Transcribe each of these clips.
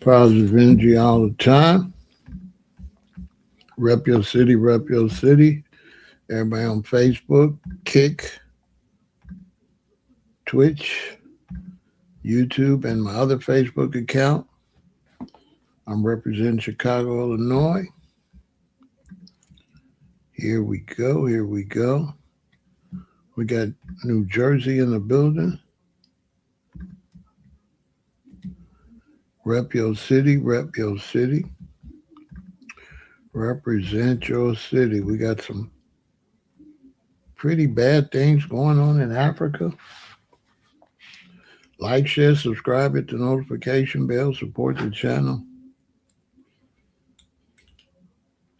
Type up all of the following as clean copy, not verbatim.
Positive energy all the time. Rep your city, rep your city. Everybody on Facebook, Kick, Twitch, YouTube, and my other Facebook account. I'm representing Chicago, Illinois. Here we go. Here we go. We got New Jersey in the building. Rep your city, rep your city. Represent your city. We got some pretty bad things going on in Africa. Like, share, subscribe, hit the notification bell, support the channel.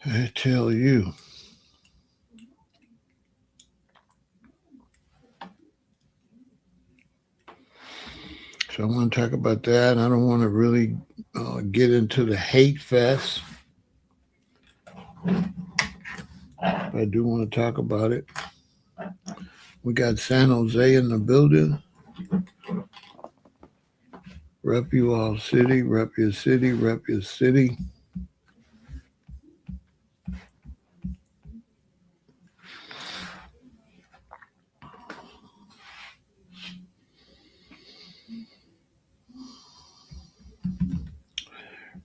I tell you. So I want to talk about that. I don't want to really get into the hate fest. But I do want to talk about it. We got San Jose in the building. Rep you all city, rep your city, rep your city.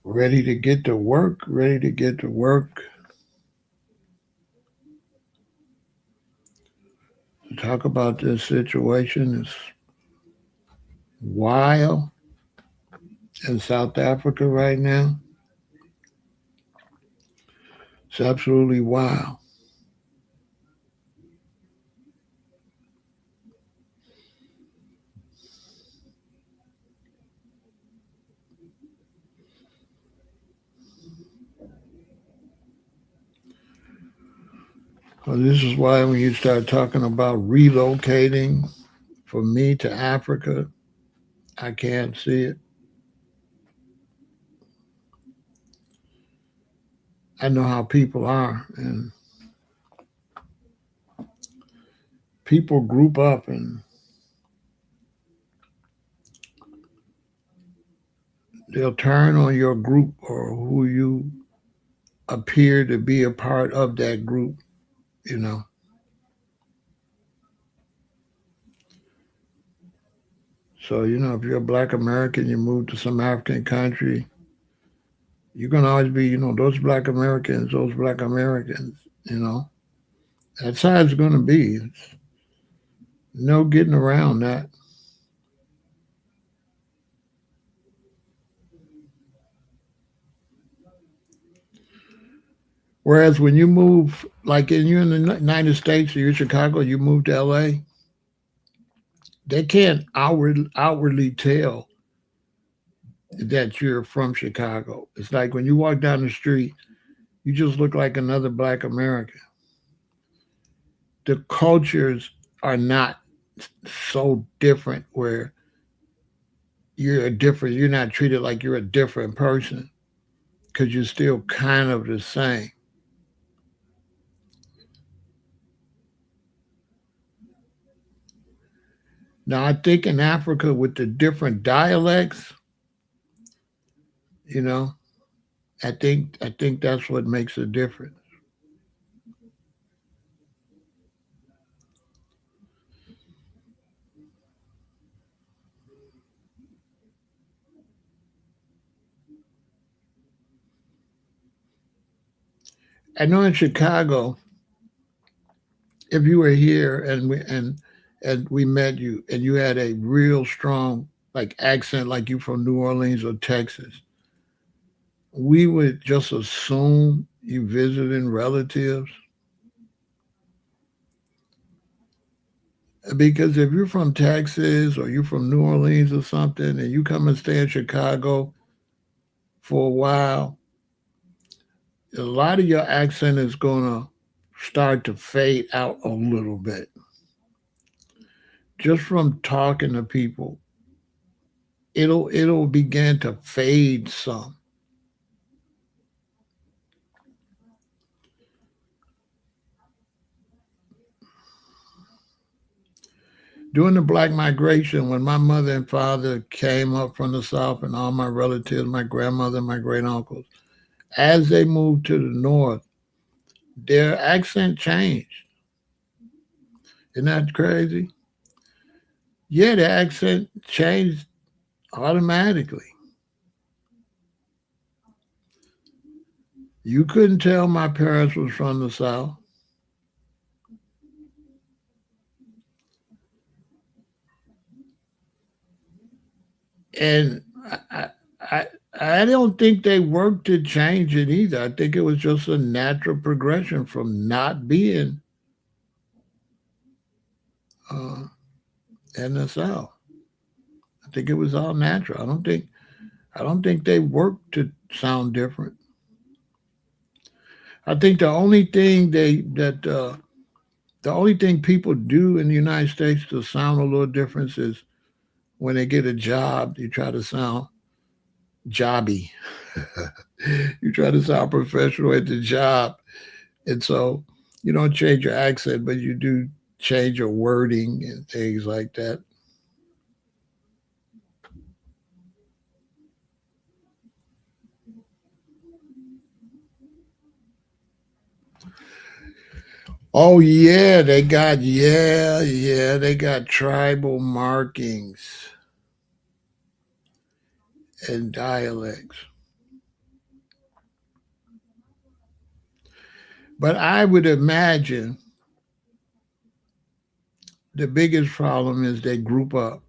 Ready to get to work, ready to get to work. Talk about this situation. It's wild in South Africa right now. It's absolutely wild. Well, this is why when you start talking about relocating from me to Africa, I can't see it. I know how people are, and people group up and they'll turn on your group or who you appear to be a part of that group, you know. So, if you're a black American, you move to some African country, you're going to always be, those black Americans, those black Americans, you know. That's how it's going to be. It's no getting around that. Whereas when you move, like you're in the United States or you're in Chicago, you move to LA, they can't outwardly tell that you're from Chicago. It's like when you walk down the street, you just look like another black American. The cultures are not so different where you're not treated like you're a different person because you're still kind of the same. Now, I think in Africa with the different dialects, you know, I think that's what makes a difference. I know in Chicago, if you were here and we met you and you had a real strong like accent like you from New Orleans or Texas, we would just assume you visiting relatives because if you're from Texas or you're from New Orleans or something and you come and stay in Chicago for a while, a lot of your accent is going to start to fade out a little bit just from talking to people. It'll begin to fade some. During the Black migration, when my mother and father came up from the South and all my relatives, my grandmother, my great uncles, as they moved to the North, their accent changed. Isn't that crazy? Yeah, the accent changed automatically. You couldn't tell my parents was from the South. And I, I, I don't think they worked to change it either. I think it was just a natural progression from not being uh, in the South. I think it was all natural. I don't think they worked to sound different. I think the only thing people do in the United States to sound a little different is when they get a job, you try to sound jobby. You try to sound professional at the job. And so you don't change your accent, but you do change your wording and things like that. Oh yeah, they got tribal markings and dialects. But I would imagine the biggest problem is they group up.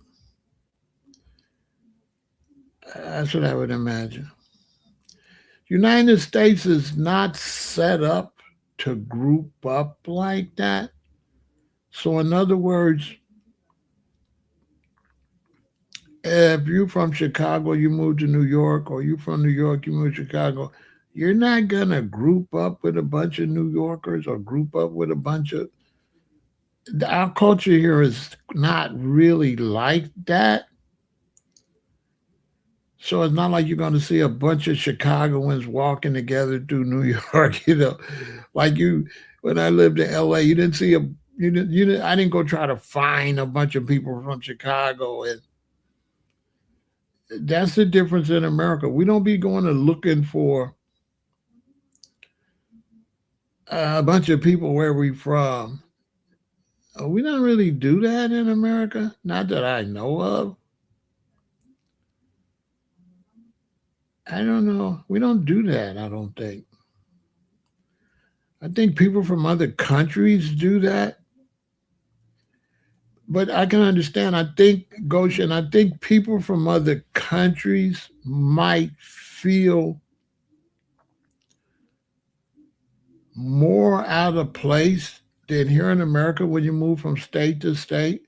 That's what I would imagine. United States is not set up to group up like that. So in other words, if you're from Chicago, you move to New York, or you from New York, you move to Chicago, you're not gonna group up with a bunch of New Yorkers or group up with a bunch of our culture here is not really like that. So it's not like you're going to see a bunch of Chicagoans walking together through New York, like you. When I lived in L.A., you didn't see a you didn't. I didn't go try to find a bunch of people from Chicago, and that's the difference in America. We don't be going to looking for a bunch of people where we from. We don't really do that in America, not that I know of. I don't know. We don't do that. I don't think. I think people from other countries do that, but I can understand. I think Goshen. I think people from other countries might feel more out of place than here in America when you move from state to state.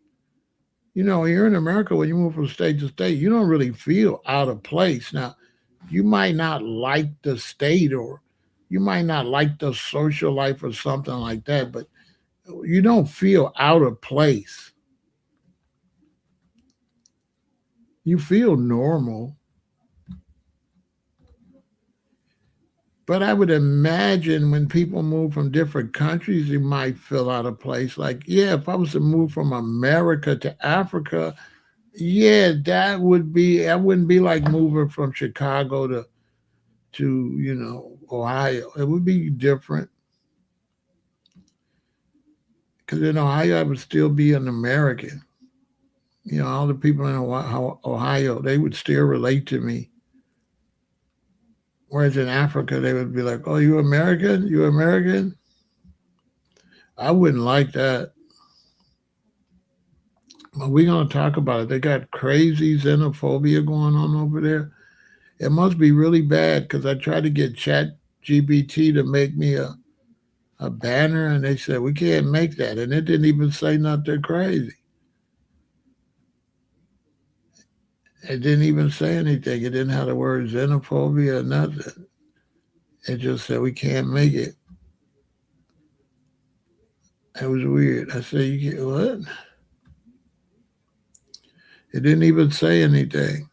Here in America, when you move from state to state, you don't really feel out of place. Now, you might not like the state or you might not like the social life or something like that, but you don't feel out of place. You feel normal. But I would imagine when people move from different countries, you might feel out of place. Like, yeah, if I was to move from America to Africa, yeah, that wouldn't be like moving from Chicago to Ohio. It would be different because in Ohio, I would still be an American. All the people in Ohio, they would still relate to me. Whereas in Africa, they would be like, "Oh, you American? You American?" I wouldn't like that. But we're gonna talk about it. They got crazy xenophobia going on over there. It must be really bad because I tried to get Chat GBT to make me a banner, and they said we can't make that, and it didn't even say nothing crazy. It didn't even say anything. It didn't have the word xenophobia or nothing. It just said we can't make it. It was weird. I said, "You get what?" It didn't even say anything.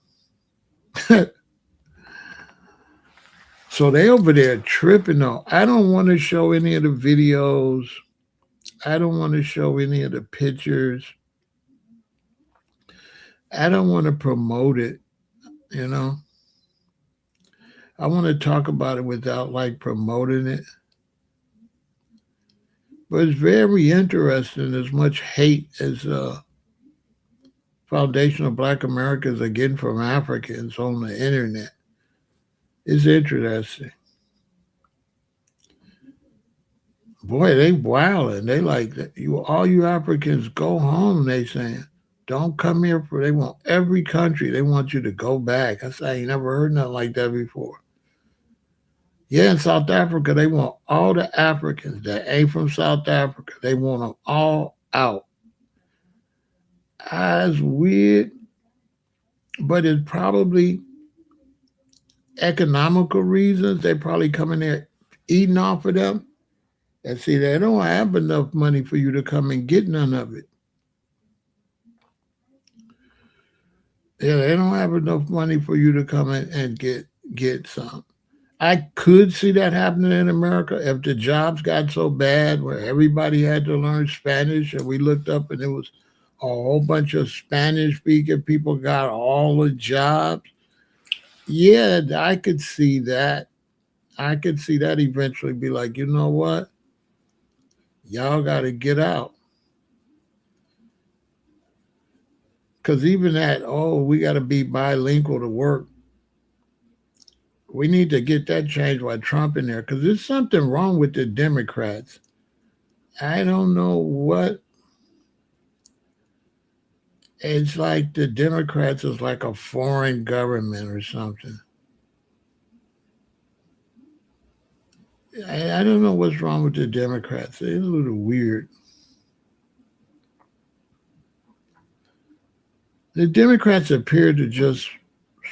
So they over there tripping though. I don't want to show any of the videos. I don't want to show any of the pictures. I don't want to promote it, you know. I want to talk about it without like promoting it. But it's very interesting as much hate as foundational black Americans are getting from Africans on the internet. It's interesting. Boy, they wilding. They like you. All you Africans go home. They saying, don't come here for. They want every country. They want you to go back. I say, I ain't never heard nothing like that before. Yeah, in South Africa, they want all the Africans that ain't from South Africa. They want them all out. That's weird, but it's probably economical reasons. They probably come in there eating off of them. And see, they don't have enough money for you to come and get none of it. Yeah, they don't have enough money for you to come in and get some. I could see that happening in America if the jobs got so bad where everybody had to learn Spanish and we looked up and it was a whole bunch of Spanish speaking people got all the jobs. Yeah, I could see that. I could see that eventually be like, you know what? Y'all got to get out. Because even that, oh, we got to be bilingual to work. We need to get that changed by Trump in there because there's something wrong with the Democrats. I don't know what. It's like the Democrats is like a foreign government or something. I don't know what's wrong with the Democrats. They're a little weird. The Democrats appear to just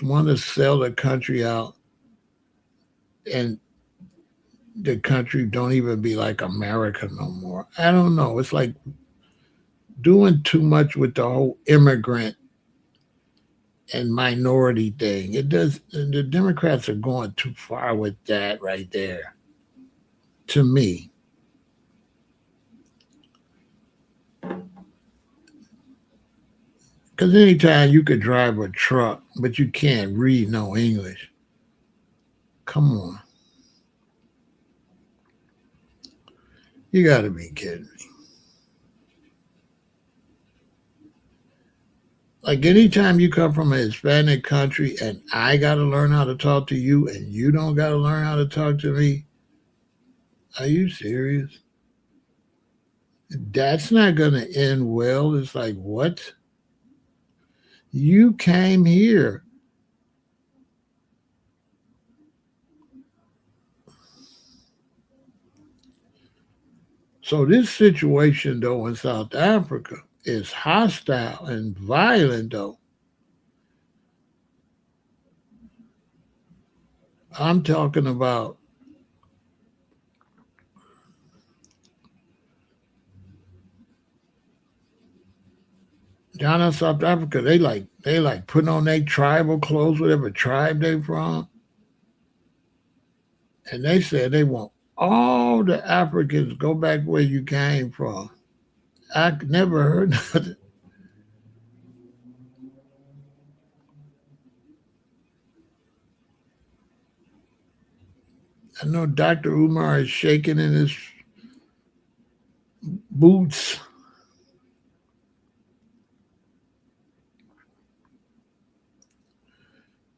want to sell the country out and the country don't even be like America no more. I don't know. It's like doing too much with the whole immigrant and minority thing. It does. The Democrats are going too far with that right there. To me, because anytime you could drive a truck, but you can't read no English. Come on, you got to be kidding me. Like anytime you come from a Hispanic country and I got to learn how to talk to you and you don't got to learn how to talk to me, are you serious? That's not going to end well. It's like, what? You came here. So this situation, though, in South Africa is hostile and violent, though. I'm talking about down in South Africa. They like putting on their tribal clothes, whatever tribe they from, and they said they want all the Africans go back where you came from. I never heard nothing. I know Dr. Umar is shaking in his boots.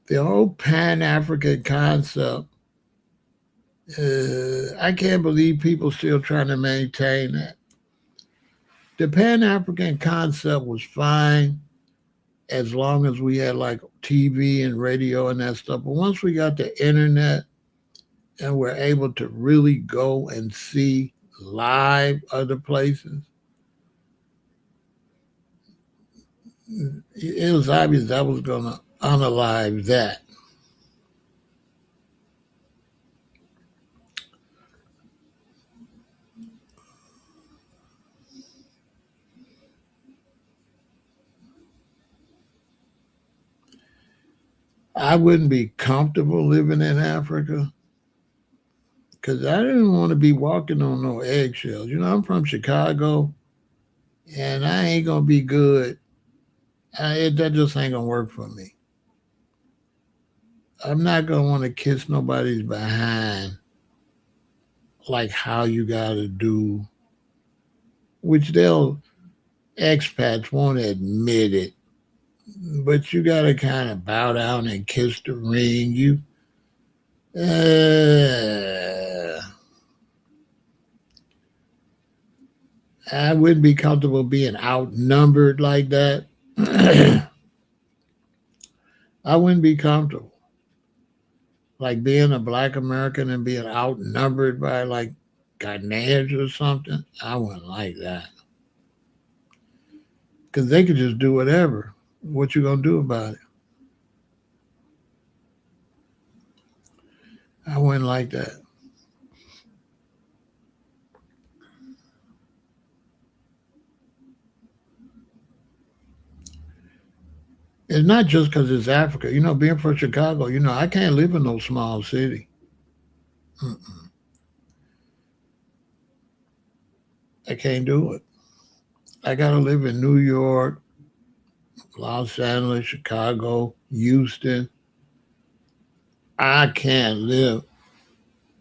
The whole Pan African concept, I can't believe people still trying to maintain that. The Pan African concept was fine as long as we had like TV and radio and that stuff. But once we got the internet and we're able to really go and see live other places, it was obvious that was going to unalive that. I wouldn't be comfortable living in Africa because I didn't want to be walking on no eggshells. You know, I'm from Chicago and I ain't going to be good That just ain't gonna work for me. I'm not gonna want to kiss nobody's behind like how you gotta do, which they'll expats won't admit it, but you gotta kind of bow down and kiss the ring. Uh, I wouldn't be comfortable being outnumbered like that. I wouldn't be comfortable. Like being a black American and being outnumbered by like Ghanaians or something. I wouldn't like that. Because they could just do whatever. What you gonna do about it? I wouldn't like that. It's not just because it's Africa. Being from Chicago, I can't live in no small city. Mm-mm. I can't do it. I gotta live in New York, Los Angeles, Chicago, Houston. I can't live.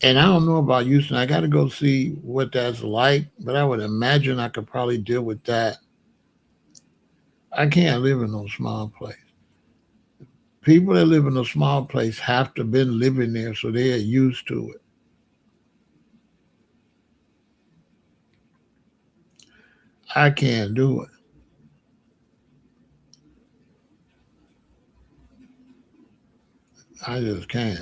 And I don't know about Houston. I got to go see what that's like, but I would imagine I could probably deal with that. I can't live in no small place. People that live in a small place have to been living there, so they're used to it. I can't do it. I just can't.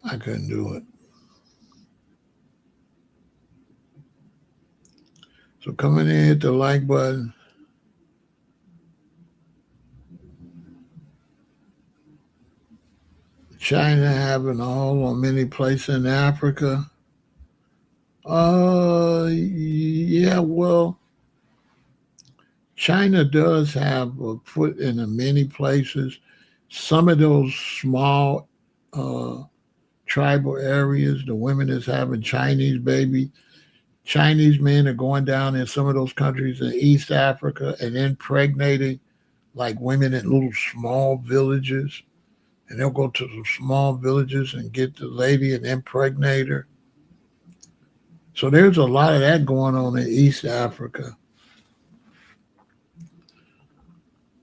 I couldn't do it. So coming in, hit the like button. China having a hold on many places in Africa. Yeah, well, China does have a foot in many places. Some of those small uh, tribal areas, the women is having Chinese baby. Chinese men are going down in some of those countries in East Africa and impregnating like women in little small villages. And they'll go to the small villages and get the lady and impregnate her. So there's a lot of that going on in East Africa.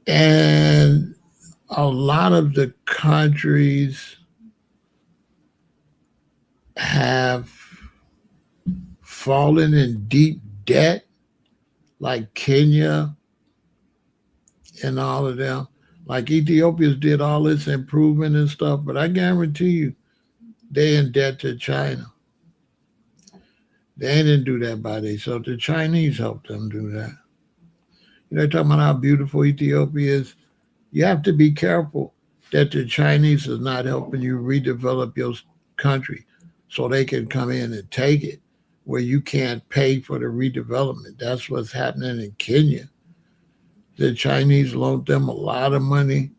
And a lot of the countries have fallen in deep debt, like Kenya and all of them. Like Ethiopia's did all this improvement and stuff, but I guarantee you, they in debt to China. They didn't do that by themselves. The Chinese helped them do that. They're talking about how beautiful Ethiopia is. You have to be careful that the Chinese is not helping you redevelop your country so they can come in and take it where you can't pay for the redevelopment. That's what's happening in Kenya. The Chinese loaned them a lot of money.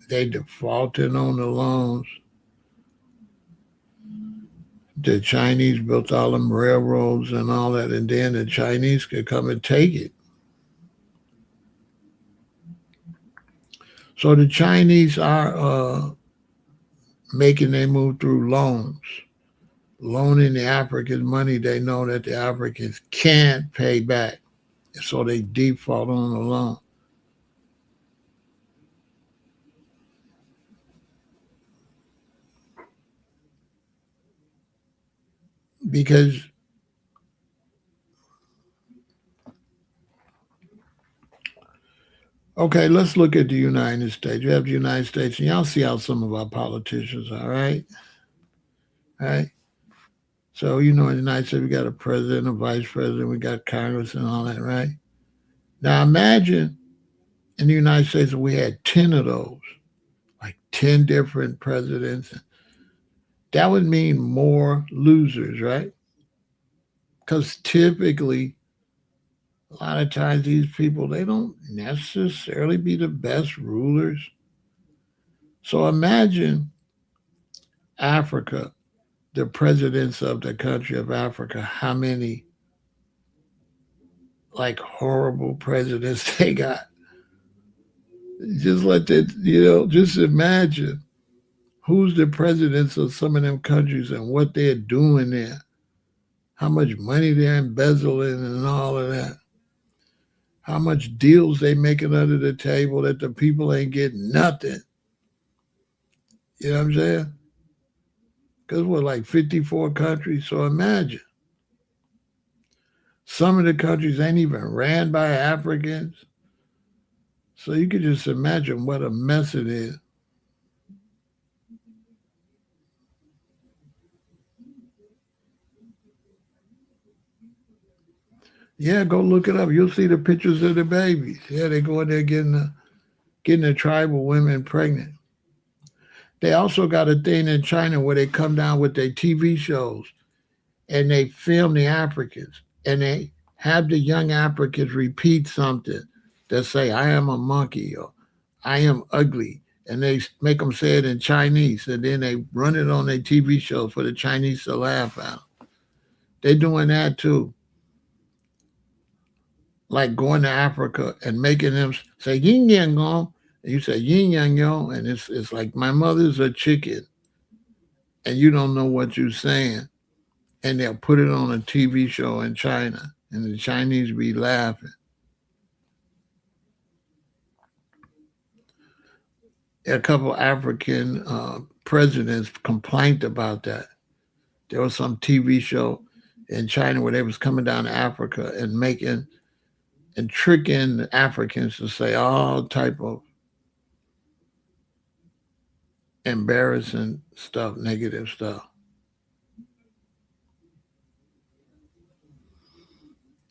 They defaulted on the loans. The Chinese built all them railroads and all that, and then the Chinese could come and take it. So the Chinese are making their move through loans, loaning the Africans money they know that the Africans can't pay back. So they default on the loan. Because, okay, let's look at the United States. You have the United States, and y'all see how some of our politicians are, right? Right? So, in the United States, we got a president, a vice president, we got Congress and all that, right? Now, imagine in the United States, we had 10 of those, like 10 different presidents. That would mean more losers, right? Because typically, a lot of times these people, they don't necessarily be the best rulers. So imagine Africa the presidents of the country of Africa, how many like horrible presidents they got. Just let that, just imagine who's the presidents of some of them countries and what they're doing there, how much money they're embezzling and all of that, how much deals they making under the table that the people ain't getting nothing. You know what I'm saying? Because we're like 54 countries, so imagine. Some of the countries ain't even ran by Africans. So you can just imagine what a mess it is. Yeah, go look it up. You'll see the pictures of the babies. Yeah, they go in there getting the tribal women pregnant. They also got a thing in China where they come down with their TV shows and they film the Africans and they have the young Africans repeat something that say, I am a monkey or I am ugly. And they make them say it in Chinese and then they run it on their TV shows for the Chinese to laugh at. They're doing that too. Like going to Africa and making them say yin yang gong, and you say yin yang yo, and it's like my mother's a chicken, and you don't know what you're saying, and they'll put it on a TV show in China, and the Chinese be laughing. A couple African presidents complained about that. There was some TV show in China where they was coming down to Africa and making and tricking the Africans to say all type of embarrassing stuff, negative stuff.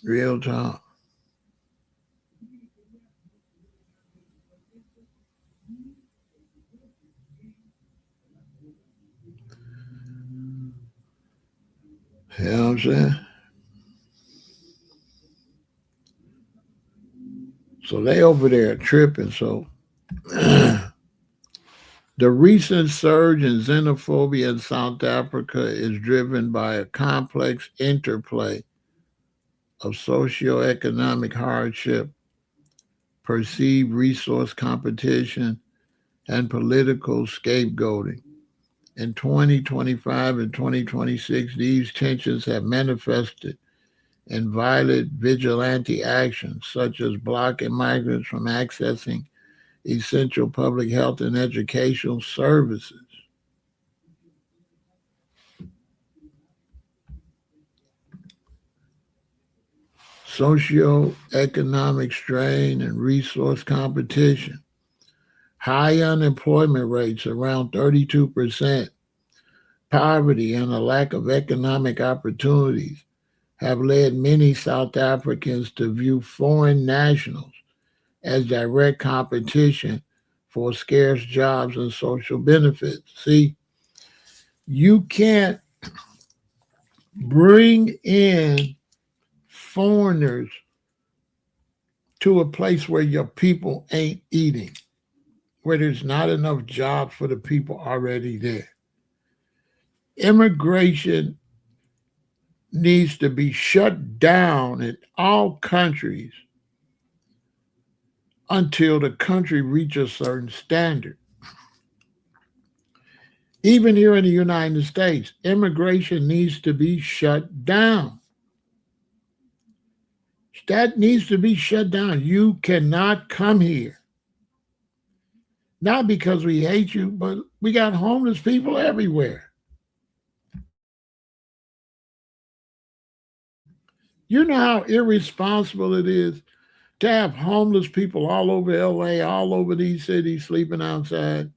Real talk. You know what I'm saying? So they over there tripping. So the recent surge in xenophobia in South Africa is driven by a complex interplay of socioeconomic hardship, perceived resource competition, and political scapegoating. In 2025 and 2026, these tensions have manifested in violent vigilante actions, such as blocking migrants from accessing essential public health and educational services. Socioeconomic strain and resource competition. High unemployment rates around 32%, poverty, and a lack of economic opportunities have led many South Africans to view foreign nationals as direct competition for scarce jobs and social benefits. See, you can't bring in foreigners to a place where your people ain't eating, where there's not enough jobs for the people already there. Immigration needs to be shut down in all countries until the country reaches a certain standard. Even here in the United States, immigration needs to be shut down. That needs to be shut down. You cannot come here. Not because we hate you, but we got homeless people everywhere. You know how irresponsible it is to have homeless people all over LA, all over these cities sleeping outside,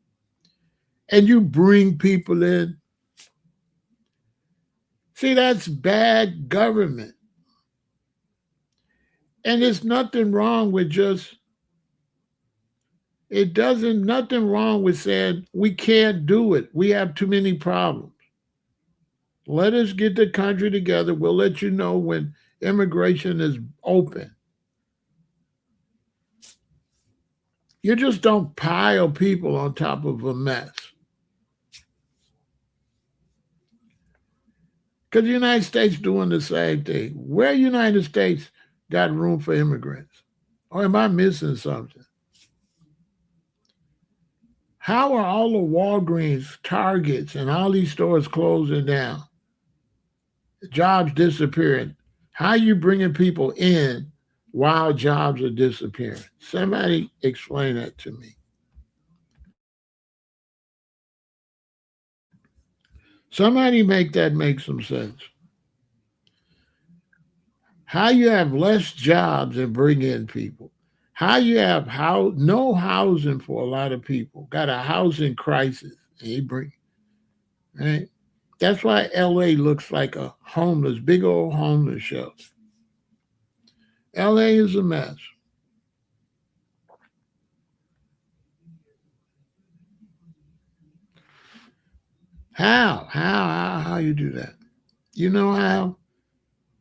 and you bring people in. See, that's bad government. And there's nothing wrong with just, it doesn't, nothing wrong with saying we can't do it. We have too many problems. Let us get the country together. We'll let you know when immigration is open. You just don't pile people on top of a mess. Because the United States doing the same thing. Where United States got room for immigrants? Or am I missing something? How are all the Walgreens, Targets, and all these stores closing down? Jobs disappearing. How are you bringing people in while jobs are disappearing? Somebody explain that to me. Somebody make that make some sense. How you have less jobs and bring in people? How you have no housing for a lot of people? Got a housing crisis. And you bring right. That's why LA looks like a homeless, big old homeless shelter. LA is a mess. How you do that? You know how?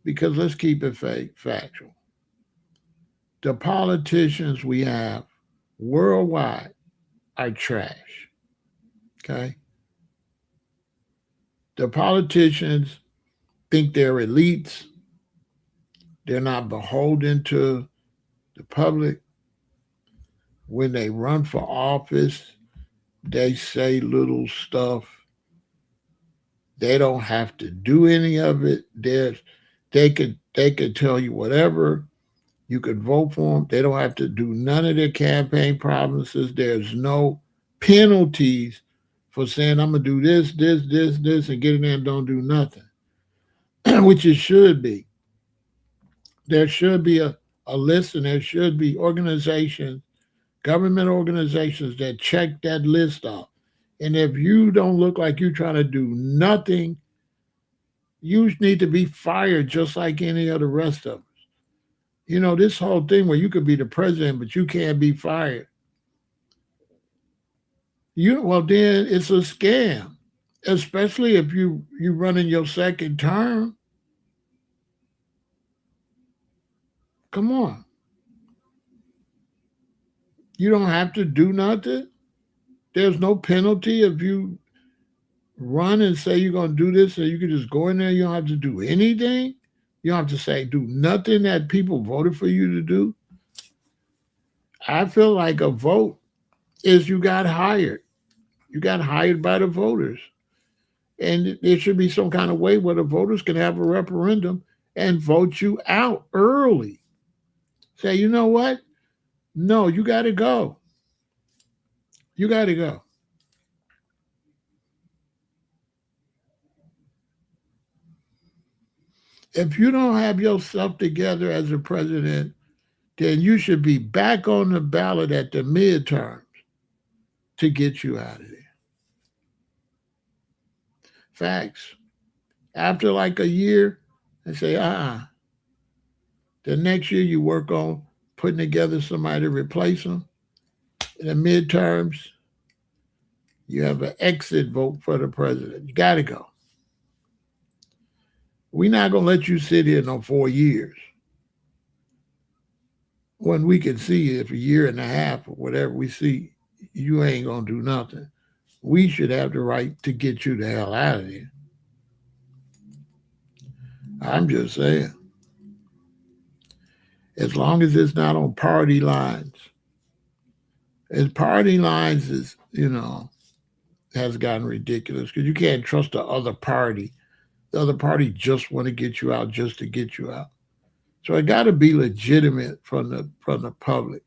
Because let's keep it factual. The politicians we have worldwide are trash. Okay? The politicians think they're elites. They're not beholden to the public. When they run for office, they say little stuff. They don't have to do any of it. They could tell you whatever. You could vote for them. They don't have to do none of their campaign promises. There's no penalties for saying I'm gonna do this, and get in there and don't do nothing, which it should be. There should be a list, and there should be organizations, government organizations that check that list off. And if you don't look like you're trying to do nothing, you need to be fired just like any of the rest of us. This whole thing where you could be the president, but you can't be fired. Well, then it's a scam, especially if you run in your second term. Come on, you don't have to do nothing. There's no penalty if you run and say you're going to do this, and you can just go in there. You don't have to do anything. You don't have to say do nothing that people voted for you to do. I feel like a vote is you got hired. You got hired by the voters. And there should be some kind of way where the voters can have a referendum and vote you out early. Say, you know what? No, you got to go. You got to go. If you don't have yourself together as a president, then you should be back on the ballot at the midterms to get you out of there. Facts. After like a year, they say, the next year you work on putting together somebody to replace them. In the midterms, you have an exit vote for the president. You got to go. We're not going to let you sit here no 4 years when we can see if a year and a half or whatever we see, you ain't going to do nothing. We should have the right to get you the hell out of here. I'm just saying. As long as it's not on party lines. And party lines has gotten ridiculous because you can't trust the other party. The other party just want to get you out just to get you out. So it got to be legitimate from the public.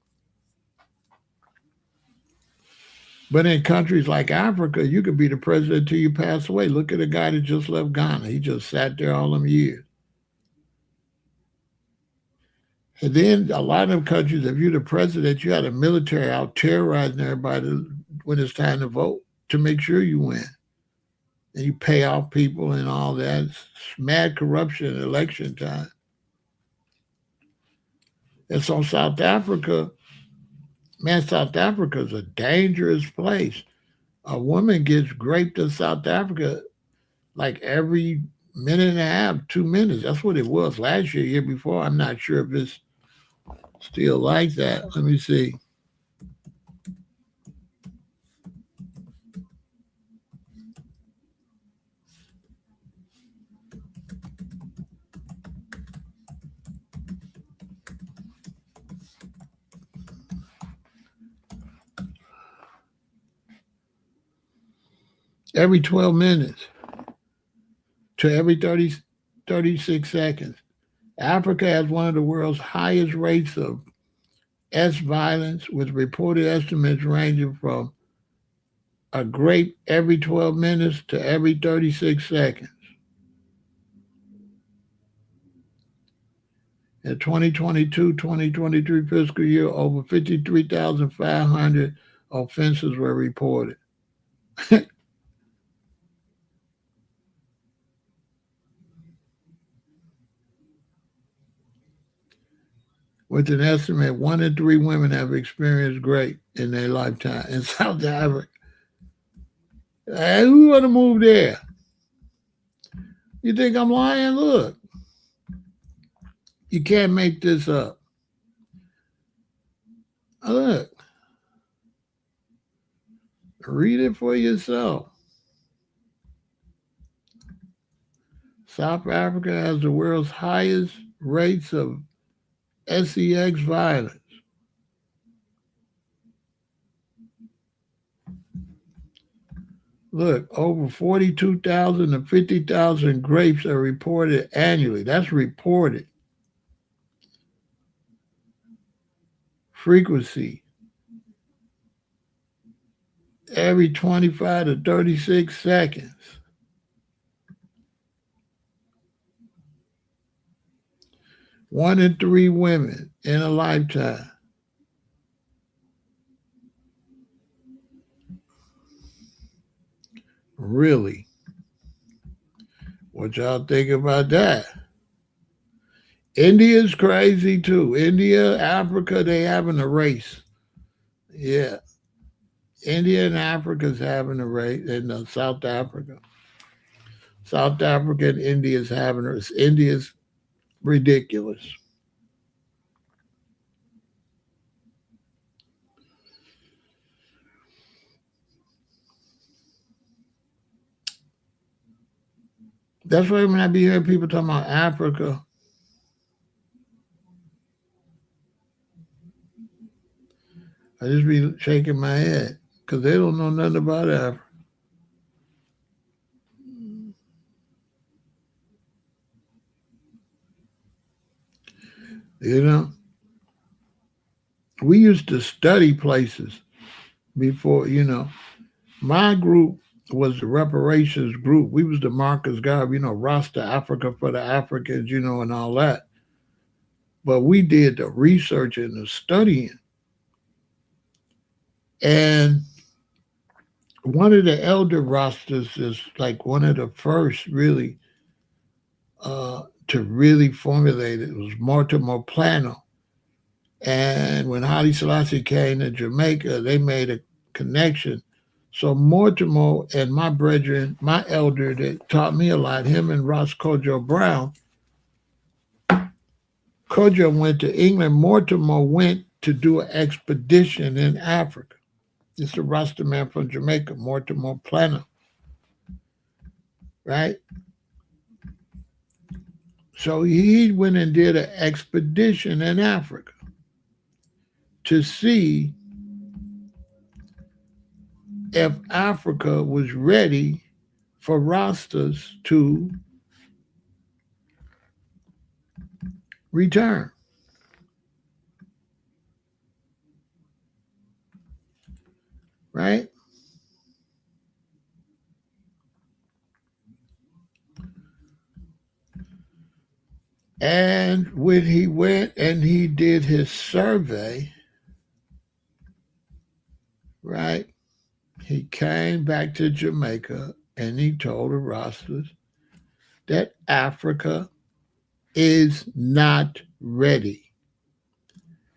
But in countries like Africa, you could be the president until you pass away. Look at the guy that just left Ghana. He just sat there all them years. And then a lot of them countries, if you're the president, you had a military out terrorizing everybody when it's time to vote to make sure you win. And you pay off people and all that. It's mad corruption at election time. And so South Africa, man, South Africa is a dangerous place. A woman gets raped in South Africa like every minute and a half, 2 minutes. That's what it was last year before. I'm not sure if it's still like that. Let me see. every 12 minutes to every 36 seconds. Africa has one of the world's highest rates of S violence, with reported estimates ranging from a grape every 12 minutes to every 36 seconds. In 2022-2023 fiscal year, over 53,500 offenses were reported. With an estimate 1 in 3 women have experienced rape in their lifetime. In South Africa, hey, who want to move there? You think I'm lying? Look, you can't make this up. Look, read it for yourself. South Africa has the world's highest rates of sex violence. Look, over 42,000 to 50,000 grapes are reported annually. That's reported. Frequency, every 25 to 36 seconds. 1 in 3 women in a lifetime. Really? What y'all think about that? India's crazy too. India, Africa, they having a race. Yeah. India and Africa's having a race, and South Africa. South Africa and India's having a race. India's ridiculous. That's why when I be hearing people talking about Africa, I just be shaking my head because they don't know nothing about Africa. You know, we used to study places before, my group was the reparations group. We was the Marcus Garvey, Rasta Africa for the Africans, and all that. But we did the research and the studying. And one of the elder Rastas is like one of the first really to really formulate it. It was Mortimer Plano. And when Haile Selassie came to Jamaica, they made a connection. So Mortimer and my brethren, my elder that taught me a lot, him and Ross Kojo Brown, Kojo went to England. Mortimer went to do an expedition in Africa. It's a Rasta man from Jamaica, Mortimer Plano, right? So he went and did an expedition in Africa to see if Africa was ready for Rastas to return. Right? And when he went and he did his survey, right, he came back to Jamaica and he told the Rastas that Africa is not ready.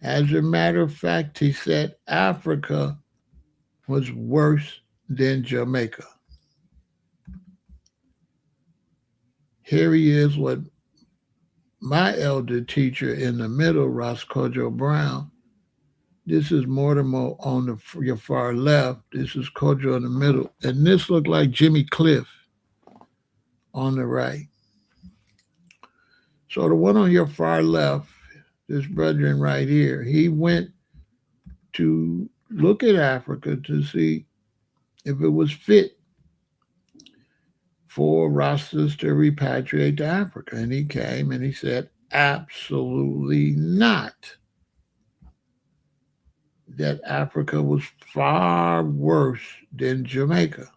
As a matter of fact, he said Africa was worse than Jamaica. Here he is with my elder teacher in the middle, Ross Kojo Brown. This is Mortimer on your far left. This is Kojo in the middle. And this looked like Jimmy Cliff on the right. So the one on your far left, this brethren right here, he went to look at Africa to see if it was fit for Rastas to repatriate to Africa. And he came and he said, absolutely not. That Africa was far worse than Jamaica.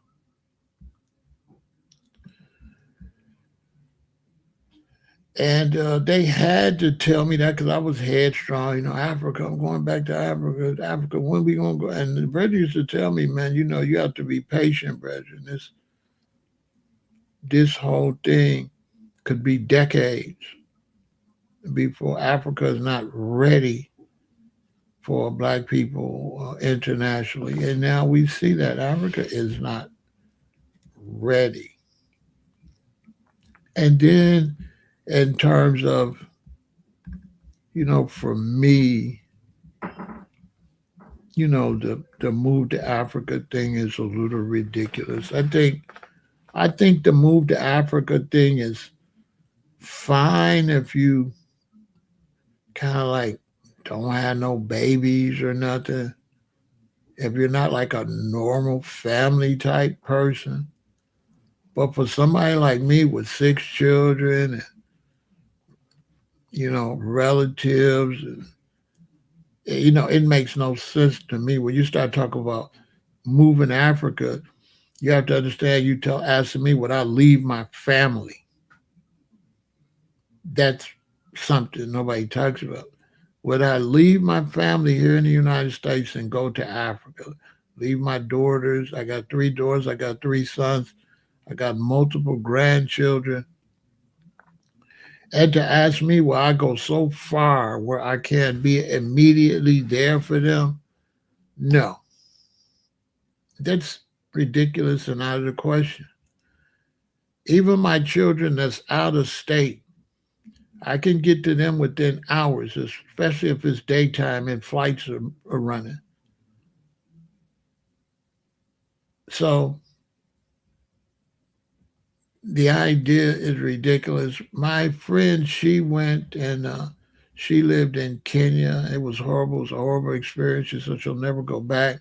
And they had to tell me that because I was headstrong. Africa, I'm going back to Africa. Africa, when we going to go? And the brother used to tell me, man, you have to be patient, brethren. This whole thing could be decades before Africa is not ready for black people internationally. And now we see that Africa is not ready. And then in terms of, for me, the move to Africa thing is a little ridiculous. I think the move to Africa thing is fine if you kind of like don't have no babies or nothing. If you're not like a normal family type person. But for somebody like me with 6 children and relatives, and it makes no sense to me when you start talking about moving Africa. You have to understand. Asking me would I leave my family? That's something nobody talks about. Would I leave my family here in the United States and go to Africa? Leave my daughters. I got 3 daughters. I got 3 sons. I got multiple grandchildren. And to ask me will I go so far where I can't be immediately there for them? No. That's ridiculous and out of the question. Even my children that's out of state, I can get to them within hours, especially if it's daytime and flights are running. So the idea is ridiculous. My friend, she went and she lived in Kenya. It was horrible. It was a horrible experience. She said she'll never go back.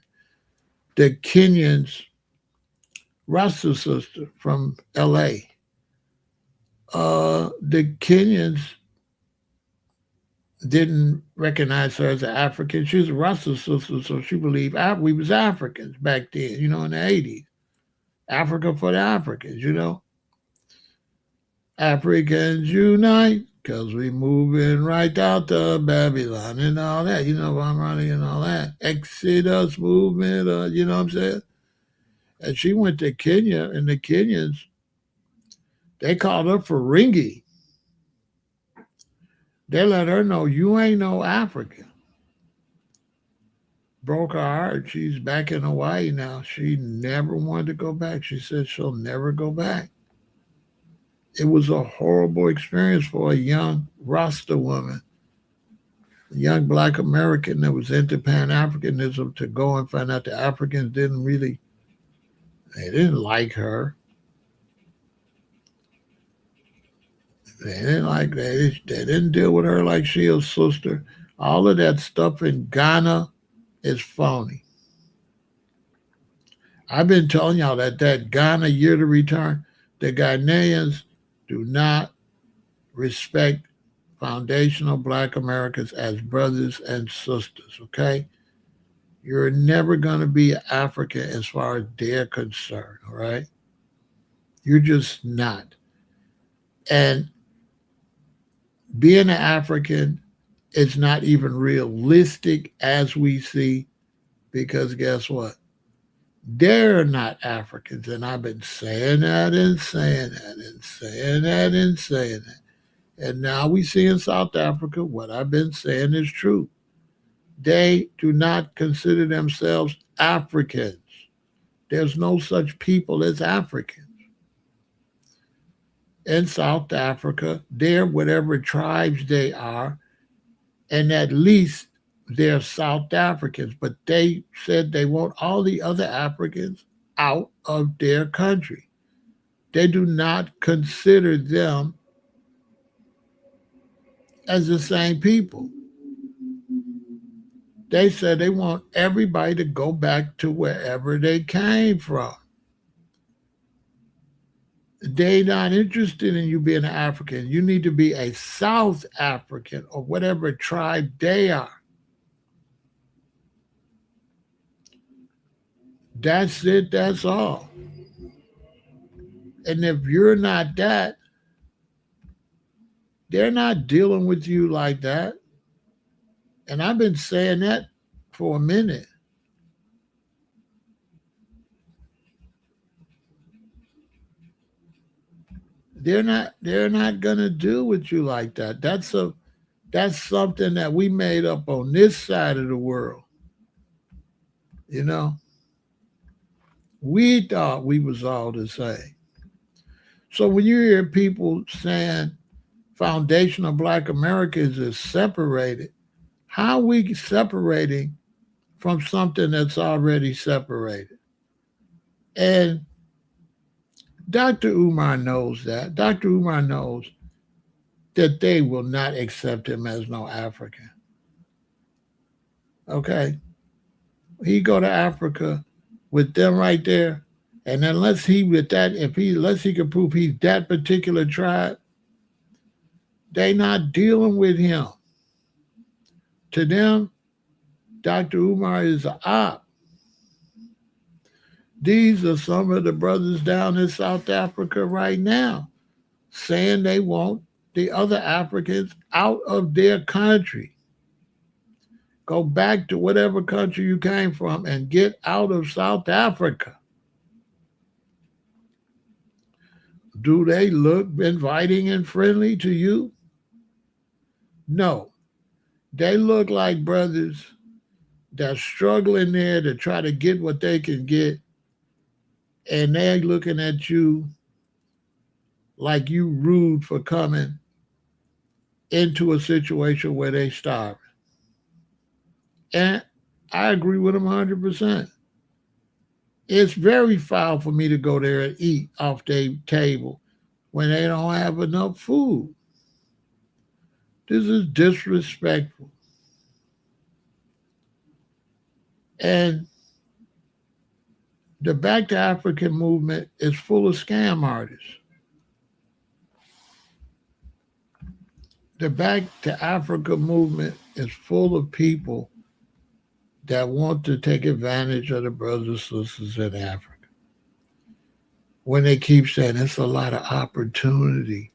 The Kenyans, Rasta sister from LA, the Kenyans didn't recognize her as an African. She was a Rasta sister, so she believed we was Africans back then, in the 80s. Africa for the Africans. Africans unite, because we moving right out to Babylon and all that. I'm running and all that. Exodus movement, you know what I'm saying? And she went to Kenya, and the Kenyans, they called her Ferengi. They let her know you ain't no African. Broke her heart. She's back in Hawaii now. She never wanted to go back. She said she'll never go back. It was a horrible experience for a young Rasta woman, a young black American that was into Pan Africanism, to go and find out the Africans they didn't like her. They didn't deal with her like she was sister. All of that stuff in Ghana is phony. I've been telling y'all that Ghana year to return, the Ghanaians do not respect foundational black Americans as brothers and sisters, okay? You're never going to be African as far as they're concerned, all right? You're just not. And being an African is not even realistic as we see, because guess what? They're not Africans. And I've been saying that and saying that and saying that and saying that. And now we see in South Africa what I've been saying is true. They do not consider themselves Africans. There's no such people as Africans. In South Africa, they're whatever tribes they are, and at least they're South Africans. But they said they want all the other Africans out of their country. They do not consider them as the same people. They said they want everybody to go back to wherever they came from. They're not interested in you being an African. You need to be a South African or whatever tribe they are. That's it. That's all. And if you're not that, they're not dealing with you like that. And I've been saying that for a minute. They're not gonna deal with you like that. That's something that we made up on this side of the world. You know, we thought we was all the same. So when you hear people saying foundation of Black Americans is separated, how are we separating from something that's already separated? And Dr. Umar knows that. Dr. Umar knows that they will not accept him as no African. Okay? He go to Africa with them right there, and unless he with that, unless he can prove he's that particular tribe, they not dealing with him. To them, Dr. Umar is a op. These are some of the brothers down in South Africa right now saying they want the other Africans out of their country. Go back to whatever country you came from and get out of South Africa. Do they look inviting and friendly to you? No. They look like brothers that's struggling there to try to get what they can get, and they're looking at you like you rude for coming into a situation where they starving. And I agree with them 100%. It's very foul for me to go there and eat off their table when they don't have enough food. This is disrespectful. And the Back to Africa movement is full of scam artists. The Back to Africa movement is full of people that want to take advantage of the brothers and sisters in Africa. When they keep saying it's a lot of opportunity.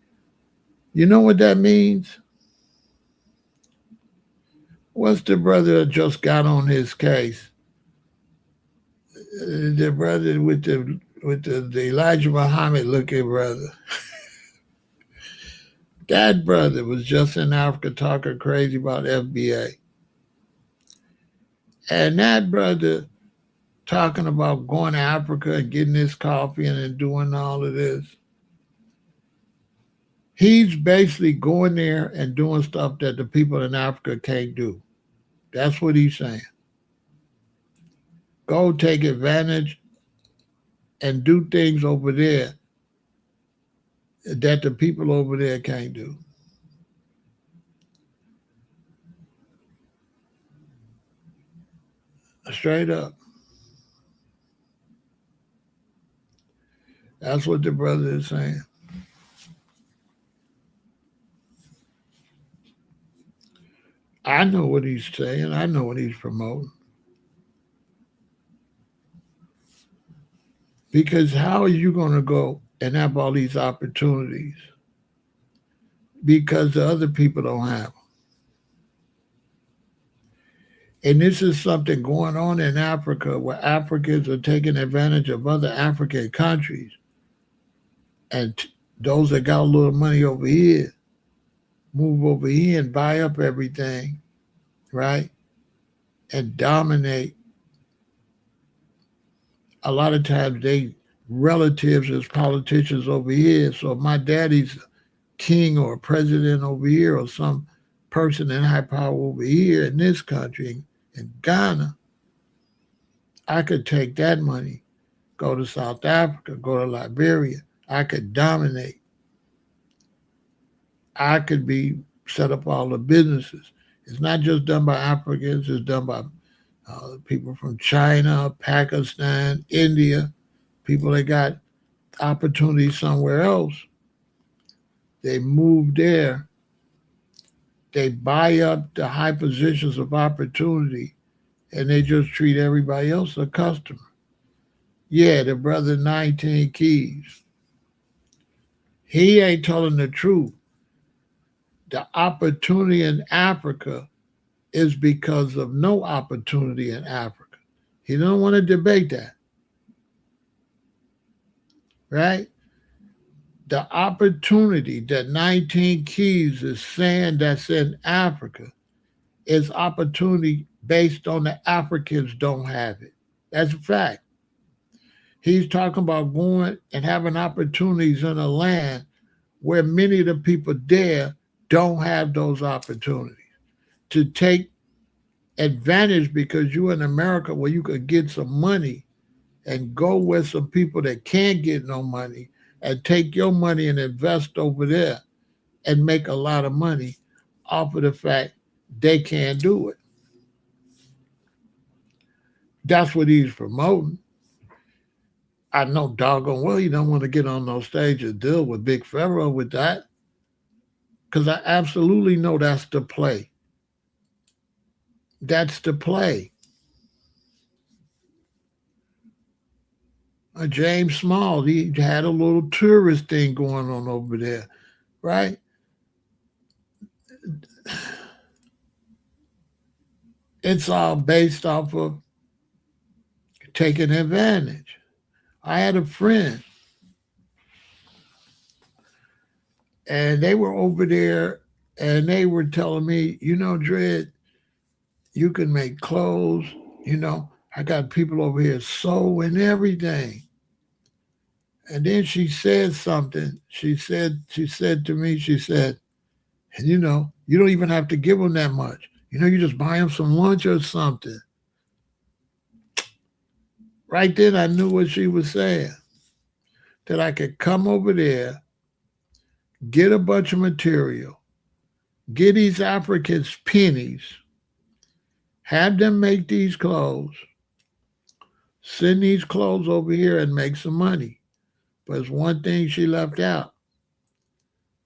You know what that means? What's the brother that just got on his case? The brother with the Elijah Muhammad looking brother. That brother was just in Africa talking crazy about FBA. And that brother talking about going to Africa and getting this coffee and doing all of this. He's basically going there and doing stuff that the people in Africa can't do. That's what he's saying. Go take advantage and do things over there that the people over there can't do. Straight up. That's what the brother is saying. I know what he's saying. I know what he's promoting. Because how are you going to go and have all these opportunities because the other people don't have them? And this is something going on in Africa where Africans are taking advantage of other African countries. And those that got a little money over here move over here and buy up everything, right? And dominate. A lot of times they relatives as politicians over here. So if my daddy's king or president over here or some person in high power over here in this country, in Ghana, I could take that money, go to South Africa, go to Liberia. I could dominate. I could set up all the businesses. It's not just done by Africans. It's done by people from China, Pakistan, India, people that got opportunity somewhere else, they move there, they buy up the high positions of opportunity, and they just treat everybody else a customer. Yeah, the brother 19 Keys, he ain't telling the truth. The opportunity in Africa is because of no opportunity in Africa. He don't want to debate that, right? The opportunity that 19 Keys is saying that's in Africa is opportunity based on the Africans don't have it. That's a fact. He's talking about going and having opportunities in a land where many of the people there don't have those opportunities to take advantage because you're in America where you could get some money and go with some people that can't get no money and take your money and invest over there and make a lot of money off of the fact they can't do it. That's what he's promoting. I know doggone well you don't want to get on those stages and deal with Big Pharaoh with that because I absolutely know that's the play. That's the play. James Small, he had a little tourist thing going on over there, right? It's all based off of taking advantage. I had a friend, and they were over there, and they were telling me, Dredd, you can make clothes. I got people over here sewing everything. And then she said something. She said to me, she said, and you don't even have to give them that much. You just buy them some lunch or something. Right then, I knew what she was saying. That I could come over there, get a bunch of material, get these Africans pennies, have them make these clothes, send these clothes over here and make some money. But it's one thing she left out.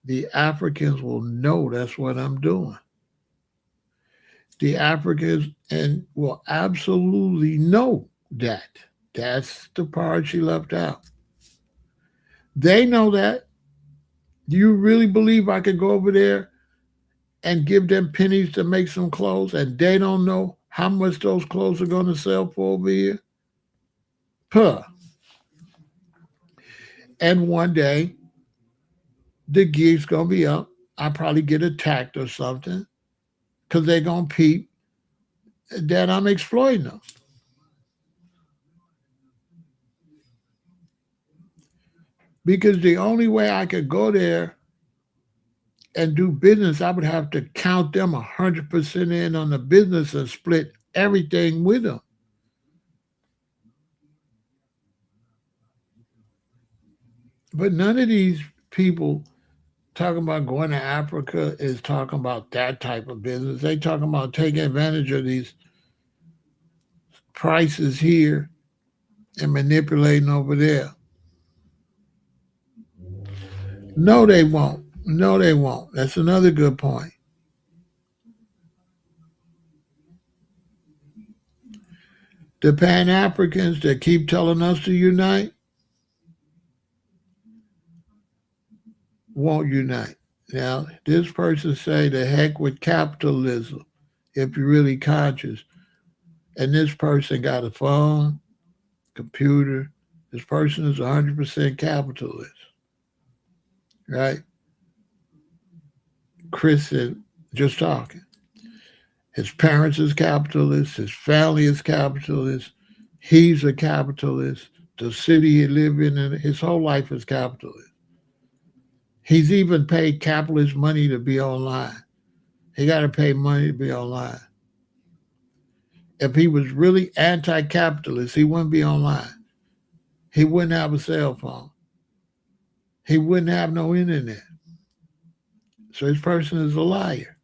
The Africans will know that's what I'm doing. The Africans and will absolutely know that. That's the part she left out. They know that. Do you really believe I could go over there and give them pennies to make some clothes and they don't know how much those clothes are going to sell for over here? Huh. And one day, the gig's going to be up. I probably get attacked or something because they're going to peep that I'm exploiting them. Because the only way I could go there and do business, I would have to count them 100% in on the business and split everything with them. But none of these people talking about going to Africa is talking about that type of business. They talking about taking advantage of these prices here and manipulating over there. No, they won't. No, they won't. That's another good point. The Pan Africans that keep telling us to unite won't unite. Now, this person say the heck with capitalism if you're really conscious. And this person got a phone, computer. This person is 100% capitalist, right? Chris said, just talking. His parents is capitalists. His family is capitalist. He's a capitalist. The city he lived in, and his whole life is capitalist. He's even paid capitalist money to be online. He got to pay money to be online. If he was really anti-capitalist, he wouldn't be online. He wouldn't have a cell phone. He wouldn't have no internet. So this person is a liar.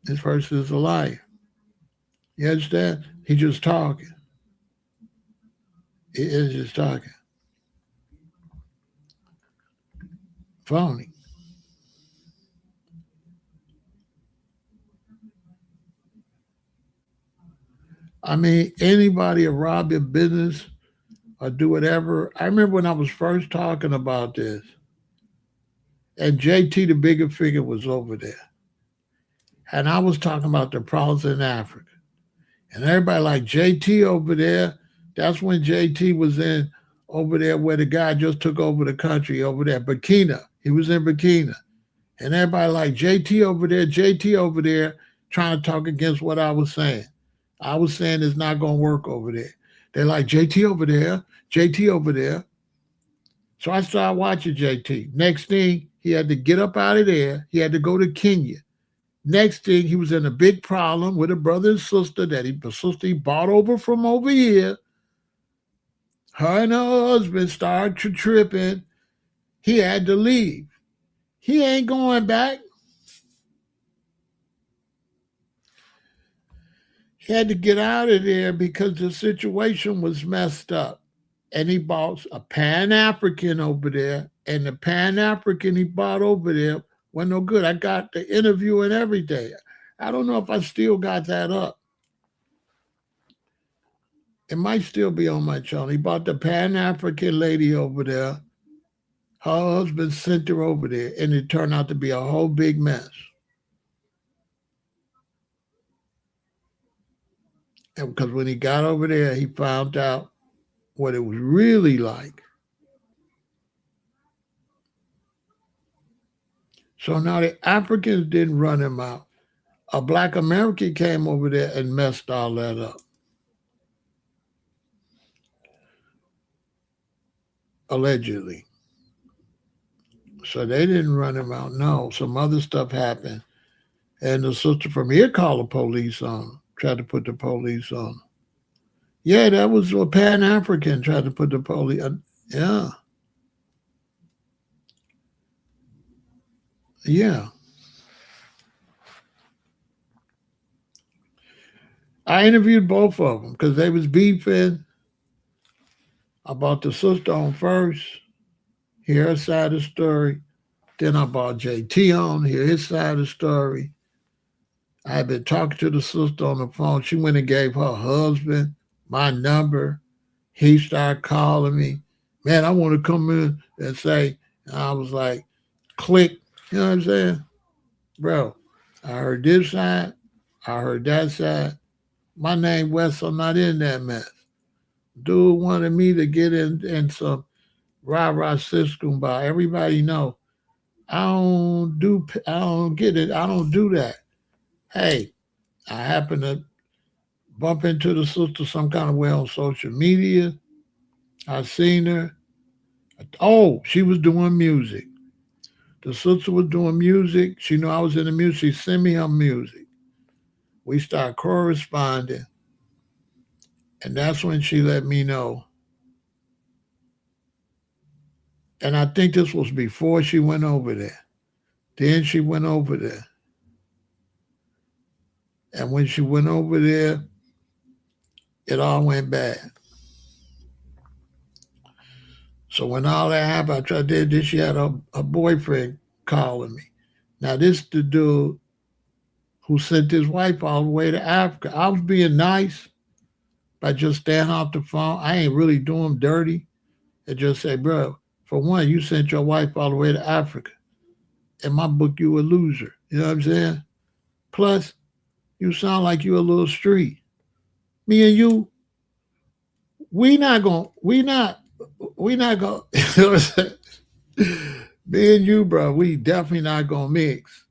This person is a liar. You understand? He's just talking. He is just talking. Phony. I mean, anybody will rob your business or do whatever. I remember when I was first talking about this, and JT, the bigger figure, was over there. And I was talking about the problems in Africa. And everybody like JT over there. That's when JT was in over there where the guy just took over the country over there, Burkina. He was in Burkina. And everybody like JT over there, trying to talk against what I was saying. I was saying it's not going to work over there. They're like, JT over there, JT over there. So I started watching JT. Next thing, he had to get up out of there. He had to go to Kenya. Next thing, he was in a big problem with a brother and sister that he bought over from over here. Her and her husband started tripping. He had to leave. He ain't going back. He had to get out of there because the situation was messed up. And he bought a Pan African over there. And the Pan African he bought over there wasn't no good. I got the interview and everything. I don't know if I still got that up. It might still be on my channel. He bought the Pan African lady over there. Her husband sent her over there, and it turned out to be a whole big mess. And because when he got over there, he found out what it was really like. So now the Africans didn't run him out. A black American came over there and messed all that up. Allegedly. So they didn't run him out. No, some other stuff happened. And the sister from here called the police on him, tried to put the police on him. Yeah, that was a Pan African tried to put the police on. Yeah. Yeah. I interviewed both of them because they was beefing about the sister on first, hear her side of the story. Then I brought JT on, hear his side of the story. I had been talking to the sister on the phone. She went and gave her husband my number. He started calling me. Man, I want to come in and say, and I was like, click. You know what I'm saying? Bro, I heard this side. I heard that side. My name Wes, I'm not in that mess. Dude wanted me to get in some rah-rah siskumbah. Everybody know I don't get it. I don't do that. Hey, I happen to bump into the sister some kind of way on social media. I seen her. Oh, she was doing music. The sister was doing music. She knew I was in the music. She sent me her music. We started corresponding. And that's when she let me know. And I think this was before she went over there. Then she went over there. And when she went over there, it all went bad. So when all that happened, I tried to then she had a boyfriend calling me. Now this the dude who sent his wife all the way to Africa. I was being nice by just staying off the phone. I ain't really doing dirty. And just say, bro, for one, you sent your wife all the way to Africa. In my book, you a loser. You know what I'm saying? Plus, you sound like you a little street. Me and you, we not gonna, you know what I'm saying? Me and you, bro, we definitely not gonna mix.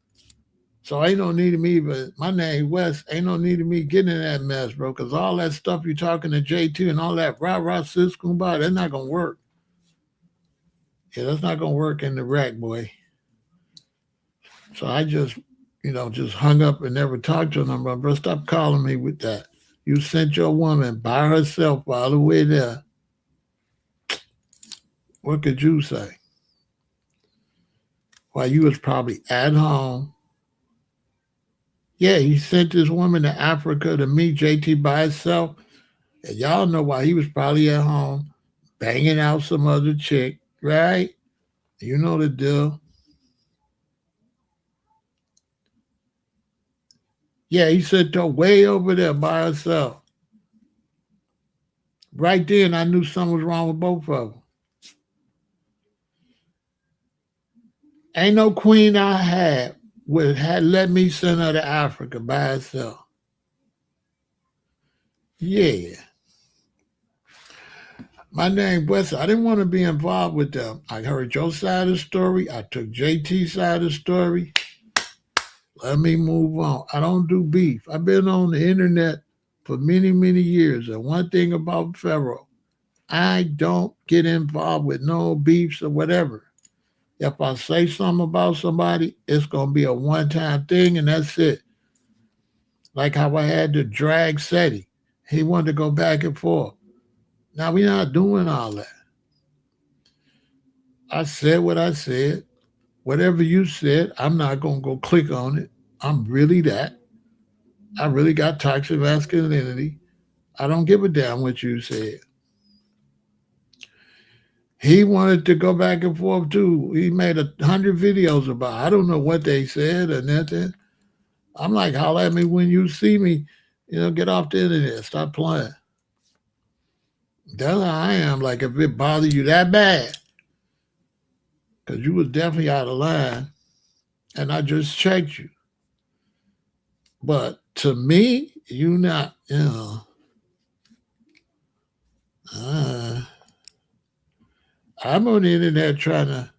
So ain't no need of me, but my name Wes, ain't no need of me getting in that mess, bro, because all that stuff you talking to JT and all that rah-rah sis kumbaya, that's not gonna work. Yeah, that's not gonna work in the rack, boy. So I just, just hung up and never talked to them. Bro, stop calling me with that. You sent your woman by herself all the way there. What could you say? While you was probably at home. Yeah, he sent this woman to Africa to meet JT by himself. And y'all know why he was probably at home banging out some other chick, right? You know the deal. Yeah, he sat there way over there by herself. Right then, I knew something was wrong with both of them. Ain't no queen I had let me send her to Africa by herself. Yeah. My name Wes. I didn't want to be involved with them. I heard your side of the story. I took JT's side of the story. Let me move on. I don't do beef. I've been on the internet for many, many years. And one thing about Pharaoh, I don't get involved with no beefs or whatever. If I say something about somebody, it's going to be a one time thing and that's it. Like how I had to drag SETI. He wanted to go back and forth. Now, we're not doing all that. I said what I said. Whatever you said, I'm not going to go click on it. I'm really that. I really got toxic masculinity. I don't give a damn what you said. He wanted to go back and forth too. He made 100 videos about it. I don't know what they said or nothing. I'm like, holler at me when you see me. Get off the internet. Stop playing. That's how I am. Like, if it bothers you that bad, because you was definitely out of line, and I just checked you. But to me, you not, uh, I'm on the internet trying to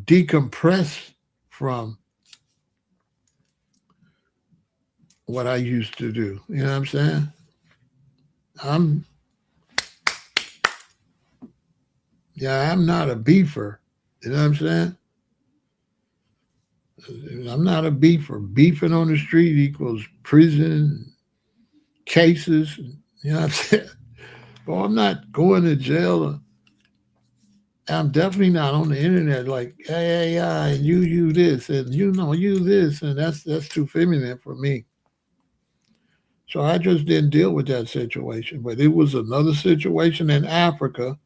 decompress from what I used to do. You know what I'm saying? I'm I'm not a beefer. You know what I'm saying? I'm not a beefer. Beefing on the street equals prison cases. You know what I'm saying? Well, I'm not going to jail. I'm definitely not on the internet like, hey, and you this, and you this, and that's too feminine for me. So I just didn't deal with that situation. But it was another situation in Africa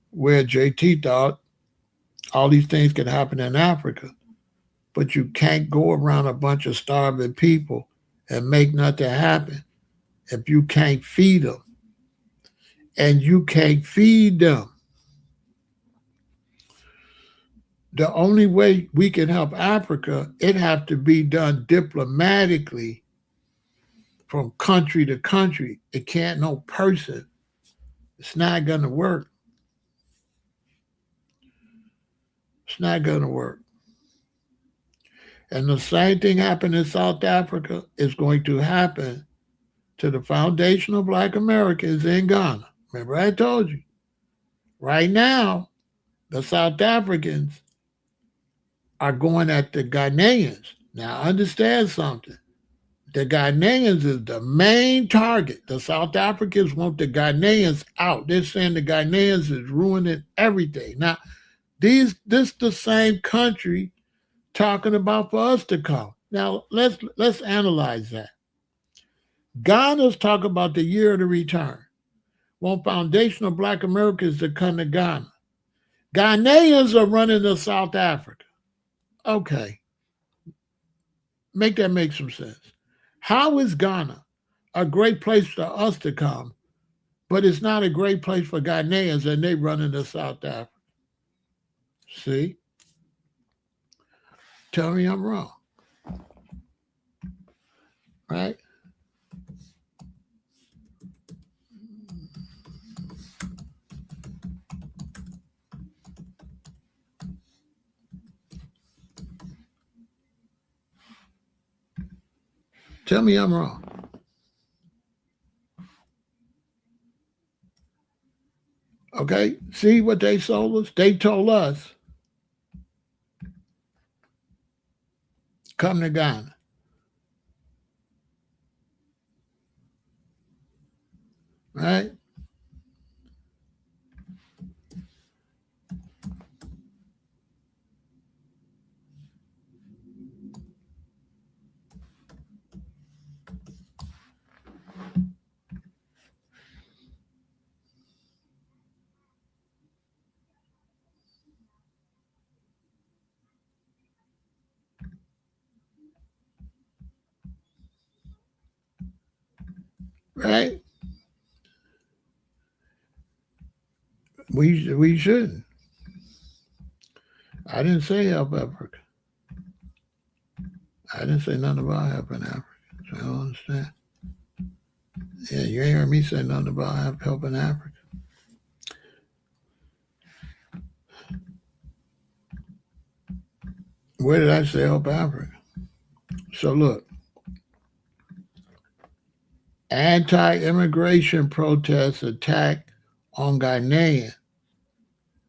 where JT thought all these things could happen in Africa, but you can't go around a bunch of starving people and make nothing happen if you can't feed them. And you can't feed them. The only way we can help Africa, it have to be done diplomatically from country to country. It can't no person. It's not gonna work. It's not gonna work. And the same thing happened in South Africa is going to happen to the foundational black Americans in Ghana. Remember I told you. Right now, the South Africans are going at the Ghanaians. Now understand something. The Ghanaians is the main target. The South Africans want the Ghanaians out. They're saying the Ghanaians is ruining everything. Now, this the same country talking about for us to come. Now let's analyze that. Ghana's talking about the year of the return. Want foundational black Americans to come to Ghana. Ghanaians are running to South Africa. Okay, make that make some sense. How is Ghana a great place for us to come, but it's not a great place for Ghanaians and they run into South Africa? See? Tell me I'm wrong, right? Tell me I'm wrong. Okay? See what they sold us? They told us, come to Ghana, right? right? We shouldn't. I didn't say help Africa. I didn't say nothing about helping Africa. So I don't understand. Yeah, you ain't heard me say nothing about helping Africa. Where did I say help Africa? So look, anti-immigration protests attack on Ghanaian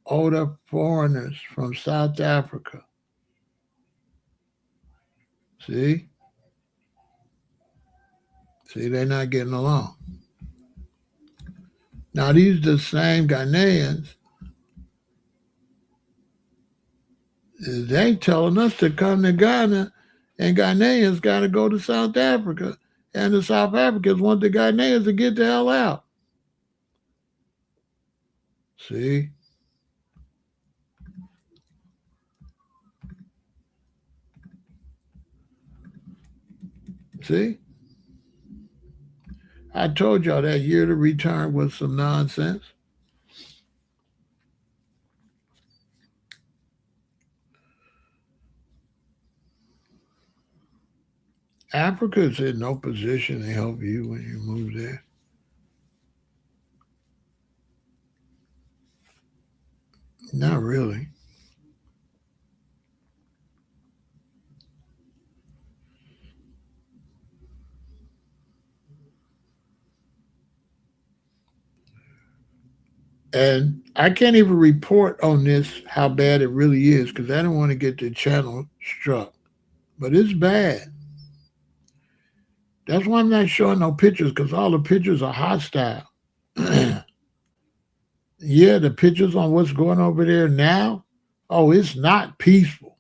older foreigners from South Africa. See? See, they're not getting along. Now, these are the same Ghanaians. They telling us to come to Ghana, and Ghanaians got to go to South Africa. And the South Africans want the Ghanaians to get the hell out. See? See? I told y'all that year to return was some nonsense. Africa's in no position to help you when you move there. Not really. And I can't even report on this how bad it really is because I don't want to get the channel struck. But it's bad. That's why I'm not showing no pictures because all the pictures are hostile. Yeah, the pictures on what's going over there now. Oh, it's not peaceful.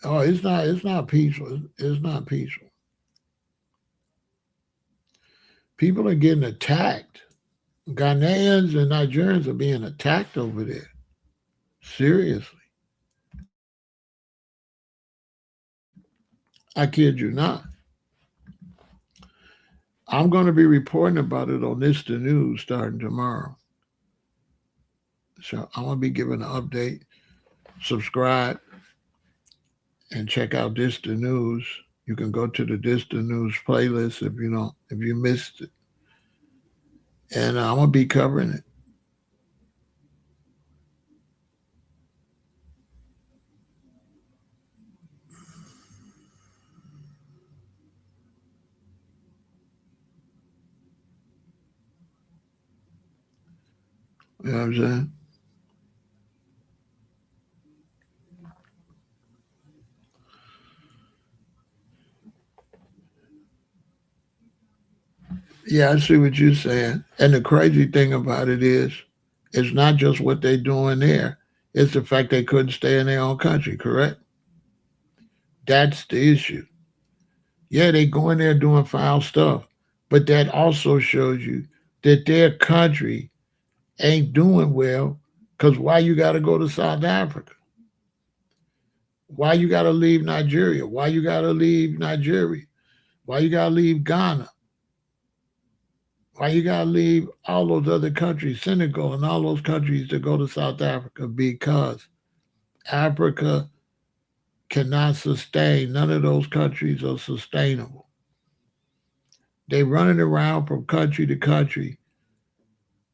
Oh, it's not. It's not peaceful. It's not peaceful. People are getting attacked. Ghanaians and Nigerians are being attacked over there. Seriously. I kid you not. I'm going to be reporting about it on This the News starting tomorrow. So I'm going to be giving an update. Subscribe and check out This the News. You can go to the This the News playlist if you missed it. And I'm going to be covering it. You know what I'm saying? Yeah, I see what you're saying. And the crazy thing about it is, it's not just what they're doing there, it's the fact they couldn't stay in their own country, correct? That's the issue. Yeah, they go in there doing foul stuff, but that also shows you that their country ain't doing well because why you got to go to South Africa? Why you got to leave Nigeria? Why you got to leave Nigeria? Why you got to leave Ghana? Why you got to leave all those other countries, Senegal and all those countries to go to South Africa? Because Africa cannot sustain, none of those countries are sustainable. They running around from country to country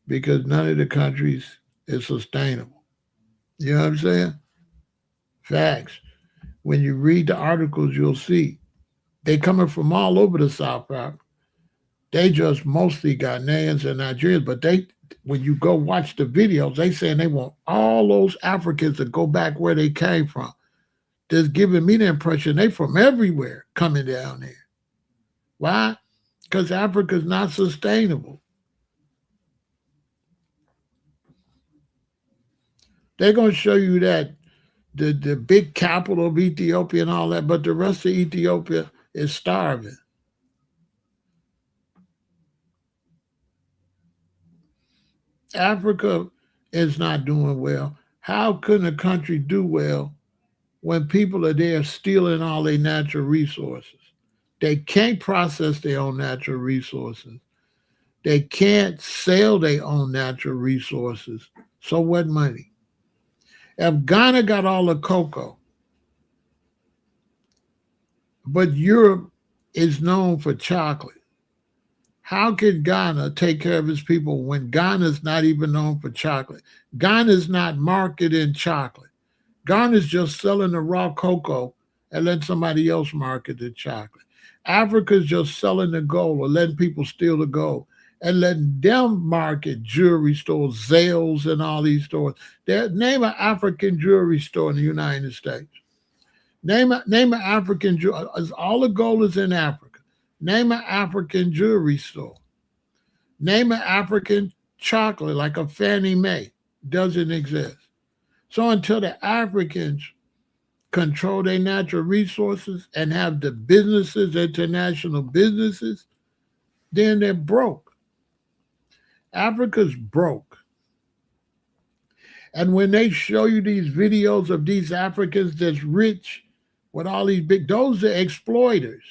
because none of the countries is sustainable. You know what I'm saying? Facts. When you read the articles, you'll see they coming from all over the South Africa. They just mostly Ghanaians and Nigerians, but when you go watch the videos, they saying they want all those Africans to go back where they came from. Just giving me the impression they from everywhere coming down there. Why? Because Africa's not sustainable. They're going to show you that the big capital of Ethiopia and all that, but the rest of Ethiopia is starving. Africa is not doing well. How can a country do well when people are there stealing all their natural resources? They can't process their own natural resources. They can't sell their own natural resources. So what money? If Ghana got all the cocoa, but Europe is known for chocolate, how can Ghana take care of its people when Ghana's not even known for chocolate? Ghana's not marketing chocolate. Ghana's just selling the raw cocoa and letting somebody else market the chocolate. Africa's just selling the gold or letting people steal the gold and letting them market jewelry stores, Zales and all these stores. Name an African jewelry store in the United States. Name an African jewelry. All the gold is in Africa. Name an African jewelry store. Name an African chocolate like a Fannie Mae. Doesn't exist. So until the Africans control their natural resources and have the businesses, international businesses, then they're broke. Africa's broke. And when they show you these videos of these Africans that's rich with all these those are exploiters.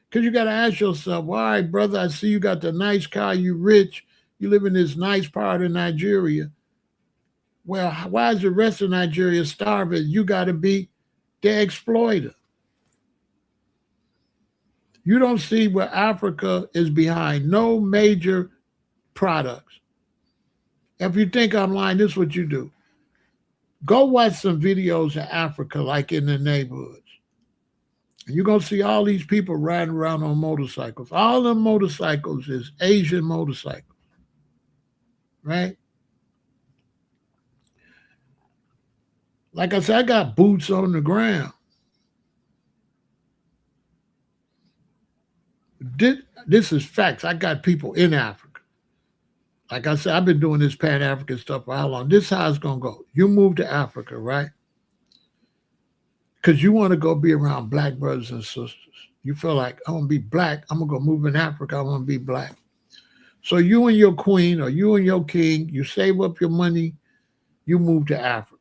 Because you got to ask yourself, all right, brother, I see you got the nice car, you rich, you live in this nice part of Nigeria. Well, why is the rest of Nigeria starving? You got to be the exploiter. You don't see where Africa is behind no major products. If you think I'm lying, this is what you do. Go watch some videos of Africa, like in the neighborhoods. And you're going to see all these people riding around on motorcycles. All the motorcycles is Asian motorcycles, right? Like I said, I got boots on the ground. This is facts. I got people in Africa. Like I said, I've been doing this Pan African stuff for how long? This is how it's going to go. You move to Africa, right? Because you want to go be around black brothers and sisters. You feel like, I want to be black. I'm going to go move in Africa. I want to be black. So you and your queen or you and your king, you save up your money, you move to Africa.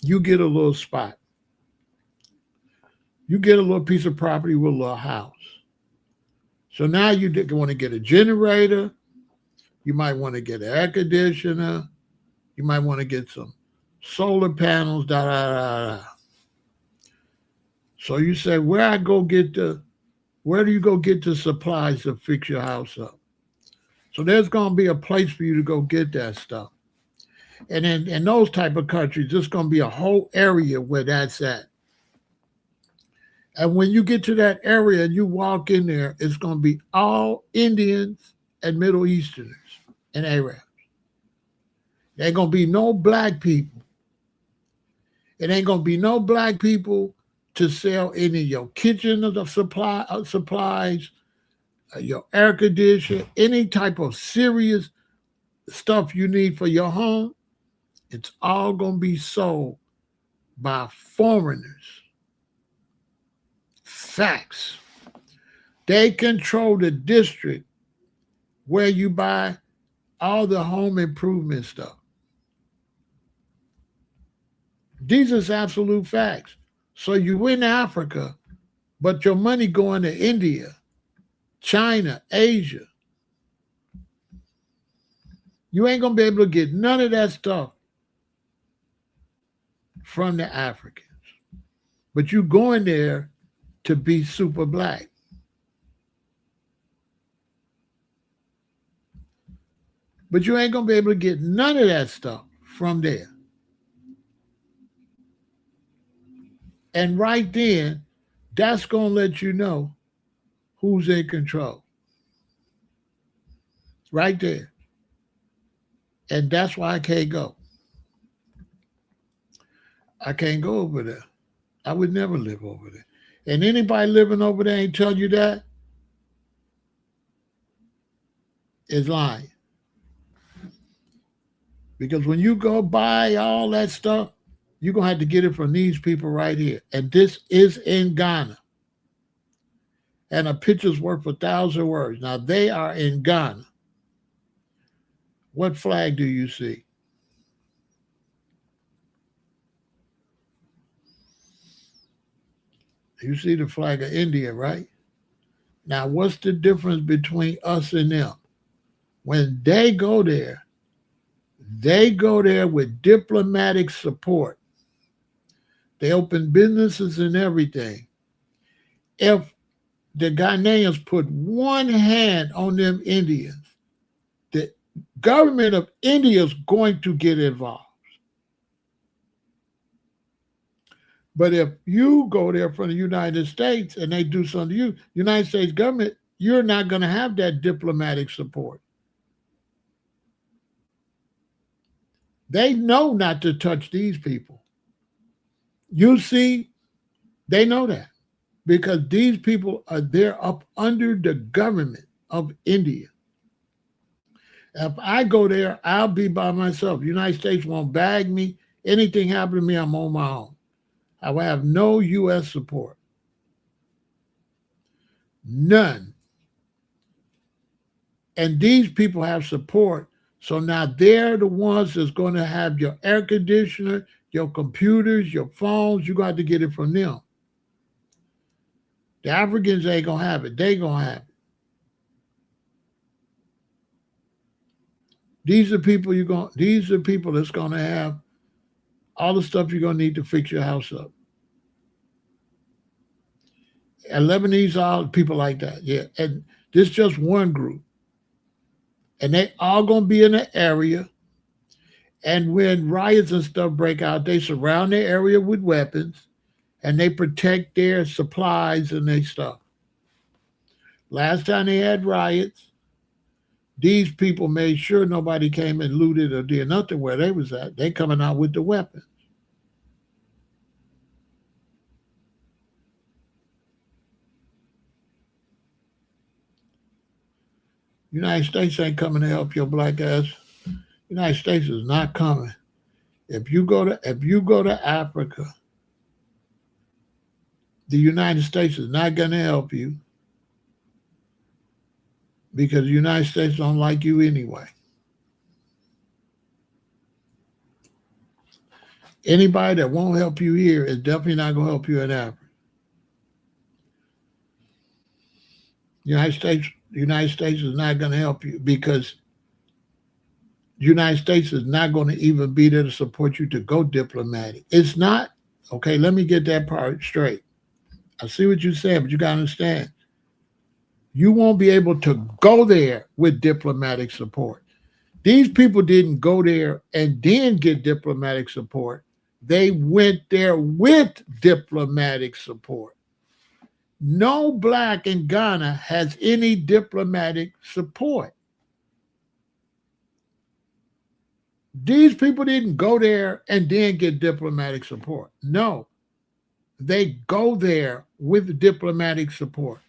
You get a little spot. You get a little piece of property with a little house. So now you want to get a generator. You might want to get an air conditioner. You might want to get some solar panels, da da da da. So you say, where do you go get the supplies to fix your house up? So there's going to be a place for you to go get that stuff. And in those type of countries, there's going to be a whole area where that's at. And when you get to that area and you walk in there, it's going to be all Indians and Middle Easterners and Arabs. There ain't going to be no black people. It ain't going to be no black people to sell any of your kitchen supplies, your air conditioner, any type of serious stuff you need for your home. It's all going to be sold by foreigners. Facts. They control the district where you buy all the home improvement stuff. These are absolute facts. So you in Africa, but your money going to India, China, Asia. You ain't going to be able to get none of that stuff from the Africans. But you going there to be super black. But you ain't going to be able to get none of that stuff from there. And right then, that's going to let you know who's in control. Right there. And that's why I can't go. I can't go over there. I would never live over there. And anybody living over there ain't tell you that is lying. Because when you go buy all that stuff, you're going to have to get it from these people right here. And this is in Ghana. And a picture's worth 1,000 words. Now, they are in Ghana. What flag do you see? You see the flag of India, right? Now, what's the difference between us and them? When they go there with diplomatic support. They open businesses and everything. If the Ghanaians put one hand on them Indians, the government of India is going to get involved. But if you go there from the United States and they do something to you, United States government, you're not going to have that diplomatic support. They know not to touch these people. You see, they know that because these people are there up under the government of India. If I go there, I'll be by myself. The United States won't bag me. Anything happen to me, I'm on my own. I will have no U.S. support. None. And these people have support. So now they're the ones that's going to have your air conditioner, your computers, your phones. You got to get it from them. The Africans ain't going to have it. They going to have it. These are people that's going to have all the stuff you're going to need to fix your house up. And Lebanese, all people like that. Yeah. And this is just one group. And they all going to be in the area. And when riots and stuff break out, they surround the area with weapons and they protect their supplies and their stuff. Last time they had riots, these people made sure nobody came and looted or did nothing where they was at. They coming out with the weapons. United States ain't coming to help your black ass. United States is not coming. If you go to Africa, the United States is not going to help you because the United States don't like you anyway. Anybody that won't help you here is definitely not going to help you in Africa. The United States is not going to help you because the United States is not going to even be there to support you to go diplomatic. It's not. Okay, let me get that part straight. I see what you're saying, but you got to understand. You won't be able to go there with diplomatic support. These people didn't go there and then get diplomatic support. They went there with diplomatic support. No black in Ghana has any diplomatic support. These people didn't go there and then get diplomatic support. No, they go there with diplomatic support.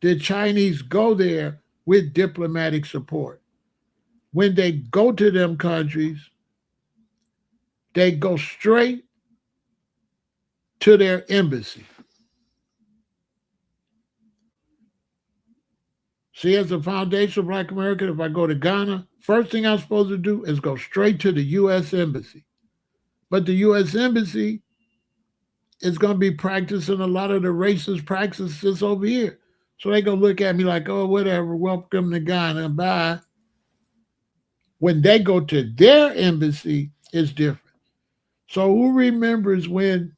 The Chinese go there with diplomatic support. When they go to them countries, they go straight to their embassy. See, as a foundation of Black American, if I go to Ghana, first thing I'm supposed to do is go straight to the U.S. Embassy. But the U.S. Embassy is going to be practicing a lot of the racist practices over here. So they're going to look at me like, oh, whatever, welcome to Ghana, bye. When they go to their embassy, it's different. So who remembers when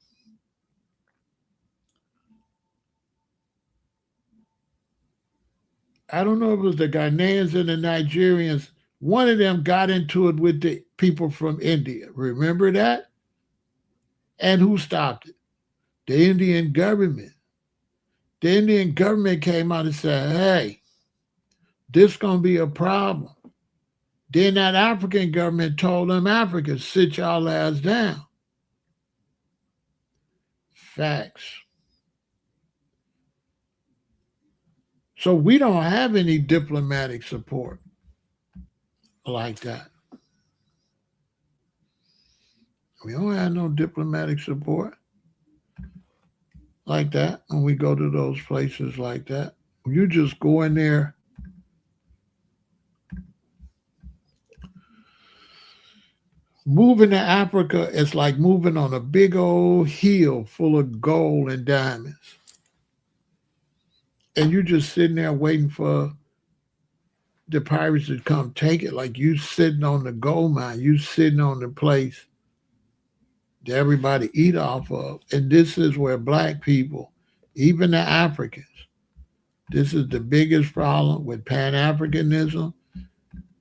I don't know if it was the Ghanaians and the Nigerians, one of them got into it with the people from India. Remember that? And who stopped it? The Indian government. The Indian government came out and said, hey, this going to be a problem. Then that African government told them, Africa, sit y'all ass down. Facts. So we don't have any diplomatic support like that. We don't have no diplomatic support like that when we go to those places like that. You just go in there. Moving to Africa is like moving on a big old hill full of gold and diamonds. and you're just sitting there waiting for the pirates to come take it. Like you sitting on the gold mine, you sitting on the place that everybody eat off of. And this is where black people, even the Africans, this is the biggest problem with Pan-Africanism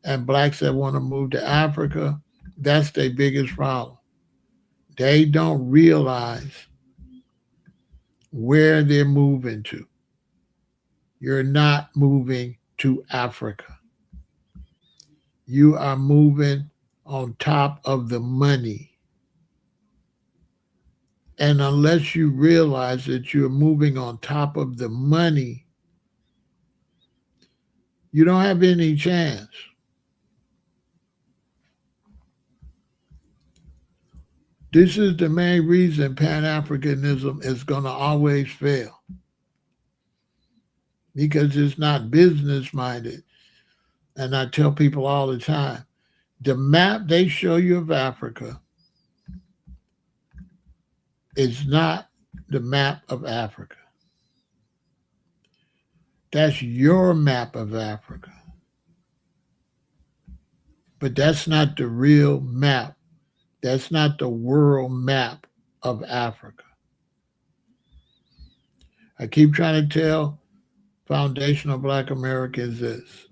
and blacks that want to move to Africa. That's their biggest problem. They don't realize where they're moving to. You're not moving to Africa. You are moving on top of the money. And unless you realize that you're moving on top of the money, you don't have any chance. This is the main reason Pan-Africanism is going to always fail. Because it's not business minded. And I tell people all the time, the map they show you of Africa is not the map of Africa. That's your map of Africa. But that's not the real map. That's not the world map of Africa. I keep trying to tell foundational Black Americans this,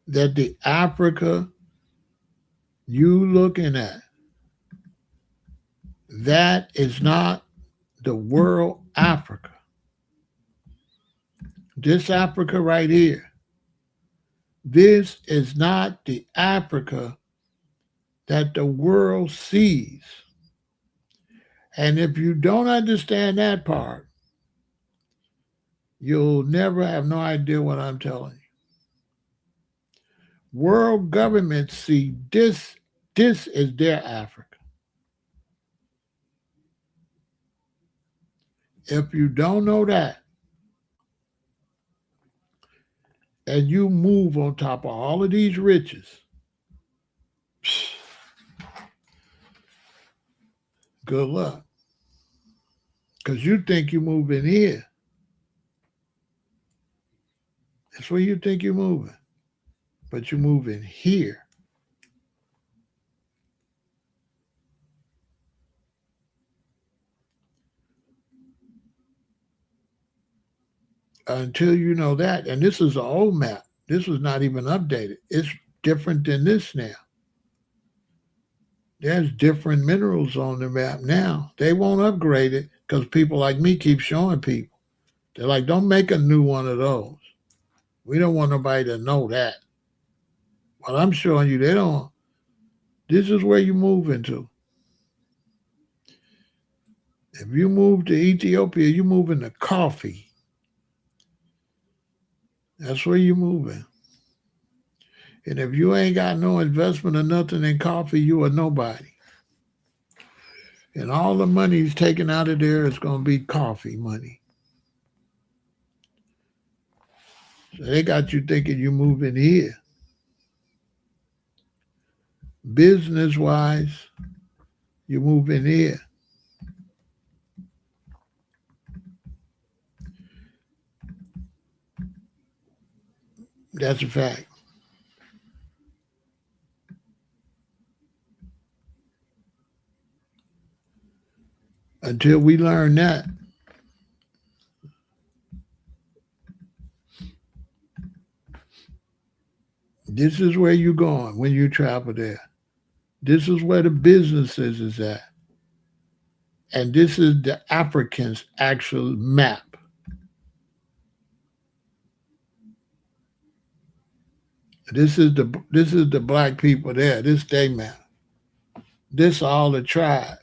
that the Africa you looking at, that is not the world Africa. This Africa right here, this is not the Africa that the world sees. And if you don't understand that part, you'll never have no idea what I'm telling you. World governments see this is their Africa. If you don't know that, and you move on top of all of these riches, good luck. Because you think you're moving here. That's where you think you're moving. But you're moving here. Until you know that, and this is an old map. This was not even updated. It's different than this now. There's different minerals on the map now. They won't upgrade it because people like me keep showing people. They're like, don't make a new one of those. We don't want nobody to know that. Well, I'm showing you they don't. This is where you move into. If you move to Ethiopia, you move into coffee. That's where you're moving. And if you ain't got no investment or nothing in coffee, you are nobody. And all the money's taken out of there is going to be coffee money. So they got you thinking you're moving here. Business-wise, you're moving here. That's a fact. Until we learn that, this is where you're going when you travel there. This is where the businesses is at. And this is the Africans' actual map. This is the black people there. This they map. This all the tribes.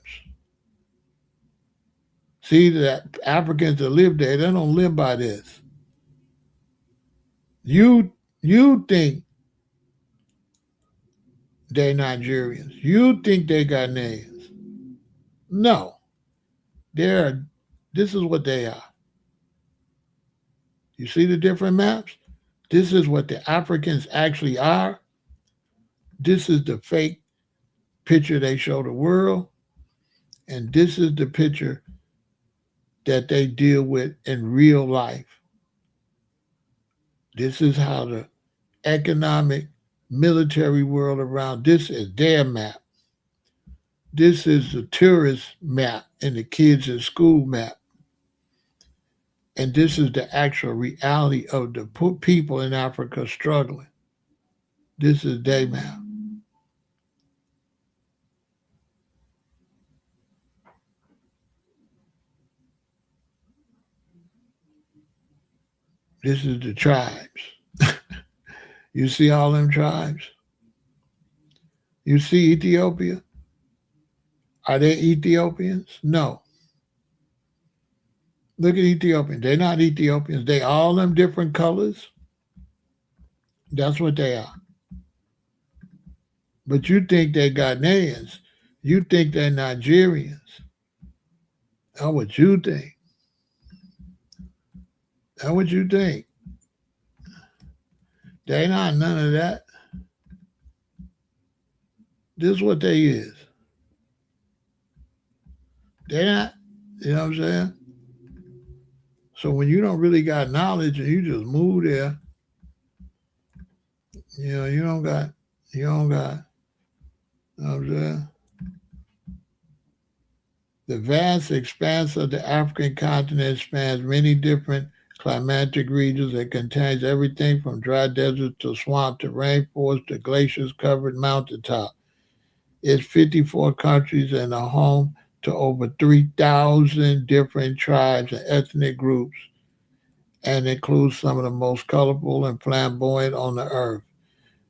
See, the Africans that live there, they don't live by this. You think they're Nigerians. You think they got names. No. This is what they are. You see the different maps? This is what the Africans actually are. This is the fake picture they show the world. And this is the picture that they deal with in real life. This is how the economic military world around this is their map. This is the tourist map and the kids in school map. And this is the actual reality of the people in Africa struggling. This is their map. This is the tribes. You see all them tribes? You see Ethiopia? Are they Ethiopians? No. Look at Ethiopians. They're not Ethiopians. They all them different colors. That's what they are. But you think they Ghanaians. You think they're Nigerians. That's what you think. That's what you think. They not none of that. This is what they is. They're not, you know what I'm saying? So when you don't really got knowledge and you just move there, you don't got, you know what I'm saying? The vast expanse of the African continent spans many different climatic regions and contains everything from dry desert to swamp to rainforest to glaciers covered mountaintop. It's 54 countries and a home to over 3,000 different tribes and ethnic groups, and includes some of the most colorful and flamboyant on the earth.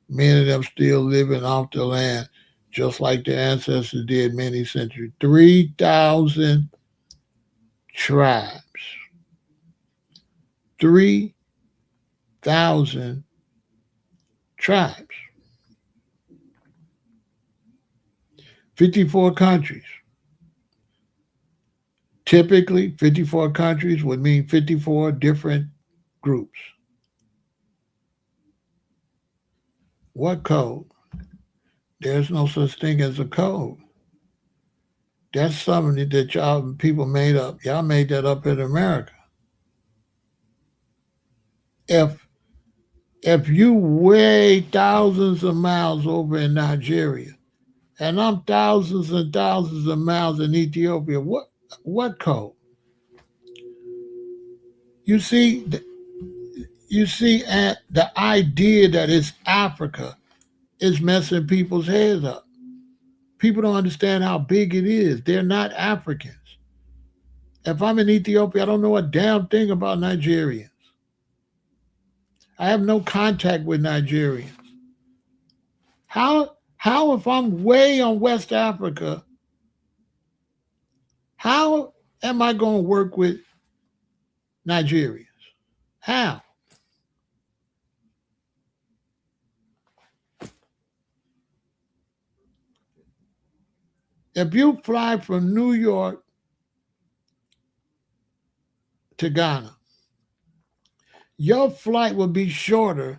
Many of them still living off the land, just like their ancestors did many centuries. 3,000 tribes. 3,000 tribes. 54 countries. Typically, 54 countries would mean 54 different groups. What code? There's no such thing as a code. That's something that y'all people made up. Y'all made that up in America. If you weigh thousands of miles over in Nigeria, and I'm thousands and thousands of miles in Ethiopia, what code? You see, and the idea that it's Africa is messing people's heads up. People don't understand how big it is. They're not Africans. If I'm in Ethiopia, I don't know a damn thing about Nigerians. I have no contact with Nigerians. How if I'm way on West Africa, how am I going to work with Nigerians? How? If you fly from New York to Ghana, your flight will be shorter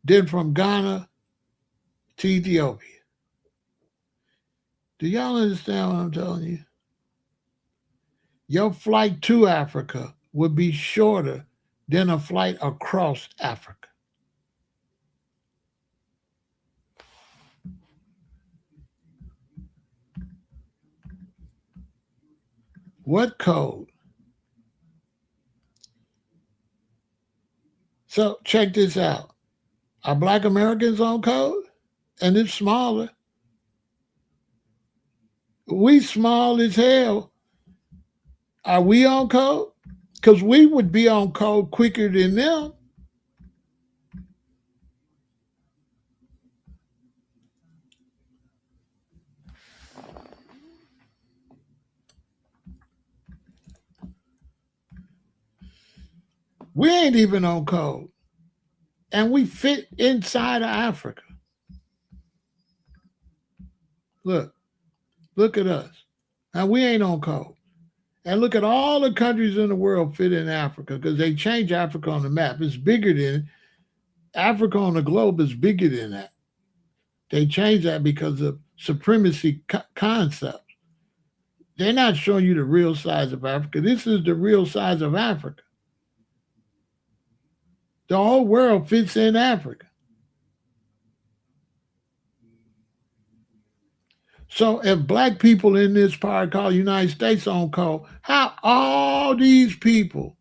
than from Ghana to Ethiopia. Do y'all understand what I'm telling you? Your flight to Africa would be shorter than a flight across Africa. What code? So check this out. Are Black Americans on code? And it's smaller. We small as hell. Are we on code? Because we would be on code quicker than them. We ain't even on code. And we fit inside of Africa. Look at us. Now we ain't on code. And look at all the countries in the world fit in Africa because they change Africa on the map. It's bigger than Africa on the globe is bigger than that. They changed that because of supremacy concept. They're not showing you the real size of Africa. This is the real size of Africa. The whole world fits in Africa. So if black people in this part called United States on call, how all these people,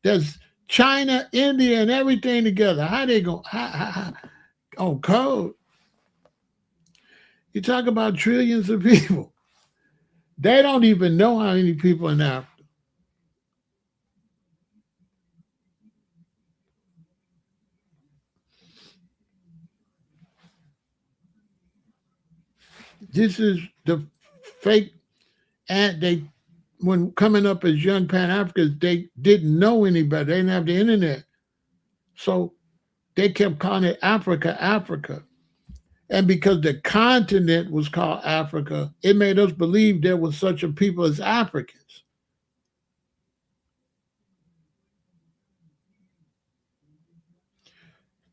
there's China, India, and everything together, how they go on code? You talk about trillions of people. They don't even know how many people in Africa. This is the fake, and they, when coming up as young Pan Africans, they didn't know any better. They didn't have the internet. So they kept calling it Africa, Africa. And because the continent was called Africa, it made us believe there was such a people as Africans.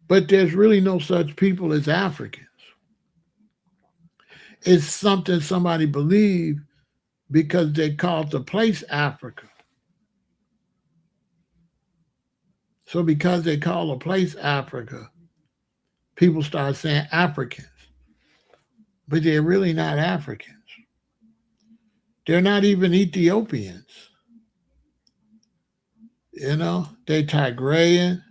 But there's really no such people as Africans. It's something somebody believed because they called the place Africa. So because they call a place Africa, people start saying Africans. But they're really not Africans. They're not even Ethiopians. You know, they Tigrayan,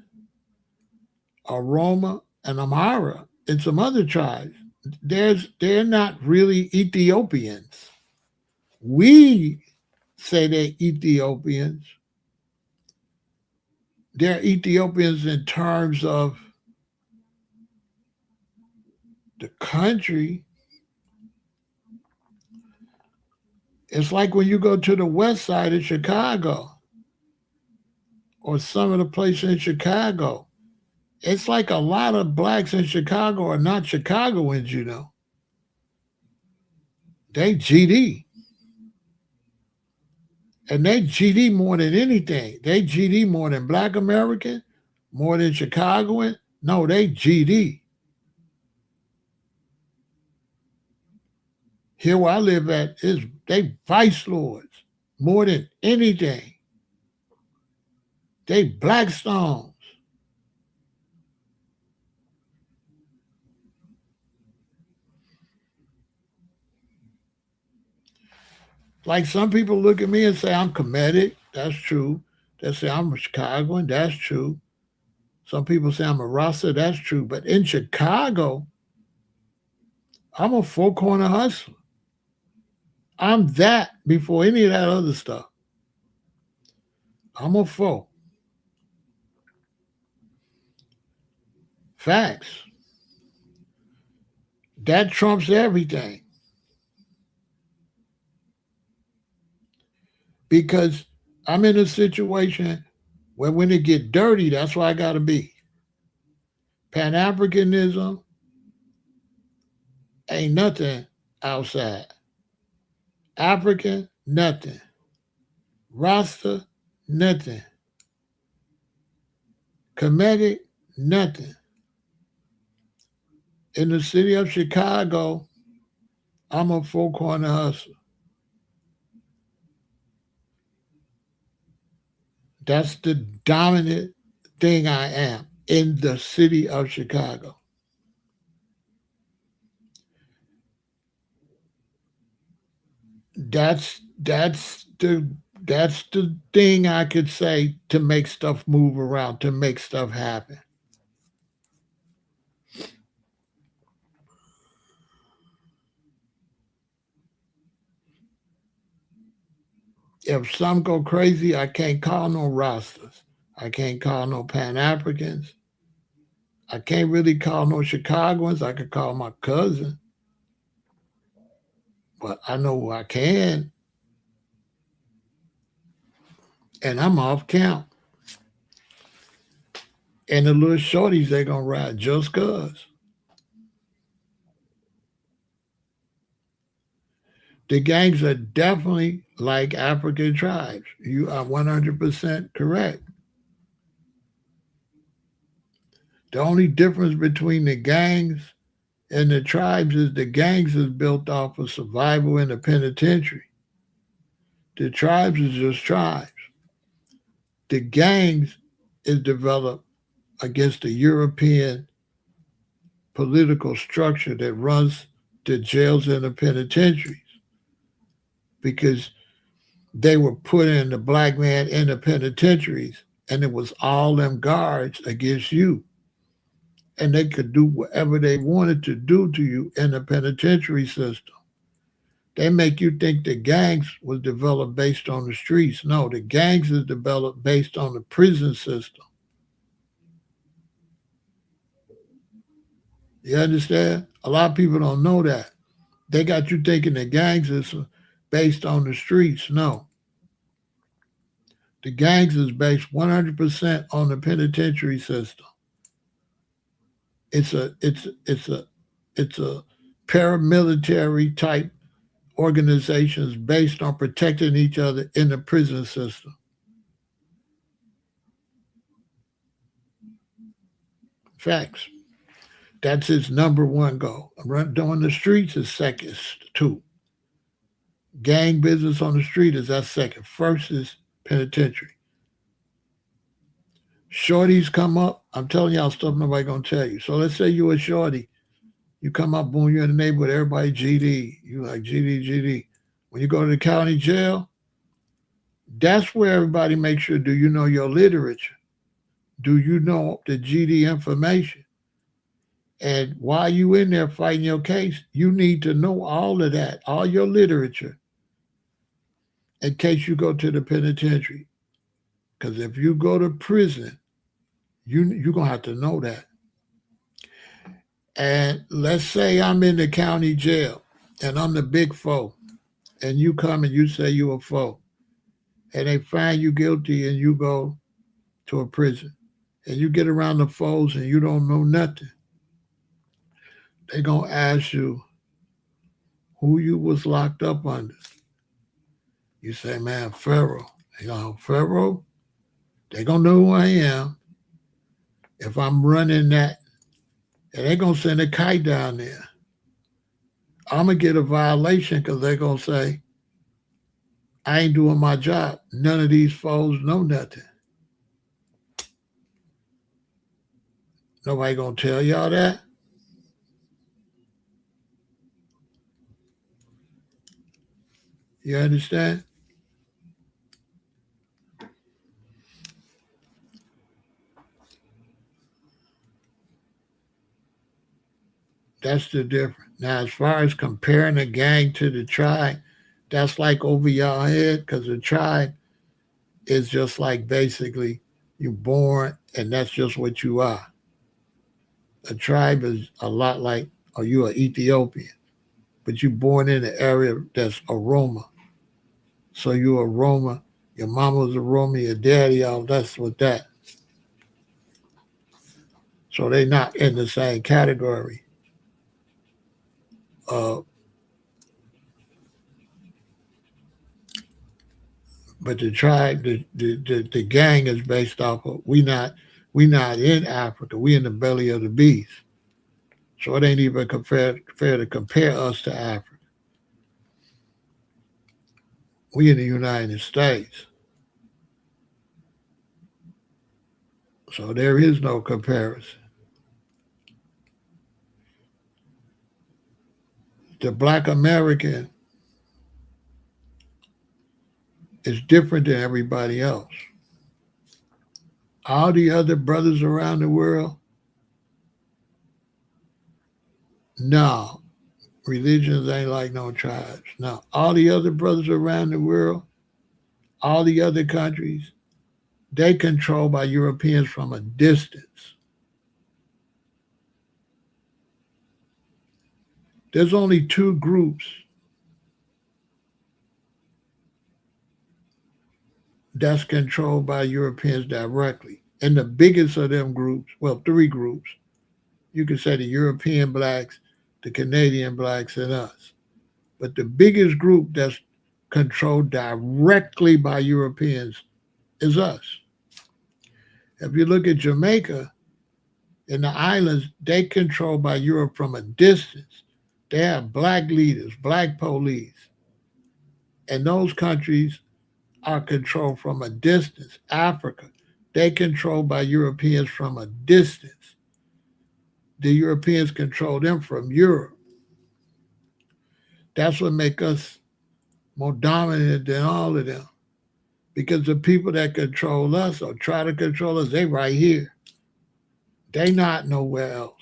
Aroma, and Amhara, and some other tribes. They're not really Ethiopians. We say they're Ethiopians. They're Ethiopians in terms of the country. It's like when you go to the west side of Chicago or some of the places in Chicago. It's like a lot of blacks in Chicago are not Chicagoans, you know. They GD. And they GD more than anything. They GD more than black American, more than Chicagoan. No, they GD. Here where I live at is they vice lords more than anything. They Blackstones. Like some people look at me and say I'm Kemetic. That's true. They say I'm a Chicagoan. That's true. Some people say I'm a Rasta. That's true. But in Chicago, I'm a four corner hustler. I'm that before any of that other stuff. I'm a four. Facts. That trumps everything. Because I'm in a situation where when it get dirty, that's where I gotta be. Pan Africanism ain't nothing outside. African, nothing. Rasta, nothing. Kemetic, nothing. In the city of Chicago, I'm a four corner hustler. That's the dominant thing I am in the city of Chicago. That's the thing I could say to make stuff move around, to make stuff happen. If some go crazy, I can't call no Rastas. I can't call no Pan Africans. I can't really call no Chicagoans. I could call my cousin, but I know who I can, and I'm off count. And the little shorties, they gonna ride just cause. The gangs are definitely like African tribes. You are 100% correct. The only difference between the gangs and the tribes is the gangs is built off of survival in the penitentiary. The tribes is just tribes. The gangs is developed against the European political structure that runs the jails and the penitentiaries because they were putting the black man in the penitentiaries and it was all them guards against you. And they could do whatever they wanted to do to you in the penitentiary system. They make you think the gangs was developed based on the streets. No, the gangs is developed based on the prison system. You understand? A lot of people don't know that. They got you thinking the gangs is based on the streets. No. The gangs is based 100% on the penitentiary system. It's a paramilitary type organizations based on protecting each other in the prison system. Facts. That's its number one goal. Doing the streets is second, two. Gang business on the street is that second. First is penitentiary. Shorties come up. I'm telling y'all stuff nobody gonna tell you. So let's say you a shorty. You come up, boom, you're in the neighborhood, everybody GD. You like GD, GD. When you go to the county jail, that's where everybody makes sure, do you know your literature? Do you know the GD information? And while you in there fighting your case, you need to know all of that, all your literature, in case you go to the penitentiary. Because if you go to prison, you're going to have to know that. And let's say I'm in the county jail and I'm the big foe, and you come and you say you a foe, and they find you guilty and you go to a prison, and you get around the foes and you don't know nothing. They're going to ask you who you was locked up under. You say, man, Pharaoh. You know, Pharaoh, they're going to know who I am if I'm running that. And they're going to send a kite down there. I'm going to get a violation because they're going to say, I ain't doing my job. None of these foes know nothing. Nobody going to tell y'all that. You understand? That's the difference. Now, as far as comparing a gang to the tribe, that's like over your head because the tribe is just like basically you're born and that's just what you are. A tribe is a lot like, or you are Ethiopian, but you're born in an area that's a Roma. So you're a Roma. Your mama was a Roma, your daddy, all that's with that. So they're not in the same category. Uh, but the tribe, the gang is based off of we not in Africa. We in the belly of the beast. So it ain't even fair to compare us to Africa. We in the United States. So there is no comparison. The black American is different than everybody else. All the other brothers around the world, no, religions ain't like no tribes. No, all the other brothers around the world, all the other countries, they controlled by Europeans from a distance. There's only two groups that's controlled by Europeans directly. And the biggest of them groups, well, three groups, you could say the European blacks, the Canadian blacks, and us. But the biggest group that's controlled directly by Europeans is us. If you look at Jamaica and the islands, they controlled by Europe from a distance. They have black leaders, black police, And those countries are controlled from a distance. Africa, they controlled by Europeans from a distance. The Europeans control them from Europe. That's what makes us more dominant than all of them. Because the people that control us or try to control us, they right here. They not nowhere else.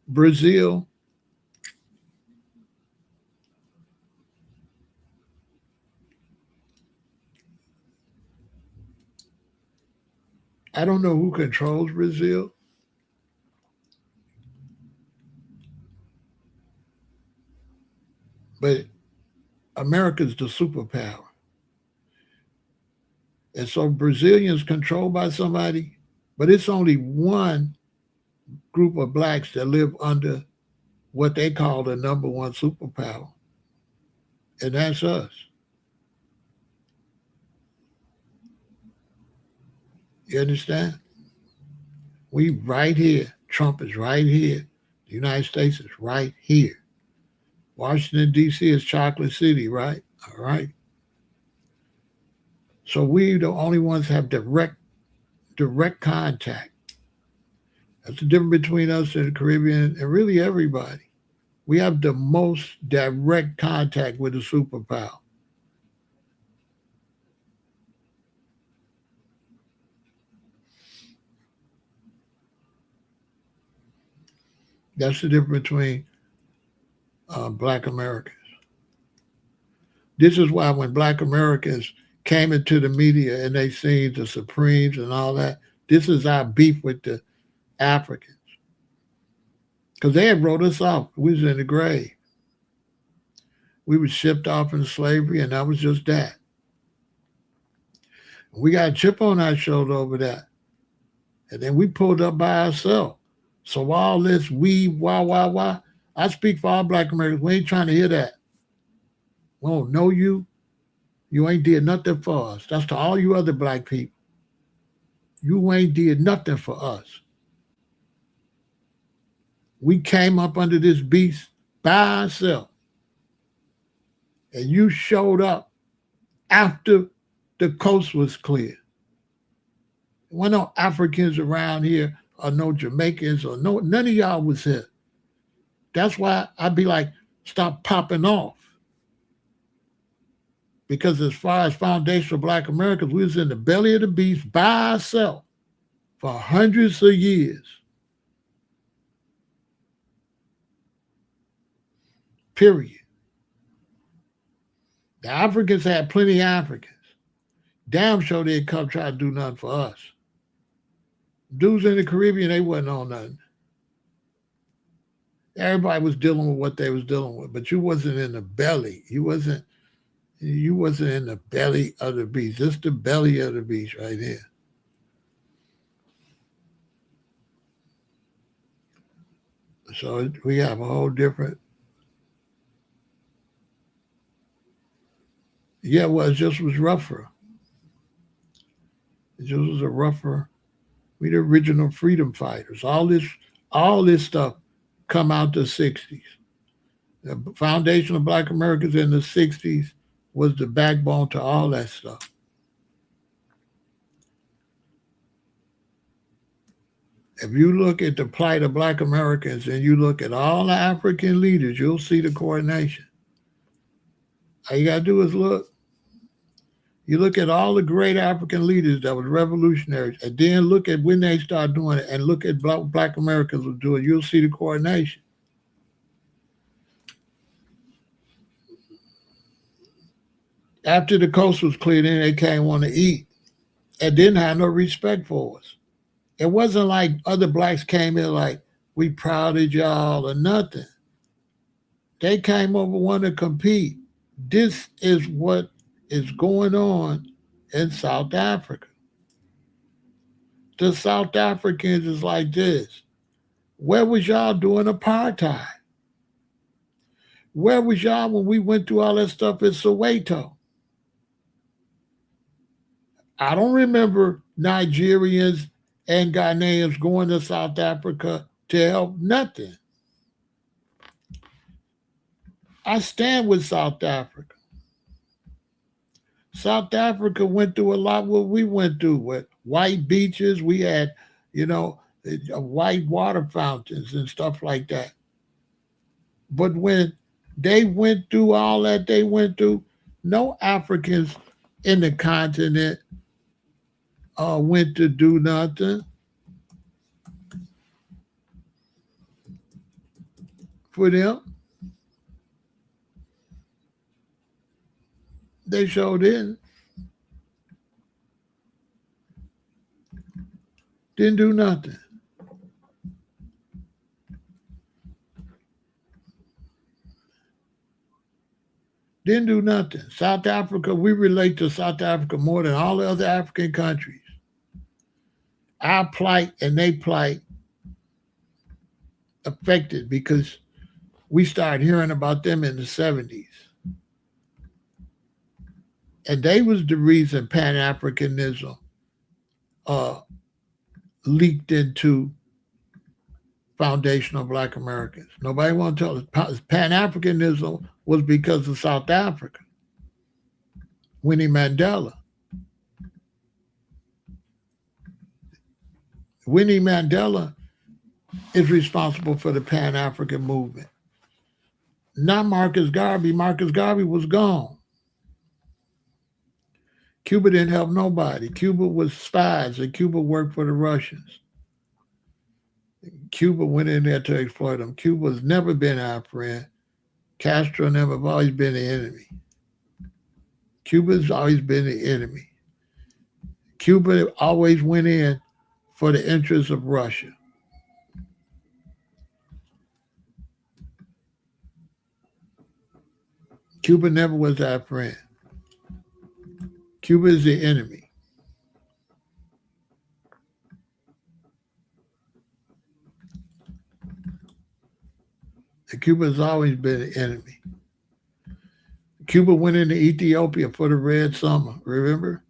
Brazil, I don't know who controls Brazil, but America's the superpower. And so Brazilians controlled by somebody, but it's only one group of blacks that live under what they call the number one superpower, and that's us. You understand? We right here. Trump is right here. The United States is right here. Washington, D.C. is Chocolate City, right? All right. So we the only ones have direct contact. That's the difference between us and the Caribbean and really everybody. We have the most direct contact with the superpower. That's the difference between black Americans. This is why when black Americans came into the media and they seen the Supremes and all that, this is our beef with the Africans. Because they had wrote us off. We was in the grave. We were shipped off into slavery, and that was just that. We got a chip on our shoulder over that. And then we pulled up by ourselves. So all this wah. I speak for all black Americans. We ain't trying to hear that. We don't know you. You ain't did nothing for us. That's to all you other black people. You ain't did nothing for us. We came up under this beast by ourselves. And you showed up after the coast was clear. There were no Africans around here or no Jamaicans or none of y'all was here. That's why I'd be like, stop popping off. Because as far as foundational black Americans, we was in the belly of the beast by ourselves for hundreds of years. Period. The Africans had plenty of Africans. Damn sure they'd come try to do nothing for us. Dudes in the Caribbean, they wasn't on nothing. Everybody was dealing with what they was dealing with, but you wasn't in the belly. You wasn't in the belly of the beast. It's the belly of the beast right here. So we have a whole different. Yeah, well, it just was rougher. It just was a rougher. We the original freedom fighters. All this stuff come out the '60s. The foundation of Black Americans in the '60s was the backbone to all that stuff. If you look at the plight of Black Americans and you look at all the African leaders, you'll see the coordination. All you got to do is look. You look at all the great African leaders that were revolutionaries, and then look at when they start doing it, and look at Black Americans will do it. You'll see the coordination. After the coast was cleared in, they came on to eat and didn't have no respect for us. It wasn't like other blacks came in like, we proud of y'all or nothing. They came over wanting to compete. This is what is going on in South Africa. The South Africans is like this. Where was y'all doing apartheid? Where was y'all when we went through all that stuff in Soweto? I don't remember Nigerians and Ghanaians going to South Africa to help nothing. I stand with South Africa. South Africa went through a lot what we went through with white beaches. We had, you know, white water fountains and stuff like that. But when they went through all that they went through, no Africans in the continent went to do nothing for them. They sure didn't do nothing. Didn't do nothing. South Africa, we relate to South Africa more than all the other African countries. Our plight and their plight affected because we started hearing about them in the 70s. And they was the reason Pan-Africanism uh, leaked into foundational Black Americans. Nobody want to tell us. Pan-Africanism was because of South Africa. Winnie Mandela. Winnie Mandela is responsible for the Pan-African movement. Not Marcus Garvey. Marcus Garvey was gone. Cuba didn't help nobody. Cuba was spies, and Cuba worked for the Russians. Cuba went in there to exploit them. Cuba's never been our friend. Castro and them have always been the enemy. Cuba's always been the enemy. Cuba always went in for the interests of Russia. Cuba never was our friend. Cuba is the enemy. And Cuba has always been an enemy. Cuba went into Ethiopia for the Red Summer, remember?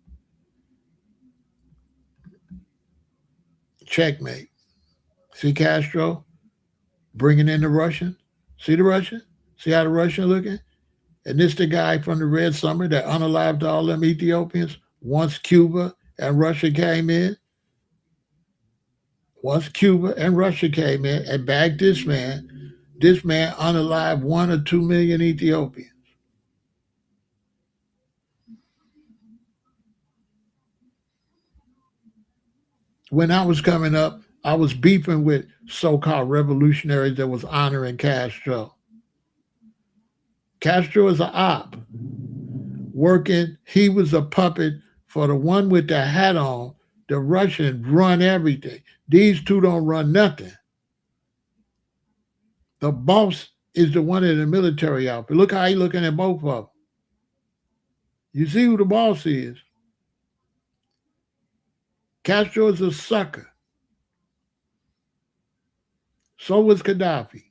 Checkmate. See Castro bringing in the Russian? See the Russian? See how the Russian looking? And this the guy from the Red Summer that unalived all them Ethiopians once Cuba and Russia came in. Once Cuba and Russia came in and bagged this man unalived 1 or 2 million Ethiopians. When I was coming up, I was beefing with so-called revolutionaries that was honoring Castro. Castro is an op. Working, he was a puppet for the one with the hat on. The Russians run everything. These two don't run nothing. The boss is the one in the military outfit. Look how he looking at both of them. You see who the boss is. Castro is a sucker. So was Gaddafi.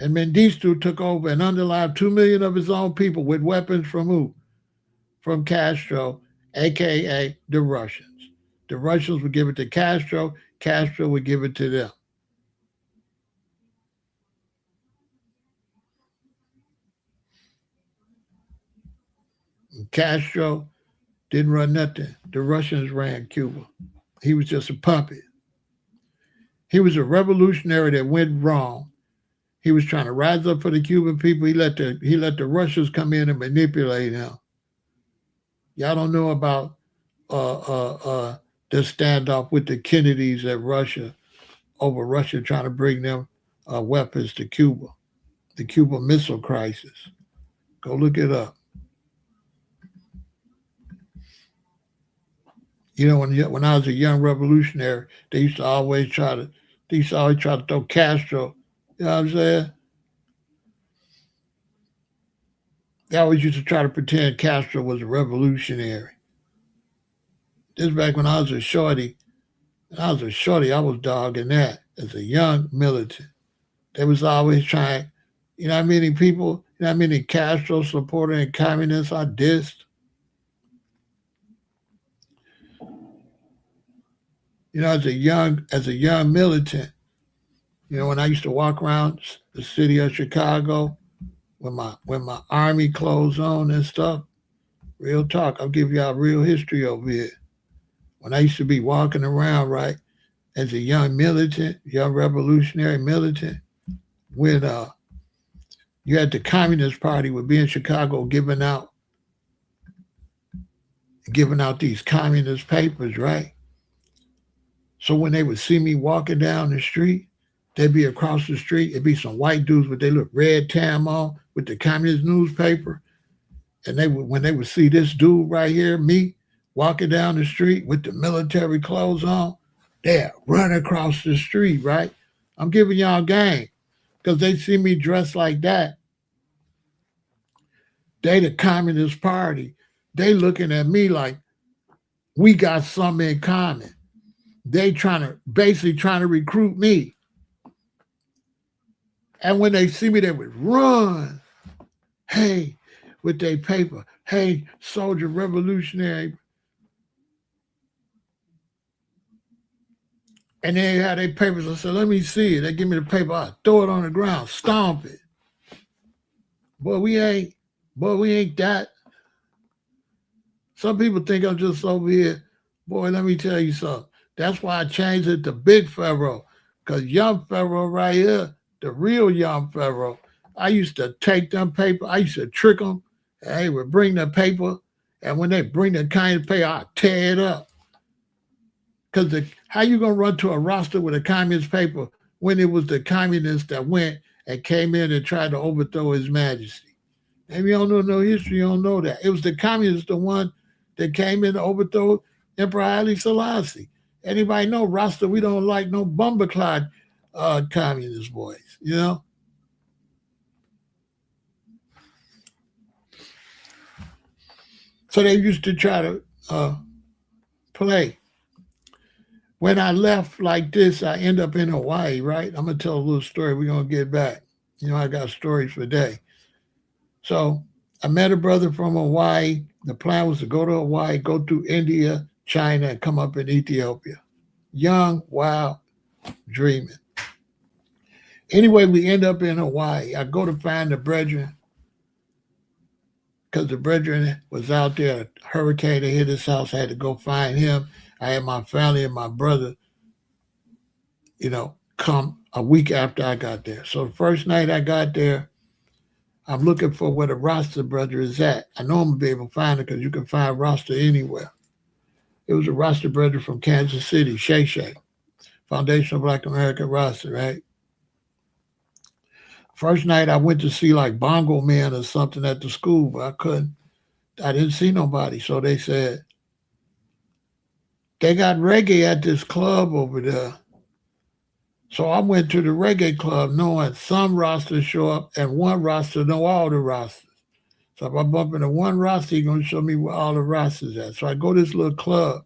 And Mengistu took over and unalived 2 million of his own people with weapons from who? From Castro, a.k.a. the Russians. The Russians would give it to Castro. Castro would give it to them. And Castro didn't run nothing. The Russians ran Cuba. He was just a puppet. He was a revolutionary that went wrong. He was trying to rise up for the Cuban people. He let the Russians come in and manipulate him. Y'all don't know about the standoff with the Kennedys at Russia over Russia trying to bring them weapons to Cuba, the Cuban Missile Crisis. Go look it up. You know, when I was a young revolutionary, they used to always try to throw Castro. You know what I'm saying? They always used to try to pretend Castro was a revolutionary. This is back when I was a shorty. When I was a shorty, I was dogging that as a young militant. They was always trying, you know how many people, you know how many Castro supporter and communists I dissed? You know, as a young militant, When I used to walk around the city of Chicago with my army clothes on and stuff, real talk, I'll give y'all real history over here. When I used to be walking around, right, as a young militant, young revolutionary militant, when you had the Communist Party would be in Chicago giving out these communist papers, right? So when they would see me walking down the street, they'd be across the street. It'd be some white dudes with their little red tam on with the communist newspaper. And when they would see this dude right here, me, walking down the street with the military clothes on, they'd run across the street, right? I'm giving y'all game because they see me dressed like that. They the Communist Party. They looking at me like we got something in common. They basically trying to recruit me. And when they see me, they would run. Hey, with their paper. Hey, soldier, revolutionary. And they had their papers. I said, let me see it. They give me the paper. I throw it on the ground, stomp it. Boy, we ain't that. Some people think I'm just over here. Boy, let me tell you something. That's why I changed it to Big Pharaoh. Because young Pharaoh right here, the real young Pharaoh, I used to take them paper. I used to trick them. And they would bring the paper. And when they bring the kind of paper, I tear it up. Because how you going to run to a roster with a communist paper when it was the communists that went and came in and tried to overthrow His Majesty? If you don't know no history, you don't know that. It was the communists, the one that came in to overthrow Emperor Haile Selassie. Anybody know, Rasta, we don't like no bumperclad communist boys, So they used to try to play. When I left like this, I end up in Hawaii, right? I'm going to tell a little story. We're going to get back. I got stories for day. So I met a brother from Hawaii. The plan was to go to Hawaii, go through India, China, and come up in Ethiopia. Young, wild, dreaming. Anyway, we end up in Hawaii. I go to find the brethren because the brethren was out there. A hurricane hit his house. I had to go find him. I had my family and my brother, come a week after I got there. So the first night I got there, I'm looking for where the Rasta brother is at. I know I'm going to be able to find it because you can find Rasta anywhere. It was a Rasta brother from Kansas City, Shay Shay, Foundation of Black American Rasta, right? First night I went to see like Bongo Man or something at the school, but I didn't see nobody. So they said, they got reggae at this club over there. So I went to the reggae club knowing some Rastas show up and one Rasta know all the Rastas. So if I bump into one Rasta, he's going to show me where all the Rastas at. So I go to this little club.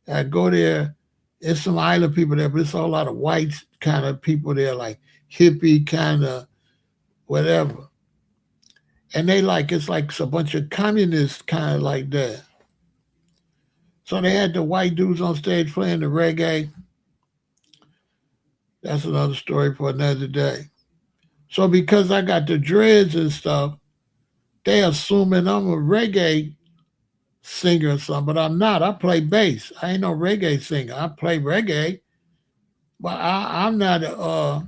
I go there. It's some island people there, but it's a whole lot of white kind of people there, like hippie kind of whatever. And it's like a bunch of communists kind of like that. So they had the white dudes on stage playing the reggae. That's another story for another day. So because I got the dreads and stuff, they assuming I'm a reggae singer or something, but I'm not. I play bass. I ain't no reggae singer. I play reggae, but I'm not a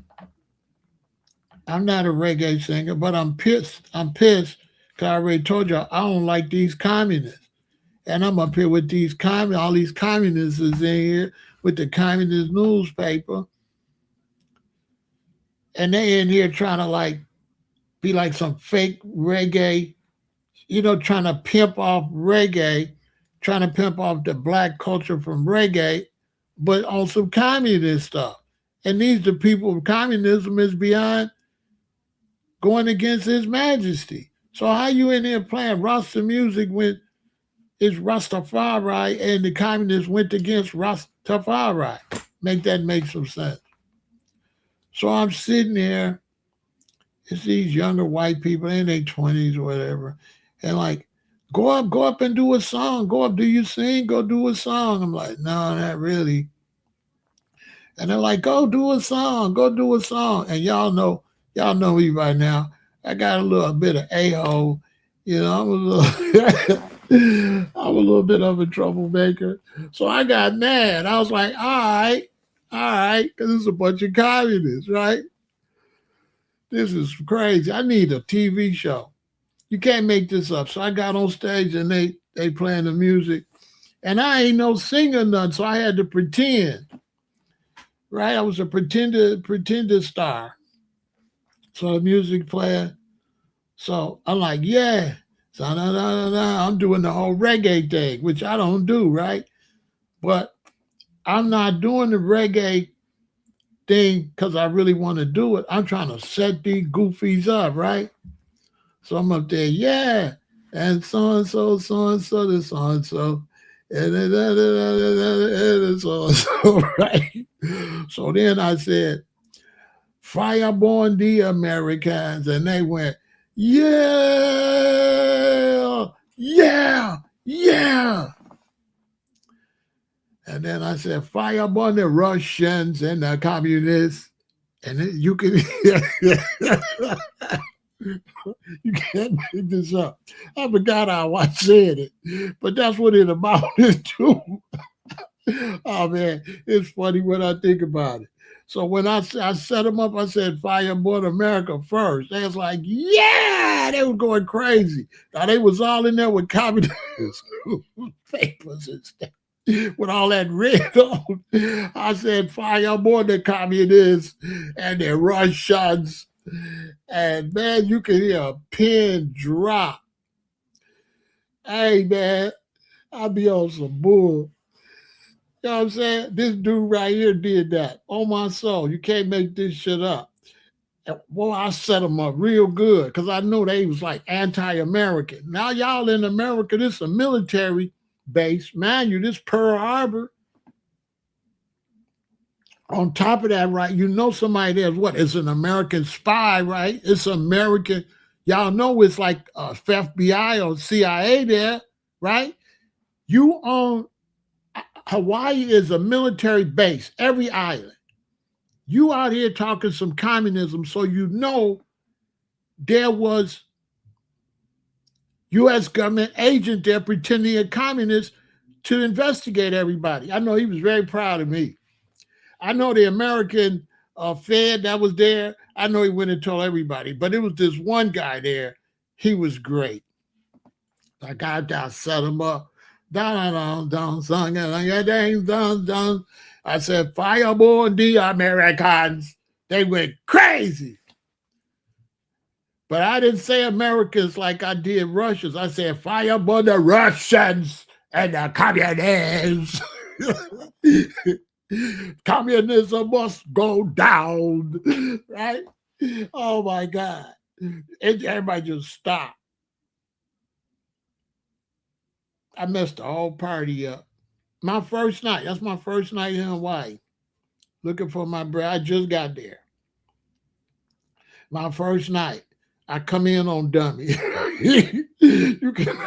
reggae singer. But I'm pissed. Because I already told you I don't like these communists. And I'm up here with all these communists is in here with the communist newspaper. And they in here trying to be like some fake reggae, trying to pimp off reggae, trying to pimp off the black culture from reggae, but on some communist stuff. And the people of communism is beyond going against His Majesty. So how you in here playing Rasta music when it's Rastafari and the communists went against Rastafari? Make some sense. So I'm sitting there. It's these younger white people in their 20s or whatever. And go up and do a song. Go up, do you sing? Go do a song. I'm like, no, not really. And they're like, go do a song, go do a song. And y'all know me by now. I got a little bit of a-hole. You know, I'm a little I'm a little bit of a troublemaker. So I got mad. I was like, all right, because it's a bunch of communists, right? This is crazy. I need a TV show. You can't make this up. So I got on stage and they playing the music. And I ain't no singer none, so I had to pretend. Right? I was a pretender star. So the music playing. So I'm like, yeah. So I'm doing the whole reggae thing, which I don't do, right? But I'm not doing the reggae thing because I really want to do it. I'm trying to set these goofies up, right? So I'm up there, yeah. And so and so, this so and so. And then so and so, right? So then I said, Fireborn the Americans. And they went, yeah, yeah, yeah. And then I said, Fireborn the Russians and the communists. And then you can, you can't make this up. I forgot how I said it, but that's what it amounted to. Oh man, it's funny when I think about it. So when I set them up, I said Fireborn America first. They was like, yeah, they were going crazy. Now they was all in there with communist papers and stuff. With all that red on, I said Fireborn the communists and the Russians. And man, you can hear a pin drop. Hey man, I be on some bull. You know what I'm saying? This dude right here did that. On my soul. You can't make this shit up. And, boy, I set them up real good because I know they was like anti-American. Now y'all in America, this is a military base. Mind you, this Pearl Harbor. On top of that, right, you know somebody there's what? It's an American spy, right? It's American. Y'all know it's like FBI or CIA there, right? You own Hawaii is a military base, every island. You out here talking some communism, so you know there was U.S. government agent there pretending a communist to investigate everybody. I know he was very proud of me. I know the American Fed that was there. I know he went and told everybody, but it was this one guy there. He was great. I got that, set him up. Down, down, song, down, down. I said, Fireborn the Americans. They went crazy. But I didn't say Americans like I did Russians. I said, Fireborn the Russians and the communists. Communism must go down. Right? Oh my God. Everybody just stopped. I messed the whole party up. My first night. That's my first night in Hawaii. Looking for my brother. I just got there. My first night. I come in on dummy. You can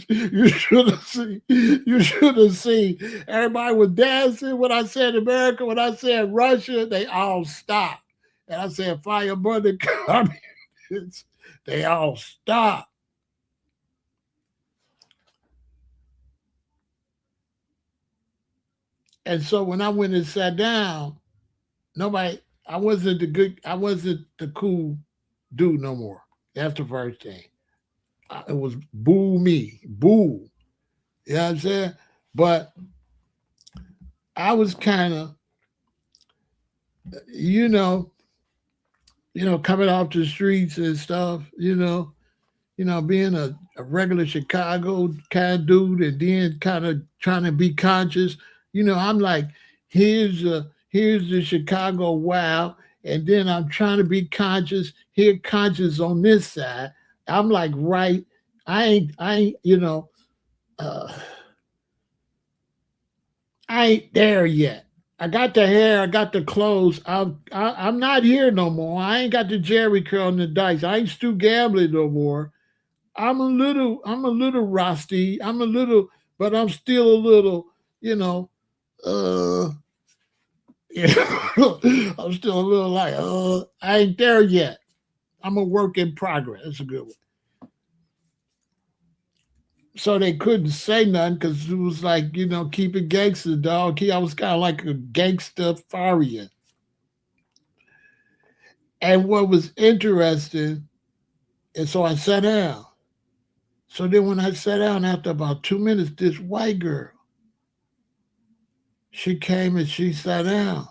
you should have seen. You should have seen. Everybody was dancing when I said America. When I said Russia, they all stopped. And I said Fireborn the communists. They all stopped. And so when I went and sat down, nobody. I wasn't the cool dude no more. That's the first thing. It was boo me, boo. You know what I'm saying? But I was kind of, you know, coming off the streets and stuff. Being a regular Chicago kind of dude, and then kind of trying to be conscious. I'm like, here's the Chicago wow, and then I'm trying to be conscious. Here, conscious on this side. I'm like, right. I ain't, uh, I ain't there yet. I got the hair, I got the clothes. I'm not here no more. I ain't got the Jerry curl and the dice. I ain't Stu gambling no more. I'm a little rusty. But I'm still a little, you know, uh, I'm still a little like, I ain't there yet. I'm a work in progress. That's a good one. So they couldn't say nothing because it was like, keep it gangster, dog. I was kind of like a gangster Faria. And what was interesting, and so I sat down. So then when I sat down after about 2 minutes, this white girl, she came and she sat down.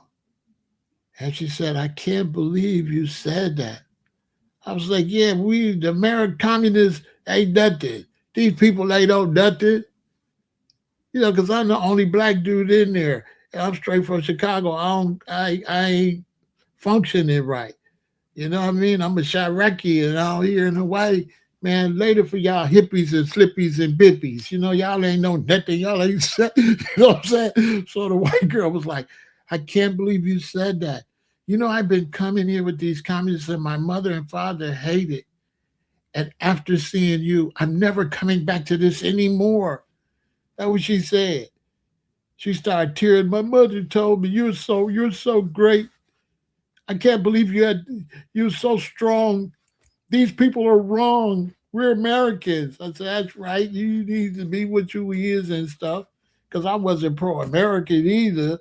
And she said, I can't believe you said that. I was like, yeah, the American communists ain't nothing. These people ain't no nothing. Because I'm the only black dude in there. And I'm straight from Chicago. I ain't functioning right. You know what I mean? I'm a Chiraqui and out here in Hawaii. Man, later for y'all hippies and slippies and bippies. Y'all ain't know nothing. Y'all ain't said, you know what I'm saying? So the white girl was like, I can't believe you said that. I've been coming here with these communists and my mother and father hate it. And after seeing you, I'm never coming back to this anymore. That's what she said. She started tearing. My mother told me, you're so great. I can't believe you're so strong. These people are wrong. We're Americans. I said, that's right. You need to be what you is and stuff. Because I wasn't pro-American either.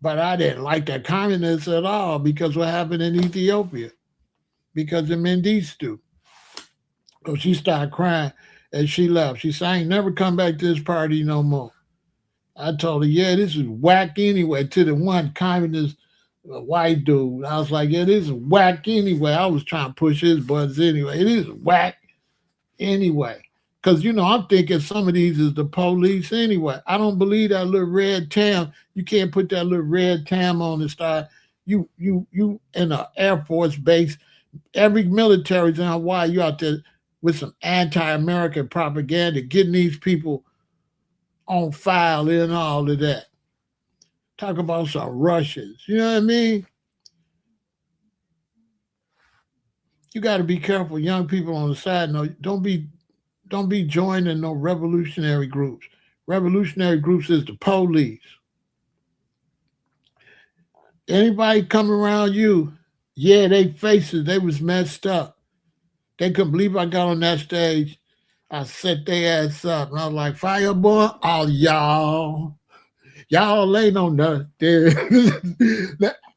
But I didn't like the communists at all because what happened in Ethiopia. Because of Mengistu. So she started crying and she left. She said, I ain't never come back to this party no more. I told her, yeah, this is whack anyway. To the one communist white dude, I was like, yeah, this is whack anyway. I was trying to push his buttons anyway. It is whack anyway. Because, I'm thinking some of these is the police anyway. I don't believe that little red tam. You can't put that little red tam on and start. You in an Air Force base. Every military's in Hawaii. You out there with some anti-American propaganda, getting these people on file and all of that. Talk about some Russians. You know what I mean? You got to be careful, young people on the side. No, don't be joining no revolutionary groups. Revolutionary groups is the police. Anybody come around you, yeah, they faces they was messed up. They couldn't believe I got on that stage. I set their ass up, and I was like, "Fireboy, all y'all ain't on nothing.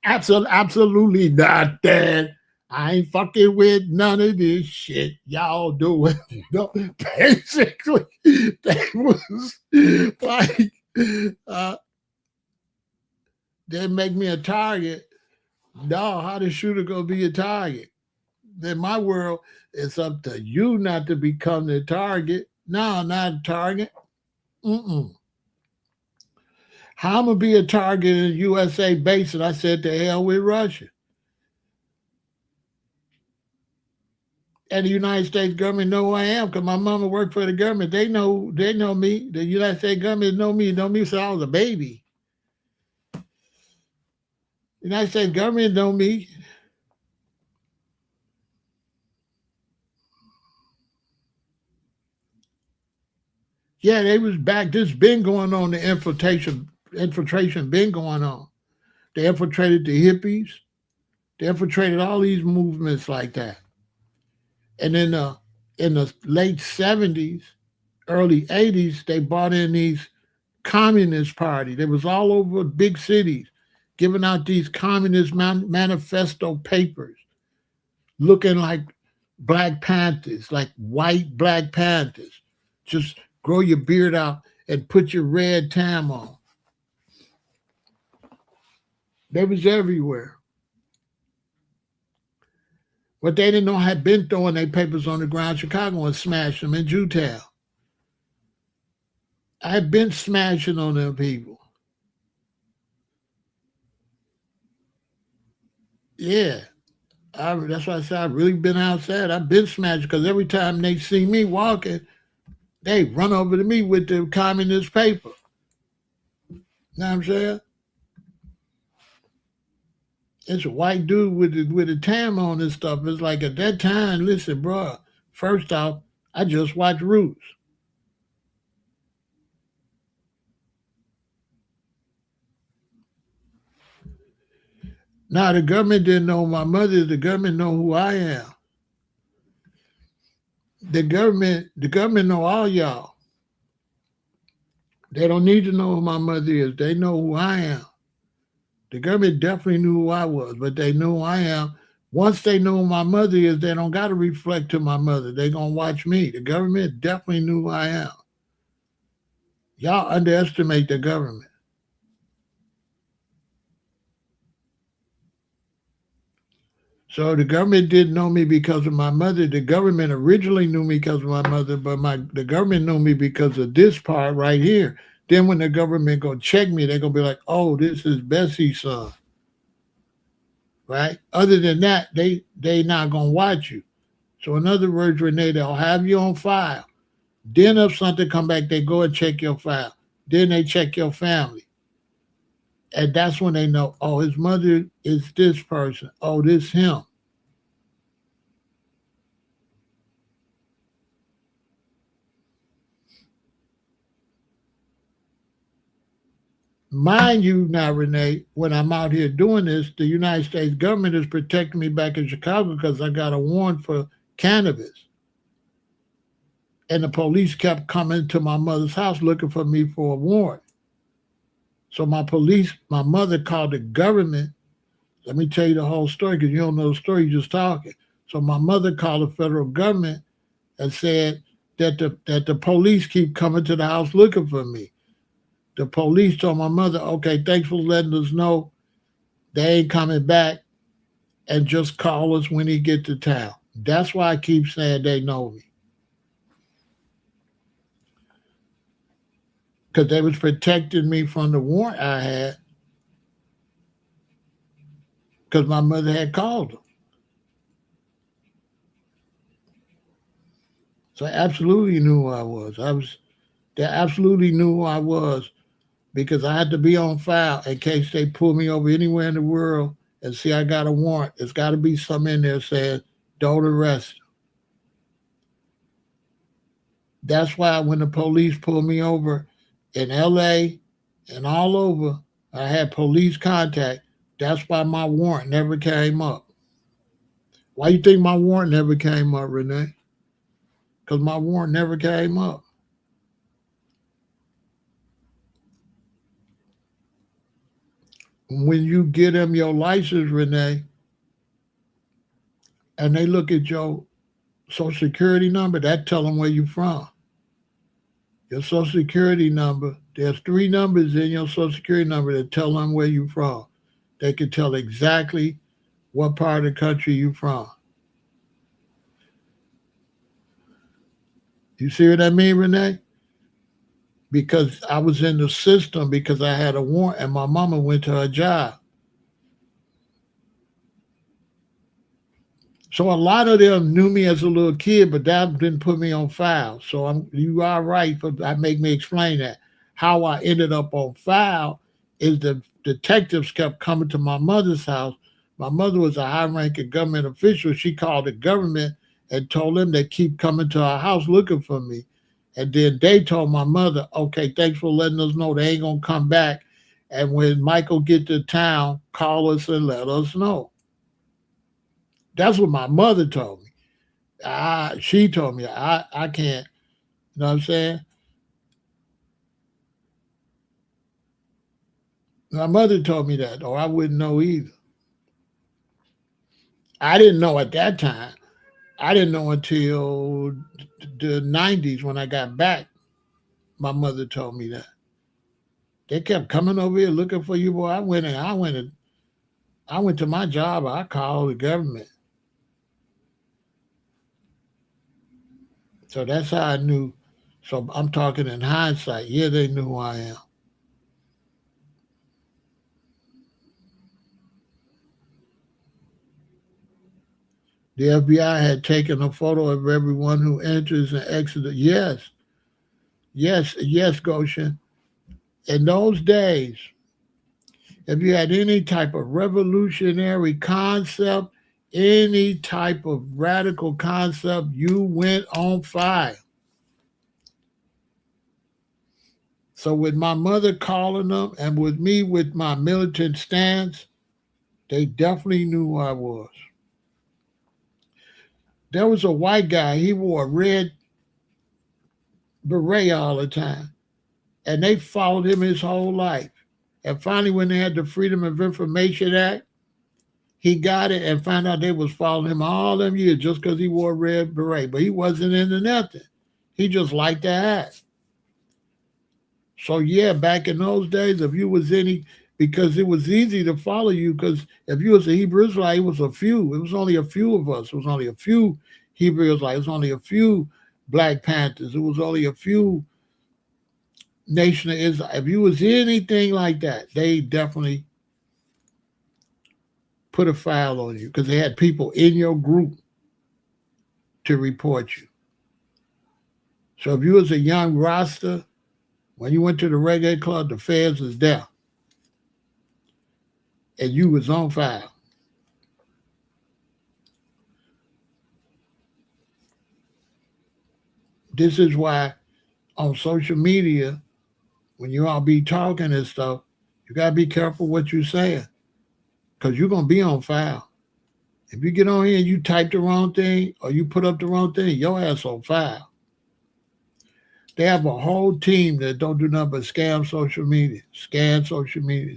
Absolutely nothing. I ain't fucking with none of this shit y'all doing." Basically, they was like, uh, they make me a target. No, how the shooter gonna be a target? In my world, it's up to you not to become the target. No, not a target. Mm-mm. How I'm gonna be a target in a USA base? And I said, to hell with Russia. And the United States government know who I am because my mama worked for the government. They know me. The United States government know me since I was a baby. The United States government know me. Yeah, they was back. This been going on. The infiltration been going on. They infiltrated the hippies. They infiltrated all these movements like that. And in the late 70s, early 80s, they brought in these communist party. They was all over big cities giving out these communist manifesto papers looking like Black Panthers, like white Black Panthers. Just grow your beard out and put your red tam on. They was everywhere. What they didn't know had been throwing their papers on the ground in Chicago and smashed them in Jewtown. I had been smashing on them people. Yeah. That's why I said I've really been outside. I've been smashing because every time they see me walking, they run over to me with the communist paper. You know what I'm saying? It's a white dude with a tam on and stuff. It's like at that time, listen, bro. First off, I just watched Roots. Now the government didn't know my mother. The government know who I am. The government know all y'all. They don't need to know who my mother is. They know who I am. The government definitely knew who I was, but they knew who I am. Once they know who my mother is, they don't got to reflect to my mother. They gonna watch me. The government definitely knew who I am. Y'all underestimate the government. So the government didn't know me because of my mother. The government originally knew me because of my mother, but the government knew me because of this part right here. Then when the government gonna check me, they're gonna be like, "Oh, this is Bessie's son," right? Other than that, they not gonna watch you. So in other words, Renee, they'll have you on file. Then if something come back, they go and check your file. Then they check your family, and that's when they know, oh, his mother is this person. Oh, this him. Mind you now, Renee, when I'm out here doing this, the United States government is protecting me back in Chicago because I got a warrant for cannabis. And the police kept coming to my mother's house looking for me for a warrant. So my mother called the government. Let me tell you the whole story because you don't know the story, you're just talking. So my mother called the federal government and said that the police keep coming to the house looking for me. The police told my mother, okay, thanks for letting us know they ain't coming back and just call us when he get to town. That's why I keep saying they know me. Because they was protecting me from the warrant I had because my mother had called them. So I absolutely knew who I was. They absolutely knew who I was because I had to be on file in case they pull me over anywhere in the world and see I got a warrant. There's got to be something in there saying, don't arrest. That's why when the police pulled me over in LA and all over, I had police contact. That's why my warrant never came up. Why you think my warrant never came up, Renee? Because my warrant never came up. When you get them your license, Renee, and they look at your social security number, that tell them where you from. Your social security number, there's three numbers in your social security number that tell them where you from. They can tell exactly what part of the country you from. You see what I mean, Renee? Because I was in the system because I had a warrant and my mama went to her job. So a lot of them knew me as a little kid, but that didn't put me on file. So you are right, but I make me explain that. How I ended up on file is the detectives kept coming to my mother's house. My mother was a high-ranking government official. She called the government and told them they keep coming to our house looking for me. And then they told my mother, okay, thanks for letting us know they ain't gonna come back. And when Michael get to town, call us and let us know. That's what my mother told me. She told me I can't. You know what I'm saying? My mother told me that, or I wouldn't know either. I didn't know at that time. I didn't know until the '90s when I got back. My mother told me that they kept coming over here looking for you, boy. I went to my job. I called the government. So that's how I knew. So I'm talking in hindsight. Yeah, they knew who I am. The FBI had taken a photo of everyone who enters and exits. Yes, yes, yes, Goshen. In those days, if you had any type of revolutionary concept, any type of radical concept, you went on fire. So with my mother calling them and with me with my militant stance, They definitely knew who I was. There was a white guy, he wore a red beret all the time. And they followed him his whole life. And finally, when they had the Freedom of Information Act, he got it and found out they was following him all them years just because he wore a red beret. But he wasn't into nothing. He just liked the hat. So yeah, back in those days, if you was any, because it was easy to follow you, because if you was a Hebrew Israelite, it was a few. It was only a few of us. It was only a few Hebrew Israelites. It was only a few Black Panthers. It was only a few Nation of Islam. If you was anything like that, they definitely put a file on you because they had people in your group to report you. So if you was a young Rasta, when you went to the reggae club, the feds was there and you was on file. This is why on social media, when you all be talking and stuff, you gotta be careful what you're saying because you're gonna be on file. If you get on here and you type the wrong thing or you put up the wrong thing, your ass on file. They have a whole team that don't do nothing but scam social media, scan social media.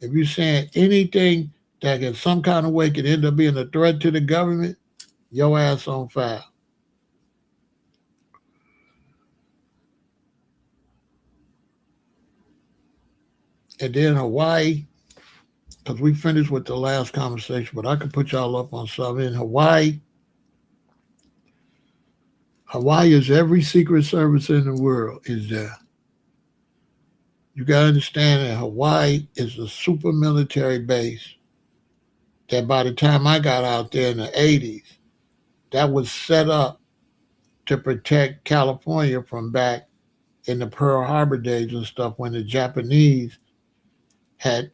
If you're saying anything that in some kind of way could end up being a threat to the government, your ass on file. And then Hawaii, because we finished with the last conversation, but I could put y'all up on something. In Hawaii, Hawaii is every secret service in the world is there. You got to understand that Hawaii is a super military base that by the time I got out there in the 80s, that was set up to protect California from back in the Pearl Harbor days and stuff when the Japanese had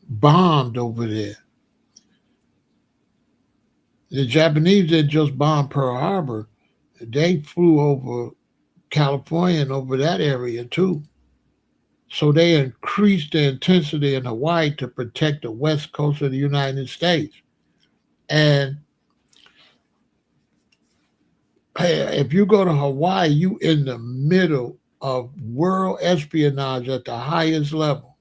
bombed over there. The Japanese didn't just bomb Pearl Harbor, they flew over California and over that area too. So they increased the intensity in Hawaii to protect the west coast of the United States. And if you go to Hawaii, you in the middle of world espionage at the highest level.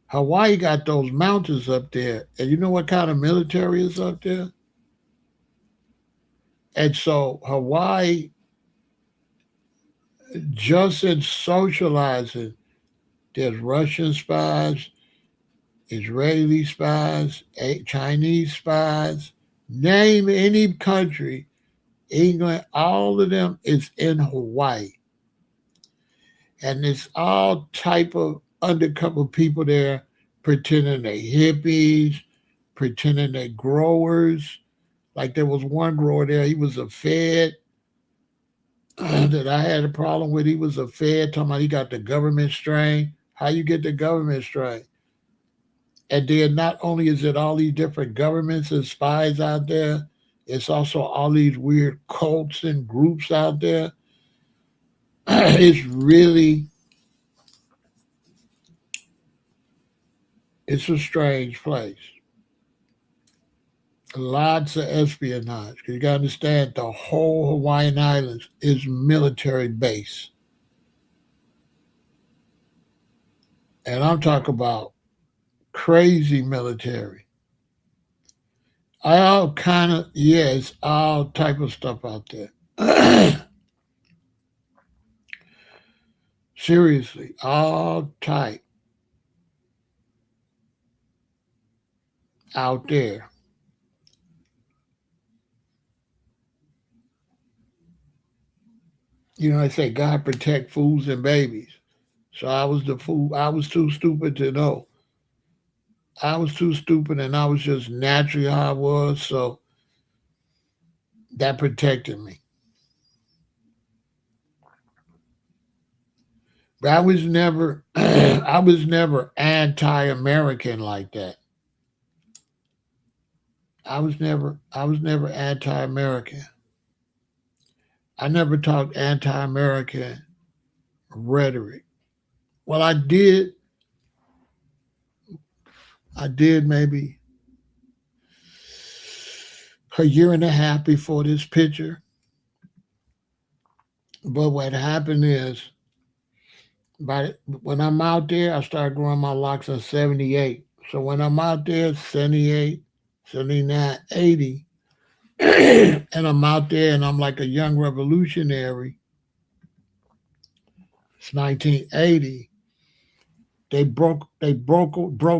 Hawaii got those mountains up there, and you know what kind of military is up there? And so Hawaii, just in socializing, there's Russian spies, Israeli spies, Chinese spies, name any country, England, all of them is in Hawaii. And it's all type of undercover people there pretending they hippies, pretending they growers. Like there was one grower there, he was a Fed that I had a problem with. He was a Fed, talking about he got the government strain. How you get the government strain? And then not only is it all these different governments and spies out there, it's also all these weird cults and groups out there. It's really, it's a strange place. Lots of espionage. You got to understand the whole Hawaiian Islands is military base. And I'm talking about crazy military. All kind of, yeah, it's all type of stuff out there. Seriously, all type out there. You know, I say God protect fools and babies. So I was the fool. I was too stupid to know. I was too stupid, and I was just naturally how I was. So that protected me. But I was never, I was never anti-American like that. I was never anti-American. I never talked anti-American rhetoric. Well, I did I did maybe a year and a half before this picture. But what happened is, by when I'm out there, I started growing my locks in 78. So when I'm out there, 78, 79, 80, and I'm out there and I'm like a young revolutionary, it's 1980. They broke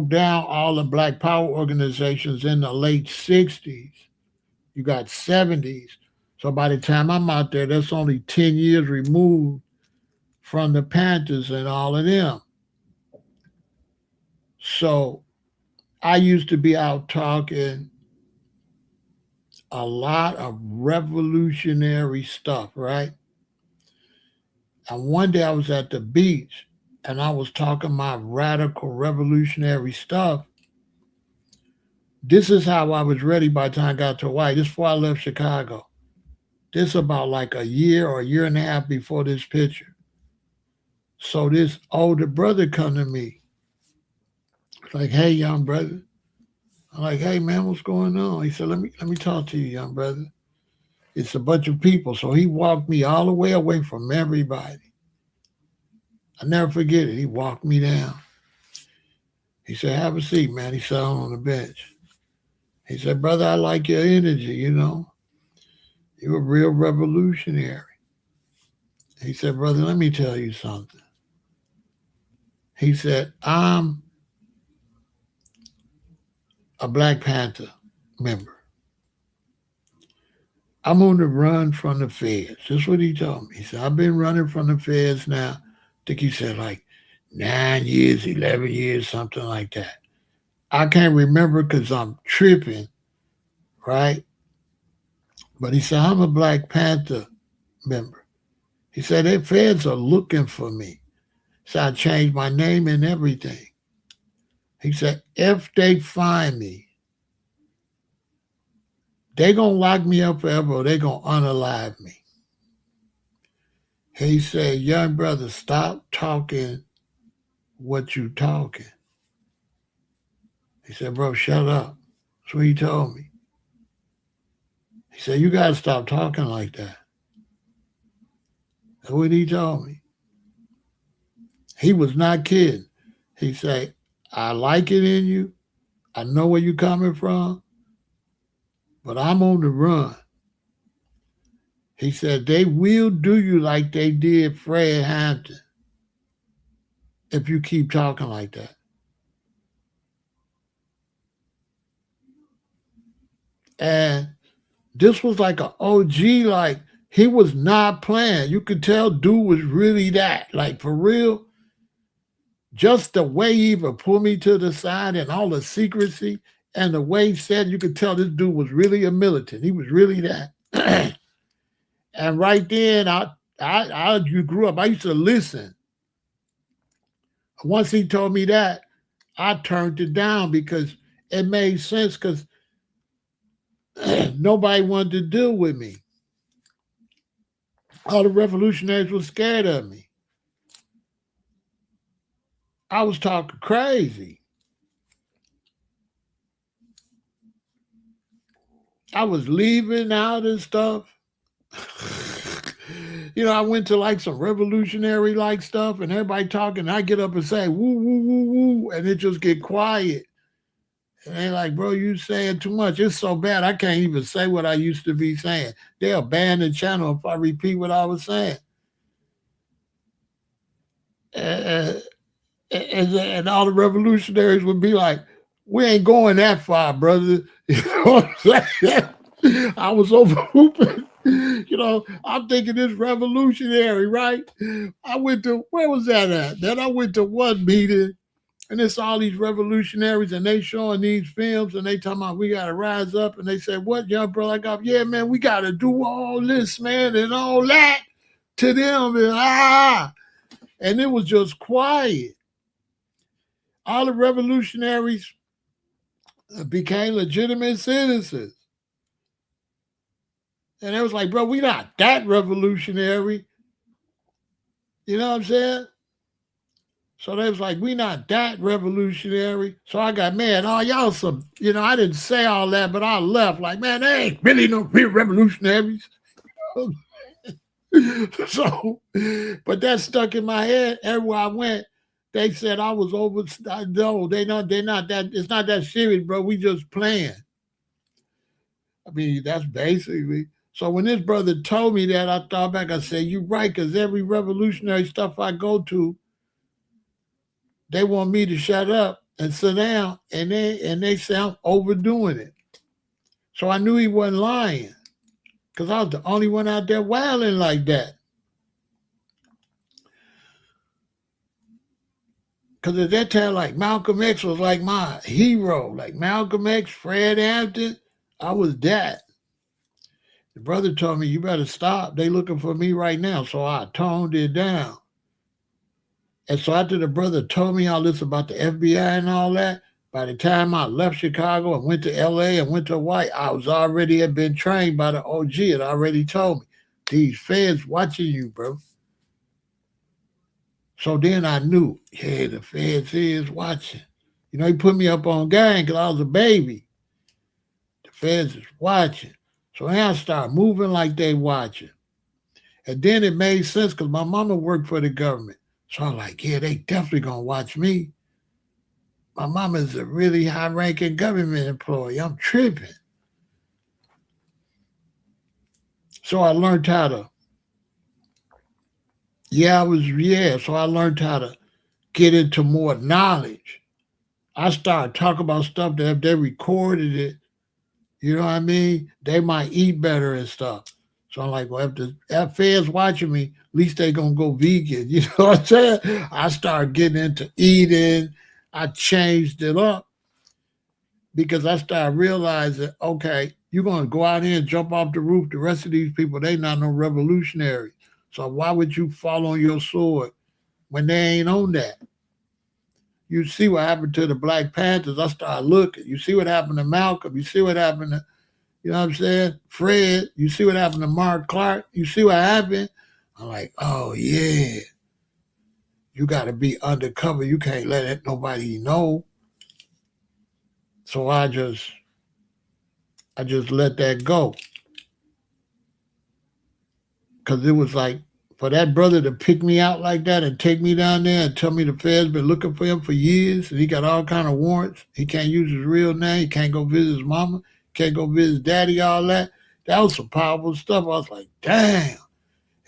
down all the Black Power organizations in the late 60s. You got 70s. So by the time I'm out there, that's only 10 years removed from the Panthers and all of them. So I used to be out talking a lot of revolutionary stuff, right? And one day I was at the beach and I was talking my radical revolutionary stuff. This is how I was ready by the time I got to Hawaii. This is before I left Chicago. This about like a year or a year and a half before this picture. So this older brother come to me, like, "Hey, young brother." I'm like, "Hey, man, what's going on?" He said, "Let me talk to you, young brother. It's a bunch of people." So he walked me all the way away from everybody. I never forget it. He walked me down. He said, "Have a seat, man." He sat on the bench. He said, "Brother, I like your energy, you know. You're a real revolutionary." He said, "Brother, let me tell you something." He said, "I'm a Black Panther member. I'm on the run from the feds." That's what he told me. He said, "I've been running from the feds now." I think he said like 9 years, 11 years, something like that. I can't remember because I'm tripping, right? But he said, "I'm a Black Panther member." He said, "The feds are looking for me." So I changed my name and everything. He said, "If they find me, they gonna lock me up forever or they gonna unalive me." He said, "Young brother, stop talking what you talking." He said, "Bro, shut up." That's what he told me. He said, "You gotta stop talking like that." That's what he told me. He was not kidding. He said, "I like it in you. I know where you're coming from, but I'm on the run." He said, "They will do you like they did Fred Hampton if you keep talking like that." And this was like an OG, like he was not playing. You could tell dude was really that. Like for real, just the way he even pulled me to the side and all the secrecy and the way he said, you could tell this dude was really a militant. He was really that. And right then, you grew up. I used to listen. Once he told me that, I turned it down because it made sense because nobody wanted to deal with me. All the revolutionaries were scared of me. I was talking crazy. I was leaving out and stuff. I went to like some revolutionary like stuff and everybody talking. And I get up and say, "Woo, woo, woo, woo," and it just get quiet. And they like, "Bro, you saying too much. It's so bad I can't even say what I used to be saying. They'll ban the channel if I repeat what I was saying." And, and all the revolutionaries would be like, "We ain't going that far, brother." You know what I'm saying? I was over hooping. I'm thinking this revolutionary, right? I went to, where was that at? Then I went to one meeting and it's all these revolutionaries and they showing these films and they talking about we gotta rise up and they said, "What, young brother?" I go, "Yeah, man, we gotta do all this, man, and all that to them." And it was just quiet. All the revolutionaries became legitimate citizens. And it was like, "Bro, we not that revolutionary." You know what I'm saying? So they was like, we not that revolutionary. So I got mad. Oh, y'all some, I didn't say all that, but I left. Like, man, they ain't really no real revolutionaries. So, but that stuck in my head. Everywhere I went, they said I was over. No, they're not that. It's not that serious, bro. We just playing. I mean, that's basically. So when this brother told me that, I thought back. I said, "You right," because every revolutionary stuff I go to, they want me to shut up and sit down, and they say I'm overdoing it. So I knew he wasn't lying, because I was the only one out there wilding like that. Because at that time, like Malcolm X was like my hero, like Malcolm X, Fred Hampton. I was that. The brother told me, "You better stop. They looking for me right now." So I toned it down. And so after the brother told me all this about the FBI and all that, by the time I left Chicago and went to LA and went to Hawaii, I was already had been trained by the OG. It already told me, these feds watching you, bro. So then I knew, yeah, the feds is watching. He put me up on gang because I was a baby. The feds is watching. So now I start moving like they watching. And then it made sense because my mama worked for the government. So I'm like, yeah, they definitely gonna watch me. My mama's a really high ranking government employee. I'm tripping. So I learned how to, so I learned how to get into more knowledge. I started talking about stuff that if they recorded it, you know what I mean? They might eat better and stuff. So I'm like, well, if the feds watching me, at least they gonna go vegan. You know what I'm saying? I started getting into eating. I changed it up because I started realizing, okay, you're gonna go out here and jump off the roof. The rest of these people, they not no revolutionary. So why would you fall on your sword when they ain't on that? You see what happened to the Black Panthers. I started looking. You see what happened to Malcolm. You see what happened to you know what I'm saying? Fred, you see what happened to Mark Clark? You see what happened? I'm like, oh yeah, you got to be undercover. You can't let nobody know. So I just let that go because it was like for that brother to pick me out like that and take me down there and tell me the feds been looking for him for years and he got all kind of warrants. He can't use his real name. He can't go visit his mama. Can't go visit his daddy. All that. That was some powerful stuff. I was like, damn.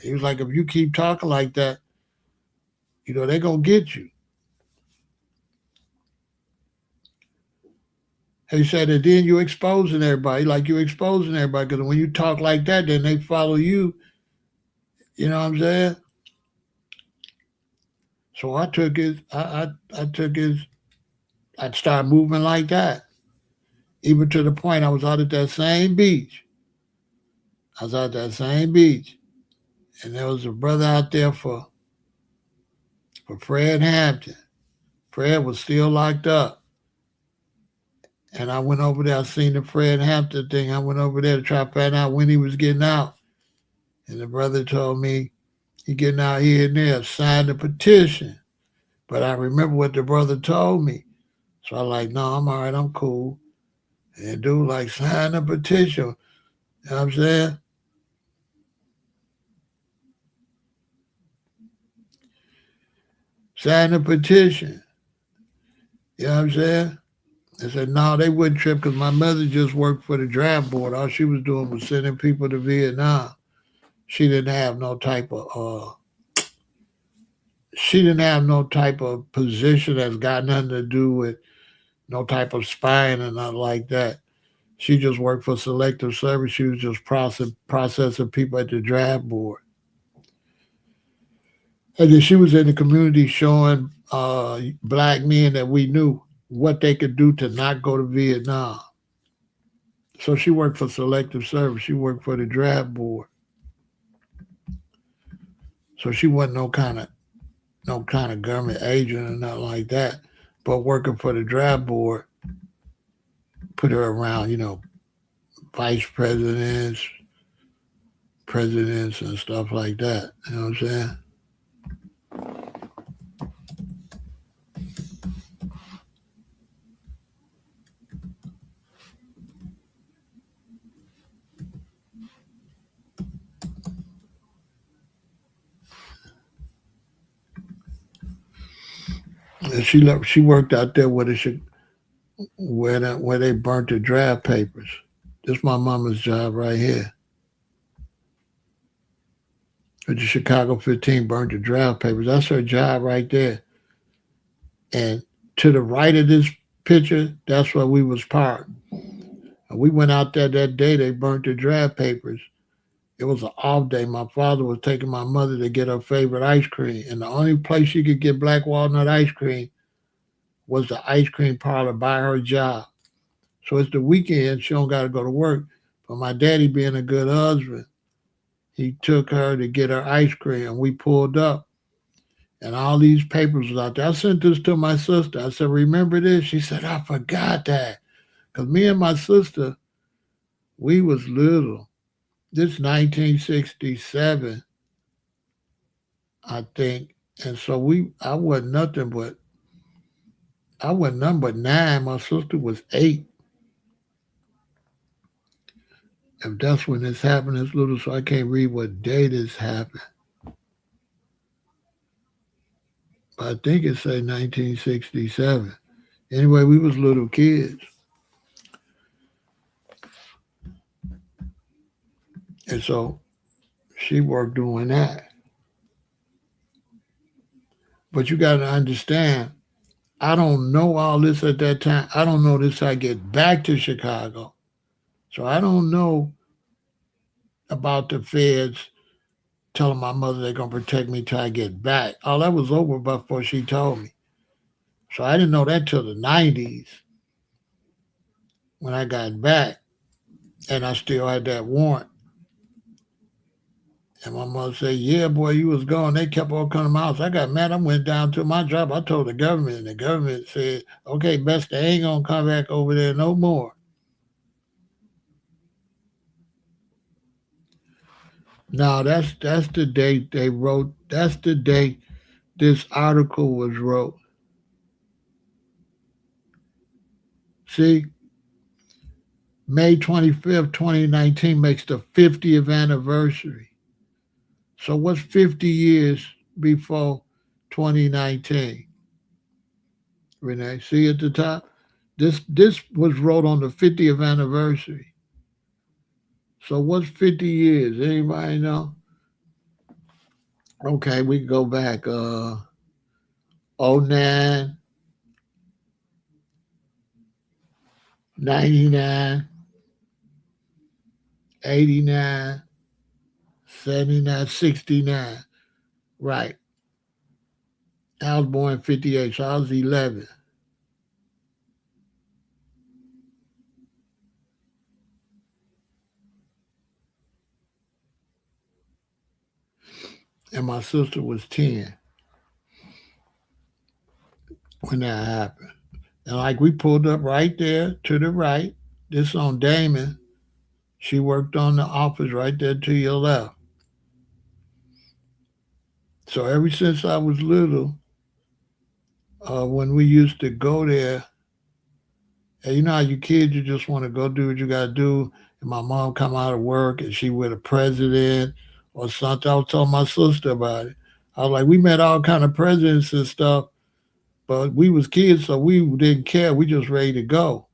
He was like, if you keep talking like that, they're going to get you. He said, and then you exposing everybody, like you exposing everybody, because when you talk like that, then they follow you. You know what I'm saying? So I took his, I took his, I started moving like that. Even to the point I was out at that same beach. I was out that same beach. And there was a brother out there for Fred Hampton. Fred was still locked up. And I went over there, I seen the Fred Hampton thing. I went over there to try to find out when he was getting out. And the brother told me he getting out here and there, signed a petition. But I remember what the brother told me. So I like, no, I'm all right, I'm cool. And dude like sign a petition. You know what I'm saying? Sign a petition. You know what I'm saying? They said, no, they wouldn't trip because my mother just worked for the draft board. All she was doing was sending people to Vietnam. She didn't have no type of she didn't have no type of position that's got nothing to do with no type of spying and nothing like that. She just worked for Selective Service. She was just processing people at the draft board. And then she was in the community showing black men that we knew what they could do to not go to Vietnam. So she worked for Selective Service. She worked for the draft board. So she wasn't no kind of government agent or nothing like that. But working for the draft board put her around, vice presidents and stuff like that. You know what I'm saying? And she worked out there where they burnt the draft papers. This is my mama's job right here. At the Chicago 15 burnt the draft papers. That's her job right there. And to the right of this picture, that's where we was parked. And we went out there that day. They burnt the draft papers. It was an off day. My father was taking my mother to get her favorite ice cream, and the only place she could get black walnut ice cream was the ice cream parlor by her job. So it's the weekend. She don't got to go to work. But my daddy, being a good husband, he took her to get her ice cream, and we pulled up, and all these papers was out there. I sent this to my sister. I said, "Remember this?" She said, "I forgot that." Because me and my sister, we was little. This 1967, I think. And so I wasn't nothing but 9. My sister was 8. If that's when this happened, it's little, so I can't read what day this happened. But I think it say 1967. Anyway, we was little kids. And so she worked doing that. But you got to understand, I don't know all this at that time. I don't know this till I get back to Chicago. So I don't know about the feds telling my mother they're going to protect me till I get back. All that was over before she told me. So I didn't know that till the 90s when I got back and I still had that warrant. And my mother said, "Yeah, boy, you was gone. They kept on coming to my house." I got mad. I went down to my job. I told the government, and the government said, "Okay, best they ain't going to come back over there no more." Now, that's the date they wrote. That's the date this article was wrote. See, May 25th, 2019 makes the 50th anniversary. So what's 50 years before 2019? Renee, see at the top? This was wrote on the 50th anniversary. So what's 50 years? Anybody know? Okay, we can go back. 09, 99, 89, 79, 69. Right. I was born in 58, so I was 11. And my sister was 10 when that happened. And like we pulled up right there to the right. This on Damon. She worked on the office right there to your left. So ever since I was little, when we used to go there, and you know how you kids, you just want to go do what you got to do. And my mom come out of work and she with a president or something. I was telling my sister about it. I was like, we met all kind of presidents and stuff, but we was kids, so we didn't care. We just ready to go.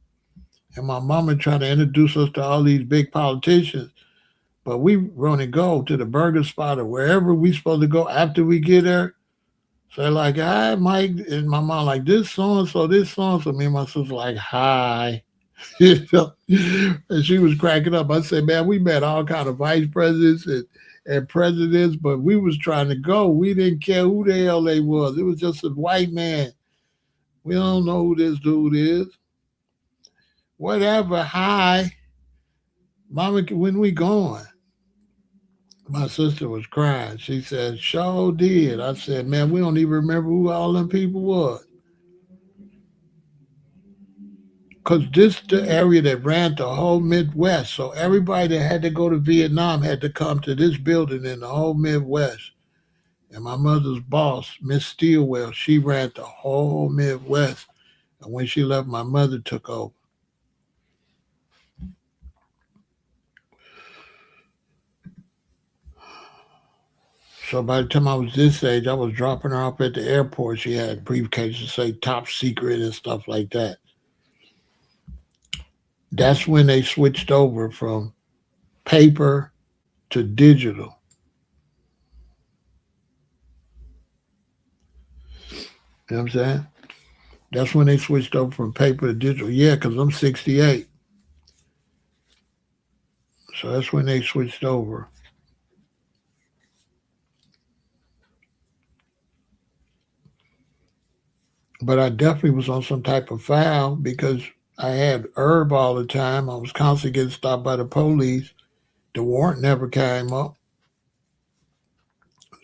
And my mama trying to introduce us to all these big politicians. But we want to go to the burger spot or wherever we supposed to go after we get there. So they're like, "Hi, Mike," and my mom like, "This so and so, this so and so." Me and my sister like, "Hi." You know? And she was cracking up. I said, "Man, we met all kind of vice presidents and presidents, but we was trying to go. We didn't care who the hell they was. It was just a white man. We don't know who this dude is. Whatever. Hi, mama. When we going?" My sister was crying. She said, "Sure did." I said, "Man, we don't even remember who all them people was." Because this the area that ran the whole Midwest. So everybody that had to go to Vietnam had to come to this building in the whole Midwest. And my mother's boss, Miss Steelwell, she ran the whole Midwest. And when she left, my mother took over. So by the time I was this age, I was dropping her off at the airport. She had briefcases say top secret and stuff like that. That's when they switched over from paper to digital. You know what I'm saying? That's when they switched over from paper to digital. Yeah, because I'm 68. So that's when they switched over. But I definitely was on some type of foul because I had herb all the time. I was constantly getting stopped by the police. The warrant never came up.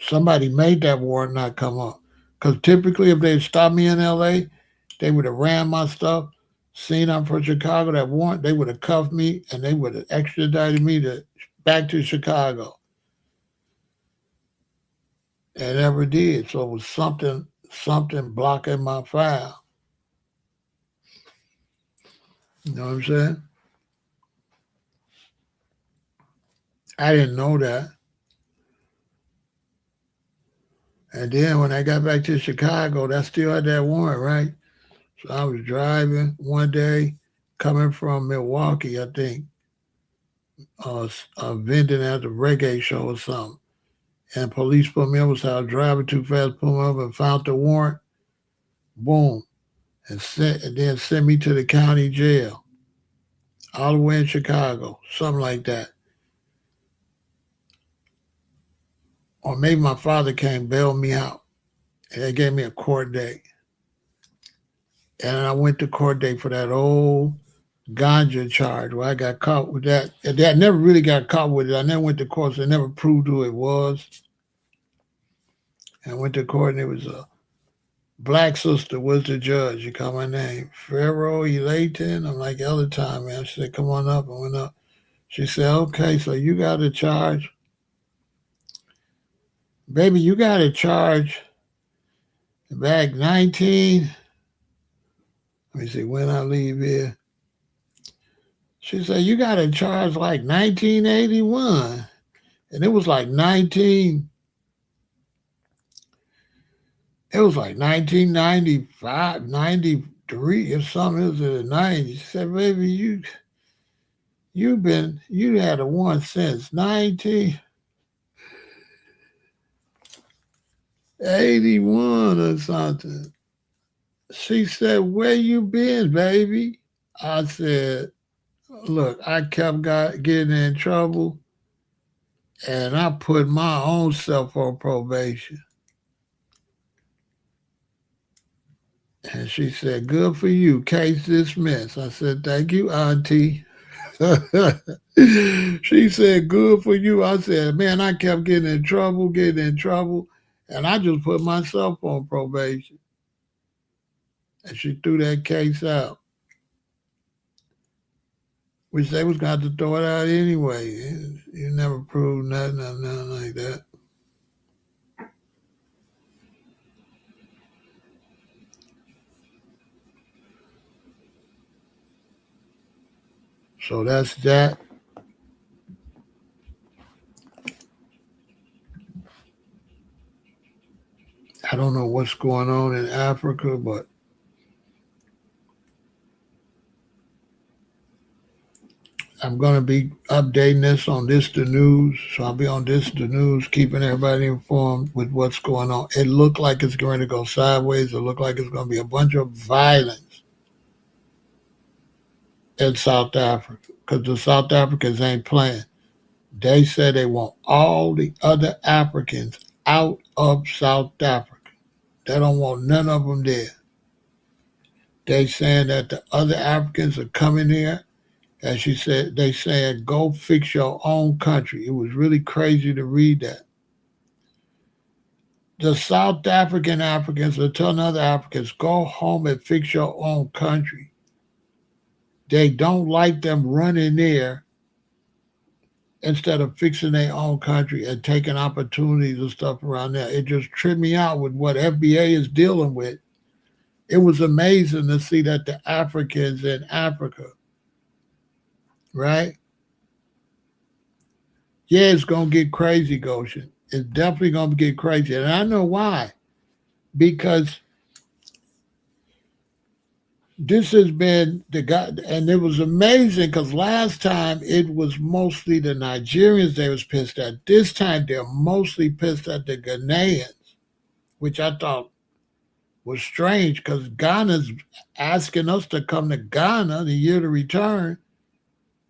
Somebody made that warrant not come up. Because typically, if they stopped me in LA, they would have ran my stuff, seen I'm from Chicago, that warrant, they would have cuffed me and they would have extradited me back to Chicago. And never did. So it was something blocking my file. You know what I'm saying? I didn't know that. And then when I got back to Chicago, that still had that warrant, right? So I was driving one day, coming from Milwaukee, I think, vending at the reggae show or something. And police put me over, so I was driving too fast, put me over and found the warrant. Boom. And then sent me to the county jail, all the way in Chicago, something like that. Or maybe my father came, bailed me out, and they gave me a court date. And I went to court date for that old ganja charge where I got caught with that. And I never really got caught with it. I never went to court, so they never proved who it was. And I went to court, and it was a black sister was the judge. You call my name, PharaohElAton. I'm like, "ElAton, man." She said, "Come on up." I went up. She said, "Okay, so you got a charge, baby. You got a charge back 19. Let me see when I leave here." She said, "You got a charge like 1981," and it was like 19. It was like 1995, 93 or something. It was in the 90s. She said, "Baby, you had a one since 1981 or something." She said, "Where you been, baby?" I said, "Look, I kept getting in trouble, and I put my own self on probation." And she said, "Good for you. Case dismissed." I said, "Thank you, Auntie." She said, "Good for you." I said, "Man, I kept getting in trouble, and I just put myself on probation." And she threw that case out, which they was going to throw it out anyway. You never proved nothing or nothing like that. So that's that. I don't know what's going on in Africa, but I'm going to be updating this on This The News. So I'll be on This The News, keeping everybody informed with what's going on. It looked like it's going to go sideways. It looked like it's going to be a bunch of violence in South Africa because the South Africans ain't playing. They said they want all the other Africans out of South Africa. They don't want none of them there. They saying that the other Africans are coming here. And she said, they said, "Go fix your own country." It was really crazy to read that. The South African Africans are telling other Africans, "Go home and fix your own country." They don't like them running there instead of fixing their own country and taking opportunities and stuff around there. It just tripped me out with what FBA is dealing with. It was amazing to see that the Africans in Africa, right? Yeah, it's gonna get crazy, Goshen. It's definitely going to get crazy. And I know why. Because this has been the guy, and it was amazing because last time it was mostly the Nigerians they was pissed at. This time they're mostly pissed at the Ghanaians, which I thought was strange because Ghana's asking us to come to Ghana the year to return,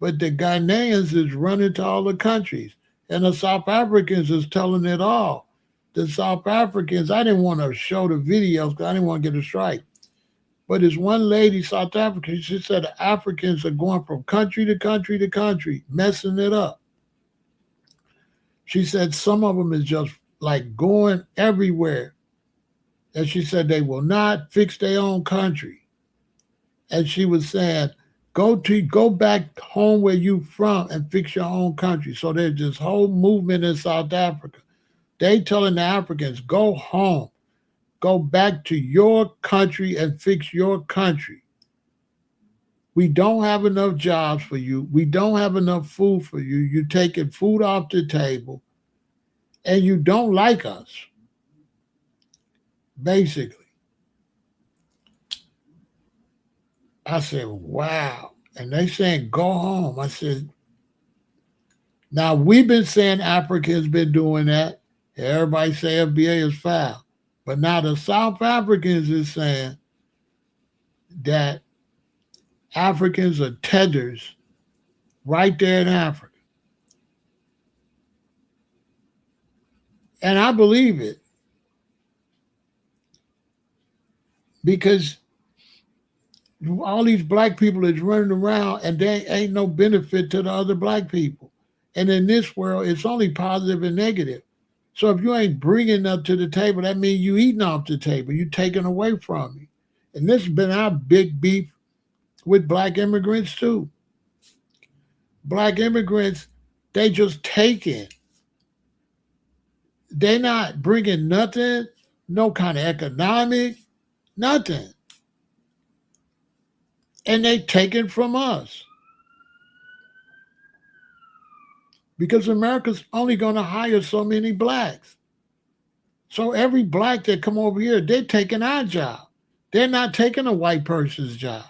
but the Ghanaians is running to all the countries, and the South Africans is telling it all. The South Africans, I didn't want to show the videos because I didn't want to get a strike. But this one lady, South African, she said the Africans are going from country to country to country, messing it up. She said some of them is just like going everywhere. And she said they will not fix their own country. And she was saying, go back home where you from and fix your own country. So there's this whole movement in South Africa. They telling the Africans, go home. Go back to your country and fix your country. We don't have enough jobs for you. We don't have enough food for you. You're taking food off the table and you don't like us, basically. I said, wow. And they saying, go home. I said, now we've been saying Africans been doing that. Everybody say FBA is foul. But now the South Africans is saying that Africans are tethers right there in Africa. And I believe it because all these black people is running around and there ain't no benefit to the other black people. And in this world, it's only positive and negative. So if you ain't bringing up to the table, that means you eating off the table. You taking away from me. And this has been our big beef with black immigrants too. Black immigrants, they just take it. They not bringing nothing, no kind of economic, nothing. And they take it from us. Because America's only going to hire so many blacks. So every black that come over here, they're taking our job. They're not taking a white person's job.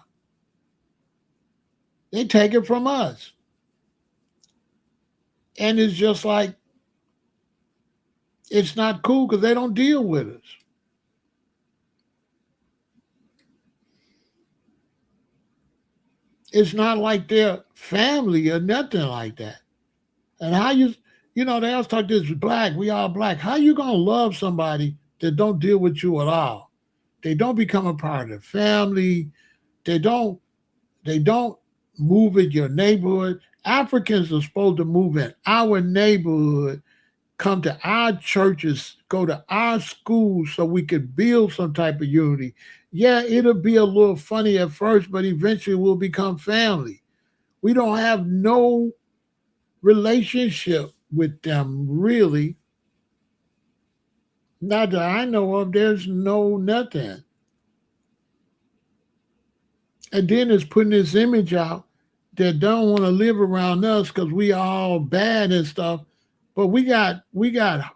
They take it from us. And it's just like, it's not cool because they don't deal with us. It's not like they're family or nothing like that. And how they always talk this black, we all black. How you gonna love somebody that don't deal with you at all? They don't become a part of the family. They don't move in your neighborhood. Africans are supposed to move in our neighborhood, come to our churches, go to our schools so we could build some type of unity. Yeah, it'll be a little funny at first, but eventually we'll become family. We don't have no relationship with them, really. Not that I know of, there's no nothing. And then it's putting this image out that don't want to live around us because we all bad and stuff. But we got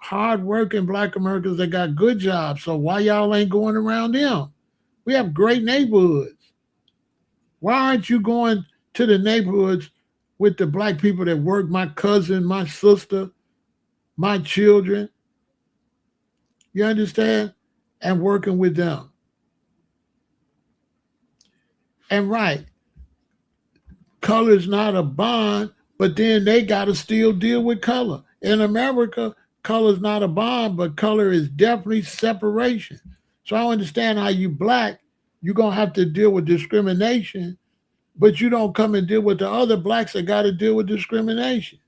hardworking black Americans that got good jobs. So why y'all ain't going around them? We have great neighborhoods. Why aren't you going to the neighborhoods with the black people that work? My cousin, my sister, my children. You understand? And working with them. And right, color is not a bond, but then they got to still deal with color. In America, color is not a bond, but color is definitely separation. So I understand how you black, you're going to have to deal with discrimination, but you don't come and deal with the other blacks that got to deal with discrimination.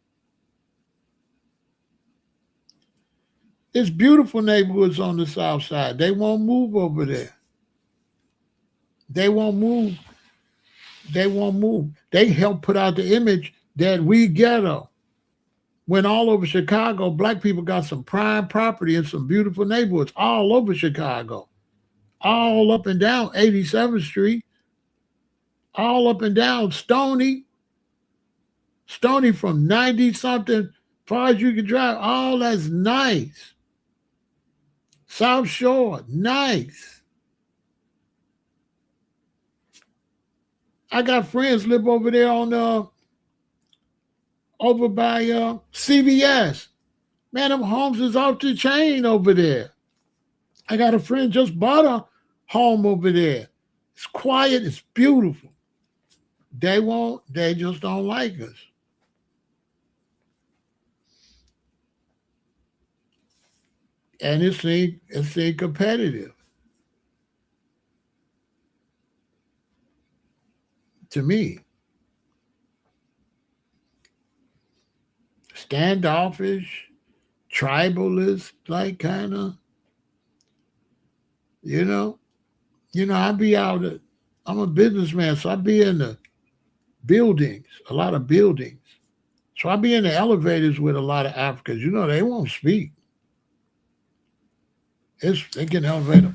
It's beautiful neighborhoods on the south side. They won't move over there. They won't move. They won't move. They help put out the image that we ghetto. When all over Chicago, black people got some prime property in some beautiful neighborhoods all over Chicago. All up and down 87th Street. All up and down Stony from 90 something Far as you can drive, all that's nice. South Shore, nice. I got friends live over there on over by CVS. Man, them homes is off the chain over there. I got a friend just bought a home over there. It's quiet, it's beautiful. They won't, they just don't like us. And it's competitive to me. Standoffish, tribalist, like kind of, you know. I be out at, I'm a businessman, so I be in the buildings, a lot of buildings. So I be in the elevators with a lot of Africans. They won't speak. They get an elevator.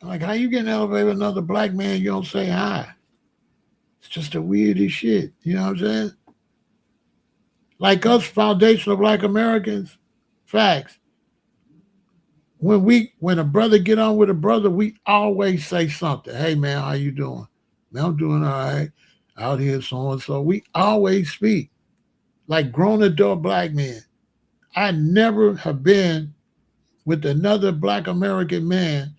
I'm like, how you get an elevator with another black man? You don't say hi. It's just the weirdest shit. You know what I'm saying? Like us, foundational black Americans, facts. When a brother get on with a brother, we always say something. Hey man, how you doing? Man, I'm doing all right. Out here, so and so. We always speak like grown adult black men. I never have been with another black American man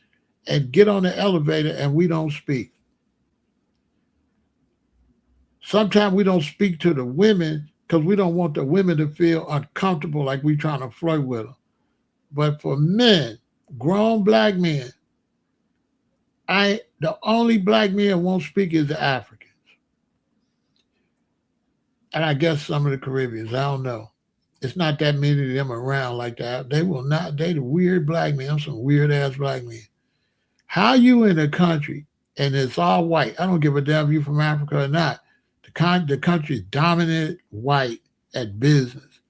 and get on the elevator and we don't speak. Sometimes we don't speak to the women because we don't want the women to feel uncomfortable like we trying to flirt with them. But for men, grown black men, the only black men won't speak is the Africans. And I guess some of the Caribbeans. I don't know. It's not that many of them around like that. They will not. They the weird black men. I'm some weird ass black men. How you in a country and it's all white? I don't give a damn if you from Africa or not. The country is dominant white at business.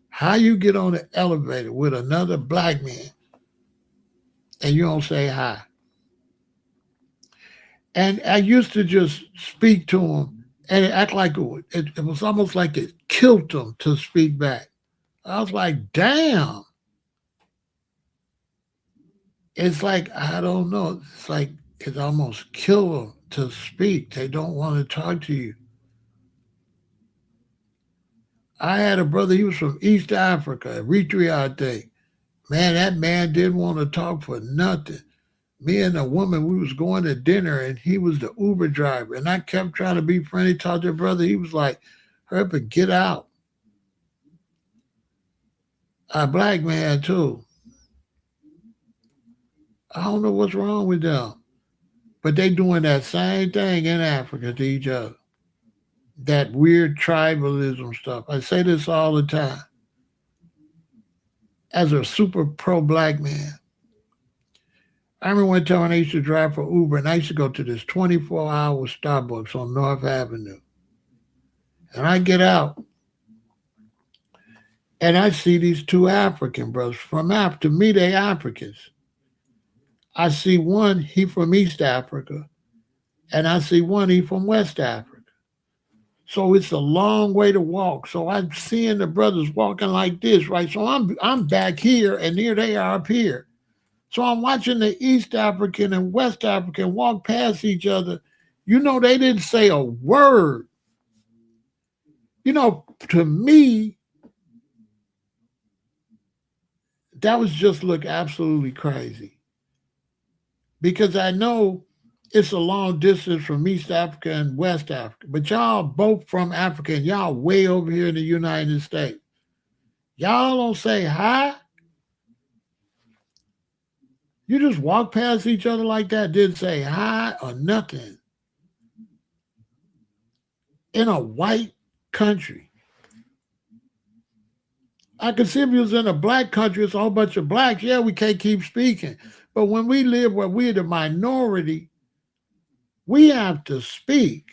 How you get on the elevator with another black man and you don't say hi? And I used to just speak to him and it act like it was almost like it killed him to speak back. I was like, damn. It's like, I don't know. It's like it almost killed them to speak. They don't want to talk to you. I had a brother, he was from East Africa, Eritrea, I think. Man, that man didn't want to talk for nothing. Me and a woman, we was going to dinner and he was the Uber driver. And I kept trying to be friendly, talk to the brother. He was like, hurry up and get out. A black man too. I don't know what's wrong with them. But they doing that same thing in Africa to each other. That weird tribalism stuff. I say this all the time. As a super pro black man, I remember one time when I used to drive for Uber and I used to go to this 24-hour Starbucks on North Avenue. And I get out and I see these two African brothers from Africa. To me, they Africans. I see one, he from East Africa, and I see one, he from West Africa. So it's a long way to walk. So I'm seeing the brothers walking like this, right? So I'm back here, and here they are up here. So I'm watching the East African and West African walk past each other. They didn't say a word. To me, that was just look absolutely crazy. Because I know it's a long distance from East Africa and West Africa, but y'all both from Africa and y'all way over here in the United States. Y'all don't say hi. You just walk past each other like that, didn't say hi or nothing. In a white country. I can see if you was in a black country, it's a whole bunch of blacks. Yeah, we can't keep speaking. But when we live where we're the minority, we have to speak.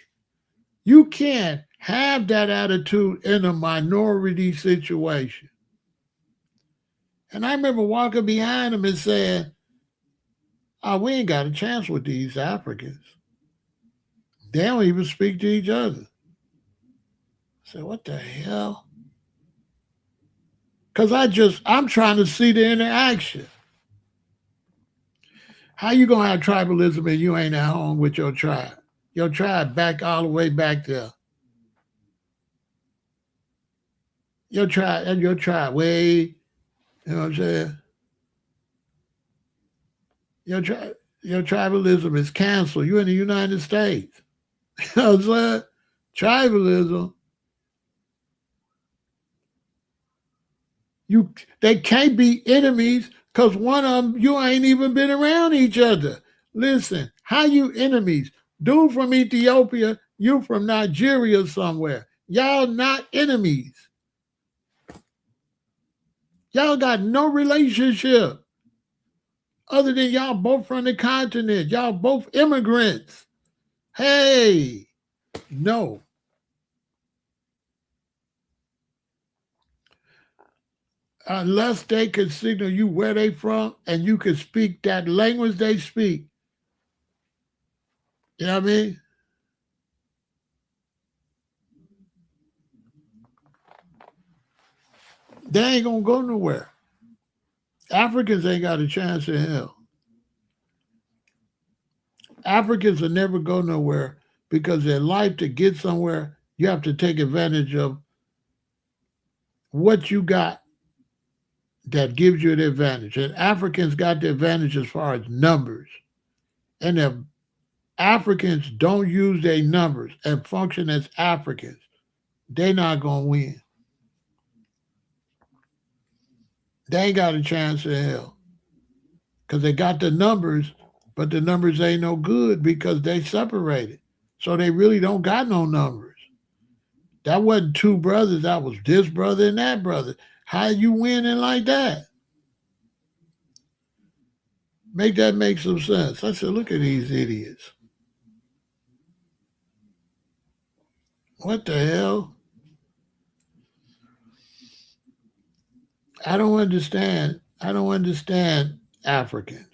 You can't have that attitude in a minority situation. And I remember walking behind him and saying, oh, we ain't got a chance with these Africans. They don't even speak to each other. I said, what the hell? Because I'm trying to see the interaction. How you gonna have tribalism and you ain't at home with your tribe? Your tribe back all the way back there. Your tribe way, you know what I'm saying? Your tribe your tribalism is canceled. You in the United States. You know what I'm saying? Tribalism, you they can't be enemies because one of them you ain't even been around each other. Listen, how you enemies? Dude from Ethiopia, you from Nigeria somewhere. Y'all not enemies. Y'all got no relationship other than y'all both from the continent. Y'all both immigrants. Hey, no. Unless they could signal you where they from and you could speak that language they speak. You know what I mean? They ain't gonna go nowhere. Africans ain't got a chance in hell. Africans will never go nowhere because in life to get somewhere, you have to take advantage of what you got that gives you the advantage. And Africans got the advantage as far as numbers. And if Africans don't use their numbers and function as Africans, they not gonna win. They ain't got a chance in hell because they got the numbers, but the numbers ain't no good because they separated. So they really don't got no numbers. That wasn't two brothers. That was this brother and that brother. How you winning like that? Make that make some sense. I said, look at these idiots. What the hell? I don't understand. I don't understand Africans.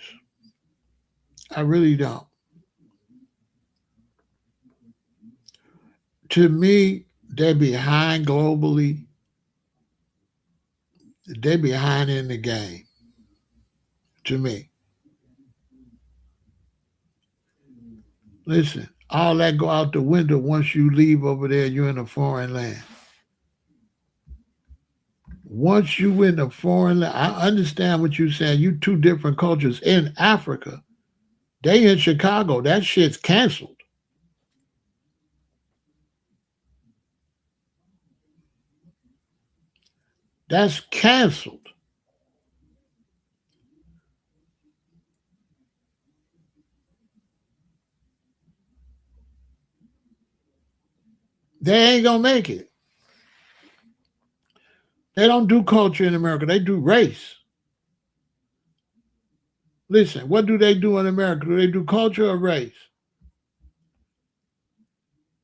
I really don't. To me, they're behind globally. They're behind in the game. To me, listen, all that go out the window once you leave over there. You're in a foreign land. Once you in a foreign land, I understand what you're saying. You two different cultures in Africa. They in Chicago. That shit's canceled. That's canceled. They ain't gonna make it. They don't do culture in America. They do race. Listen, what do they do in America? Do they do culture or race?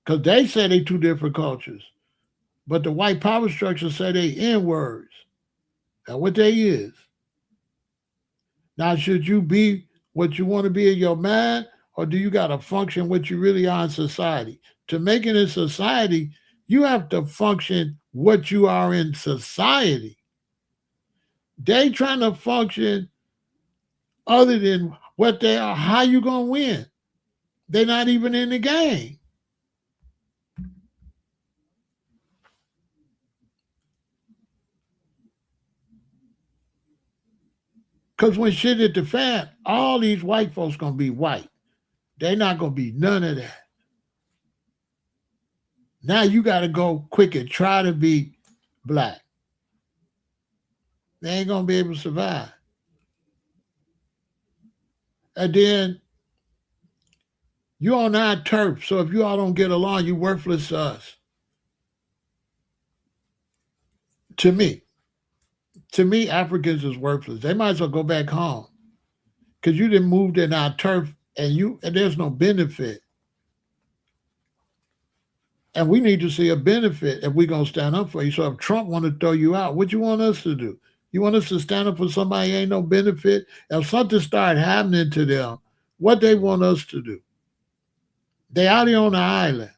Because they say they two different cultures. But the white power structure say they N words. That's what they is. Now, should you be what you want to be in your mind, or do you got to function what you really are in society? To make it in society, you have to function what you are in society. They trying to function other than what they are. How you gonna win? They're not even in the game. Because when shit hit the fan, all these white folks gonna be white. They not gonna be none of that. Now you gotta go quick and try to be black. They ain't gonna be able to survive. And then you on our turf, so if you all don't get along, you worthless to us. To me. To me, Africans is worthless. They might as well go back home. Because you didn't move in our turf and there's no benefit. And we need to see a benefit if we're gonna stand up for you. So if Trump want to throw you out, what you want us to do? You want us to stand up for somebody ain't no benefit? If something start happening to them, what they want us to do? They out here on the island.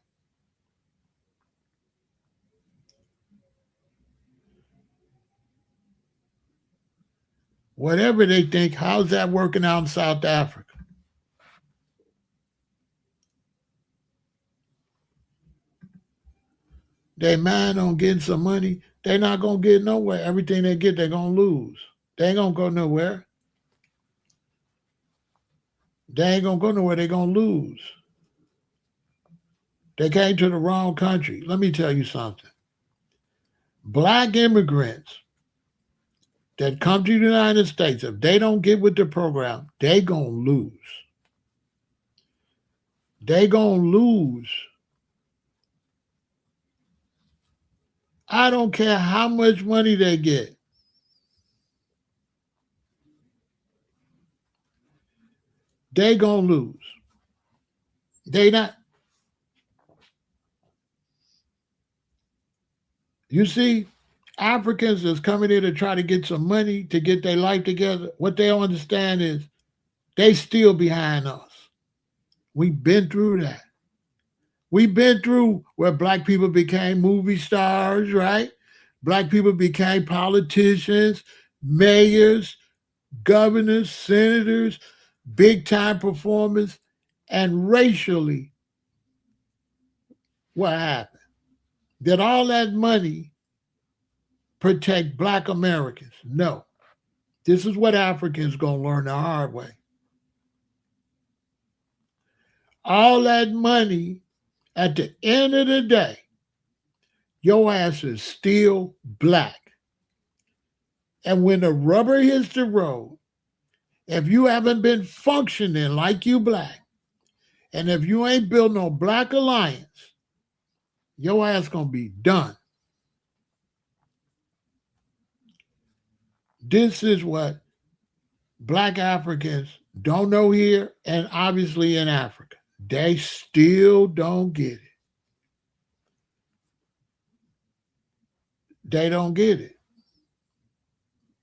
whatever they think, how's that working out in South Africa? They mind on getting some money, they're not going to get nowhere. Everything they get, they're going to lose. They ain't going to go nowhere. They ain't going to go nowhere. They're going to lose. They came to the wrong country. Let me tell you something. Black immigrants that come to the United States, if they don't get with the program, they going to lose. They going to lose. I don't care how much money they get. They going to lose. They not. You see, Africans that's coming here to try to get some money to get their life together, what they don't understand is they still behind us. We've been through that. We've been through where black people became movie stars, right? Black people became politicians, mayors, governors, senators, big time performers, and racially, what happened? Did all that money protect black Americans? No. This is what Africans gonna learn the hard way. All that money, at the end of the day, your ass is still black. And when the rubber hits the road, if you haven't been functioning like you black, and if you ain't built no black alliance, your ass gonna be done. This is what black Africans don't know here and obviously in Africa. They still don't get it. They don't get it.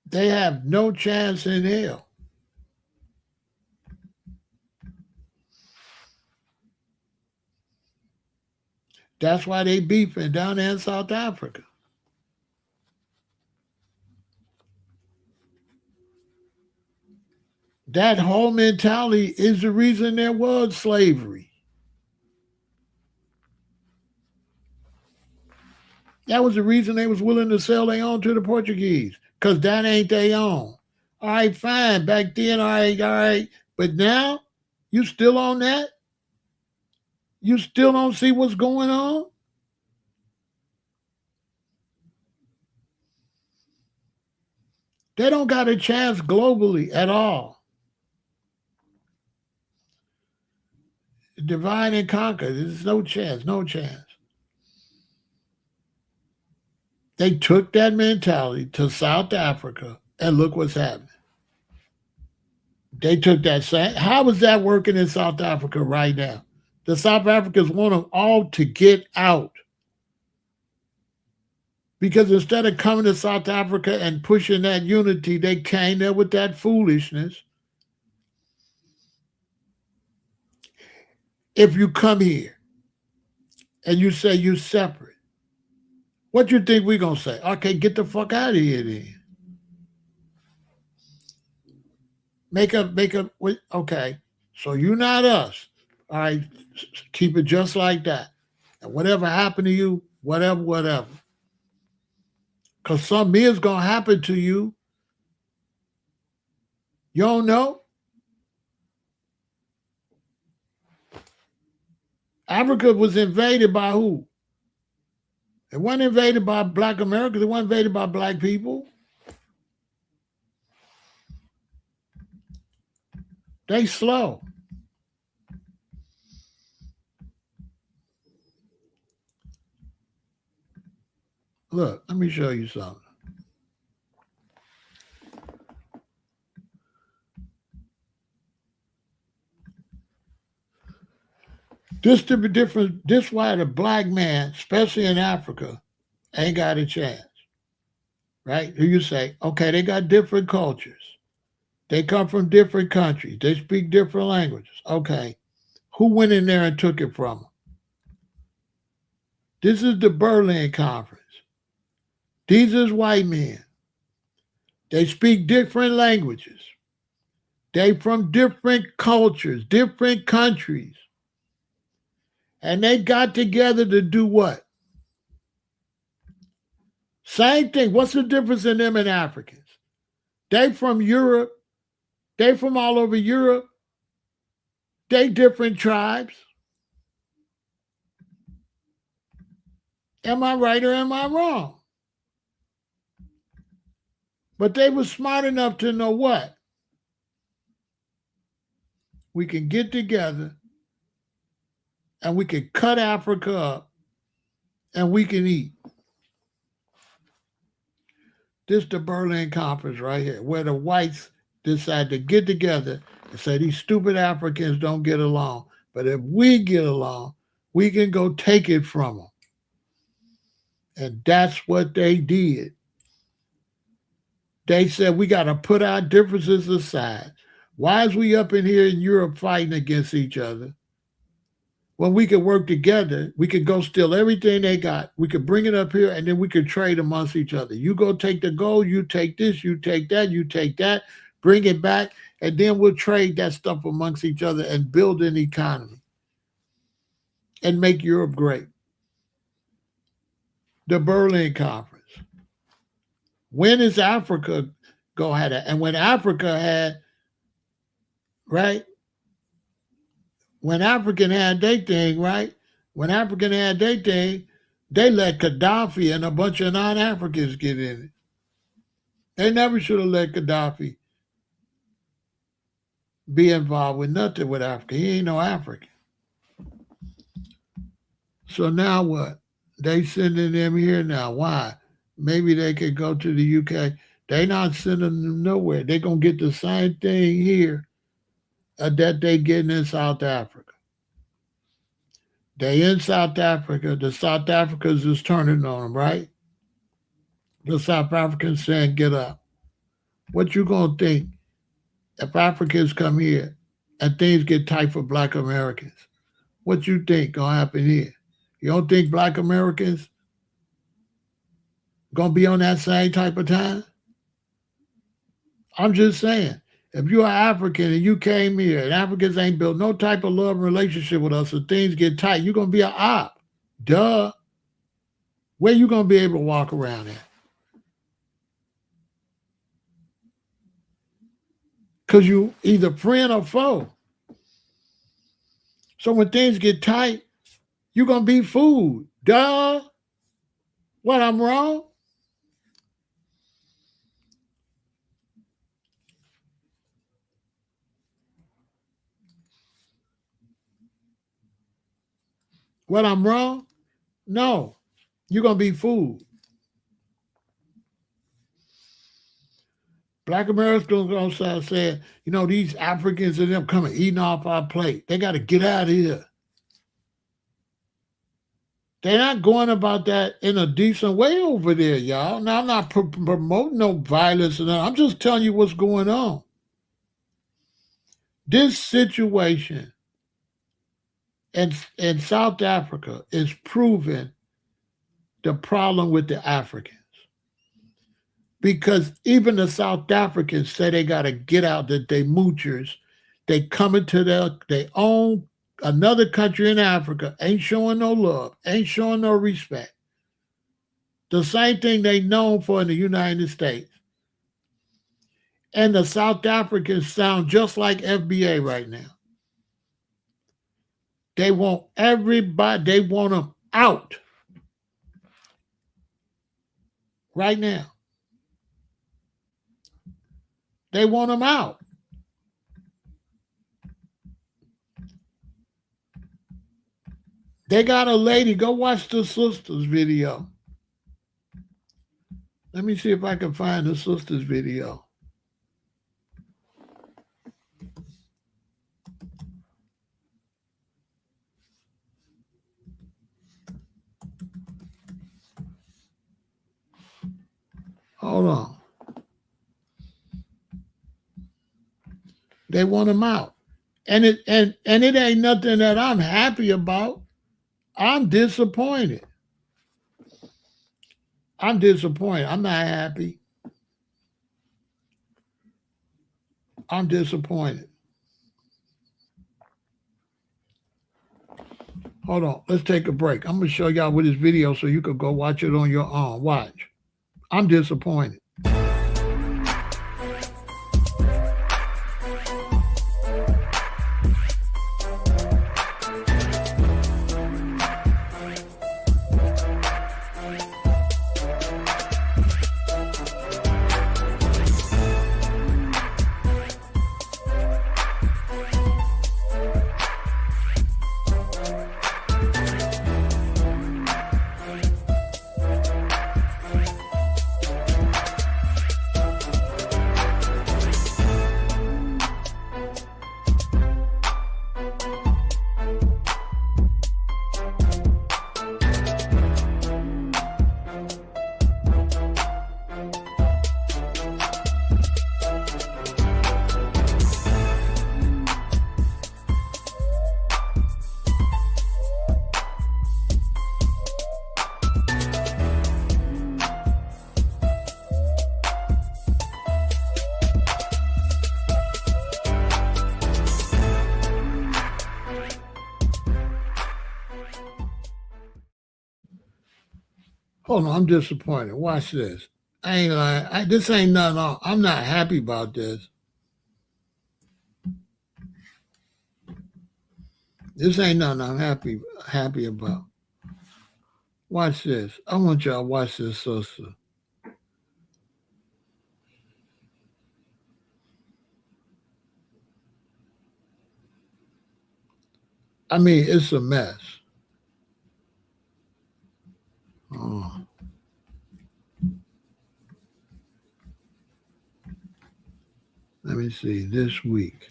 They have no chance in hell. That's why they beefing down there in South Africa. That whole mentality is the reason there was slavery. That was the reason they was willing to sell their own to the Portuguese, because that ain't their own. All right, fine. Back then, all right. But now, you still on that? You still don't see what's going on? They don't got a chance globally at all. Divide and conquer. There's no chance, no chance. They took that mentality to South Africa, and look what's happening. They took that same. How is that working in South Africa right now? The South Africans want them all to get out. Because instead of coming to South Africa and pushing that unity, they came there with that foolishness. If you come here and you say you separate, what you think we gonna say? Okay, get the fuck out of here then. Make up. Okay, so you're not us. All right, keep it just like that. And whatever happened to you, whatever. Because something is gonna happen to you. You don't know. Africa was invaded by who? It wasn't invaded by black Americans. It wasn't invaded by black people. They slow. Look, let me show you something. This to be different. This why the black man, especially in Africa, ain't got a chance. Right? You say, okay, they got different cultures. They come from different countries. They speak different languages. Okay. Who went in there and took it from them? This is the Berlin Conference. These is white men. They speak different languages. They from different cultures, different countries. And they got together to do what? Same thing. What's the difference in them and Africans? They from Europe. They from all over Europe. They different tribes. Am I right or am I wrong? But they were smart enough to know what? We can get together and we can cut Africa up and we can eat. This is the Berlin Conference right here, where the whites decide to get together and say these stupid Africans don't get along. But if we get along, we can go take it from them. And that's what they did. They said we got to put our differences aside. Why is we up in here in Europe fighting against each other? When we could work together, we could go steal everything they got. We could bring it up here and then we could trade amongst each other. You go take the gold, you take this, you take that, you take that, bring it back, and then we'll trade that stuff amongst each other and build an economy and make Europe great. The Berlin Conference. When is Africa go have that? And when Africa had, right? When African had their thing, right? When African had their thing, they let Gaddafi and a bunch of non-Africans get in it. They never should have let Gaddafi be involved with nothing with Africa. He ain't no African. So now what? They sending them here now. Why? Maybe they could go to the UK. They not sending them nowhere. They going to get the same thing here that they getting in South Africa. They in South Africa. The South Africans is turning on them, right? The South Africans saying, get up. What you going to think if Africans come here and things get tight for Black Americans? What you think going to happen here? You don't think Black Americans going to be on that same type of time? I'm just saying, if you're African and you came here and Africans ain't built no type of love relationship with us and things get tight, you're going to be an op. Duh. Where you going to be able to walk around at? Because you either friend or foe. So when things get tight, you're going to be food. Duh. What, I'm wrong? What, I'm wrong? No. You're going to be food. Black Americans going to start saying, you know, these Africans and them coming eating off our plate. They got to get out of here. They're not going about that in a decent way over there, y'all. Now, I'm not promoting no violence. I'm just telling you what's going on. This situation in South Africa is proving the problem with the Africans. Because even the South Africans say they got to get out, that they moochers. They coming to their own another country in Africa, ain't showing no love, ain't showing no respect. The same thing they known for in the United States. And the South Africans sound just like FBA right now. They want everybody, they want them out right now. They want them out. They got a lady, go watch the sisters video. Let me see if I can find the sisters video. Hold on. They want them out. And it ain't nothing that I'm happy about. I'm disappointed. I'm not happy. I'm disappointed. Hold on. Let's take a break. I'm going to show y'all with this video so you could go watch it on your own. Watch. I'm disappointed. Hold on, I'm disappointed. Watch this. I ain't lying. This ain't nothing. I'm not happy about this. This ain't nothing I'm happy about. Watch this. I want y'all to watch this, sister. I mean, it's a mess. Oh. Let me see. This week.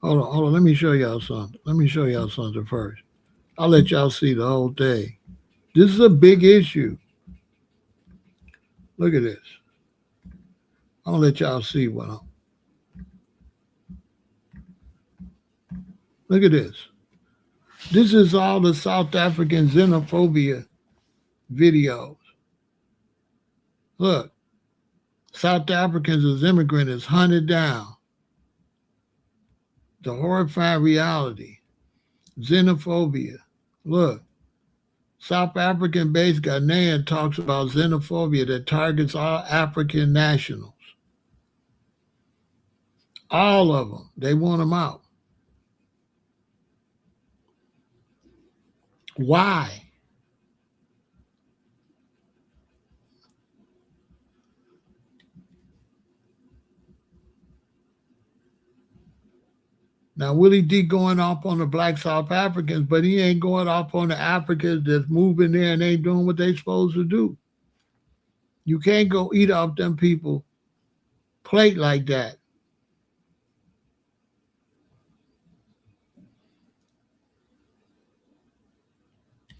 Hold on. Let me show y'all something. Let me show y'all something first. I'll let y'all see the whole thing. This is a big issue. Look at this. I'll let y'all see what I'm. Look at this. This is all the South African xenophobia videos. Look, South Africans as immigrants is hunted down. The horrifying reality. Xenophobia. Look, South African-based Ghanaian talks about xenophobia that targets all African nationals. All of them. They want them out. Why? Now, Willie D going off on the black South Africans, but he ain't going off on the Africans that's moving there and ain't doing what they supposed to do. You can't go eat off them people plate like that.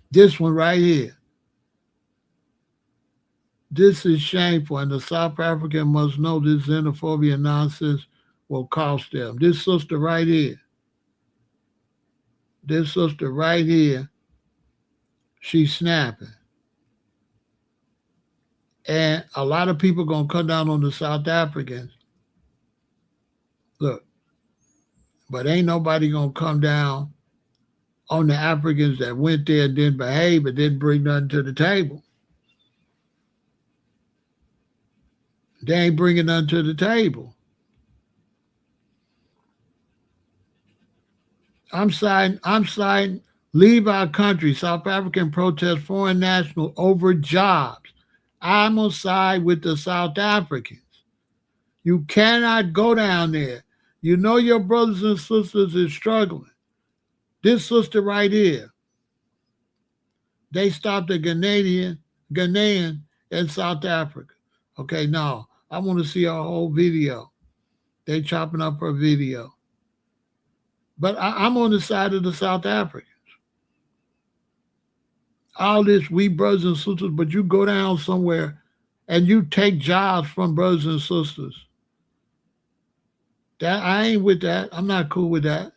This one right here. This is shameful, and the South African must know this xenophobia nonsense will cost them. This sister right here. This sister right here, she's snapping. And a lot of people going to come down on the South Africans. Look, but ain't nobody going to come down on the Africans that went there and didn't behave and didn't bring nothing to the table. They ain't bringing nothing to the table. I'm siding, leave our country. South African protest foreign national over jobs. I'm on side with the South Africans. You cannot go down there. You know your brothers and sisters is struggling. This sister right here, they stopped a Ghanaian in South Africa. Okay, now I want to see her whole video. They chopping up her video. But I'm on the side of the South Africans. All this, we brothers and sisters, but you go down somewhere and you take jobs from brothers and sisters. That I ain't with that. I'm not cool with that.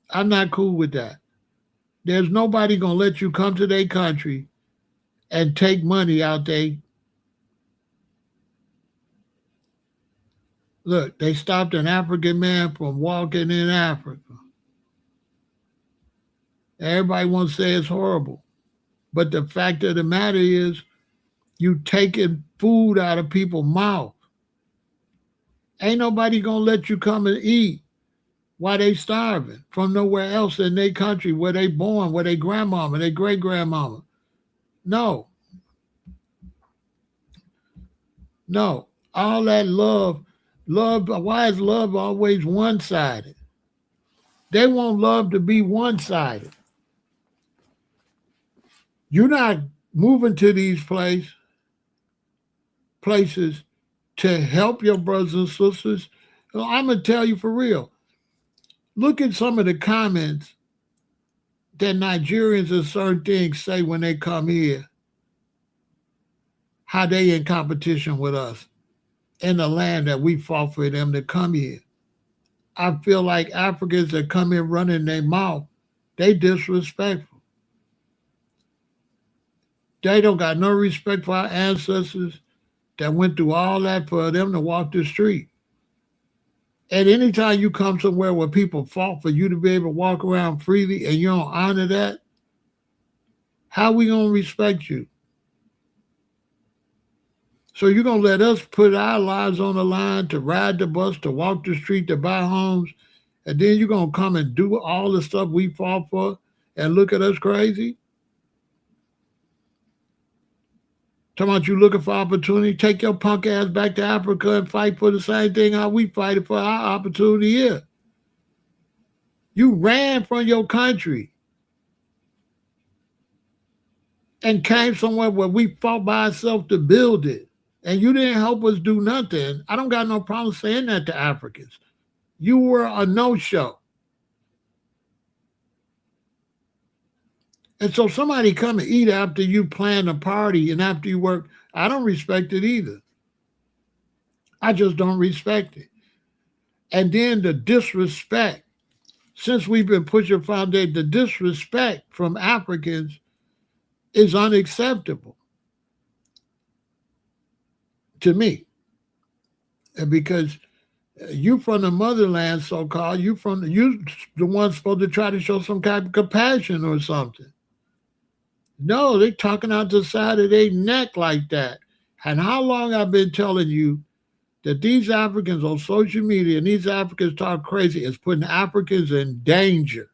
I'm not cool with that. There's nobody gonna let you come to their country and take money out there. Look, they stopped an African man from walking in Africa. Everybody wants to say it's horrible. But the fact of the matter is, you taking food out of people's mouth. Ain't nobody gonna let you come and eat while they starving from nowhere else in their country where they born, where they grandmama, their great grandmama. No, no. All that love. Why is love always one sided? They want love to be one sided. You're not moving to these places to help your brothers and sisters. I'm gonna tell you for real. Look at some of the comments that Nigerians and certain things say when they come here, how they in competition with us in the land that we fought for them to come here. I feel like Africans that come in running their mouth, they disrespectful. They don't got no respect for our ancestors that went through all that for them to walk the street. And anytime you come somewhere where people fought for you to be able to walk around freely and you don't honor that, how we gonna respect you? So you're gonna let us put our lives on the line to ride the bus, to walk the street, to buy homes, and then you're gonna come and do all the stuff we fought for and look at us crazy? Talking about you looking for opportunity, take your punk ass back to Africa and fight for the same thing how we fighting for our opportunity here. You ran from your country and came somewhere where we fought by ourselves to build it. And you didn't help us do nothing. I don't got no problem saying that to Africans. You were a no-show. And so somebody come and eat after you plan a party and after you work, I don't respect it either. I just don't respect it. And then the disrespect, since we've been pushing foundation, the disrespect from Africans is unacceptable to me. Because you from the motherland, so-called, you the one supposed to try to show some kind of compassion or something. No, they talking out the side of their neck like that. And how long I've been telling you that these Africans on social media and these Africans talk crazy is putting Africans in danger.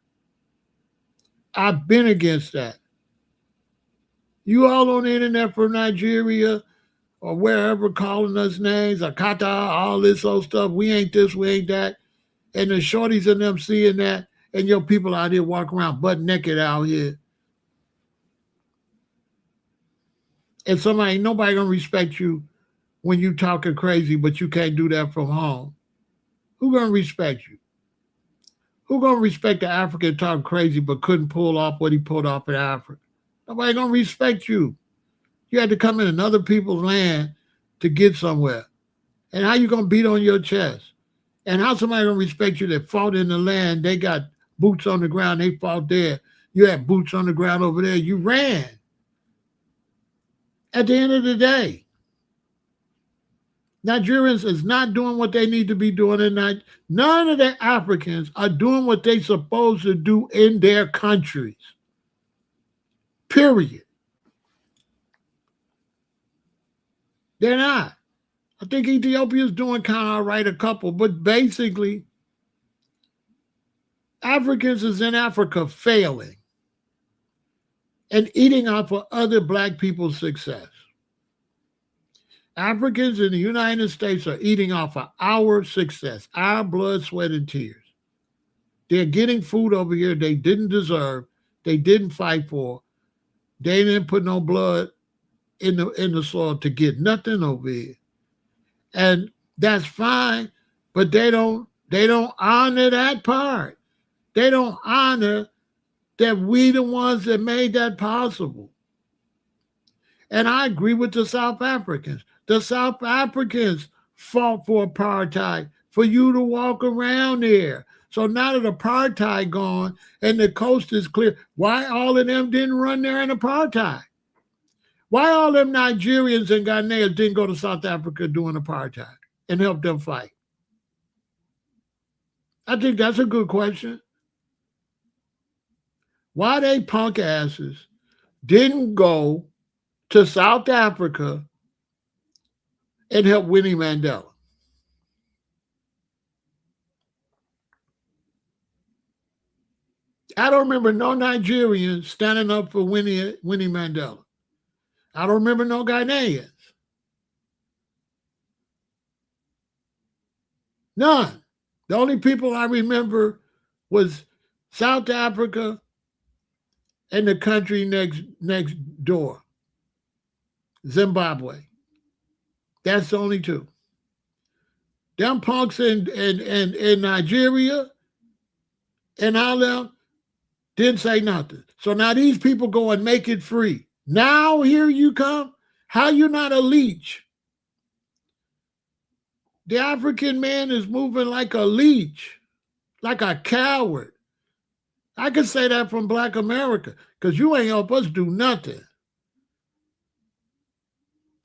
I've been against that. You all on the internet from Nigeria or wherever calling us names, Akata, all this old stuff. We ain't this, we ain't that. And the shorties and them seeing that, and your people out here walking around butt naked out here. And nobody gonna respect you when you talking crazy, but you can't do that from home. Who gonna respect you? Who gonna respect the African talking crazy but couldn't pull off what he pulled off in Africa? Nobody gonna respect you. You had to come in another people's land to get somewhere. And how you gonna beat on your chest? And how somebody gonna respect you that fought in the land? They got boots on the ground, they fought there. You had boots on the ground over there, you ran. At the end of the day, Nigerians is not doing what they need to be doing in Nigeria. None of the Africans are doing what they supposed to do in their countries. Period. They're not. I think Ethiopia is doing kind of all right, a couple, but basically, Africans is in Africa failing and eating off of other black people's success. Africans in the United States are eating off of our success, our blood, sweat, and tears. They're getting food over here they didn't deserve, they didn't fight for. They didn't put no blood in the soil to get nothing over here. And that's fine, but they don't honor that part. They don't honor that we the ones that made that possible. And I agree with the South Africans. The South Africans fought for apartheid, for you to walk around there. So now that apartheid gone and the coast is clear, why all of them didn't run there in apartheid? Why all them Nigerians and Ghanaians didn't go to South Africa during apartheid and help them fight? I think that's a good question. Why they punk asses didn't go to South Africa and help Winnie Mandela? I don't remember no Nigerians standing up for Winnie Mandela. I don't remember no Ghanaians. None. The only people I remember was South Africa and the country next door, Zimbabwe. That's the only two. Them punks in Nigeria and all them didn't say nothing. So now these people go and make it free. Now here you come. How you not a leech? The African man is moving like a leech, like a coward. I can say that from Black America because you ain't help us do nothing.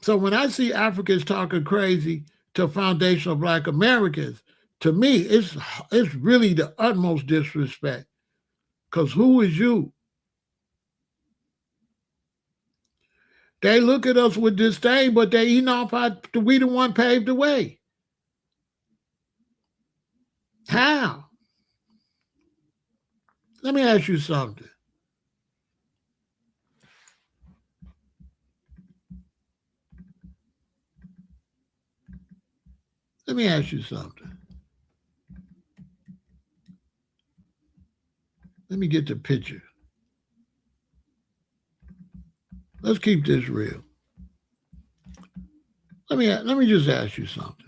So when I see Africans talking crazy to foundational Black Americans, to me, it's really the utmost disrespect. Because who is you? They look at us with disdain, but they eat off we the one paved the way. How? Let me ask you something. Let me ask you something. Let me get the picture. Let's keep this real. Let me just ask you something.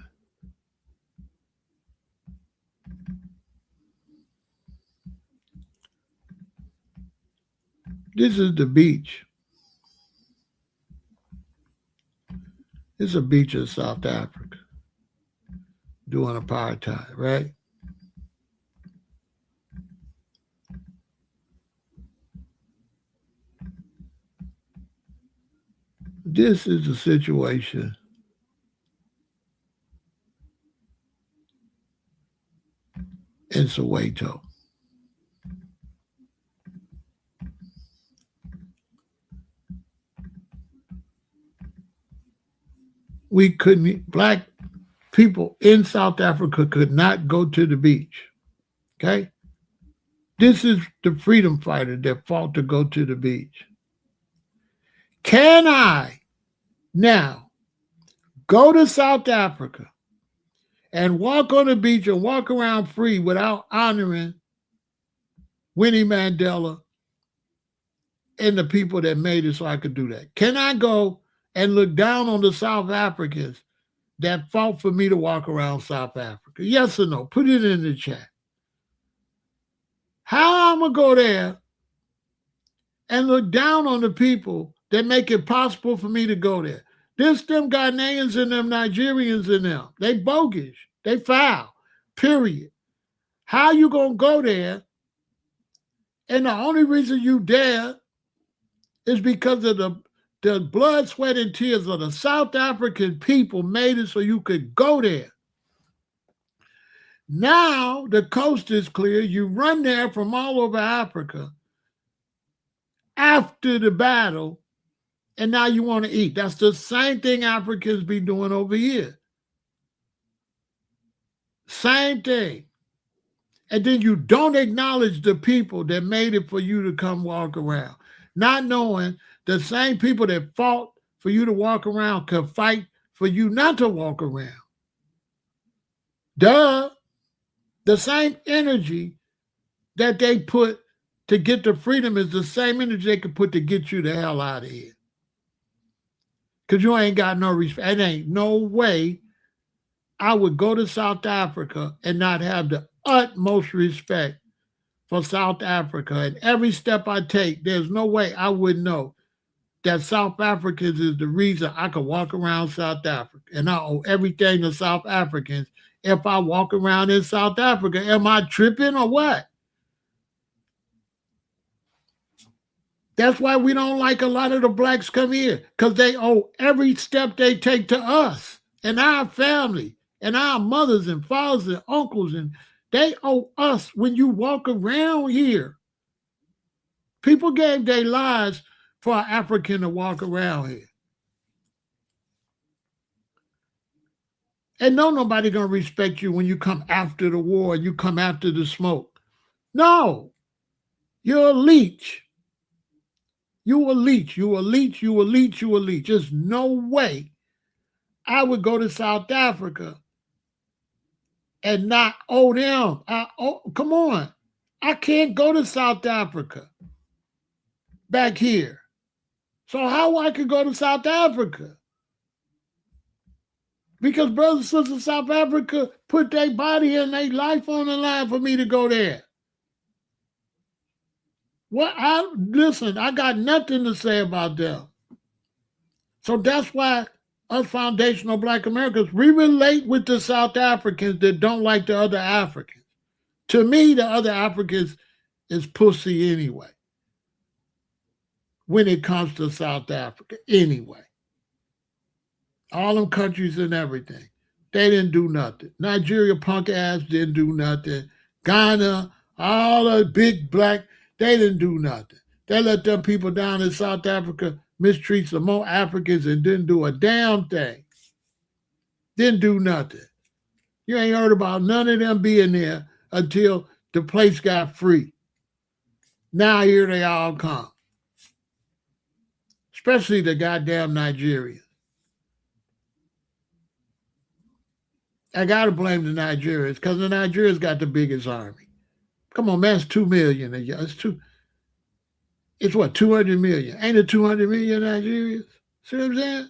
This is the beach. It's a beach in South Africa during apartheid, right? This is the situation in Soweto. Black people in South Africa could not go to the beach. Okay? This is the freedom fighter that fought to go to the beach. Can I now go to South Africa and walk on the beach and walk around free without honoring Winnie Mandela and the people that made it so I could do that? Can I go and look down on the South Africans that fought for me to walk around South Africa? Yes or no? Put it in the chat. How I'm going to go there and look down on the people that make it possible for me to go there? This them Ghanaians and them Nigerians and them. They bogus. They foul. Period. How you going to go there? And the only reason you there is because of the blood, sweat, and tears of the South African people made it so you could go there. Now the coast is clear. You run there from all over Africa after the battle, and now you want to eat. That's the same thing Africans be doing over here. Same thing. And then you don't acknowledge the people that made it for you to come walk around, not knowing the same people that fought for you to walk around could fight for you not to walk around. Duh. The same energy that they put to get the freedom is the same energy they could put to get you the hell out of here. Because you ain't got no respect. It ain't no way I would go to South Africa and not have the utmost respect for South Africa. And every step I take, there's no way I would know that South Africans is the reason I could walk around South Africa. And I owe everything to South Africans if I walk around in South Africa. Am I tripping or what? That's why we don't like a lot of the blacks come here, because they owe every step they take to us and our family and our mothers and fathers and uncles, and they owe us when you walk around here. People gave their lives for an African to walk around here. And no nobody gonna respect you when you come after the war, you come after the smoke. No, you're a leech. You a leech. You a leech. You a leech. You a leech. There's no way I would go to South Africa and not owe them. Come on. I can't go to South Africa back here. So how I could go to South Africa? Because brothers and sisters in South Africa put their body and their life on the line for me to go there. Listen, I got nothing to say about them. So that's why us foundational Black Americans, we relate with the South Africans that don't like the other Africans. To me, the other Africans is pussy anyway. When it comes to South Africa, anyway. All them countries and everything. They didn't do nothing. Nigeria punk ass didn't do nothing. Ghana, all the big black, they didn't do nothing. They let them people down in South Africa mistreat some more Africans and didn't do a damn thing. Didn't do nothing. You ain't heard about none of them being there until the place got free. Now here they all come. Especially the goddamn Nigerians. I gotta blame the Nigerians because the Nigerians got the biggest army. Come on, man, it's 2 million. It's what, 200 million? Ain't it 200 million Nigerians? See what I'm saying?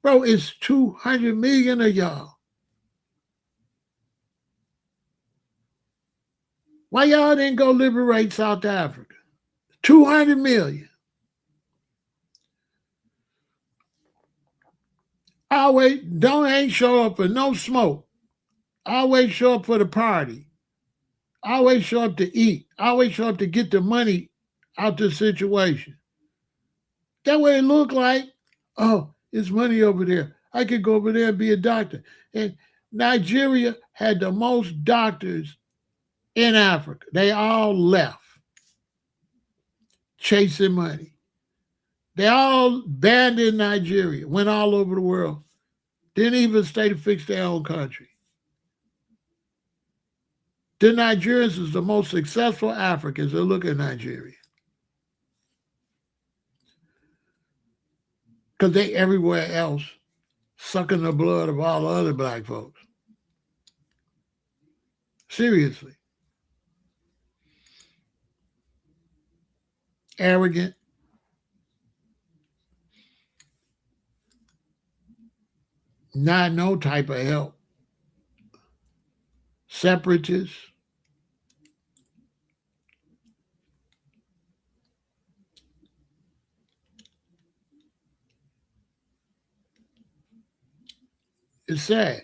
Bro, it's 200 million of y'all. Why y'all didn't go liberate South Africa? 200 million. Always ain't show up for no smoke. Always show up for the party. Always show up to eat. Always show up to get the money out the situation. That way it look like, oh, it's money over there. I could go over there and be a doctor. And Nigeria had the most doctors in Africa. They all left chasing money. They all banned in Nigeria, went all over the world. Didn't even stay to fix their own country. The Nigerians is the most successful Africans that look at Nigeria. Because they everywhere else sucking the blood of all the other black folks. Seriously. Arrogant. Not no type of help. Separatists. It's sad.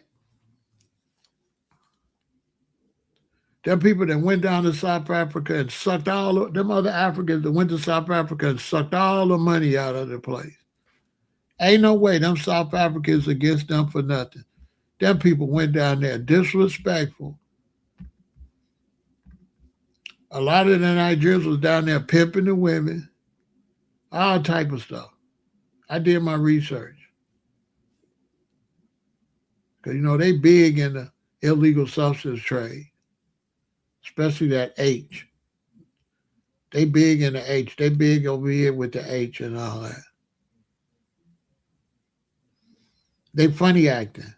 Them people that went down to South Africa and sucked all of them other Africans that went to South Africa and sucked all the money out of the place. Ain't no way them South Africans against them for nothing. Them people went down there disrespectful. A lot of the Nigerians was down there pimping the women, all type of stuff. I did my research. Because, they big in the illegal substance trade, especially that H. They big in the H. They big over here with the H and all that. They funny acting.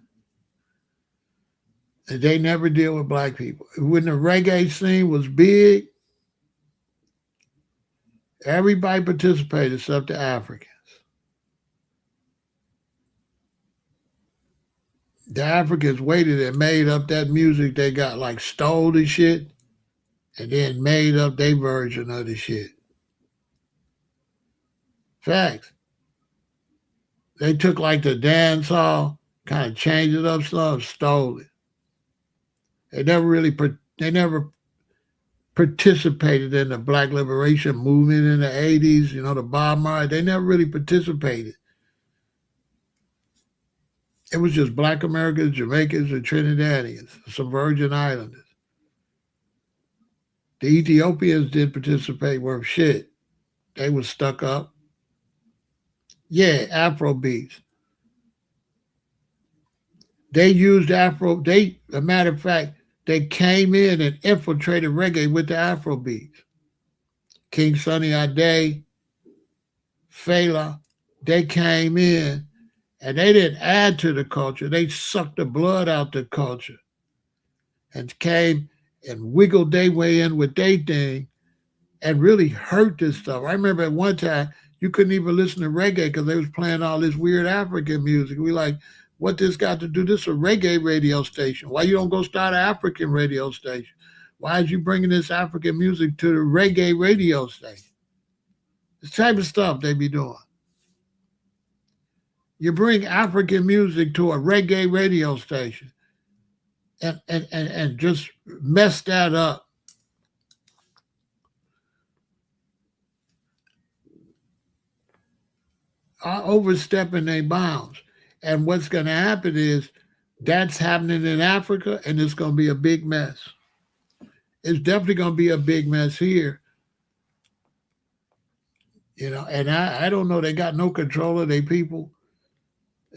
And they never deal with black people. When the reggae scene was big, everybody participated except the Africans. The Africans waited and made up that music they got, like stole the shit, and then made up their version of the shit. Facts. They took like the dance hall, kind of changed it up some, stole it. They never participated in the Black liberation movement in the 80s. You know, the Bob Marley. They never really participated. It was just Black Americans, Jamaicans, and Trinidadians, some Virgin Islanders. The Ethiopians did participate worth shit. They was stuck up. Yeah, Afro beats. They used Afro. A matter of fact, they came in and infiltrated reggae with the Afro beats. King Sunny Ade, Fela, they came in and they didn't add to the culture. They sucked the blood out the culture and came and wiggled their way in with their thing and really hurt this stuff. I remember at one time you couldn't even listen to reggae because they was playing all this weird African music. We like, what this got to do? This is a reggae radio station. Why you don't go start an African radio station? Why is you bringing this African music to the reggae radio station? This type of stuff they be doing. You bring African music to a reggae radio station and just mess that up. Overstepping their bounds. And what's going to happen is that's happening in Africa, and it's going to be a big mess. It's definitely going to be a big mess here. You know, and I don't know. They got no control of their people.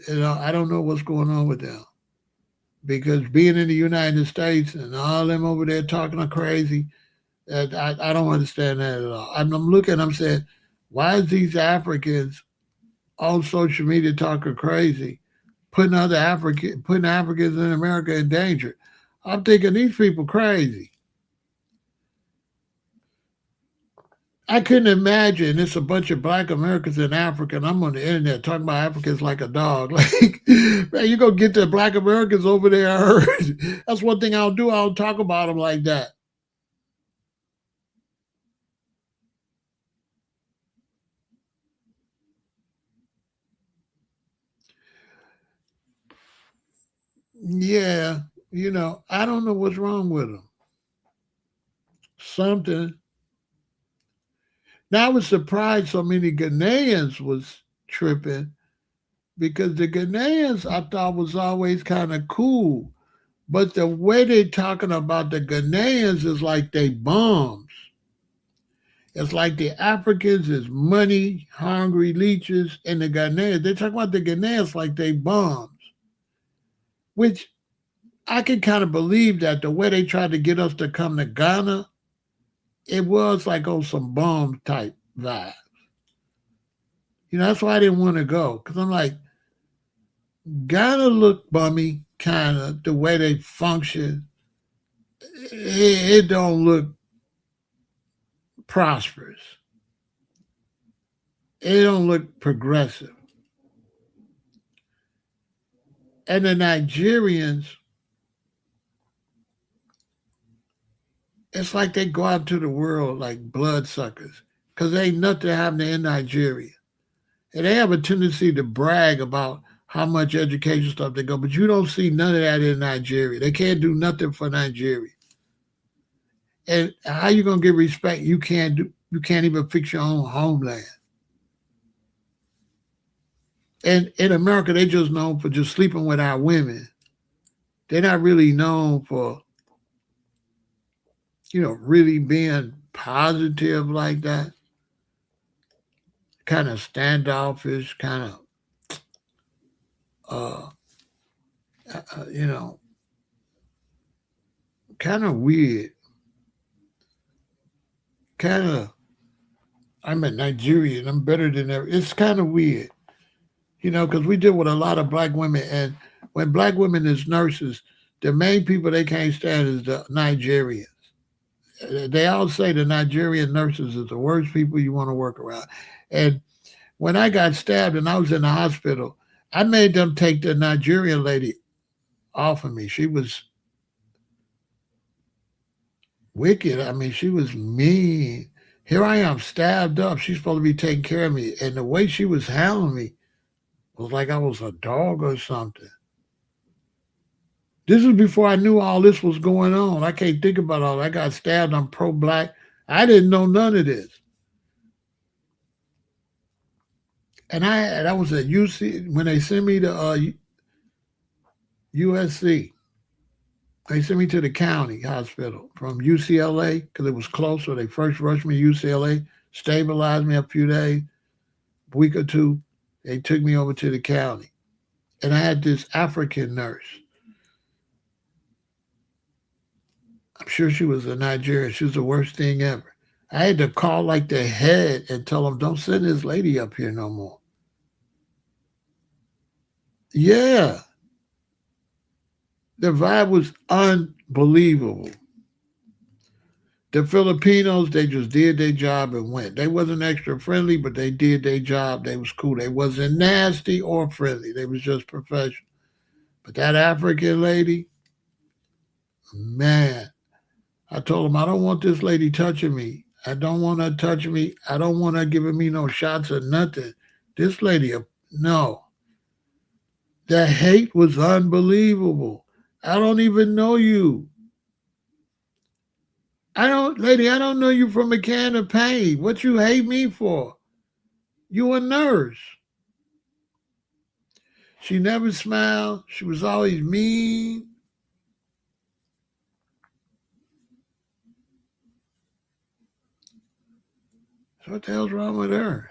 You know, I don't know what's going on with them. Because being in the United States and all them over there talking crazy, I don't understand that at all. I'm looking, I'm saying, why is these Africans on social media talking crazy, putting Africans in America in danger? I'm thinking these people crazy. I couldn't imagine it's a bunch of Black Americans in Africa, and I'm on the internet talking about Africans like a dog. Like, man, you gonna get the Black Americans over there. I heard. That's one thing I'll do. I'll talk about them like that. Yeah, you know, I don't know what's wrong with them. Something. Now I was surprised so many Ghanaians was tripping because the Ghanaians I thought was always kind of cool. But the way they talking about the Ghanaians is like they bombs. It's like the Africans is money hungry leeches, and the Ghanaians they talk about the Ghanaians like they bombs, which I can kind of believe that the way they tried to get us to come to Ghana, it was like on some bomb type vibe. You know, that's why I didn't want to go because I'm like, Ghana look bummy, kind of the way they function. It don't look prosperous. It don't look progressive. And the Nigerians, it's like they go out to the world like bloodsuckers because there ain't nothing happening in Nigeria. And they have a tendency to brag about how much education stuff they go, but you don't see none of that in Nigeria. They can't do nothing for Nigeria. And how you gonna get respect? You can't do. You can't even fix your own homeland. And in America, they just known for just sleeping with our women. They're not really known for, really being positive like that. Kind of standoffish, kind of, uh, you know, kind of weird. Kind of, I'm a Nigerian. I'm better than ever. It's kind of weird, because we deal with a lot of black women, and when black women is nurses, the main people they can't stand is the Nigerians. They all say the Nigerian nurses is the worst people you want to work around. And when I got stabbed and I was in the hospital, I made them take the Nigerian lady off of me. She was wicked. I mean, she was mean. Here I am, stabbed up. She's supposed to be taking care of me. And the way she was handling me was like I was a dog or something. This is before I knew all this was going on. I can't think about all that. I got stabbed. I'm pro-black. I didn't know none of this. And I was at UC when they sent me to USC. They sent me to the county hospital from UCLA because it was close. So they first rushed me to UCLA, stabilized me a few days, week or two. They took me over to the county. And I had this African nurse. I'm sure she was a Nigerian. She was the worst thing ever. I had to call like the head and tell them, don't send this lady up here no more. Yeah, the vibe was unbelievable. The Filipinos, they just did their job and went. They wasn't extra friendly, but they did their job. They was cool. They wasn't nasty or friendly. They was just professional. But that African lady, man, I told him I don't want this lady touching me. I don't want her touching me. I don't want her giving me no shots or nothing. This lady, no. The hate was unbelievable. I don't even know you. Lady, I don't know you from a can of paint. What you hate me for? You a nurse. She never smiled. She was always mean. So what the hell's wrong with her?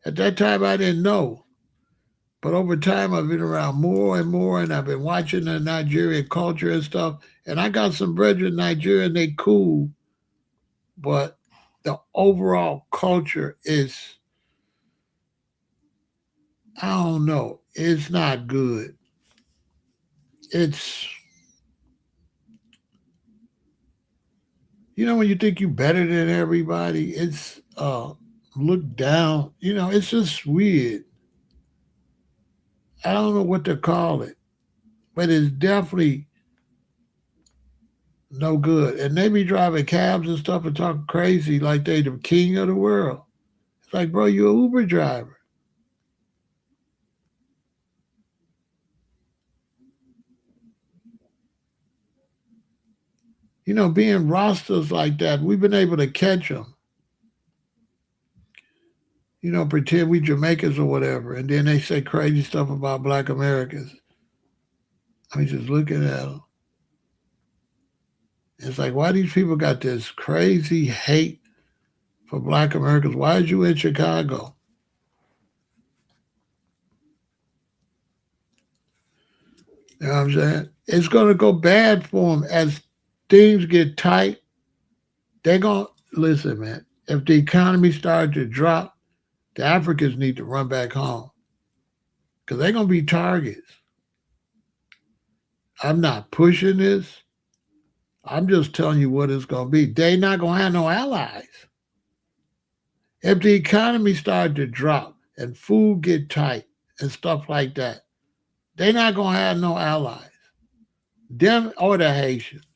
At that time, I didn't know. But over time, I've been around more and more, and I've been watching the Nigerian culture and stuff. And I got some brethren in Nigeria, and they cool. But the overall culture is, I don't know, it's not good. It's, when you think you're better than everybody, it's looked down. It's just weird. I don't know what to call it, but it's definitely no good. And they be driving cabs and stuff and talking crazy like they the king of the world. It's like, bro, you're an Uber driver. Being rosters like that, we've been able to catch them. Pretend we Jamaicans or whatever, and then they say crazy stuff about Black Americans. I mean, just looking at them. It's like, why these people got this crazy hate for Black Americans? Why is you in Chicago? You know what I'm saying? It's going to go bad for them as things get tight. They're going to, listen, man, if the economy started to drop, the Africans need to run back home because they're going to be targets. I'm not pushing this. I'm just telling you what it's going to be. They're not going to have no allies. If the economy started to drop and food get tight and stuff like that, they're not going to have no allies. Them or the Haitians.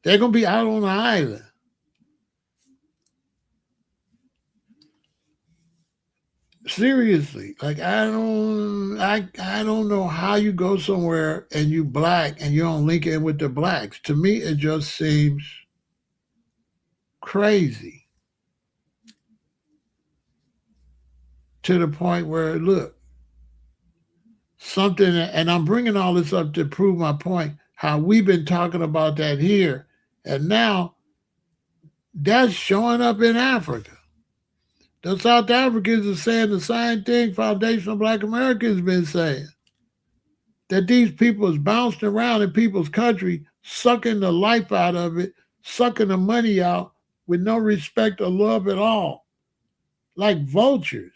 They're going to be out on the island. Seriously, like I don't know how you go somewhere and you black and you don't link in with the blacks. To me, it just seems crazy to the point where look something, and I'm bringing all this up to prove my point. How we've been talking about that here, and now that's showing up in Africa. The South Africans are saying the same thing Foundation of Black America has been saying. That these people is bouncing around in people's country, sucking the life out of it, sucking the money out with no respect or love at all, like vultures.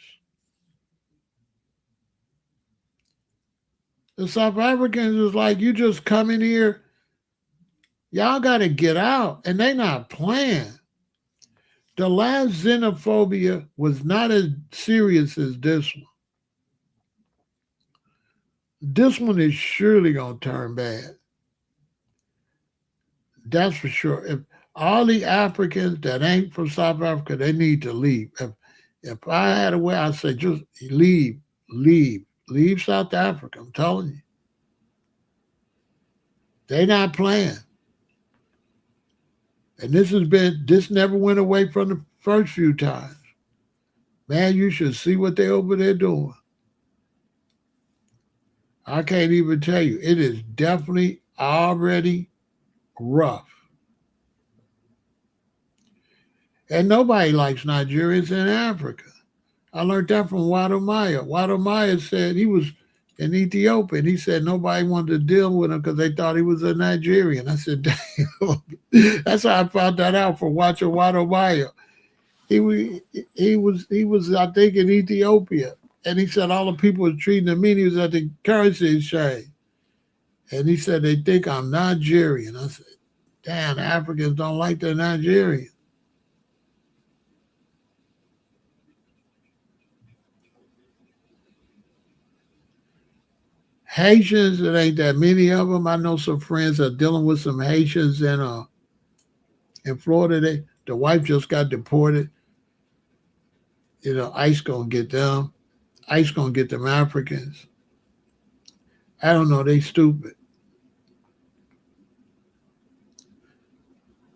The South Africans is like, you just come in here, y'all got to get out, and they not playing. The last xenophobia was not as serious as this one. This one is surely going to turn bad. That's for sure. If all the Africans that ain't from South Africa, they need to leave. If I had a way, I'd say just leave South Africa. I'm telling you. They not playing. And this never went away from the first few times. Man, you should see what they over there doing. I can't even tell you. It is definitely already rough. And nobody likes Nigerians in Africa. I learned that from Wado Maya. Wado Maya said he was in Ethiopia, and he said nobody wanted to deal with him because they thought he was a Nigerian. I said, damn. That's how I found that out from watching Wado Maya. He was I think in Ethiopia, and he said all the people were treating him mean. He was at the currency exchange, and he said they think I'm Nigerian. I said, damn, the Africans don't like the Nigerians. Haitians, it ain't that many of them. I know some friends are dealing with some Haitians in Florida. The wife just got deported. ICE gonna get them. ICE gonna get them Africans. I don't know. They stupid.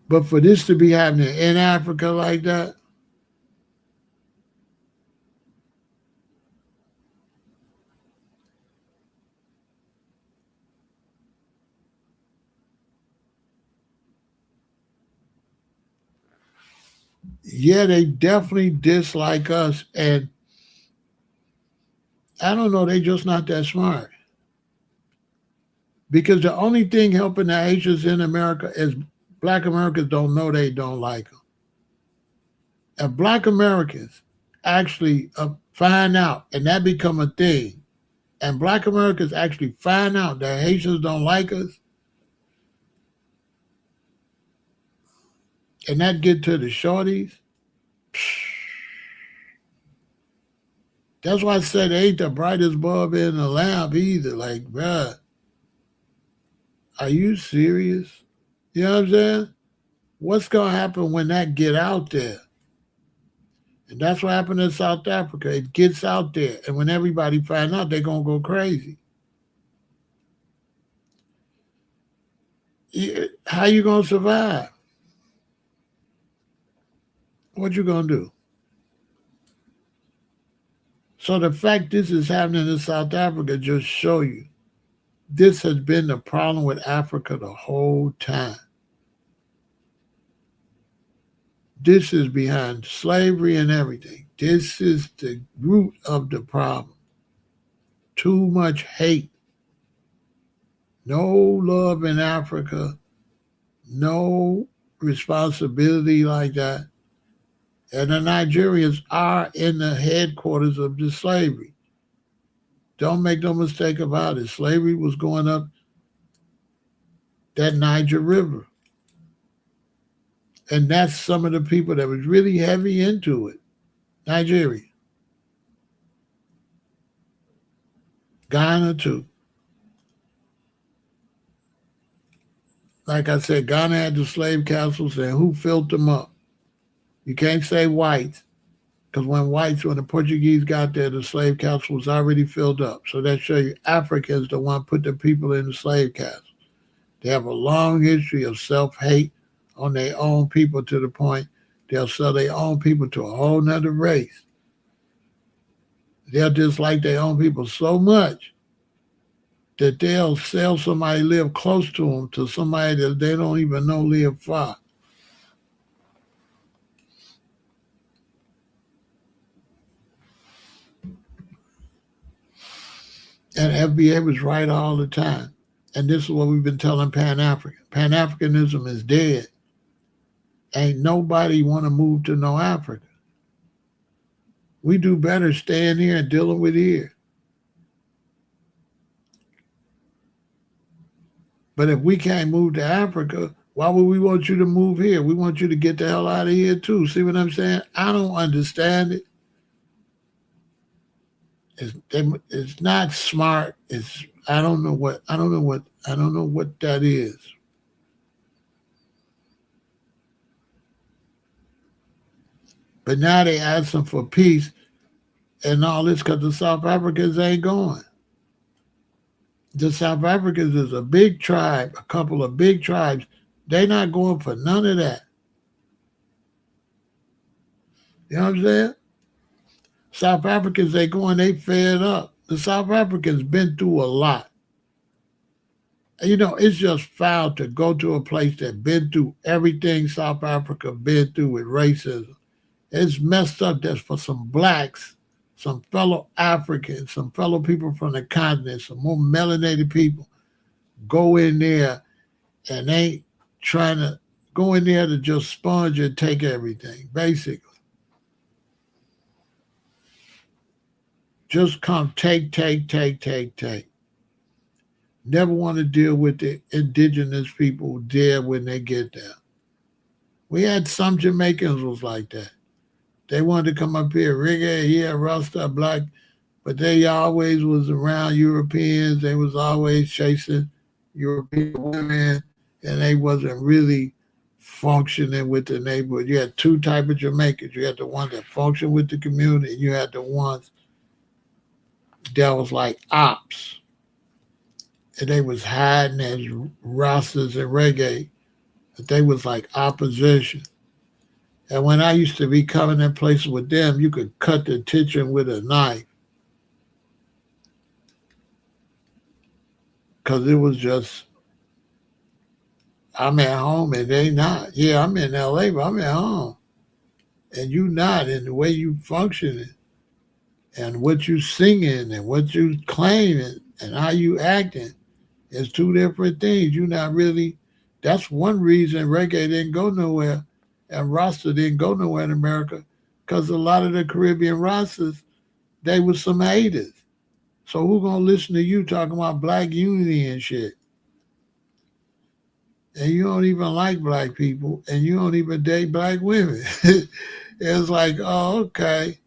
But for this to be happening in Africa like that, yeah, they definitely dislike us. And I don't know. They just not that smart. Because the only thing helping the Haitians in America is Black Americans don't know they don't like them. If Black Americans actually find out, and that become a thing, and Black Americans actually find out that Haitians don't like us, and that get to the shorties, that's why I said they ain't the brightest bulb in the lamp either. Like, bruh, are you serious? You know what I'm saying? What's gonna happen when that get out there? And that's what happened in South Africa. It gets out there, and when everybody find out, they're gonna go crazy. How you gonna survive? What you gonna do? So the fact this is happening in South Africa just show you this has been the problem with Africa the whole time. This is behind slavery and everything. This is the root of the problem. Too much hate. No love in Africa. No responsibility like that. And the Nigerians are in the headquarters of the slavery. Don't make no mistake about it. Slavery was going up that Niger River. And that's some of the people that was really heavy into it. Nigeria. Ghana too. Like I said, Ghana had the slave castles, and who filled them up? You can't say whites, because when the Portuguese got there, the slave castle was already filled up. So that shows you Africans the one put the people in the slave castle. They have a long history of self-hate on their own people to the point they'll sell their own people to a whole nother race. They'll dislike their own people so much that they'll sell somebody live close to them to somebody that they don't even know live far. And FBA was right all the time. And this is what we've been telling Pan-African. Pan-Africanism is dead. Ain't nobody want to move to no Africa. We do better staying here and dealing with here. But if we can't move to Africa, why would we want you to move here? We want you to get the hell out of here too. See what I'm saying? I don't understand it. It's not smart. I don't know what that is. But now they asking for peace and all this because the South Africans ain't going. The South Africans is a big tribe, a couple of big tribes. They not going for none of that. You know what I'm saying? South Africans, they going, they fed up. The South Africans been through a lot. You know, it's just foul to go to a place that been through everything South Africa been through with racism. It's messed up just for some blacks, some fellow Africans, some fellow people from the continent, some more melanated people go in there and ain't trying to go in there to just sponge and take everything, basically. Just come take. Never want to deal with the indigenous people there when they get there. We had some Jamaicans was like that. They wanted to come up here, reggae, here, Rasta, black, but they always was around Europeans. They was always chasing European women, and they wasn't really functioning with the neighborhood. You had two type of Jamaicans. You had the ones that functioned with the community, and you had the ones that was like ops, and they was hiding as Rastas and reggae. But they was like opposition. And when I used to be coming in places with them, you could cut the attention with a knife because it was just, I'm at home and they not. Yeah, I'm in LA, but I'm at home. And you not, and the way you functioning and what you singing and what you claiming and how you acting is two different things. You not really, that's one reason reggae didn't go nowhere and Rasta didn't go nowhere in America because a lot of the Caribbean Rastas, they was some haters. So who gonna listen to you talking about black unity and shit? And you don't even like black people, and you don't even date black women. It's like, oh, okay.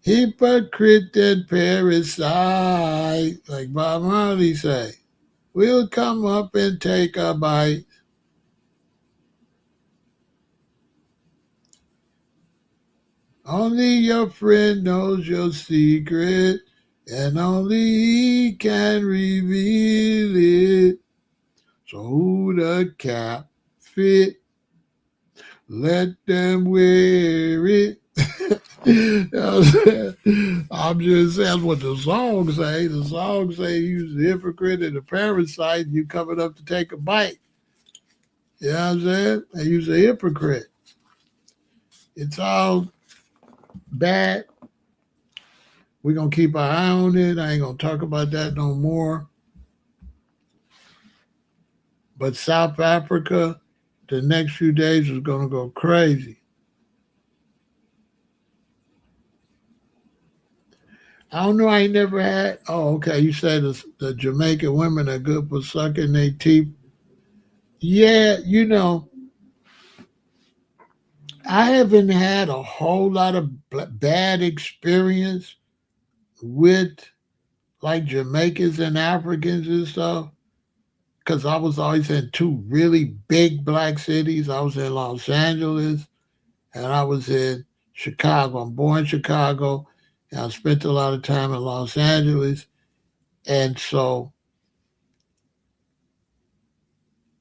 Hypocrite and parasite, like Bob Marley say. We'll come up and take a bite. Only your friend knows your secret, and only he can reveal it. So who the cap fit? Let them wear it. I'm just saying what the song say. The song say you's a hypocrite and a parasite. You coming up to take a bite. You know what I'm saying? And you's a hypocrite. It's all bad. We're gonna keep our eye on it. I ain't gonna talk about that no more. But South Africa, the next few days is gonna go crazy. I don't know. I ain't never had. Oh, okay. You said the Jamaican women are good for sucking their teeth. Yeah, you know, I haven't had a whole lot of bad experience with like Jamaicans and Africans and stuff because I was always in two really big black cities. I was in Los Angeles and I was in Chicago. I'm born in Chicago and I spent a lot of time in Los Angeles. And so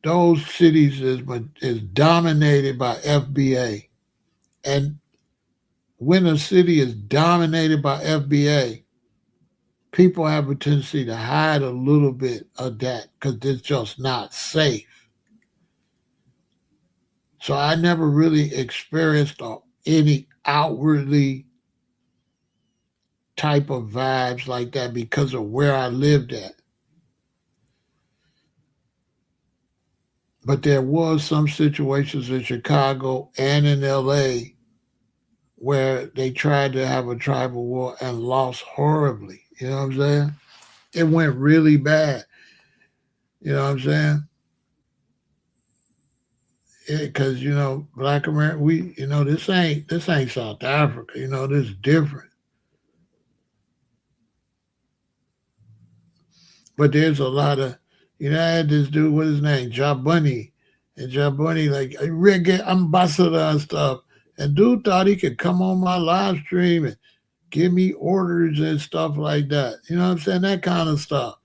those cities is dominated by FBA. And when a city is dominated by FBA, people have a tendency to hide a little bit of that because it's just not safe. So I never really experienced any outwardly type of vibes like that because of where I lived at. But there was some situations in Chicago and in LA where they tried to have a tribal war and lost horribly. You know what I'm saying? It went really bad. You know what I'm saying? Because Black America, this ain't South Africa. This is different. But there's a lot of, I had this dude, what his name, Jabunny, and Jabunny like a reggae ambassador and stuff. And dude thought he could come on my live stream and give me orders and stuff like that. You know what I'm saying? That kind of stuff.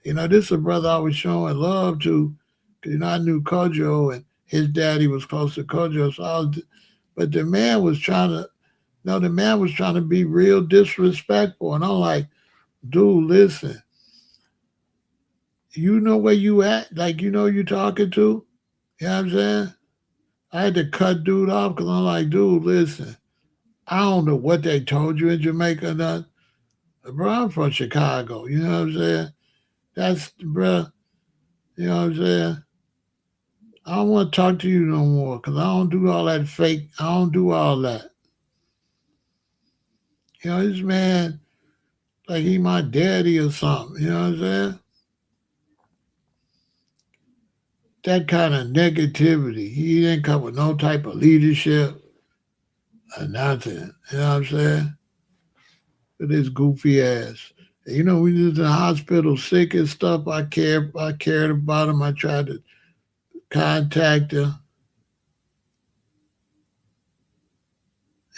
This is a brother I was showing love to, 'cause, I knew Kojo and his daddy was close to Kojo. But the man was trying to, no, the man was trying to be real disrespectful. And I'm like, dude, listen, you know where you at? Like, you talking to? You know what I'm saying? I had to cut dude off because I'm like, dude, listen, I don't know what they told you in Jamaica or nothing. Bro, I'm from Chicago. You know what I'm saying? That's, bro, you know what I'm saying? I don't want to talk to you no more because I don't do all that fake. I don't do all that. This man, like he my daddy or something. You know what I'm saying? That kind of negativity. He didn't come with no type of leadership or nothing. You know what I'm saying? With his goofy ass. We was in the hospital sick and stuff. I cared about him. I tried to contact him.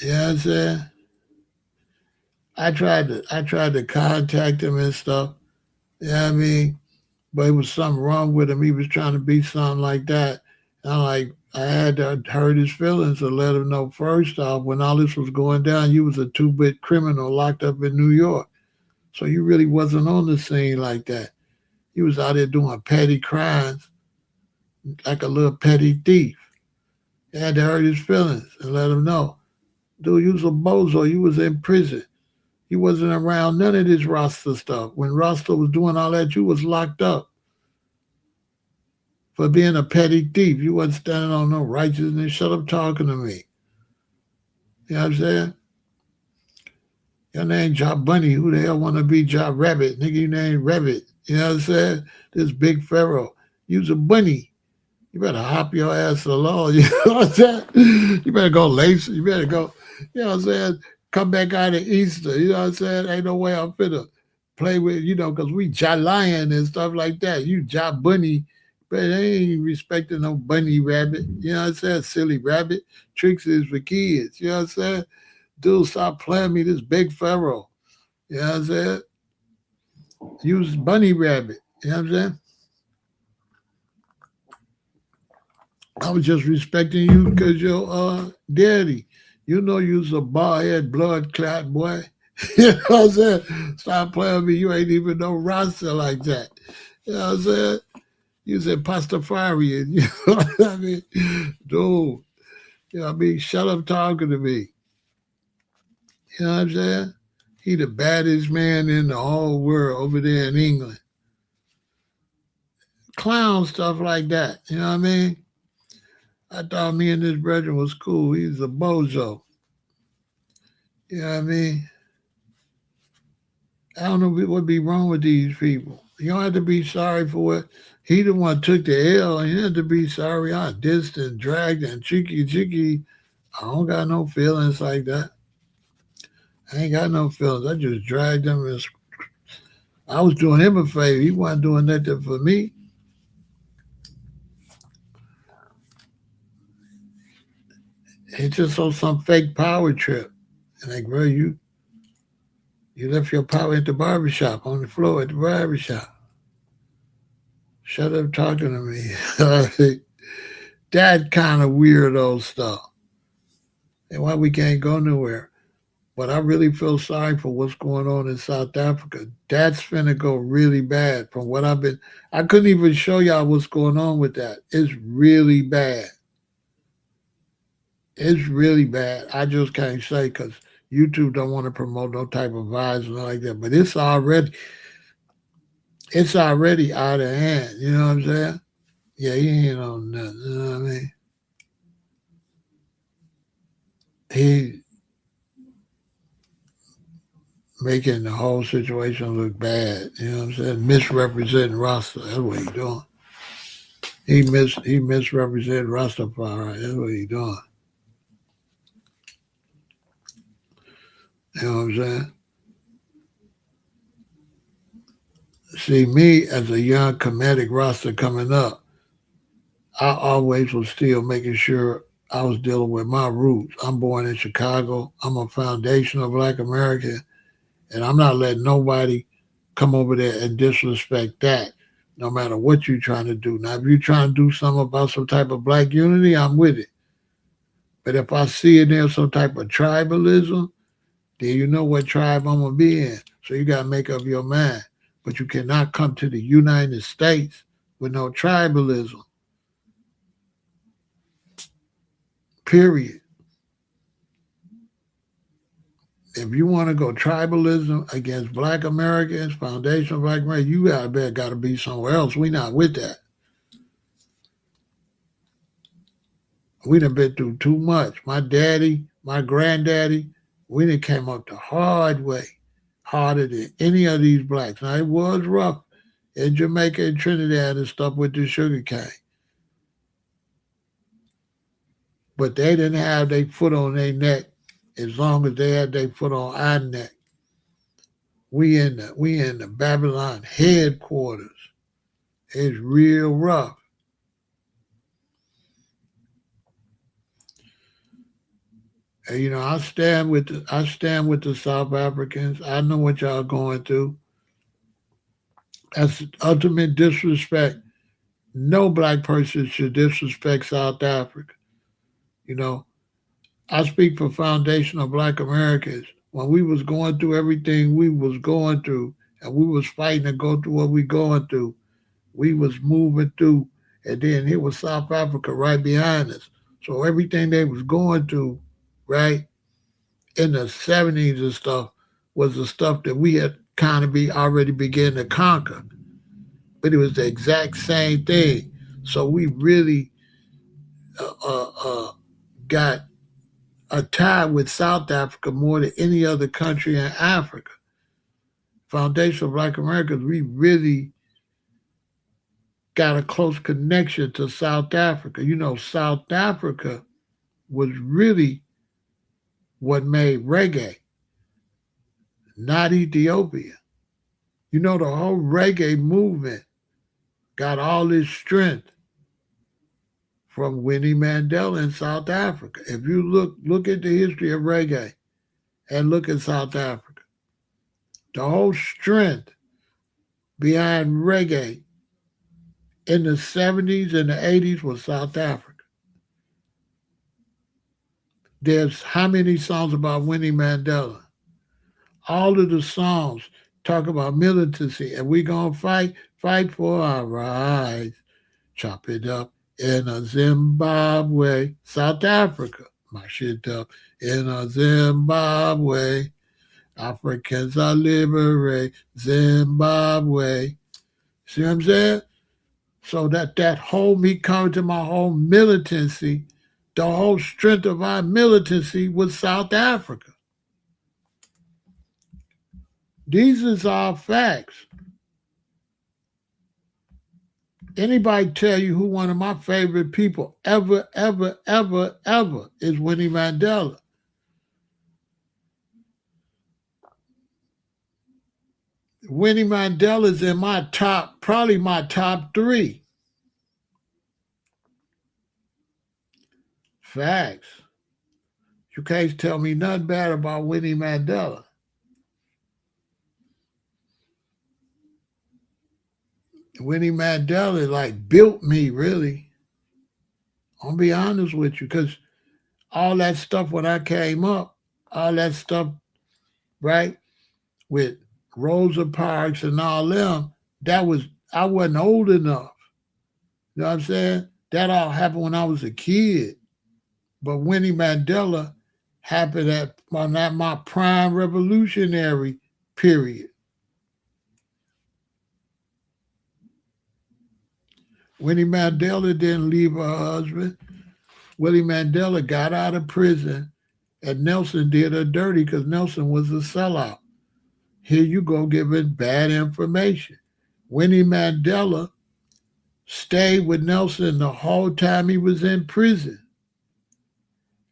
You know what I'm saying? I tried to contact him and stuff. You know what I mean? But it was something wrong with him. He was trying to be something like that. And I had to hurt his feelings to let him know first off, when all this was going down, you was a two-bit criminal locked up in New York. So you really wasn't on the scene like that. You was out there doing petty crimes like a little petty thief. You had to hurt his feelings and let him know. Dude, you was a bozo. You was in prison. You wasn't around none of this Rasta stuff. When Rasta was doing all that, you was locked up for being a petty thief. You wasn't standing on no righteousness. Shut up talking to me. You know what I'm saying? Your name Job Bunny. Who the hell want to be Job Rabbit? Nigga, your name Rabbit. You know what I'm saying? This big Pharaoh. You's a bunny. You better hop your ass along. You know what I'm saying? You better go lace. You better go, you know what I'm saying? Come back out of Easter. You know what I'm saying? Ain't no way I'm finna play with, because we Ja Lion and stuff like that. You Ja Bunny. But they ain't respecting no bunny rabbit. You know what I'm saying? Silly rabbit. Tricks is for kids. You know what I'm saying? Dude, stop playing me, this big Pharaoh. You know what I'm saying? Use bunny rabbit. You know what I'm saying? I was just respecting you because your daddy. You's a bald-head blood clot boy. You know what I'm saying? Stop playing with me. You ain't even no roster like that. You know what I'm saying? You said Pastafarian. You know what I mean? Dude. You know what I mean? Shut up talking to me. You know what I'm saying? He the baddest man in the whole world over there in England. Clown stuff like that. You know what I mean? I thought me and this brother was cool. He's a bozo. You know what I mean? I don't know what be wrong with these people. You don't have to be sorry for it. He the one took the L, and you have to be sorry. I dissed and dragged and cheeky. I don't got no feelings like that. I ain't got no feelings. I just dragged him. I was doing him a favor. He wasn't doing nothing for me. It's just on some fake power trip. And like, bro, you left your power at the barbershop, on the floor at the barbershop. Shut up talking to me. That kind of weirdo stuff. And why we can't go nowhere. But I really feel sorry for what's going on in South Africa. That's finna go really bad from what I couldn't even show y'all what's going on with that. It's really bad. It's really bad. I just can't say because YouTube don't want to promote no type of vibes and like that. But it's already out of hand. You know what I'm saying? Yeah, he ain't on nothing. You know what I mean? He making the whole situation look bad. You know what I'm saying? Misrepresenting Rasta. That's what he doing. He misrepresented Rastafari. That's what he doing. You know what I'm saying? See, me as a young comedic Rasta coming up, I always was still making sure I was dealing with my roots. I'm born in Chicago. I'm a foundational Black American, and I'm not letting nobody come over there and disrespect that, no matter what you're trying to do. Now, if you're trying to do something about some type of black unity, I'm with it. But if I see in there some type of tribalism, then you know what tribe I'm gonna be in. So you gotta make up your mind. But you cannot come to the United States with no tribalism. Period. If you want to go tribalism against Black Americans, Foundation of Black Americans, you gotta be somewhere else. We not with that. We done been through too much. My daddy, my granddaddy, we done came up the hard way, harder than any of these blacks. Now it was rough in Jamaica and Trinidad and stuff with the sugar cane, but they didn't have their foot on their neck as long as they had their foot on our neck. We in the Babylon headquarters. It's real rough. And, I stand with the South Africans. I know what y'all going through. That's ultimate disrespect. No black person should disrespect South Africa. You know, I speak for Foundation of Black Americans. When we was going through everything we was going through, and we was fighting to go through what we going through, we was moving through, and then here was South Africa right behind us. So everything they was going through, right, in the 70s and stuff, was the stuff that we had kind of be already began to conquer. But it was the exact same thing. So we really got a tie with South Africa more than any other country in Africa. Foundation of Black Americans, we really got a close connection to South Africa. You know, South Africa was really what made reggae, not Ethiopia. You know, the whole reggae movement got all its strength from Winnie Mandela in South Africa. If you look at the history of reggae and look at South Africa, the whole strength behind reggae in the 70s and the 80s was South Africa. There's how many songs about Winnie Mandela? All of the songs talk about militancy, and we gonna fight for our rights. Chop it up in a Zimbabwe, South Africa. Mash it up in a Zimbabwe. Africans are liberate Zimbabwe. See what I'm saying? So that whole me coming to my whole militancy, the whole strength of our militancy was South Africa. These is all facts. Anybody tell you who one of my favorite people ever, ever, ever, ever is Winnie Mandela. Winnie Mandela is in my top, probably my top 3. Facts. You can't tell me nothing bad about Winnie Mandela. Winnie Mandela like built me, really. I'll be honest with you, because all that stuff when I came up, all that stuff, right, with Rosa Parks and all them, I wasn't old enough. You know what I'm saying? That all happened when I was a kid. But Winnie Mandela happened at my prime revolutionary period. Winnie Mandela didn't leave her husband. Willie Mandela got out of prison, and Nelson did her dirty because Nelson was a sellout. Here you go giving bad information. Winnie Mandela stayed with Nelson the whole time he was in prison.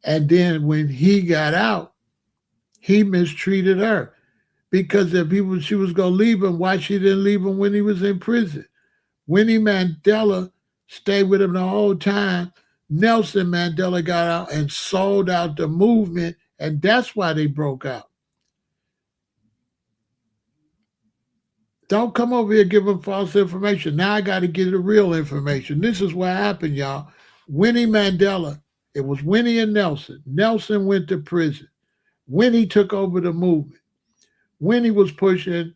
And then when he got out, he mistreated her. Because if she was going to leave him, why she didn't leave him when he was in prison? Winnie Mandela stayed with him the whole time. Nelson Mandela got out and sold out the movement, and that's why they broke out. Don't come over here giving false information. Now I got to get the real information. This is what happened, y'all. Winnie Mandela, it was Winnie and Nelson. Nelson went to prison. Winnie took over the movement. Winnie was pushing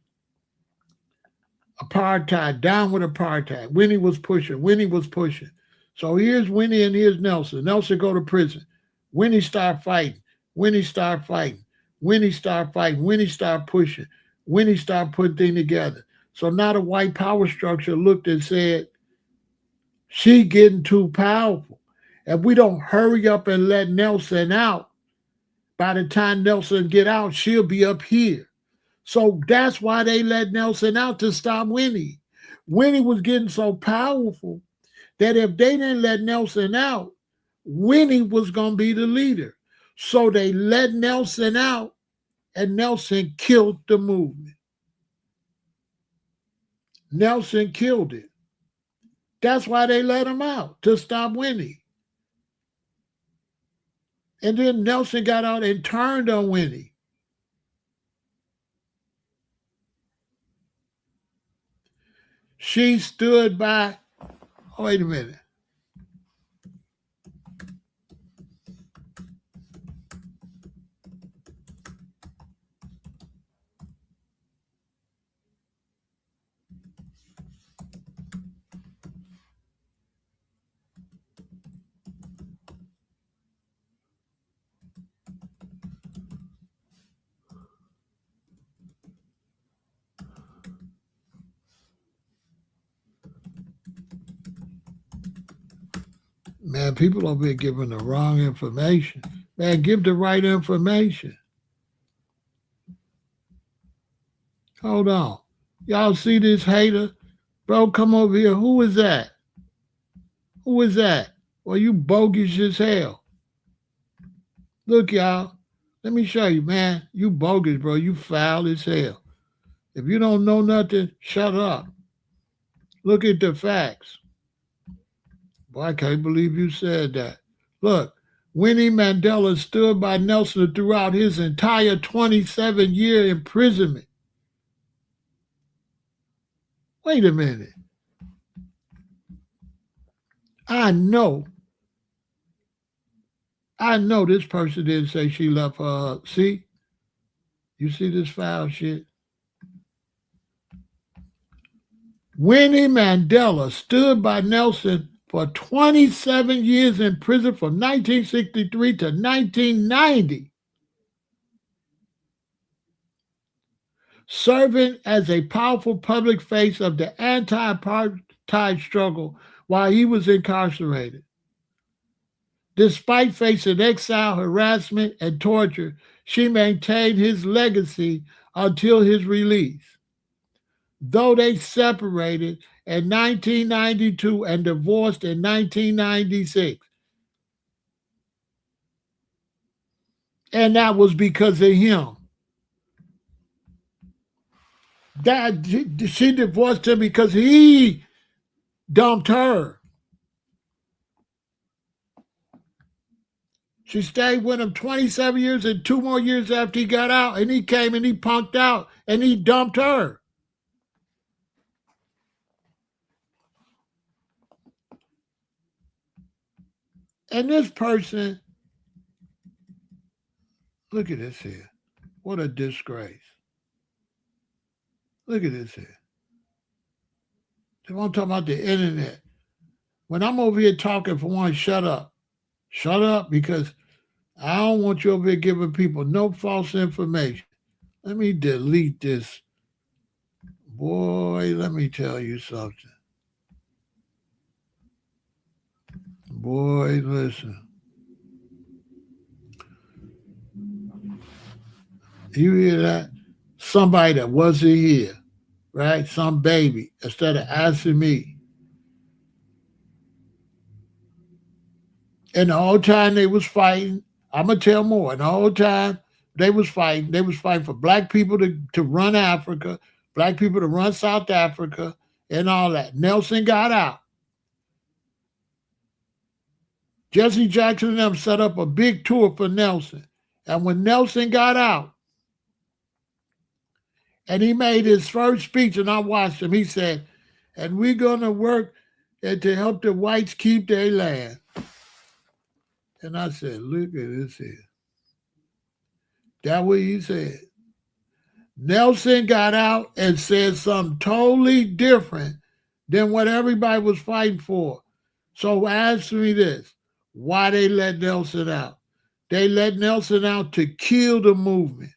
apartheid, down with apartheid. Winnie was pushing. So here's Winnie and here's Nelson. Nelson go to prison. Winnie start fighting. Winnie start fighting. Winnie start fighting. Winnie start pushing. Winnie start putting things together. So now the white power structure looked and said, she getting too powerful. If we don't hurry up and let Nelson out, by the time Nelson get out, she'll be up here. So that's why they let Nelson out, to stop Winnie. Winnie was getting so powerful that if they didn't let Nelson out, Winnie was going to be the leader. So they let Nelson out, and Nelson killed the movement. Nelson killed it. That's why they let him out, to stop Winnie. And then Nelson got out and turned on Winnie. She stood by, oh, wait a minute. Man, people don't be giving the wrong information. Man, give the right information. Hold on. Y'all see this hater? Bro, come over here. Who is that? Who is that? Well, you bogus as hell. Look, y'all. Let me show you, man. You bogus, bro. You foul as hell. If you don't know nothing, shut up. Look at the facts. Boy, I can't believe you said that. Look, Winnie Mandela stood by Nelson throughout his entire 27-year imprisonment. Wait a minute. I know this person didn't say she left her. See? You see this foul shit? Winnie Mandela stood by Nelson for 27 years in prison from 1963 to 1990, serving as a powerful public face of the anti-apartheid struggle while he was incarcerated. Despite facing exile, harassment, and torture, she maintained his legacy until his release. Though they separated in 1992 and divorced in 1996. And that was because of him. She divorced him because he dumped her. She stayed with him 27 years and 2 more years after he got out, and he came and he punked out and he dumped her. And this person, look at this here. What a disgrace. Look at this here. I'm talking about the internet. When I'm over here talking, for one, shut up. Shut up, because I don't want you over here giving people no false information. Let me delete this. Boy, let me tell you something. Boy, listen. You hear that? Somebody that wasn't here, right? Some baby, instead of asking me. And the whole time they was fighting, I'm going to tell more. And the whole time they was fighting for black people to run Africa, black people to run South Africa, and all that. Nelson got out. Jesse Jackson and them set up a big tour for Nelson. And when Nelson got out, And he made his first speech, and I watched him. He said, and we're going to work to help the whites keep their land. And I said, look at this here. That's what he said. Nelson got out and said something totally different than what everybody was fighting for. So ask me this, why they let Nelson out? They let Nelson out to kill the movement.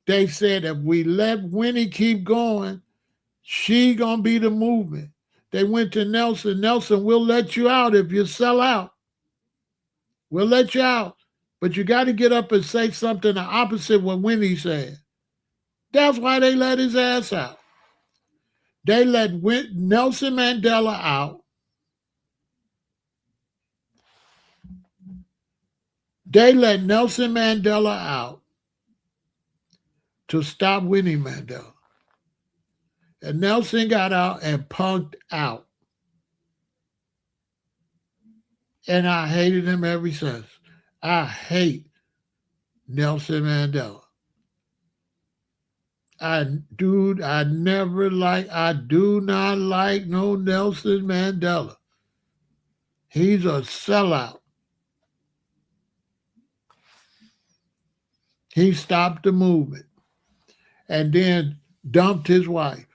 They said if we let Winnie keep going, she gonna be the movement. They went to Nelson. Nelson, we'll let you out if you sell out. We'll let you out. But you got to get up and say something the opposite of what Winnie said. That's why they let his ass out. They let Nelson Mandela out. They let Nelson Mandela out to stop Winnie Mandela. And Nelson got out and punked out. And I hated him ever since. I hate Nelson Mandela. I do not like no Nelson Mandela. He's a sellout. He stopped the movement and then dumped his wife.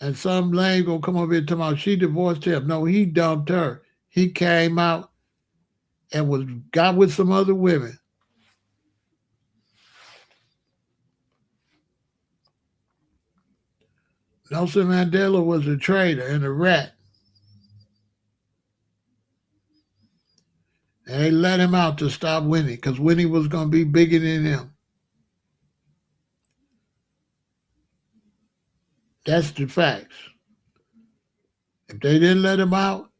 And some lame gonna come over here and tell me she divorced him. No, he dumped her. He came out and got with some other women. Nelson Mandela was a traitor and a rat. And they let him out to stop Winnie because Winnie was going to be bigger than him. That's the facts. If they didn't let him out,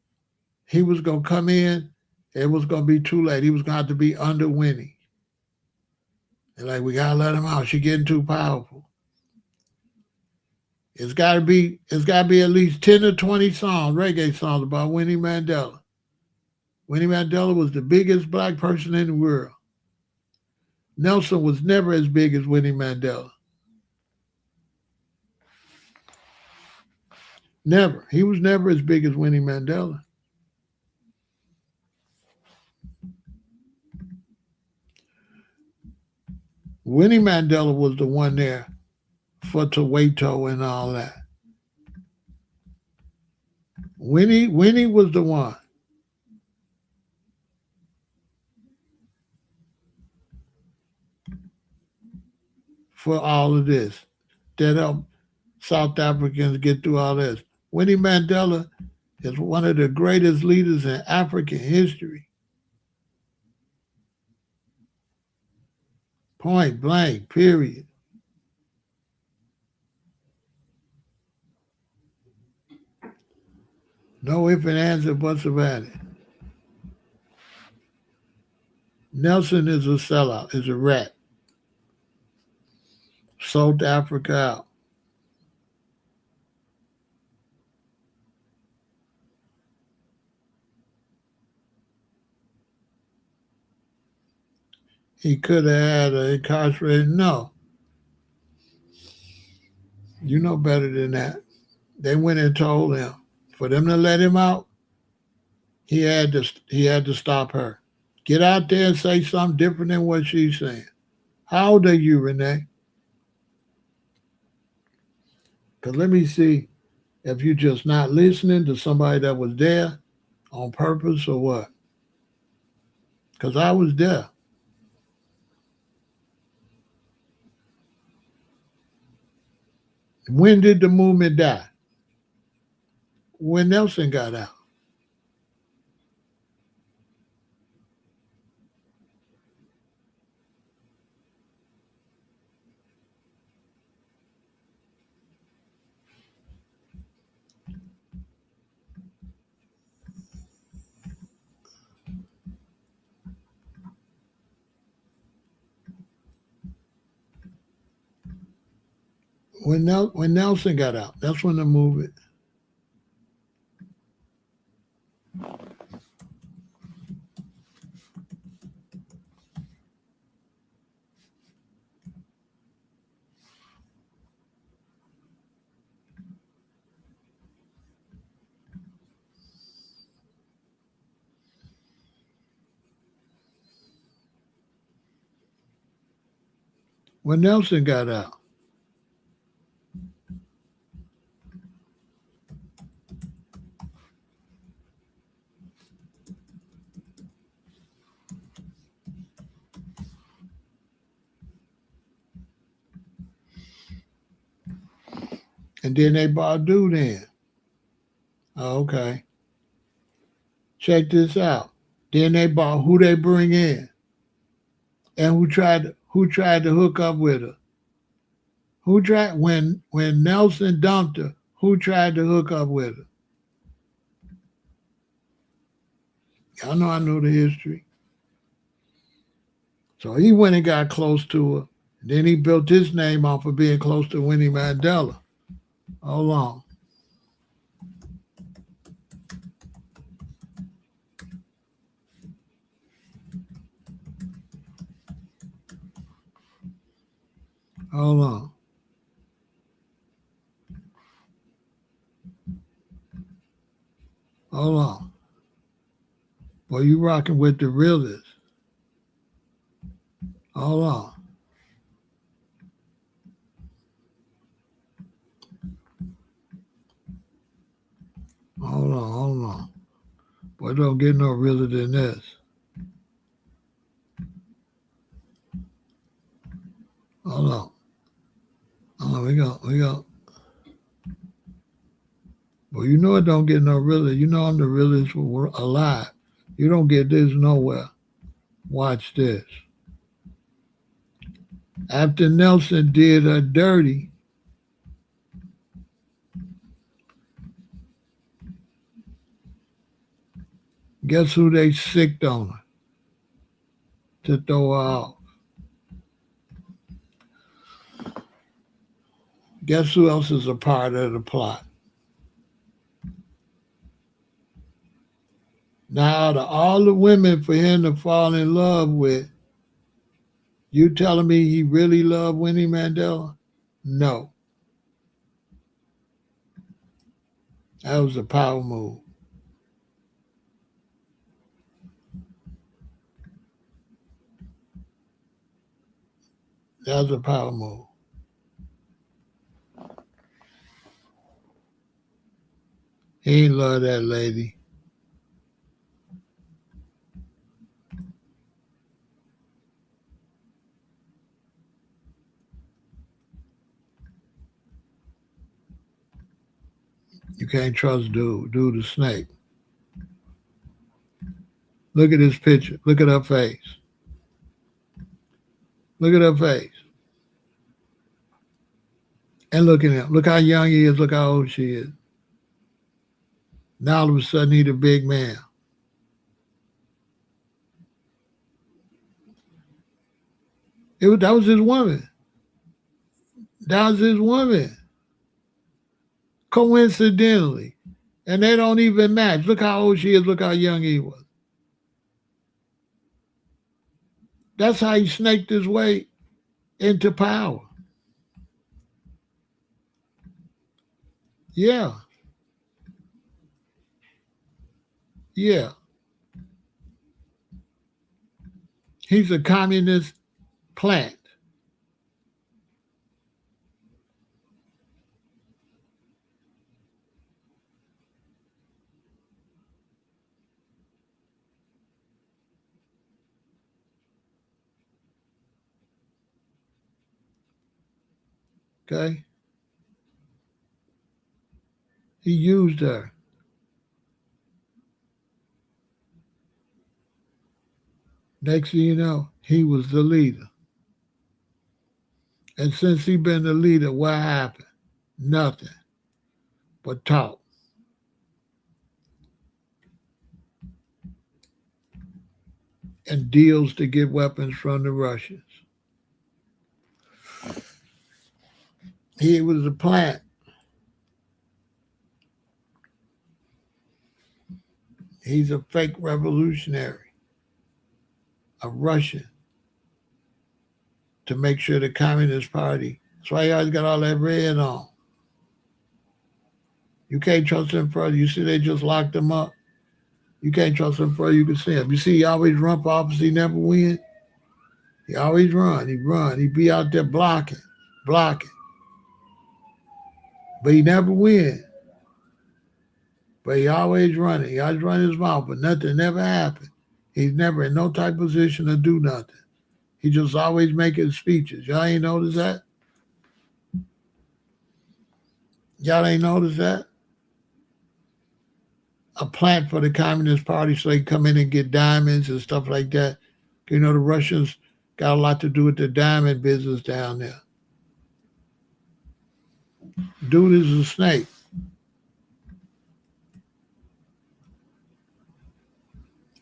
he was going to come in. It was going to be too late. He was going to have to be under Winnie. They're like, we got to let him out. She's getting too powerful. It's got to be at least 10 or 20 songs, reggae songs about Winnie Mandela. Winnie Mandela was the biggest black person in the world. Nelson was never as big as Winnie Mandela. Never. He was never as big as Winnie Mandela. Winnie Mandela was the one there for Soweto and all that. Winnie was the one. For all of this that helped South Africans get through all this. Winnie Mandela is one of the greatest leaders in African history. Point blank, period. No ifs and ands or buts about it. Nelson is a sellout, is a rat. Sold Africa out. He could have had an incarcerated. No. You know better than that. They went and told him. For them to let him out, he had to stop her. Get out there and say something different than what she's saying. How old are you, Renee? Because let me see if you're just not listening to somebody that was there on purpose or what. Because I was there. When did the movement die? When Nelson got out. When Nelson got out, that's when the movement. when Nelson got out. And then they bought dude in. Oh, okay. Check this out. Then they bought who they bring in. And who tried to hook up with her. Who tried when Nelson dumped her, who tried to hook up with her? Y'all know I know the history. So he went and got close to her. Then he built his name off of being close to Winnie Mandela. Hold on. Hold on. Hold on. Boy, you rocking with the realists. Hold on. Hold on. Boy, don't get no realer than this. Hold on. We go. Well, you know it don't get no realer. You know I'm the realest alive. You don't get this nowhere. Watch this. After Nelson did her dirty, guess who they sicked on her to throw her off? Guess who else is a part of the plot? Now, out of all the women for him to fall in love with, you telling me he really loved Winnie Mandela? No. That was a power move. That was a power move. He ain't love that lady. You can't trust dude the snake. Look at this picture. Look at her face. Look at her face. And look at him. Look how young he is. Look how old she is. Now all of a sudden he's a big man. That was his woman. That was his woman. Coincidentally. And they don't even match. Look how old she is. Look how young he was. That's how he snaked his way into power. Yeah. Yeah. He's a communist plant. Okay? He used her. Next thing you know, he was the leader. And since he been the leader, what happened? Nothing but talk. And deals to get weapons from the Russians. He was a plant. He's a fake revolutionary, a Russian, to make sure the Communist Party. That's why he always got all that red on. You can't trust him further. You see, they just locked him up. You can't trust him further. You can see him. You see, he always run for office. He never win. He always run. He run. He be out there blocking, but he never win. But he always running. He always run his mouth, but nothing never happened. He's never in no type of position to do nothing. He just always making speeches. Y'all ain't noticed that? Y'all ain't noticed that? A plant for the Communist Party so they come in and get diamonds and stuff like that. You know, the Russians got a lot to do with the diamond business down there. Dude is a snake.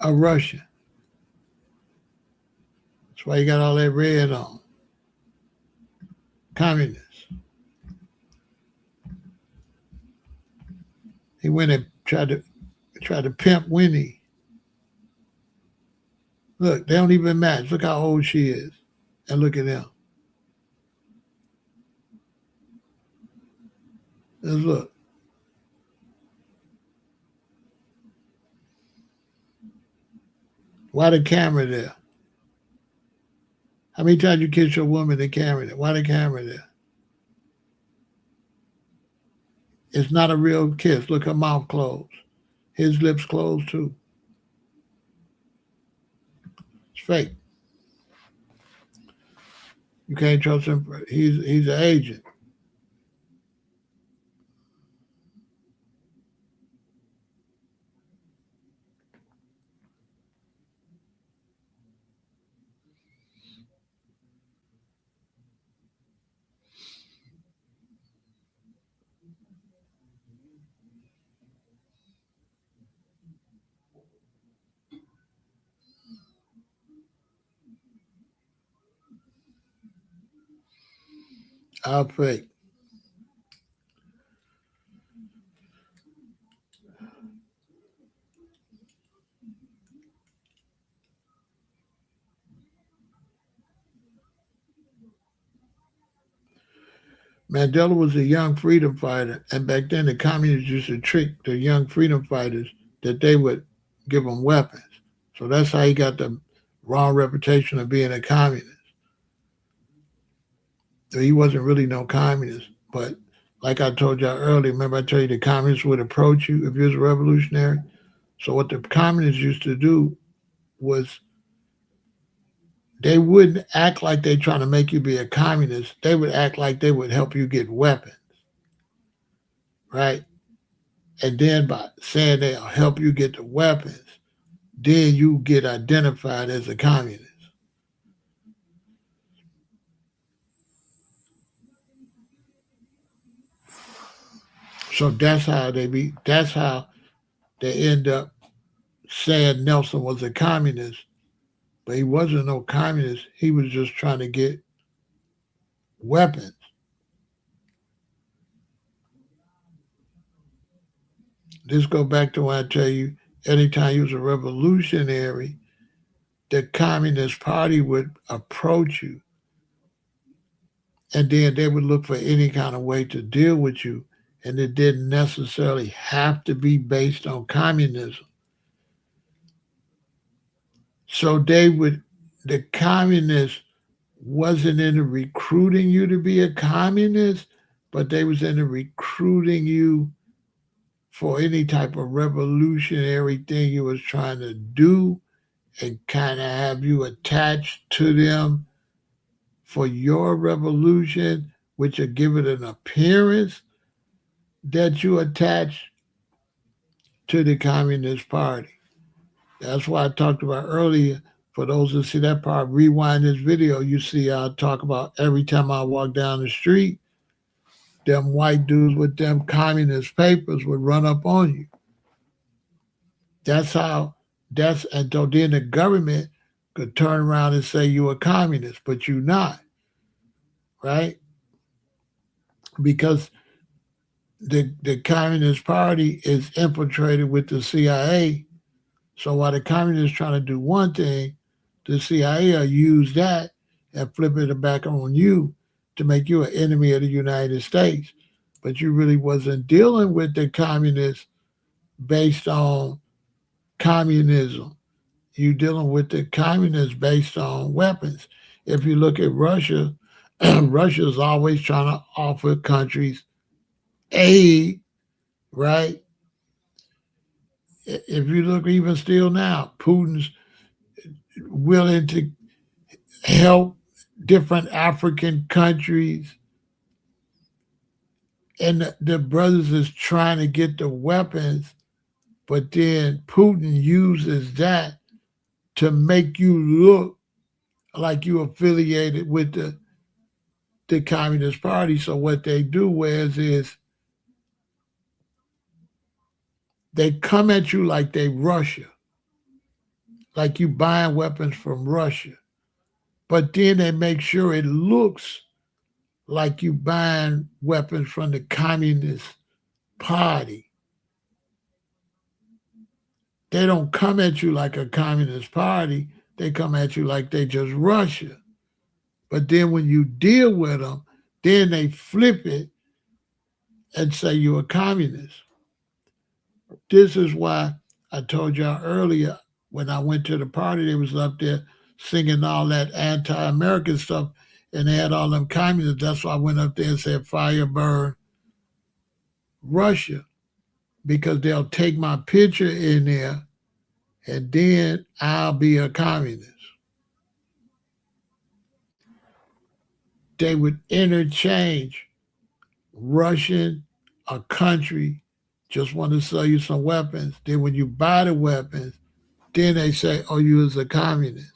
A Russian. That's why he got all that red on. Communist. He went and tried to pimp Winnie. Look, they don't even match. Look how old she is. And look at them. Let's look. Why the camera there? How many times you kiss your woman, the camera there? Why the camera there? It's not a real kiss. Look, her mouth closed. His lips closed too. It's fake. You can't trust him. He's an agent. I'll fake. Mandela was a young freedom fighter, and back then the communists used to trick the young freedom fighters that they would give them weapons. So that's how he got the wrong reputation of being a communist. So he wasn't really no communist, but like I told y'all earlier, remember I told you the communists would approach you if you was a revolutionary? So what the communists used to do was they wouldn't act like they trying to make you be a communist. They would act like they would help you get weapons, right? And then by saying they'll help you get the weapons, then you get identified as a communist. So that's how they end up saying Nelson was a communist, but he wasn't no communist. He was just trying to get weapons. This go back to when I tell you, anytime you was a revolutionary, the Communist Party would approach you, and then they would look for any kind of way to deal with you, and it didn't necessarily have to be based on communism. So the communists wasn't into recruiting you to be a communist, but they was into recruiting you for any type of revolutionary thing you was trying to do and kind of have you attached to them for your revolution, which would give it an appearance that you attach to the Communist Party. That's why I talked about earlier. For those who see that part, rewind this video. You see, I talk about every time I walk down the street, them white dudes with them communist papers would run up on you. And so then the government could turn around and say you're a communist, but you're not, right? Because the Communist Party is infiltrated with the CIA. So while the communists trying to do one thing, the CIA will use that and flip it back on you to make you an enemy of the United States. But you really wasn't dealing with the communists based on communism. You dealing with the communists based on weapons. If you look at Russia, Russia is always trying to offer countries aid, right? If you look even still now, Putin's willing to help different African countries, and the brothers is trying to get the weapons, but then Putin uses that to make you look like you affiliated with the Communist Party. So what they do, Wes, is they come at you like they Russia, like you buying weapons from Russia. But then they make sure it looks like you buying weapons from the Communist Party. They don't come at you like a Communist Party. They come at you like they just Russia. But then when you deal with them, then they flip it and say you're a communist. This is why I told y'all earlier when I went to the party, they was up there singing all that anti-American stuff, and they had all them communists. That's why I went up there and said, "Fire burn Russia," because they'll take my picture in there, and then I'll be a communist. They would interchange Russian, a country, just want to sell you some weapons. Then when you buy the weapons, then they say, "Oh, you was a communist."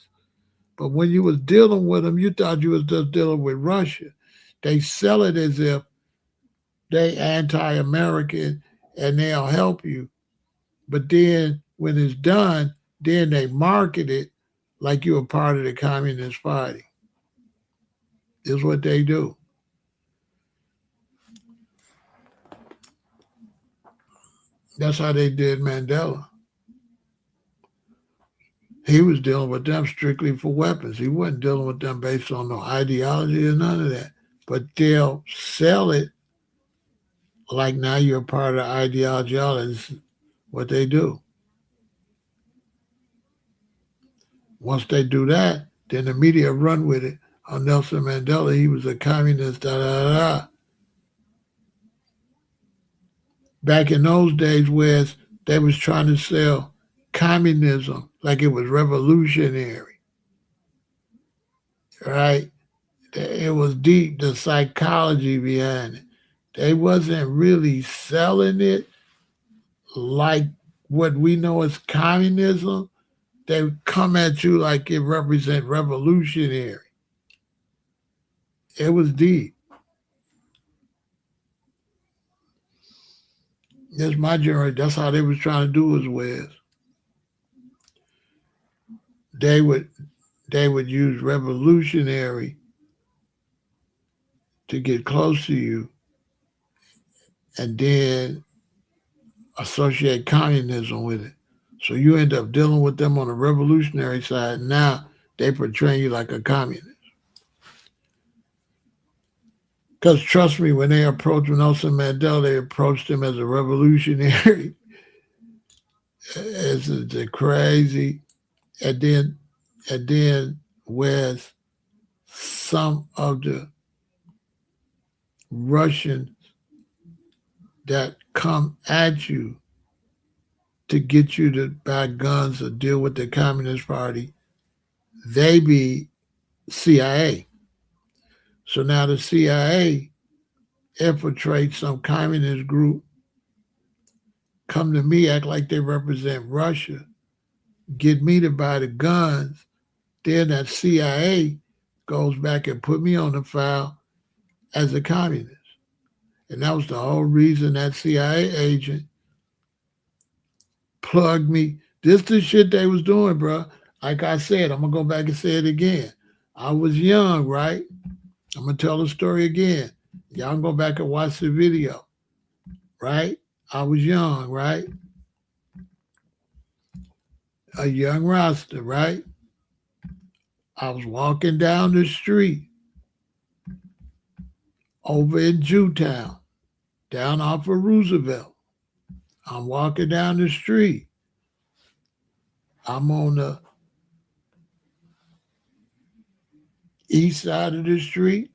But when you was dealing with them, you thought you was just dealing with Russia. They sell it as if they anti-American and they'll help you. But then when it's done, then they market it like you're a part of the Communist Party. Is what they do. That's how they did Mandela. He was dealing with them strictly for weapons. He wasn't dealing with them based on no ideology or none of that. But they'll sell it like now you're a part of the ideology. That's what they do. Once they do that, then the media run with it. On Nelson Mandela, he was a communist, da da da. Back in those days, where they was trying to sell communism like it was revolutionary, right? It was deep, the psychology behind it. They wasn't really selling it like what we know as communism. They come at you like it represent revolutionary. It was deep. That's my generation. That's how they was trying to do as well. They would they would use revolutionary to get close to you and then associate communism with it. So you end up dealing with them on the revolutionary side. Now they portray you like a communist. Because trust me, when they approached Nelson Mandela, they approached him as a revolutionary. It's crazy. And then with some of the Russians that come at you to get you to buy guns or deal with the Communist Party, they be CIA. So now the CIA infiltrates some communist group, come to me, act like they represent Russia, get me to buy the guns. Then that CIA goes back and put me on the file as a communist. And that was the whole reason that CIA agent plugged me. This the shit they was doing, bro. Like I said, I'm gonna go back and say it again. I was young, right? I'm gonna tell the story again. Y'all go back and watch the video, right? I was young, right? A young roster, right? I was walking down the street over in Jewtown, down off of Roosevelt. I'm walking down the street. I'm on the east side of the street.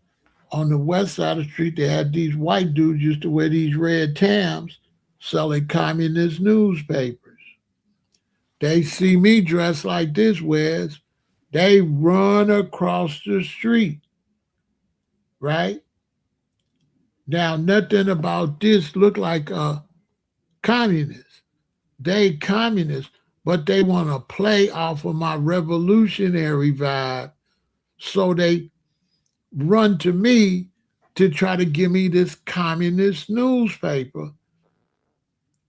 On the west side of the street, they had these white dudes used to wear these red tams selling communist newspapers. They see me dressed like this, Wes. They run across the street, right? Now, nothing about this look like a communist. They communists, but they want to play off of my revolutionary vibe. So they run to me to try to give me this communist newspaper,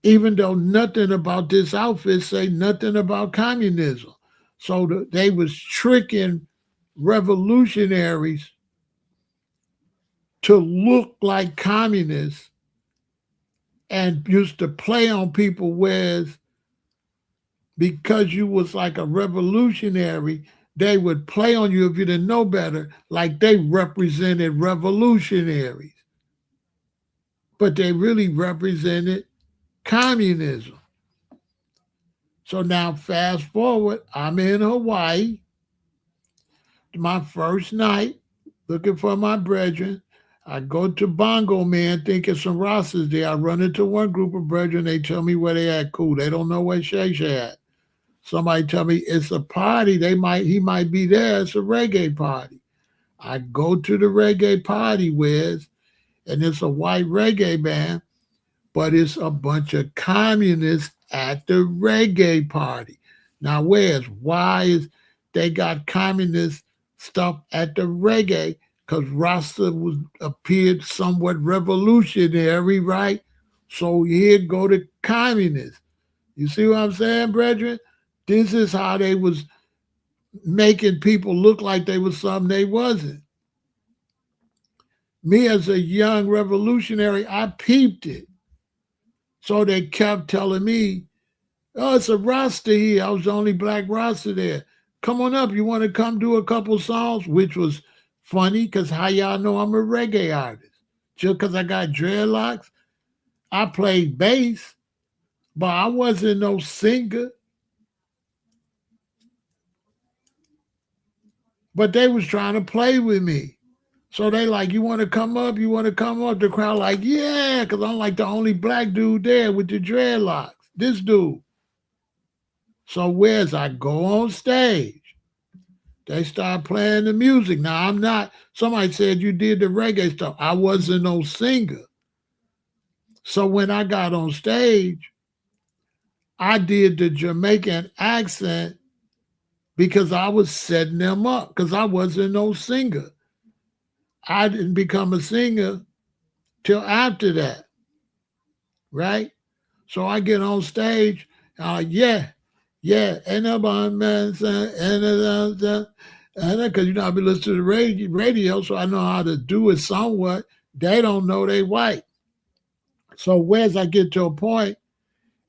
even though nothing about this outfit say nothing about communism. So they was tricking revolutionaries to look like communists and used to play on people with because you was like a revolutionary, they would play on you if you didn't know better, like they represented revolutionaries. But they really represented communism. So now fast forward, I'm in Hawaii, my first night, looking for my brethren. I go to Bongo Man thinking some Rastas there. I run into one group of brethren, they tell me where they at. Cool. They don't know where Shay Shay at. Somebody tell me it's a party. He might be there. It's a reggae party. I go to the reggae party, Wes, and it's a white reggae band, but it's a bunch of communists at the reggae party. Now, why is they got communist stuff at the reggae? Because Rasta was appeared somewhat revolutionary, right? So here go the communists. You see what I'm saying, brethren? This is how they was making people look like they was something they wasn't. Me as a young revolutionary, I peeped it. So they kept telling me, oh, it's a Rasta here. I was the only black Rasta there. Come on up. You want to come do a couple songs? Which was funny because how y'all know I'm a reggae artist? Just because I got dreadlocks? I played bass, but I wasn't no singer. But they was trying to play with me. So they like, you want to come up? You want to come up? The crowd like, yeah, because I'm like the only black dude there with the dreadlocks. This dude. So where's I go on stage? They start playing the music. Now I'm not, somebody said you did the reggae stuff. I wasn't no singer. So when I got on stage, I did the Jamaican accent because I was setting them up because I wasn't no singer. I didn't become a singer till after that, right? So I get on stage, yeah, and about man, and because you know I be listening to the radio, so I know how to do it somewhat. They don't know they white. So where's I get to a point,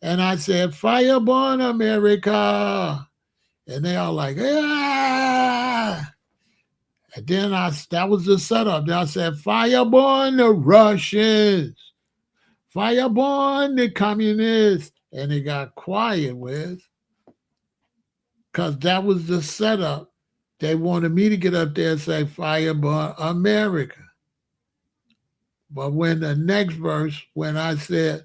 and I said, "Fireborn America," and they all like, ah. And then that was the setup. Then I said, "Fireborn the Russians." Fireborn the communists. And it got quiet, Wes. Because that was the setup. They wanted me to get up there and say, Fireborn America. But when the next verse, when I said,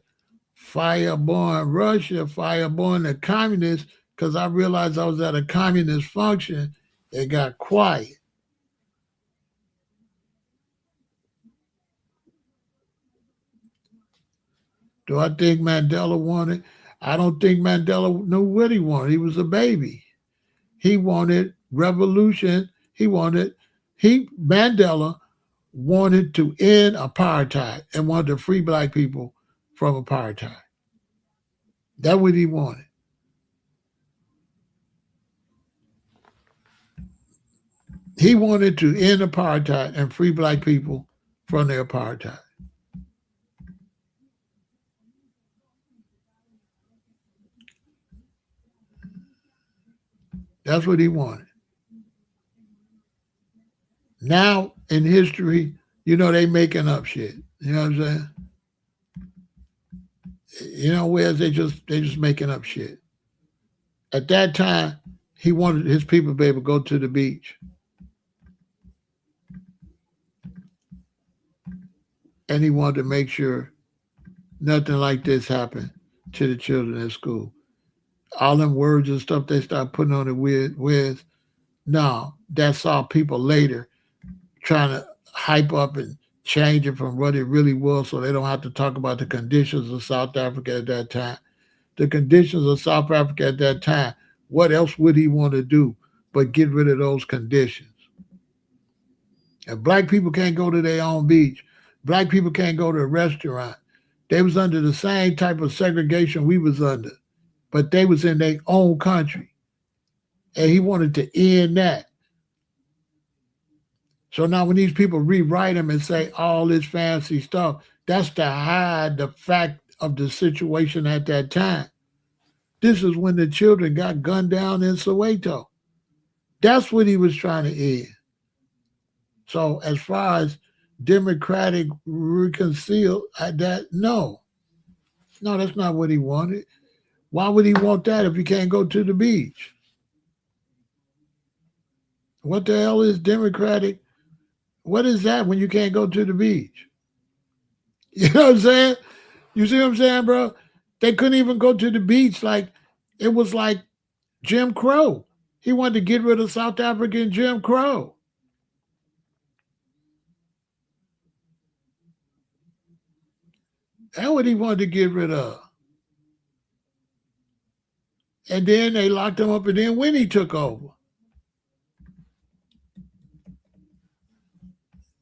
Fireborn Russia, Fireborn the communists, because I realized I was at a communist function, it got quiet. Do I think Mandela wanted? I don't think Mandela knew what he wanted. He was a baby. He wanted revolution. Mandela wanted to end apartheid and wanted to free black people from apartheid. That's what he wanted. He wanted to end apartheid and free black people from the apartheid. That's what he wanted. Now in history, you know, they making up shit. You know what I'm saying? You know, whereas they just making up shit. At that time, he wanted his people to be able to go to the beach. and he wanted to make sure nothing like this happened to the children at school. All them words and stuff they start putting on it with no, that saw people later trying to hype up and change it from what it really was so they don't have to talk about the conditions of South Africa at that time. The conditions of South Africa at that time, what else would he want to do but get rid of those conditions? If black people can't go to their own beach, black people can't go to a restaurant. They was under the same type of segregation we was under, but they was in their own country. And he wanted to end that. So now when these people rewrite him and say all this fancy stuff, that's to hide the fact of the situation at that time. This is when the children got gunned down in Soweto. That's what he was trying to end. So as far as democratic reconcile that, no, that's not what he wanted. Why would he want that if he can't go to the beach? What the hell is democratic? What is that when you can't go to the beach? You know what I'm saying? You see what I'm saying, bro? They couldn't even go to the beach. Like it was like Jim Crow. He wanted to get rid of South African Jim Crow. That's what he wanted to get rid of. And then they locked him up, and then Winnie took over.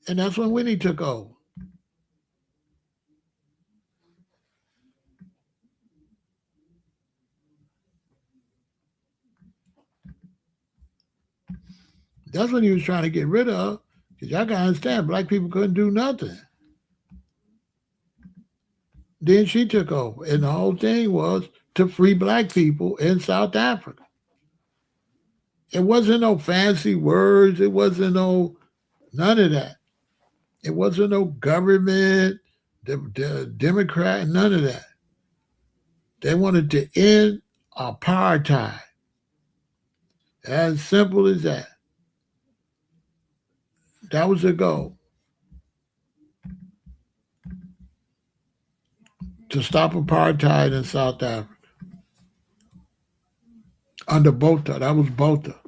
And that's when Winnie took over. That's what he was trying to get rid of. Because y'all got to understand, black people couldn't do nothing. Then she took over. And the whole thing was to free black people in South Africa. It wasn't no fancy words. It wasn't none of that. It wasn't no government, the Democrat, none of that. They wanted to end apartheid. As simple as that. That was the goal. To stop apartheid in South Africa. Under Botha. That was Botha.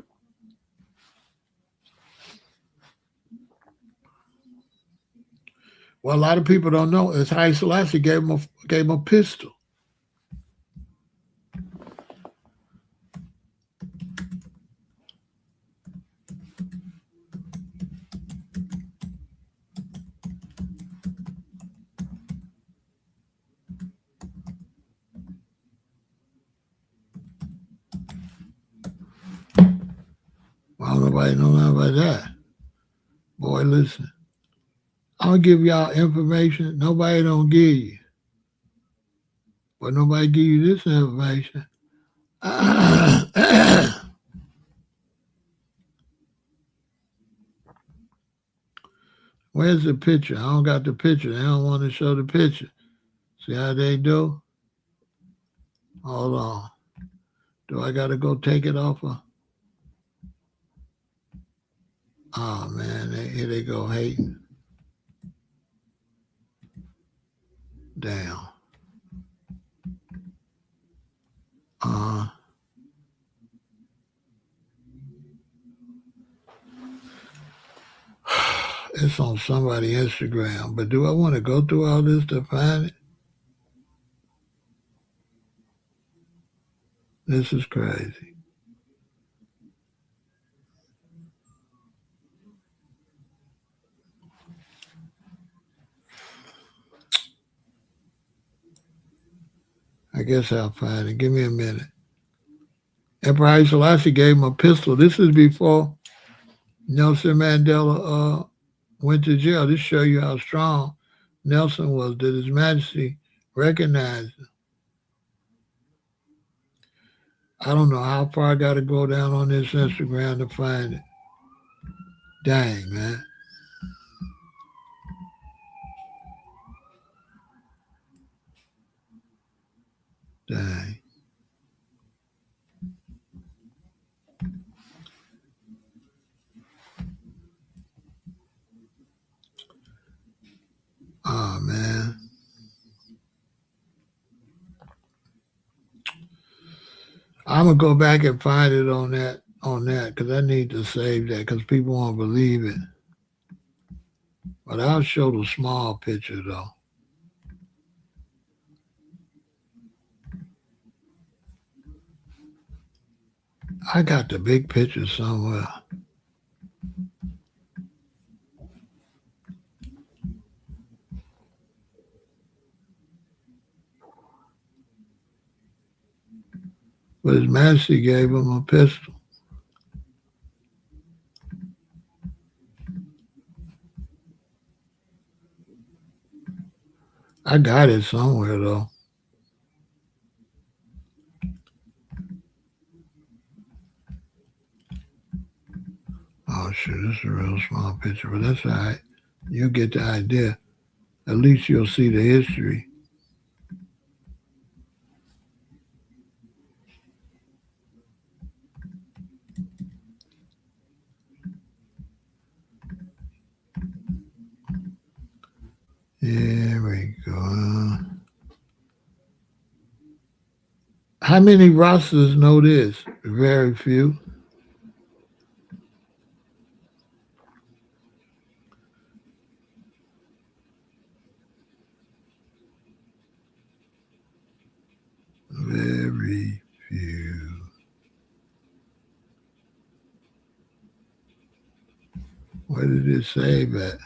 Well, a lot of people don't know. It's Haile Selassie gave him a pistol. Well, nobody know nothing about that. Boy, listen. I'll give y'all information nobody don't give you. But nobody give you this information. Where's the picture? I don't got the picture. They don't want to show the picture. See how they do? Hold on. Do I got to go take it off of? Oh, man. Here they go hating. Damn. It's on somebody's Instagram, but do I want to go through all this to find it? This is crazy. I guess I'll find it. Give me a minute. Emperor Haile Selassie gave him a pistol. This is before Nelson Mandela went to jail. This show you how strong Nelson was, that His Majesty recognized him. I don't know how far I got to go down on this Instagram to find it. Dang, man. Dang. I'm gonna go back and find it on that because I need to save that because people won't believe it. But I'll show the small picture though. I got the big picture somewhere. But his master gave him a pistol. I got it somewhere though. Oh shit, this is a real small picture, but that's all right. You'll get the idea. At least you'll see the history. There we go. How many rosters know this? Very few. Very few. Where did it say that?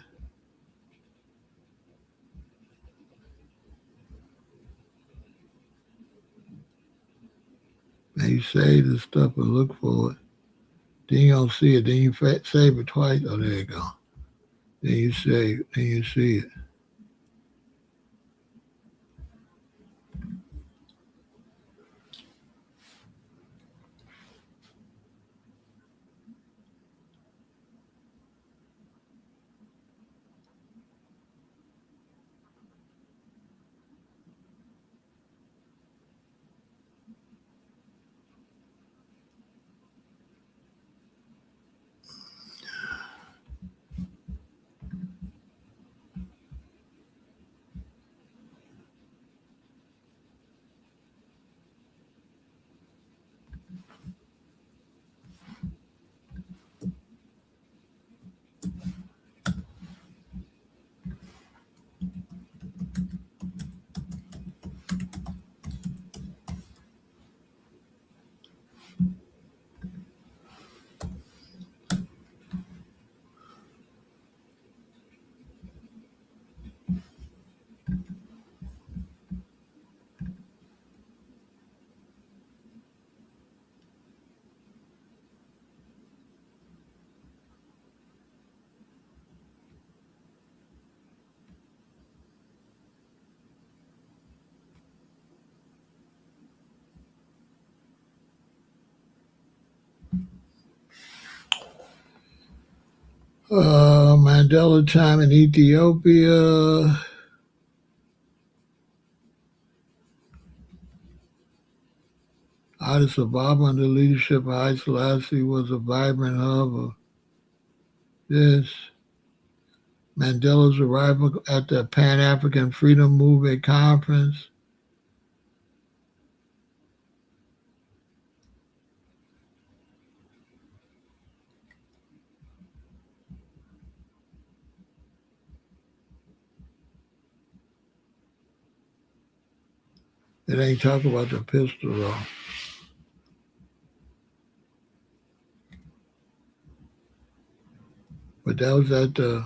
Now you save the stuff and look for it. Then you don't see it. Then you save it twice. Oh, there you go. Then you save. Then you see it. Mandela time in Ethiopia. Addis Ababa under the leadership of Haile Selassie was a vibrant hub of this. Mandela's arrival at the Pan African Freedom Movement Conference. It ain't talk about the pistol though. But that was at the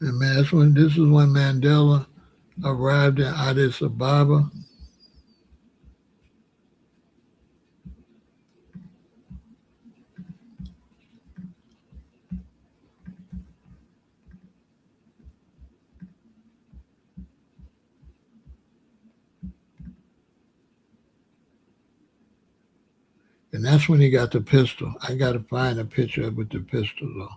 and man, this is when Mandela arrived in Addis Ababa. And that's when he got the pistol. I got to find a picture with the pistol though.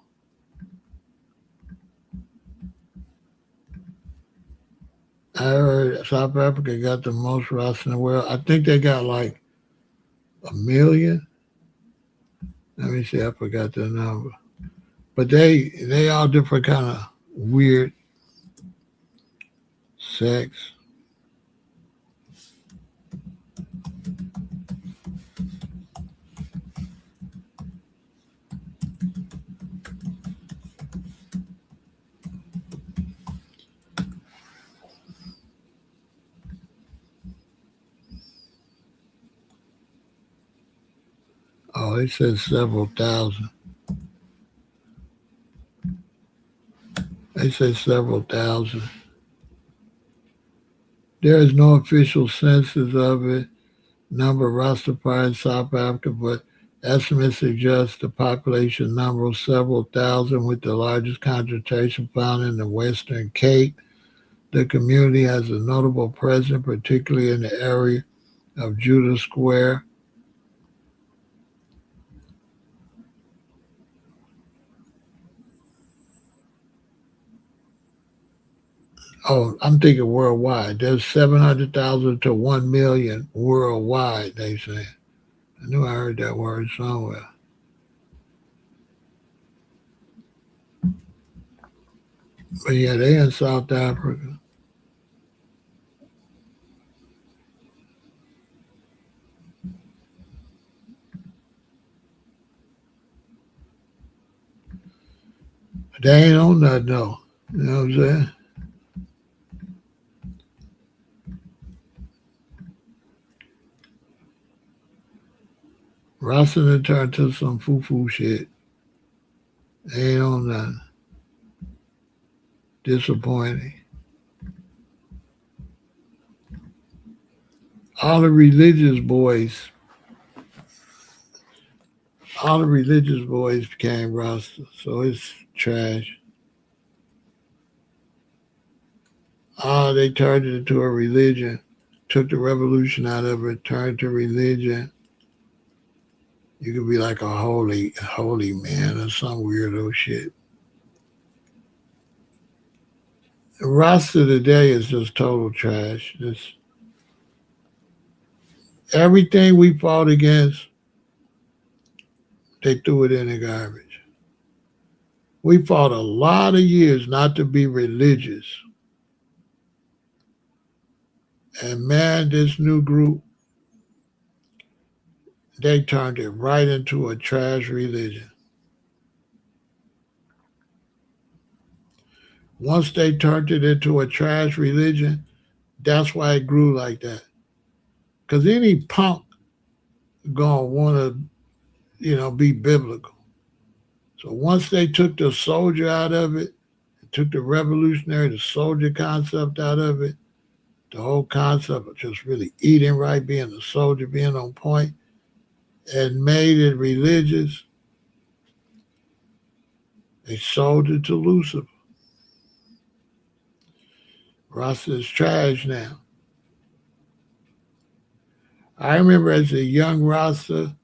I heard South Africa got the most rocks in the world. I think they got like A million? Let me see. I forgot the number. But they all different kind of weird sex. Oh, it says several thousand. They say several thousand. There is no official census of it. Number of Rastafari in South Africa, but estimates suggest the population number of several thousand, with the largest concentration found in the Western Cape. The community has a notable presence, particularly in the area of Judah Square. Oh, I'm thinking worldwide. There's 700,000 to 1 million worldwide, they say. I knew I heard that word somewhere. But yeah, they in South Africa. They ain't on nothing though. You know what I'm saying? Rossin turned to some foo-foo shit. They ain't on nothing. Disappointing. All the religious boys, all the religious boys became Rasta, so it's trash. They turned it into a religion, took the revolution out of it, turned to religion. You could be like a holy man or some weirdo shit. Rasta today is just total trash. Just everything we fought against, they threw it in the garbage. We fought a lot of years not to be religious. And man, this new group, they turned it right into a trash religion. Once they turned it into a trash religion, that's why it grew like that. Because any punk gonna want to, be biblical. So once they took the soldier out of it, took the revolutionary, the soldier concept out of it, the whole concept of just really eating right, being a soldier, being on point, and made it religious, they sold it to Lucifer. Rasta is trash now. I remember as a young Rasta,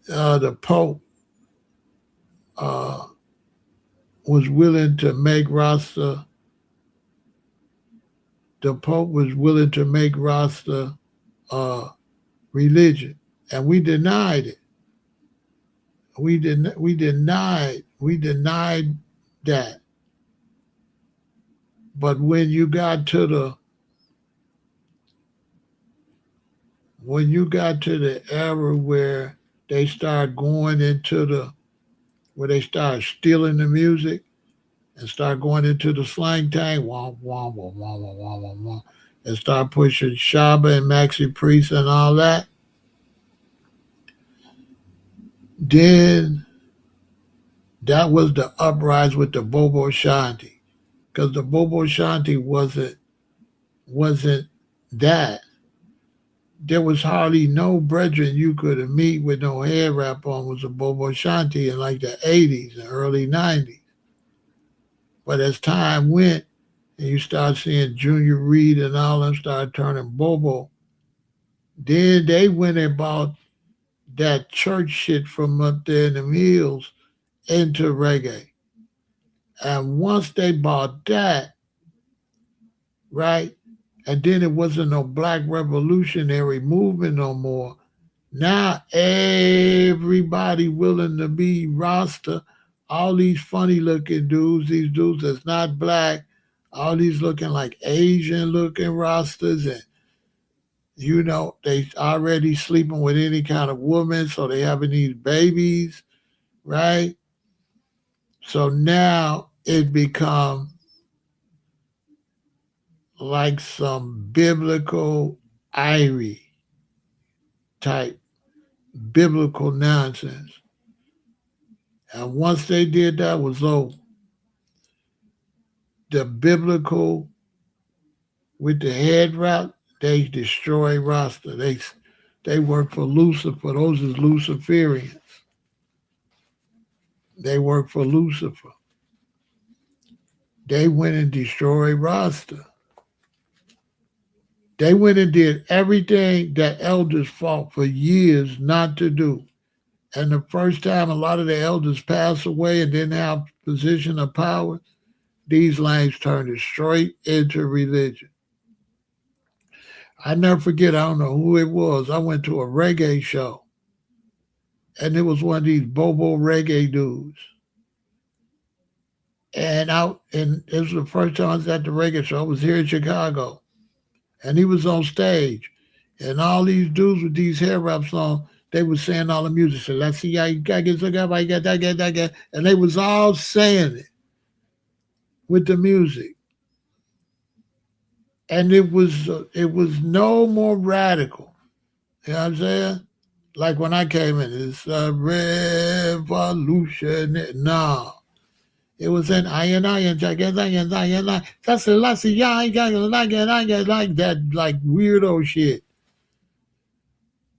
the Pope uh, was willing to make Rasta. The Pope was willing to make Rasta uh, religion, and we denied it. We denied that. But when you got to the era where they start going into where they start stealing the music and start going into the slang tank, wah, wah, wah, wah, wah, wah, wah, wah, and start pushing Shaba and Maxi Priest and all that, then that was the uprise with the Bobo Shanti. Because the Bobo Shanti wasn't that. There was hardly no brethren you could meet with no hair wrap on was a Bobo Shanti in like the 80s and early 90s. But as time went and you start seeing Junior Reed and all them start turning Bobo, then they went and bought that church shit from up there in the hills into reggae. And once they bought that, right, and then it wasn't no black revolutionary movement no more, Now everybody willing to be Rasta. All these funny looking dudes, these dudes that's not black, all these looking like Asian looking Rastas, and they already sleeping with any kind of woman, so they having these babies, right? So now it become like some biblical Irie type biblical nonsense. And once they did that was over. The biblical with the head wrap, they destroy Rasta. They work for Lucifer. Those is Luciferians. They work for Lucifer. They went and destroyed Rasta. They went and did everything that elders fought for years not to do. And the first time a lot of the elders passed away and didn't have position of power, these lanes turned it straight into religion. I never forget, I don't know who it was. I went to a reggae show, and it was one of these Bobo reggae dudes. And it was the first time I was at the reggae show. I was here in Chicago. And he was on stage. And all these dudes with these hair wraps on, they were saying all the music. So let's see how you got that. And they was all saying it with the music. And it was no more radical. You know what I'm saying? Like when I came in, it's a revolution. No. It was in iron, that's a lot of like that, like weirdo shit.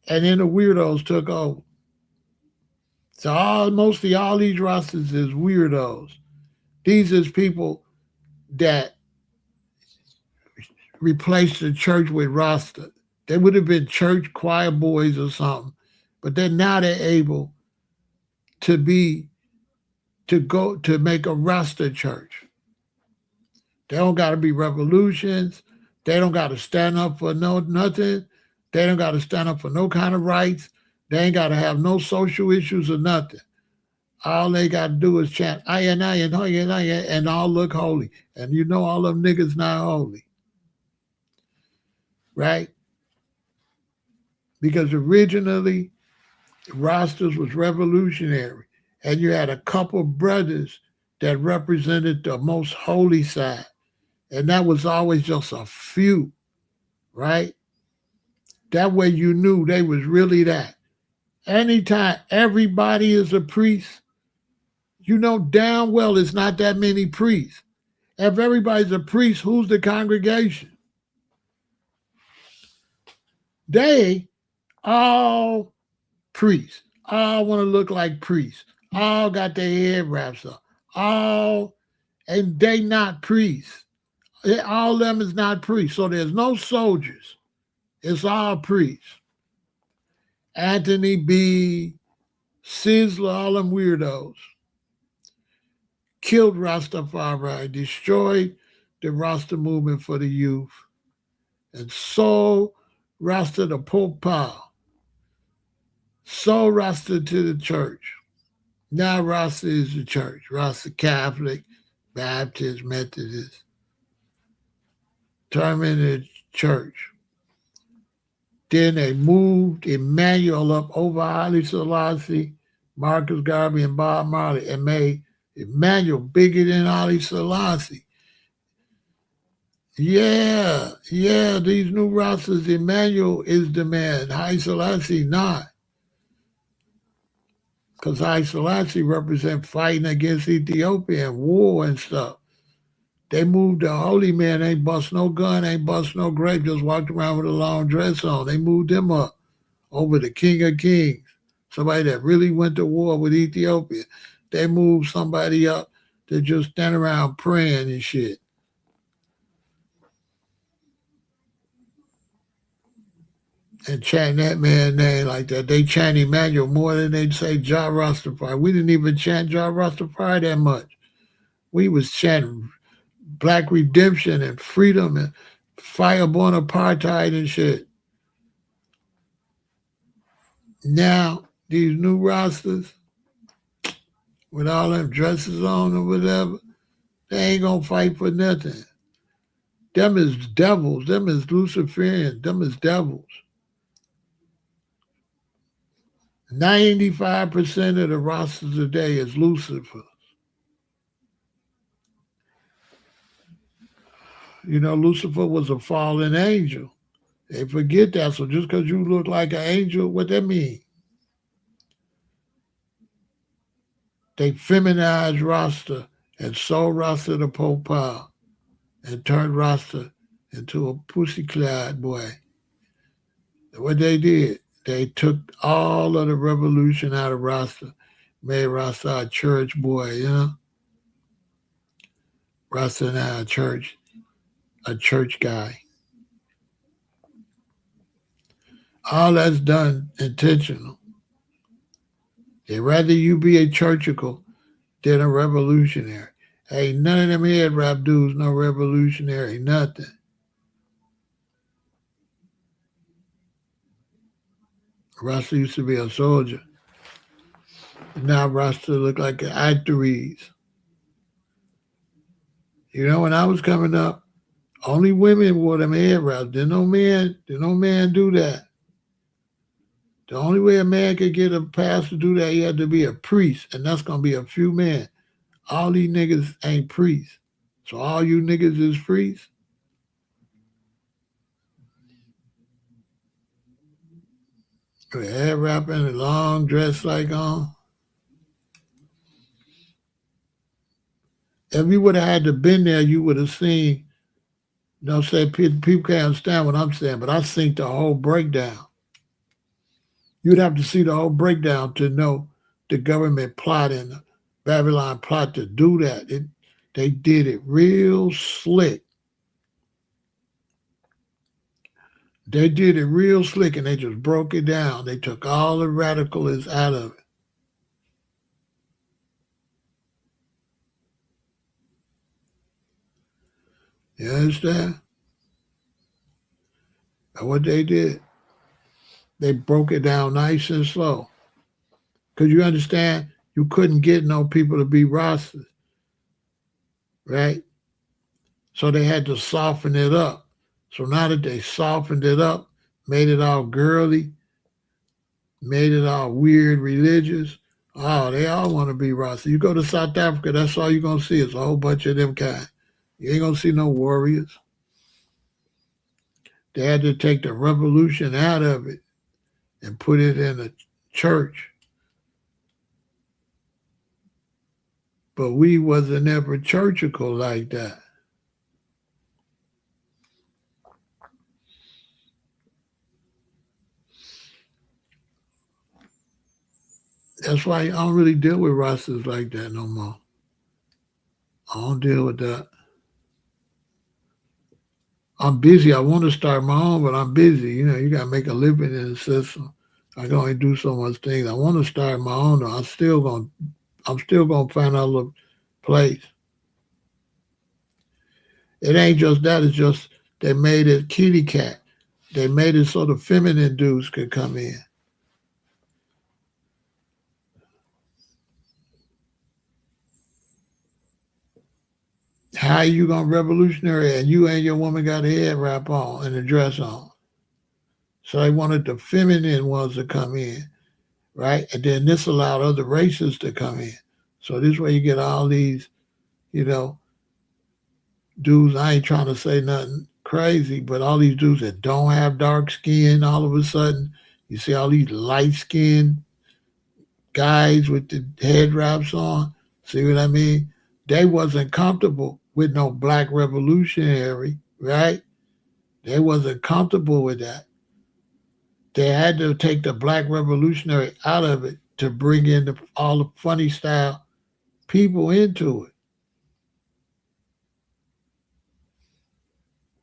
And then the weirdos took over. So mostly all these rosters is weirdos. These is people that replaced the church with roster. They would have been church choir boys or something, but then now they're able to go to make a roster church. They don't got to be revolutions. They don't got to stand up for nothing. They don't got to stand up for no kind of rights. They ain't got to have no social issues or nothing. All they got to do is chant, and all look holy. And you know all them niggas not holy. Right? Because originally, Rosters was revolutionary. And you had a couple brothers that represented the most holy side. And that was always just a few, right? That way you knew they was really that. Anytime everybody is a priest, you know damn well it's not that many priests. If everybody's a priest, who's the congregation? They all priests. All want to look like priests. All got their head wraps up. All, and they not priests. All of them is not priests. So there's no soldiers. It's all priests. Anthony B, Sizzler, all them weirdos. Killed Rastafari, destroyed the Rasta movement for the youth, and sold Rasta to Pope Paul. Sold Rasta to the church. Now Rasta is the church. Rasta Catholic, Baptist, Methodist. Turn into the church. Then they moved Emmanuel up over Haile Selassie, Marcus Garvey, and Bob Marley, and made Emmanuel bigger than Haile Selassie. Yeah, these new Rastas, Emmanuel is the man. Haile Selassie not. Because Haile Selassie represent fighting against Ethiopia and war and stuff. They moved the holy man, ain't bust no gun, ain't bust no grape, just walked around with a long dress on. They moved him up over the King of Kings, somebody that really went to war with Ethiopia. They moved somebody up to just stand around praying and shit. And chant that man's name like that. They chant Emmanuel more than they'd say Jah Rastafari. We didn't even chant Jah Rastafari that much. We was chanting black redemption and freedom and fire born apartheid and shit. Now, these new rosters with all them dresses on or whatever, they ain't gonna fight for nothing. Them is devils. Them is Luciferians. Them is devils. 95% of the rosters today is Lucifer. You know, Lucifer was a fallen angel. They forget that. So just because you look like an angel, what that mean? They feminized Rasta and sold Rasta to Popeye and turned Rasta into a pussyclad boy. What they did, they took all of the revolution out of Rasta, made Rasta a church boy, you know? Rasta now a church guy. All that's done intentional. They'd rather you be a churchical than a revolutionary. Ain't none of them head rap dudes no revolutionary, nothing. Rasta used to be a soldier. Now Rasta look like an actores. You know, when I was coming up, only women wore them head wraps. Did no man do that. The only way a man could get a pass to do that, he had to be a priest, and that's gonna be a few men. All these niggas ain't priests. So all you niggas is priests. With head wrapping and long dress like on. If you would have had to been there, you would have seen. You know, say people can't understand what I'm saying, but I seen the whole breakdown. You'd have to see the whole breakdown to know the government plot and the Babylon plot to do that. They did it real slick. They did it real slick and they just broke it down. They took all the radicalism out of it. You understand? And what they did, they broke it down nice and slow. Because you understand, you couldn't get no people to be Rastas, right? So they had to soften it up. So now that they softened it up, made it all girly, made it all weird religious, oh, they all want to be Rasta. You go to South Africa, that's all you're going to see is a whole bunch of them kind. You ain't going to see no warriors. They had to take the revolution out of it and put it in a church. But we wasn't ever churchical like that. That's why I don't really deal with Rastas like that no more. I don't deal with that. I'm busy. I want to start my own, but I'm busy. You know, you got to make a living in the system. I can only do so much things. I want to start my own, though. I'm still gonna find out a place. It ain't just that. It's just they made it kitty cat. They made it so the feminine dudes could come in. How you gonna revolutionary and you and your woman got a head wrap on and a dress on? So they wanted the feminine ones to come in, right? And then this allowed other races to come in. So this way you get all these, you know, dudes. I ain't trying to say nothing crazy, but all these dudes that don't have dark skin, all of a sudden, you see all these light skinned guys with the head wraps on. See what I mean? They wasn't comfortable with no black revolutionary, right? They wasn't comfortable with that. They had to take the black revolutionary out of it to bring in all the funny style people into it.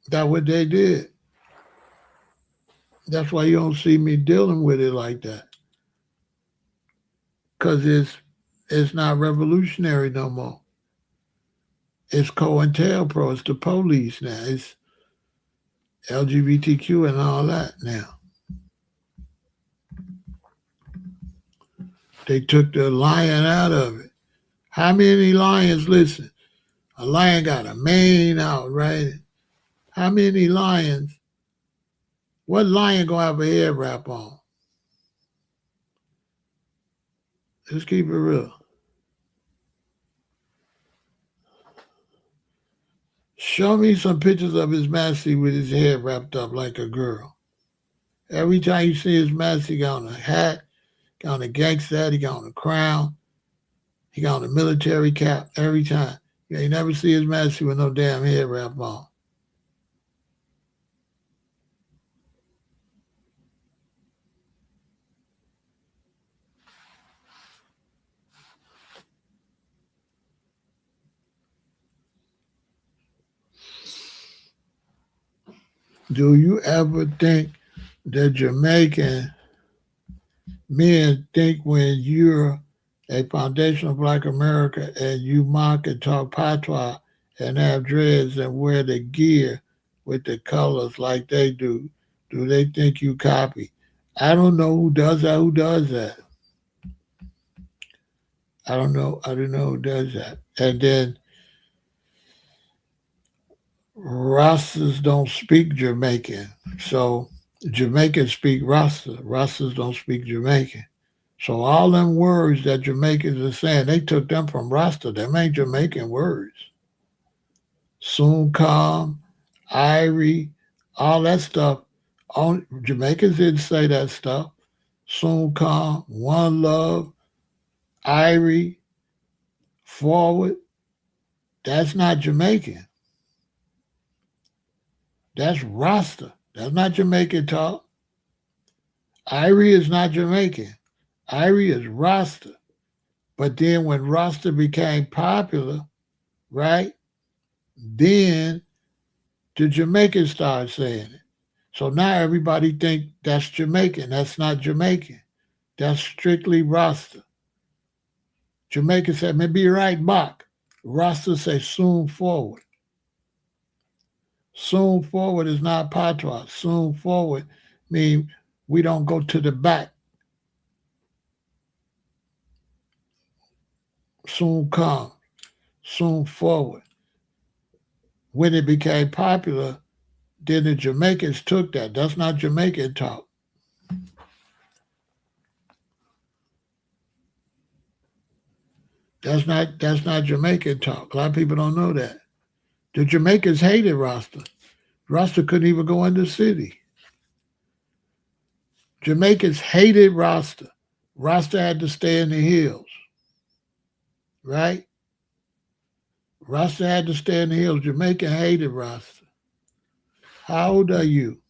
That's what they did. That's why you don't see me dealing with it like that. Cause it's not revolutionary no more. It's COINTELPRO. It's the police now. It's LGBTQ and all that now. They took the lion out of it. How many lions? Listen, a lion got a mane out, right? How many lions? What lion gonna have a head wrap on? Let's keep it real. Show me some pictures of his majesty with his head wrapped up like a girl. Every time you see his majesty, he got on a hat, got on a gangster hat, he got on a crown, he got on a military cap every time. You never see his majesty with no damn head wrap on. Do you ever think that Jamaican men think when you're a foundation of Black America and you mock and talk patois and have dreads and wear the gear with the colors like they do they think you copy? I don't know who does that. Who does that? I don't know. I don't know who does that. And then Rastas don't speak Jamaican. So Jamaicans speak Rasta. Rastas don't speak Jamaican. So all them words that Jamaicans are saying, they took them from Rasta. Them ain't Jamaican words. Soon come, Irie, all that stuff. All, Jamaicans didn't say that stuff. Soon come, one love, Irie, forward. That's not Jamaican. That's Rasta. That's not Jamaican talk. Irie is not Jamaican. Irie is Rasta. But then when Rasta became popular, right? Then the Jamaicans started saying it. So now everybody think that's Jamaican. That's not Jamaican. That's strictly Rasta. Jamaica said, maybe you're right back. Rasta say soon forward. Soon forward is not patois. Soon forward means we don't go to the back. Soon come. Soon forward. When it became popular, then the Jamaicans took that. That's not Jamaican talk. That's not Jamaican talk. A lot of people don't know that. The Jamaicans hated Rasta. Rasta couldn't even go in the city. Jamaicans hated Rasta. Rasta had to stay in the hills, right? Rasta had to stay in the hills. Jamaica hated Rasta. How old are you?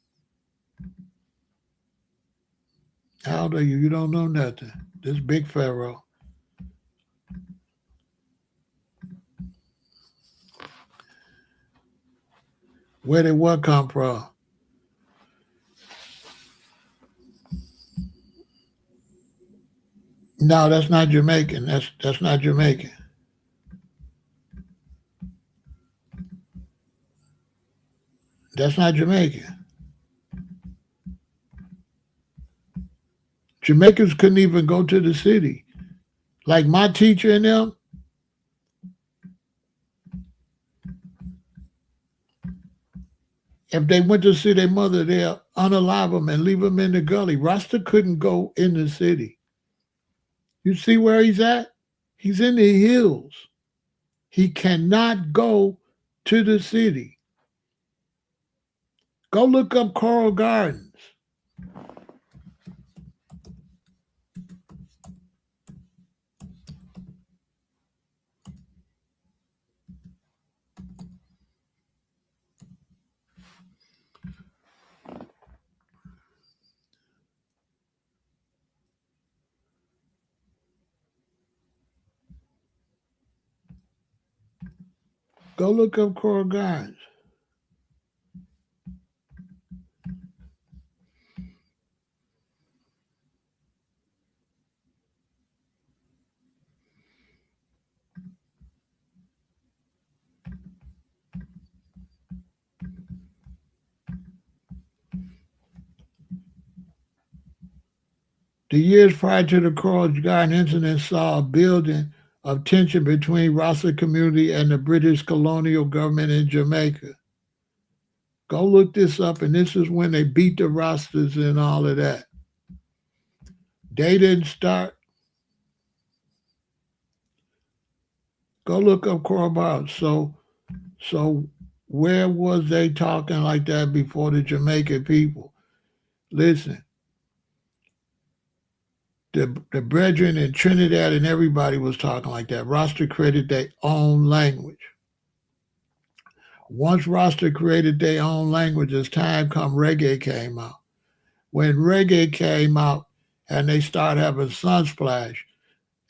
How old are you? You don't know nothing. This big Pharaoh. Where did what come from? No, that's not Jamaican. That's not Jamaican. That's not Jamaican. Jamaicans couldn't even go to the city. Like my teacher and them, if they went to see their mother, they'll unalive them and leave them in the gully. Rasta couldn't go in the city. You see where he's at? He's in the hills. He cannot go to the city. Go look up Coral Gardens. Go look up Coral Gardens. The years prior to the Coral Garden incident saw a building of tension between Rasta community and the British colonial government in Jamaica. Go look this up, and this is when they beat the Rastas and all of that. They didn't start. Go look up Coral Bar. So where was they talking like that before the Jamaican people? Listen, the brethren in Trinidad and everybody was talking like that. Rasta created their own language. Once Rasta created their own language, as time come, reggae came out. When reggae came out and they started having sunsplash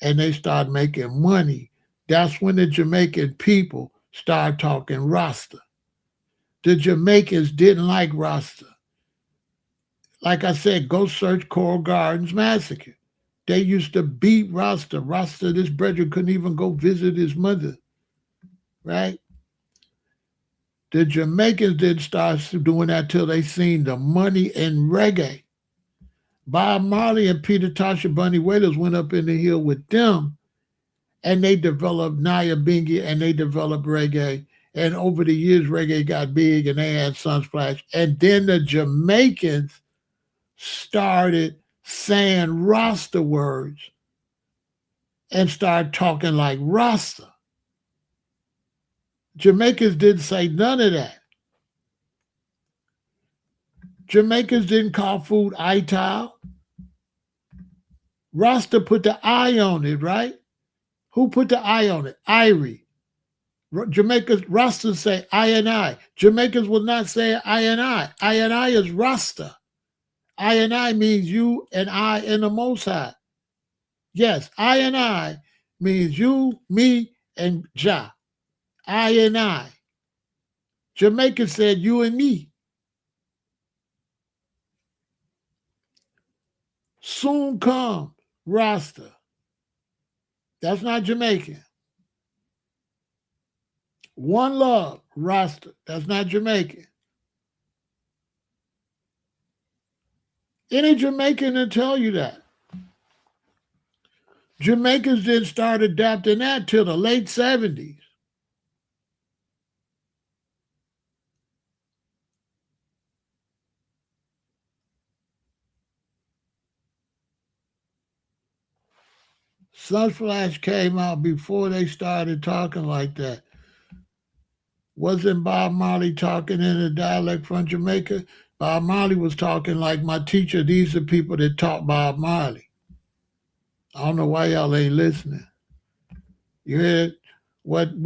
and they started making money, that's when the Jamaican people started talking Rasta. The Jamaicans didn't like Rasta. Like I said, go search Coral Gardens Massacre. They used to beat Rasta. Rasta, this brother couldn't even go visit his mother, right? The Jamaicans didn't start doing that till they seen the money in reggae. Bob Marley and Peter Tosh and Bunny Wailers went up in the hill with them, and they developed Naya Bingy, and they developed reggae. And over the years, reggae got big, and they had Sunsplash. And then the Jamaicans started saying Rasta words and started talking like Rasta. Jamaicans didn't say none of that. Jamaicans didn't call food ital. Rasta put the I on it, right? Who put the I on it? Irie. Jamaicans, Rastas say I and I. Jamaicans will not say I and I. I and I is Rasta. I and I means you and I and the Most High. Yes, I and I means you, me, and Jah. I and I. Jamaica said you and me. Soon come Rasta. That's not Jamaican. One love, Rasta. That's not Jamaican. Any Jamaican will tell you that. Jamaicans didn't start adapting that till the late 70s. Sunsplash came out before they started talking like that. Wasn't Bob Marley talking in a dialect from Jamaica? Bob Marley was talking like my teacher. These are people that taught Bob Marley. I don't know why y'all ain't listening. You heard what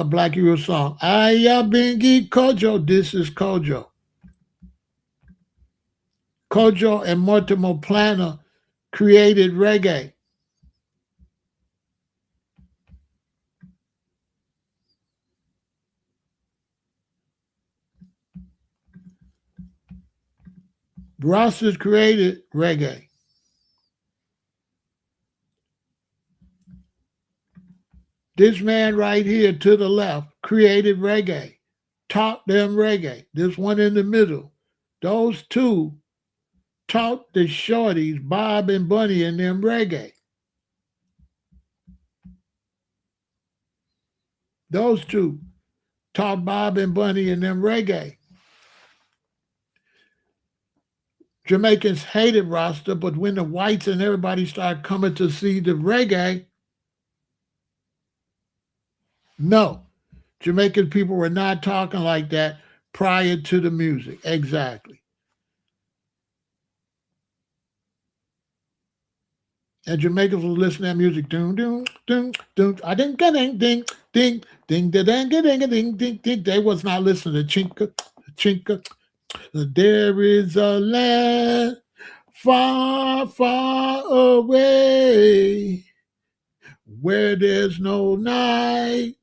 Black Hero song? Aya Bingi Kojo. This is Kojo. Kojo and Mortimer Planner created reggae. Rastas created reggae. This man right here to the left created reggae, taught them reggae. This one in the middle. Those two taught the shorties, Bob and Bunny, and them reggae. Those two taught Bob and Bunny and them reggae. Jamaicans hated Rasta, but when the whites and everybody started coming to see the reggae, no. Jamaican people were not talking like that prior to the music. Exactly. And Jamaicans will listen to that music. Doom, doom, doom, doom. I ding, ding, ding, ding, ding, ding, ding, ding, ding, ding, ding. They was not listening to chinka, chinka. There is a land far, far away where there's no night,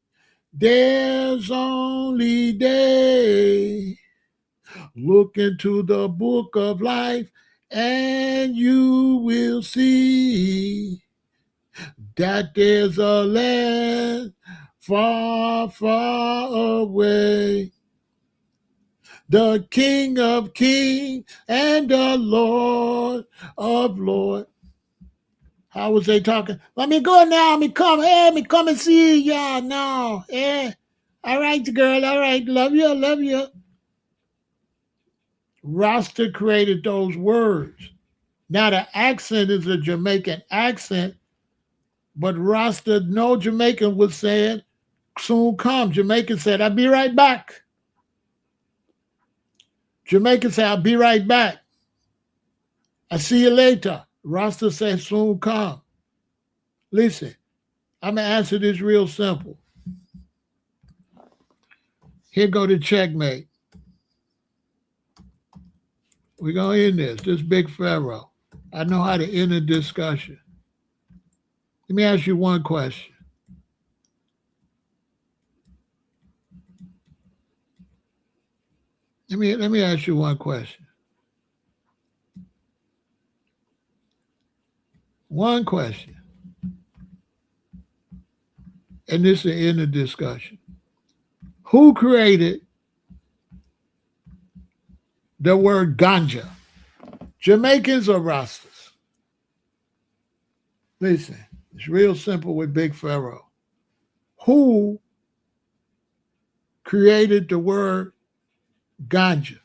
there's only day. Look into the book of life and you will see that there's a land far, far away. The King of Kings and the Lord of Lords. How was they talking? Let me go now. Me come. Hey, me come and see y'all now. Hey. All right, girl. All right. Love you. Love you. Rasta created those words. Now the accent is a Jamaican accent, but Rasta, no Jamaican was saying, soon come. Jamaican said, I'll be right back. Jamaican said, I'll be right back. I see you later. Rasta said, soon come. Listen, I'm going to answer this real simple. Here go the checkmate. We're going to end this. This big Pharaoh. I know how to end a discussion. Let me ask you one question. Let me ask you one question. One question. And this is the end of the discussion. Who created the word ganja? Jamaicans or Rastas? Listen, it's real simple with Big Pharaoh. Who created the word ganja?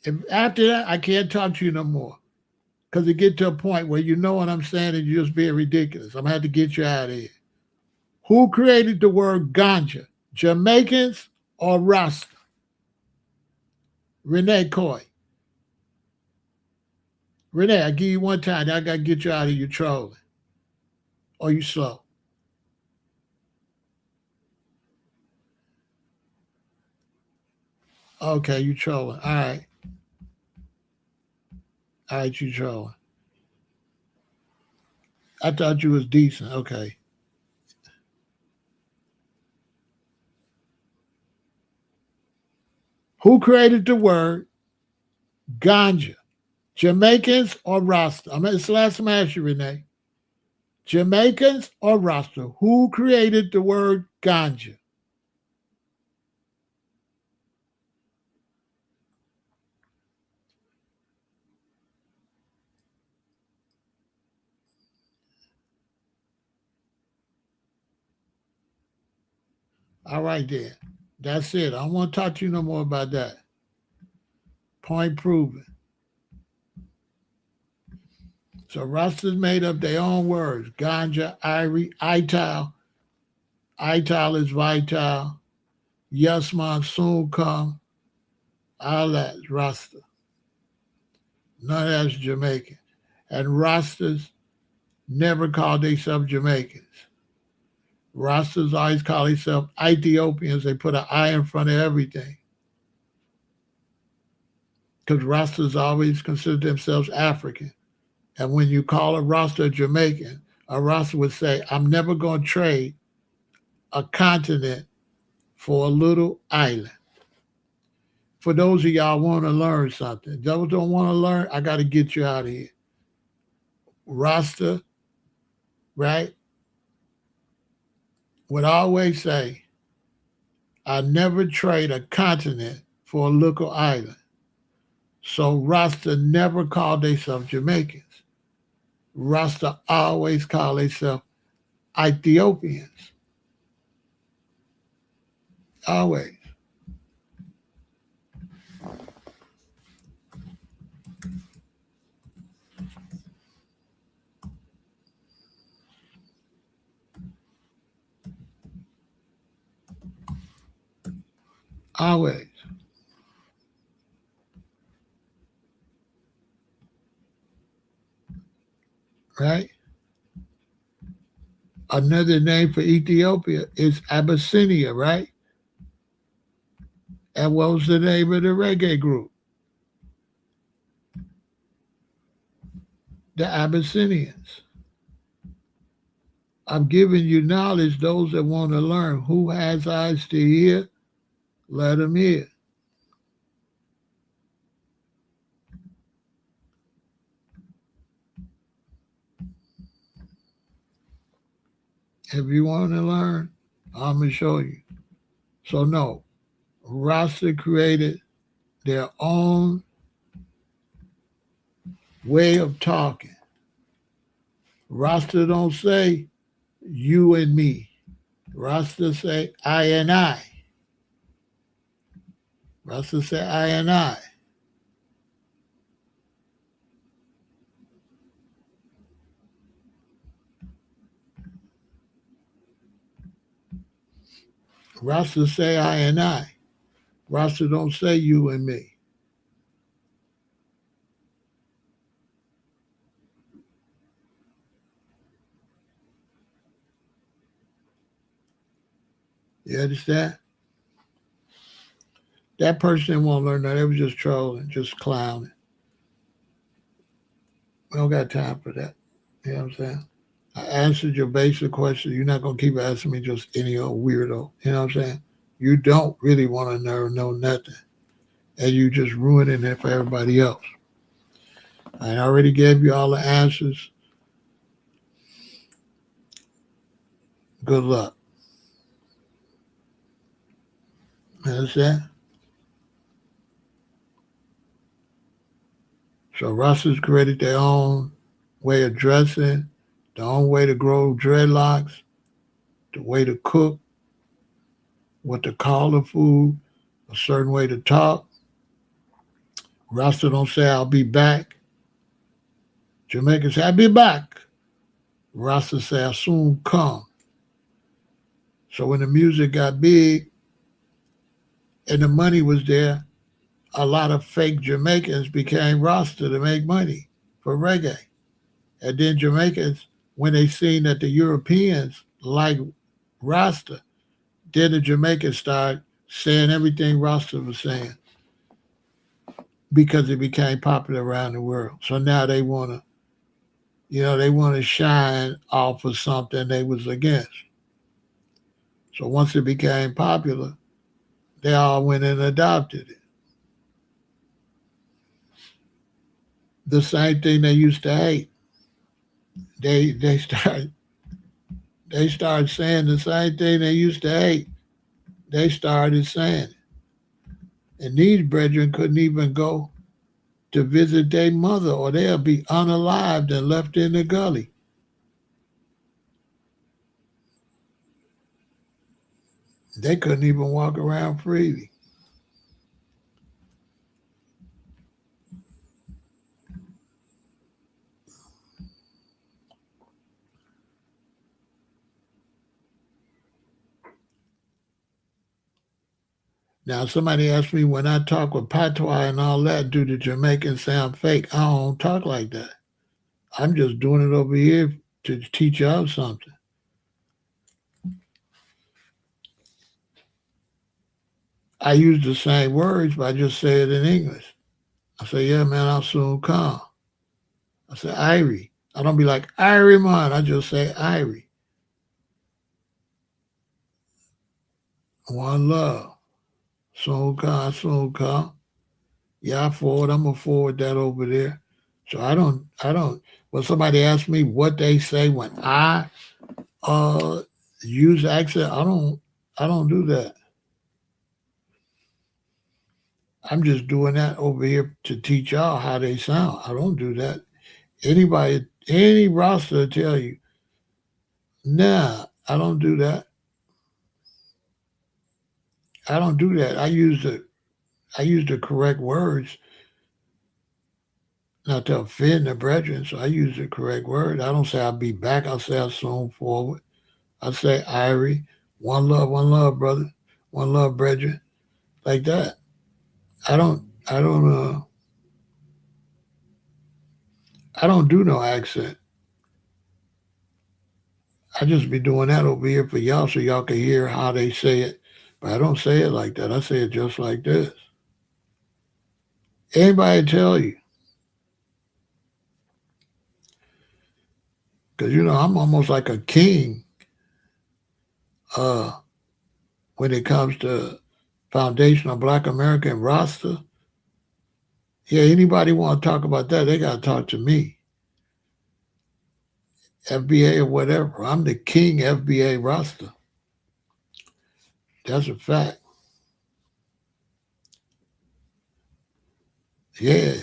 And after that, I can't talk to you no more. Because it get to a point where you know what I'm saying and you're just being ridiculous. I'm going to have to get you out of here. Who created the word ganja? Jamaicans or Rasta? Renee Coy. Renee, I give you one time. I got to get you out of your trolling. Or you slow. Okay, you trolling. All right. All right, you trolling. I thought you was decent. Okay. Who created the word ganja? Jamaicans or Rasta? It's the last time I asked you, Renee. Jamaicans or Rasta? Who created the word ganja? All right, then. That's it. I don't want to talk to you no more about that. Point proven. So Rastas made up their own words. Ganja, Irie, Ital. Ital is vital. Yes, man, soon come. All that's Rasta. None of that's Jamaican. And Rastas never called themselves Jamaicans. Rastas always call themselves Ethiopians. They put an I in front of everything. Because Rastas always consider themselves African. And when you call a Rasta Jamaican, a Rasta would say, I'm never going to trade a continent for a little island. For those of y'all want to learn something, those don't want to learn, I got to get you out of here. Rasta, right, would always say, I never trade a continent for a little island. So Rasta never called themselves Jamaicans. Rasta always called themselves Ethiopians. Always. Always. Right? Another name for Ethiopia is Abyssinia, right? And what was the name of the reggae group? The Abyssinians. I'm giving you knowledge, those that want to learn. Who has eyes to hear, let them hear. If you want to learn, I'm going to show you. So, no, Rasta created their own way of talking. Rasta don't say you and me. Rasta say I and I. Rasta say I and I. Rasta say I and I. Rasta don't say you and me. You understand? That person won't learn that. They was just trolling, just clowning. We don't got time for that. You know what I'm saying? I answered your basic question. You're not gonna keep asking me just any old weirdo. You know what I'm saying? You don't really want to know nothing, and you just ruining it for everybody else. I already gave you all the answers. Good luck. You understand? So Russians created their own way of dressing, their own way to grow dreadlocks, the way to cook, what to call the food, a certain way to talk. Rasta don't say I'll be back. Jamaicans say I'll be back. Rasta say I'll soon come. So when the music got big and the money was there, a lot of fake Jamaicans became Rasta to make money for reggae. And then Jamaicans, when they seen that the Europeans like Rasta, then the Jamaicans started saying everything Rasta was saying because it became popular around the world. So now they want to, they want to shine off of something they was against. So once it became popular, they all went and adopted it. The same thing they used to hate. They started saying the same thing they used to hate. They started saying it. And these brethren couldn't even go to visit their mother or they'll be unalived and left in the gully. They couldn't even walk around freely. Now, somebody asked me when I talk with patois and all that, do the Jamaicans sound fake? I don't talk like that. I'm just doing it over here to teach y'all something. I use the same words, but I just say it in English. I say, yeah, man, I'll soon come. I say, Irie. I don't be like, Irie, man. I just say, Irie. One love. Soon come, soon come. Yeah, I'm going to forward that over there. So when somebody asks me what they say when I uh use accent, I don't do that. I'm just doing that over here to teach y'all how they sound. I don't do that. Any roster will tell you, nah, I don't do that. I don't do that. I use the correct words, not to offend the brethren. So I use the correct word. I don't say I'll be back. I say I'll soon forward. I say Irie, one love, brother, one love, brethren, like that. I don't, I don't, I don't do no accent. I just be doing that over here for y'all so y'all can hear how they say it. But I don't say it like that. I say it just like this. Anybody tell you, because I'm almost like a king uh, when it comes to foundation of Black American roster. Yeah, anybody want to talk about that, they got to talk to me, FBA or whatever. I'm the king FBA roster. That's a fact. Yeah,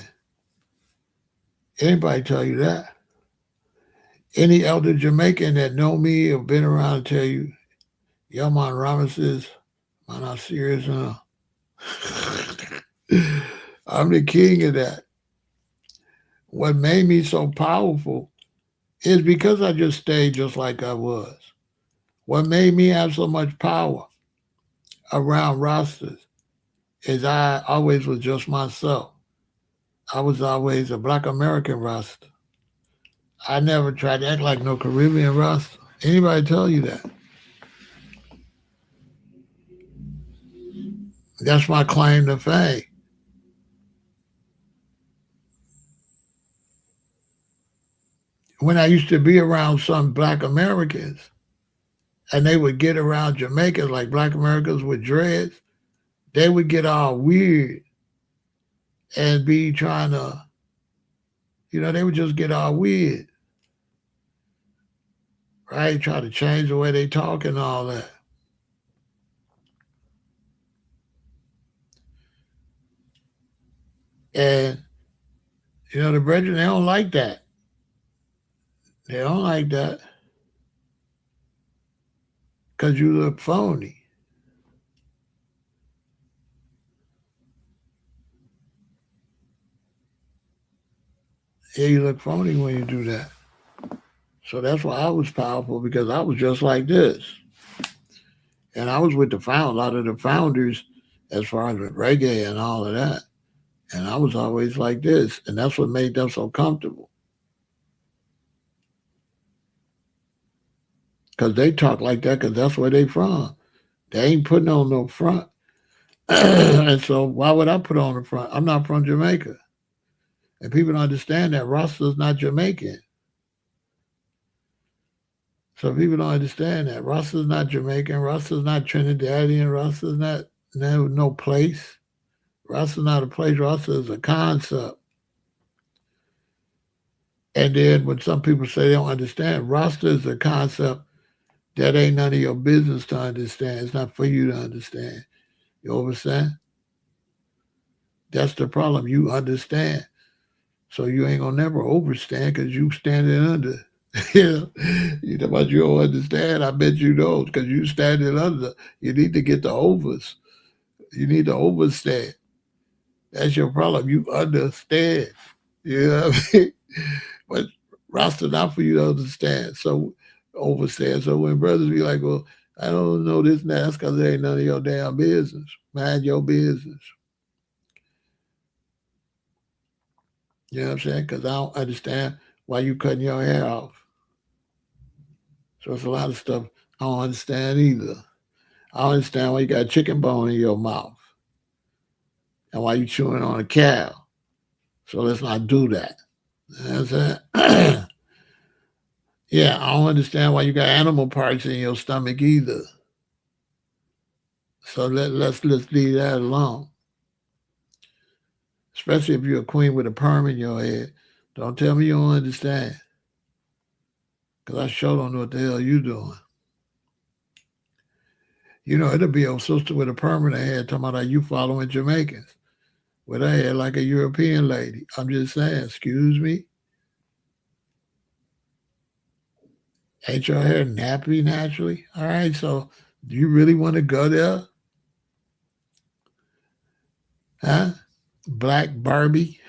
anybody tell you that. Any elder Jamaican that know me or been around tell you, yo, man, Ramos is, man, I'm serious enough. I'm the king of that. What made me so powerful is because I just stayed just like I was. What made me have so much power around rosters is I always was just myself. I was always a black American roster. I never tried to act like no Caribbean roster. Anybody tell you that? That's my claim to fame. When I used to be around some black Americans and they would get around Jamaicans, like black Americans with dreads, they would get all weird and be trying to, they would just get all weird, right? Try to change the way they talk and all that. And, the brethren, they don't like that. They don't like that because you look phony. Yeah, you look phony when you do that. So that's why I was powerful because I was just like this. And I was with a lot of the founders as far as with reggae and all of that. And I was always like this. And that's what made them so comfortable. Because they talk like that because that's where they from. They ain't putting on no front. And so why would I put on the front? I'm not from Jamaica. And people don't understand that Rasta's not Jamaican. So people don't understand that. Rasta's not Jamaican. Rasta's not Trinidadian. Rasta's not no place. Rasta's not a place. Rasta is a concept. And then when some people say they don't understand, Rasta is a concept that ain't none of your business to understand. It's not for you to understand. You understand? That's the problem. You understand. So you ain't gonna never overstand because you standing under. You know what you don't understand? I bet you don't because you standing under. You need to get the overs. You need to overstand. That's your problem. You understand. You know what I mean? But Rasta not for you to understand. So overstand. So when brothers be like, well, I don't know this and that, that's because it ain't none of your damn business. Mind your business. You know what I'm saying? Because I don't understand why you cutting your hair off. So it's a lot of stuff I don't understand either. I don't understand why you got a chicken bone in your mouth and why you chewing on a cow. So let's not do that. You know what I'm saying? Yeah, I don't understand why you got animal parts in your stomach either. So let's leave that alone. Especially if you're a queen with a perm in your head. Don't tell me you don't understand. Because I sure don't know what the hell you doing. It'll be a sister with a perm in her head talking about how you following Jamaicans with her hair like a European lady. I'm just saying, excuse me. Ain't your hair nappy naturally? All right, so do you really want to go there? Huh? Black Barbie?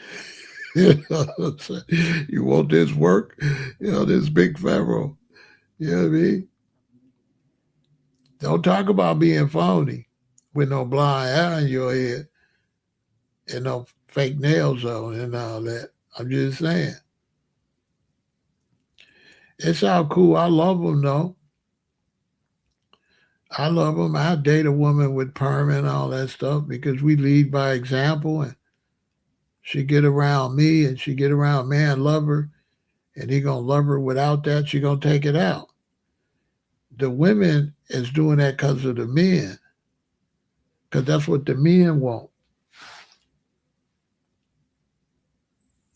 You want this work? This big Pharaoh. You know what I mean? Don't talk about being phony with no blind eye in your head and no fake nails on and all that. I'm just saying. It's all cool. I love them though. I love them. I date a woman with perm and all that stuff because we lead by example and she get around me and she get around man love her and he gonna love her without that. She gonna take it out. The women is doing that because of the men because that's what the men want.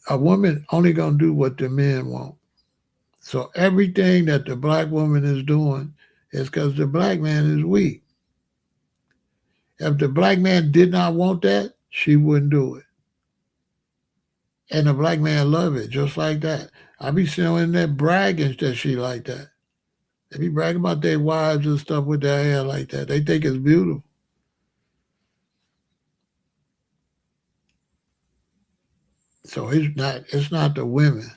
A woman only gonna do what the men want. So everything that the black woman is doing is because the black man is weak. If the black man did not want that, she wouldn't do it. And the black man love it just like that. I be seeing that bragging that she like that. They be bragging about their wives and stuff with their hair like that. They think it's beautiful. So it's not the women.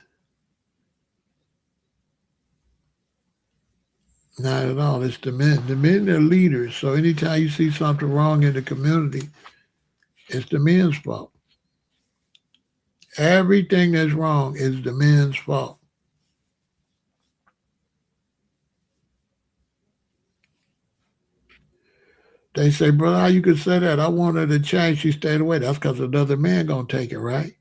Not at all. It's the men. The men are leaders. So anytime you see something wrong in the community, it's the men's fault. Everything that's wrong is the men's fault. They say, brother, how you could say that? I want her to change. She stayed away. That's because another man gonna take it, right?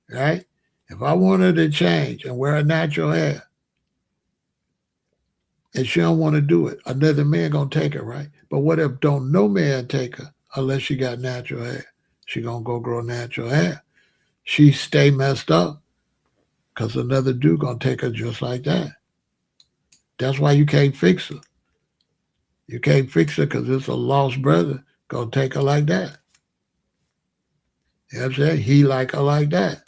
Right? If I want her to change and wear a natural hair, and she don't want to do it, another man gonna take her, right? But what if don't no man take her unless she got natural hair? She gonna go grow natural hair. She stay messed up because another dude gonna take her just like that. That's why you can't fix her. You can't fix her because it's a lost brother gonna take her like that. You know what I'm saying? He like her like that.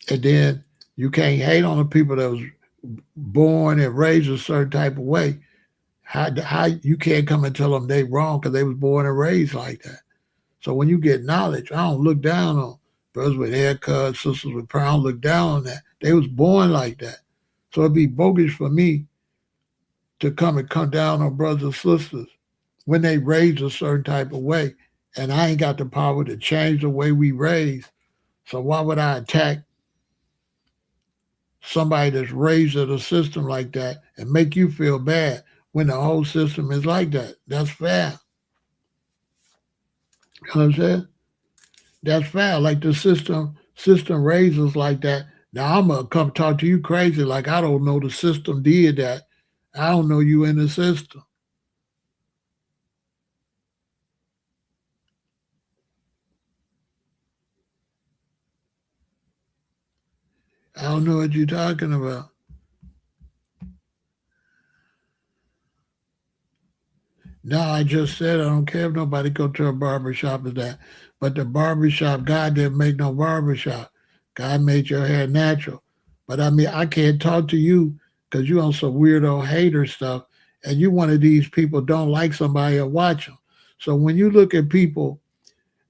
And then you can't hate on the people that was born and raised a certain type of way. How you can't come and tell them they wrong because they was born and raised like that. So when you get knowledge, I don't look down on brothers with haircuts, sisters with pride. I don't look down on that. They was born like that. So it'd be bogus for me to come down on brothers and sisters when they raised a certain type of way. And I ain't got the power to change the way we raise. So why would I attack somebody that's raised in a system like that and make you feel bad when the whole system is like that? That's fair. You know what I'm saying? That's fair. Like the system raises like that. Now I'm gonna come talk to you crazy like I don't know the system did that. I don't know you in the system. I don't know what you're talking about. No, I just said I don't care if nobody go to a barber shop or that. But the barber shop, God didn't make no barber shop. God made your hair natural. But I mean, I can't talk to you because you on some weirdo hater stuff, and you one of these people don't like somebody or watch them. So when you look at people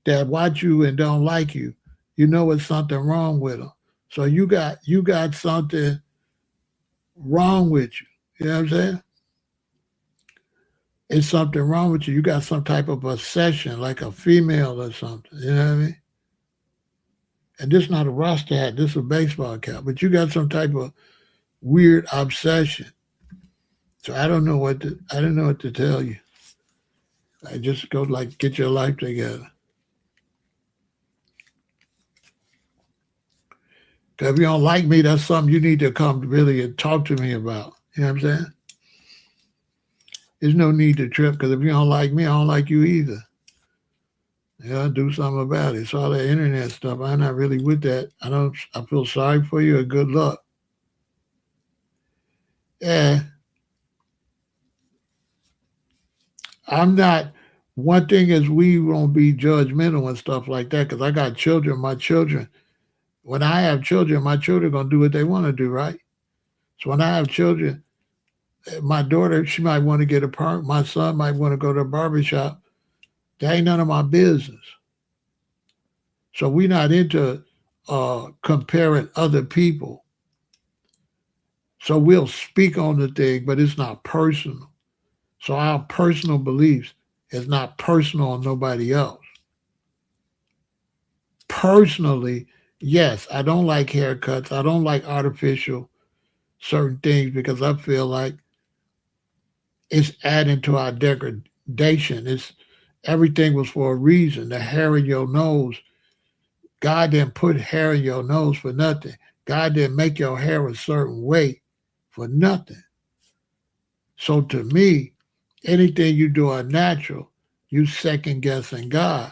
that watch you and don't like you, you know it's something wrong with them. So you got something wrong with you. You know what I'm saying? It's something wrong with you. You got some type of obsession, like a female or something. You know what I mean? And this is not a roster hat. This is a baseball cap. But you got some type of weird obsession. So I don't know what to tell you. I just go like get your life together. Because if you don't like me, that's something you need to come really and talk to me about. You know what I'm saying? There's no need to trip because if you don't like me, I don't like you either. You gotta do something about it. So all that internet stuff, I'm not really with that. I feel sorry for you and good luck. Yeah. I'm not one thing is we won't be judgmental and stuff like that because I got children. My children, when I have children, my children gonna do what they want to do, right? So when I have children, my daughter, she might want to get a part. My son might want to go to a barber shop. That ain't none of my business. So we're not into comparing other people. So we'll speak on the thing, but it's not personal. So our personal beliefs is not personal on nobody else. Personally, yes, I don't like haircuts. I don't like artificial certain things because I feel like it's adding to our degradation. It's everything was for a reason. The hair in your nose, God didn't put hair in your nose for nothing. God didn't make your hair a certain way for nothing. So to me, anything you do unnatural, you second guessing God.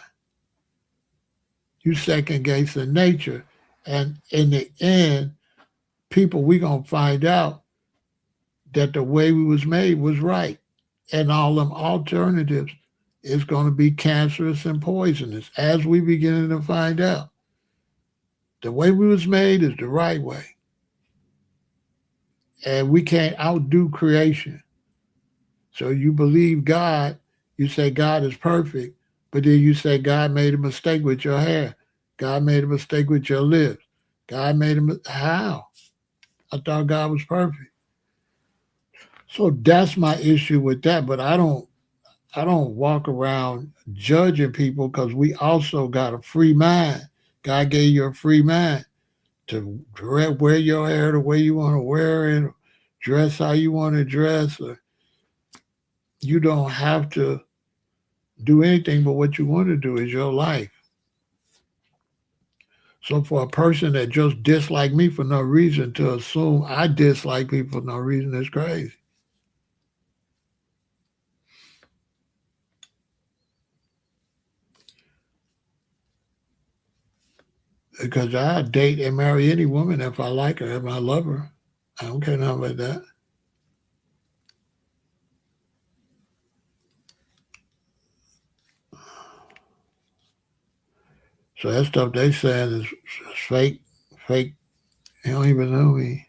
You second guessing nature. And in the end, people, we gonna find out that the way we was made was right. And all them alternatives is gonna be cancerous and poisonous, as we beginning to find out. The way we was made is the right way. And we can't outdo creation. So you believe God, you say God is perfect, but then you say God made a mistake with your hair. God made a mistake with your lips. God made how? I thought God was perfect. So that's my issue with that. But I don't walk around judging people because we also got a free mind. God gave you a free mind to wear your hair the way you want to wear it, dress how you want to dress. Or you don't have to do anything but what you want to do is your life. So for a person that just dislike me for no reason to assume I dislike people for no reason is crazy. Because I date and marry any woman if I like her, if I love her. I don't care nothing about that. So that stuff they saying is fake, fake. They don't even know me.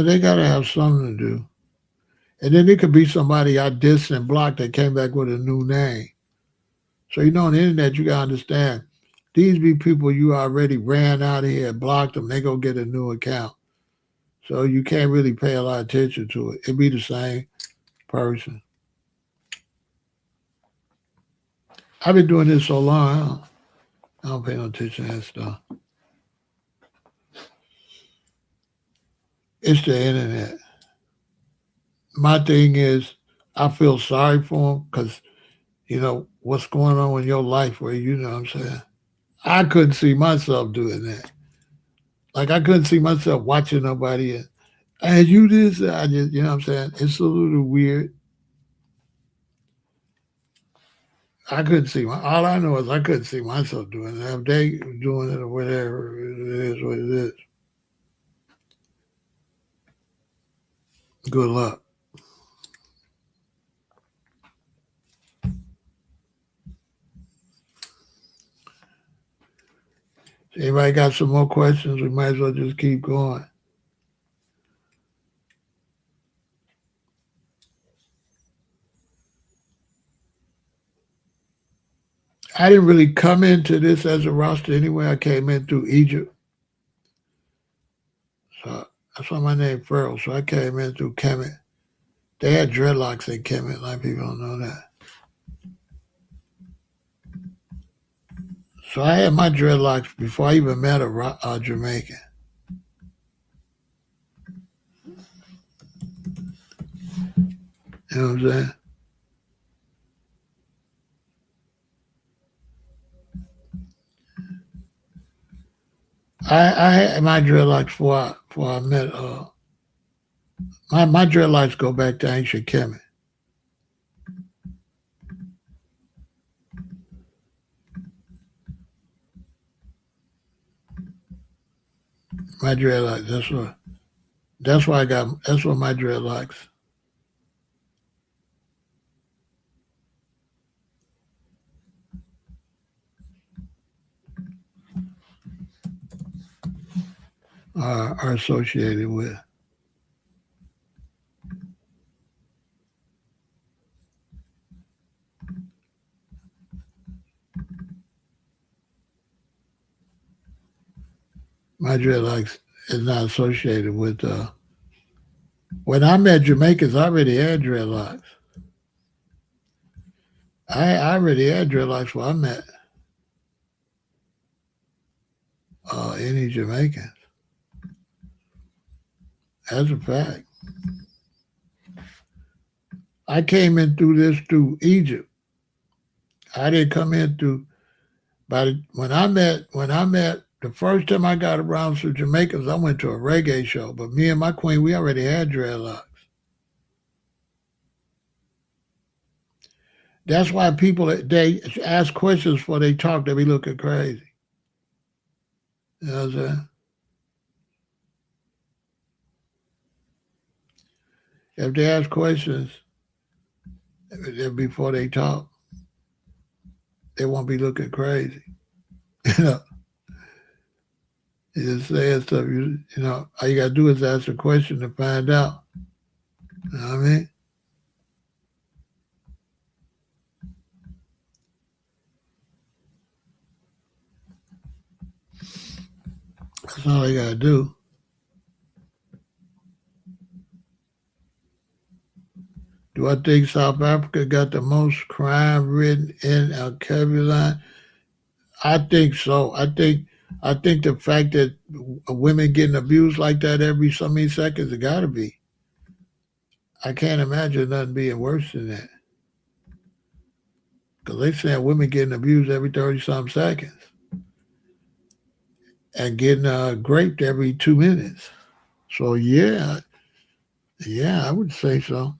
They gotta have something to do. And then it could be somebody I dissed and blocked that came back with a new name. So on the internet you gotta understand. These be people you already ran out of here, blocked them, they go get a new account. So you can't really pay a lot of attention to it. It be the same person. I've been doing this so long, I don't pay no attention to that stuff. It's the internet. My thing is, I feel sorry for them because what's going on in your life where you know what I'm saying. I couldn't see myself doing that. Like I couldn't see myself watching nobody. And you this, I just you know what I'm saying. It's a little weird. I couldn't see my. All I know is I couldn't see myself doing that. If they doing it or whatever, it is what it is. Good luck. Anybody got some more questions? We might as well just keep going. I didn't really come into this as a roster anyway. I came in through Egypt. So that's why my name Pharaoh. So I came in through Kemet. They had dreadlocks in Kemet. A lot of people don't know that. So I had my dreadlocks before I even met a Jamaican. You know what I'm saying? I had my dreadlocks before I met my dreadlocks go back to ancient Kemet. My dreadlocks. That's why I got. That's what my dreadlocks are associated with. My dreadlocks is not associated with. When I met Jamaicans, I already had dreadlocks. I already had dreadlocks when I met any Jamaican. That's a fact. I came in through this through Egypt. I didn't come in through. But when I met the first time I got around some Jamaicans, I went to a reggae show. But me and my queen, we already had dreadlocks. That's why people they ask questions before they talk. They be looking crazy. You know what I'm saying? If they ask questions before they talk, they won't be looking crazy. You know, you just saying stuff. All you gotta do is ask a question to find out. You know what I mean? That's all you gotta do. Do I think South Africa got the most crime written in our Caribbean? I think so. I think the fact that women getting abused like that every so many seconds, it got to be. I can't imagine nothing being worse than that. Because they saying women getting abused every 30 some seconds and getting raped every 2 minutes. So yeah, I would say so.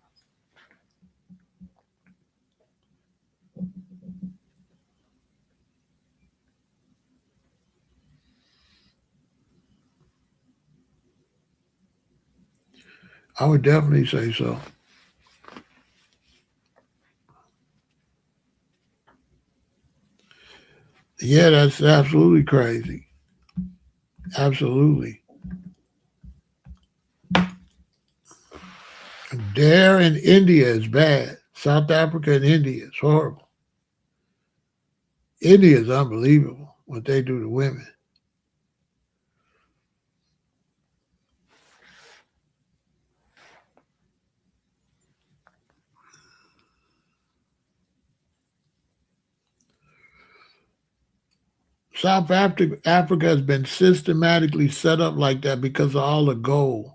I would definitely say so. Yeah, that's absolutely crazy. Absolutely. There in India is bad. South Africa and India is horrible. India is unbelievable what they do to women. Africa has been systematically set up like that because of all the gold.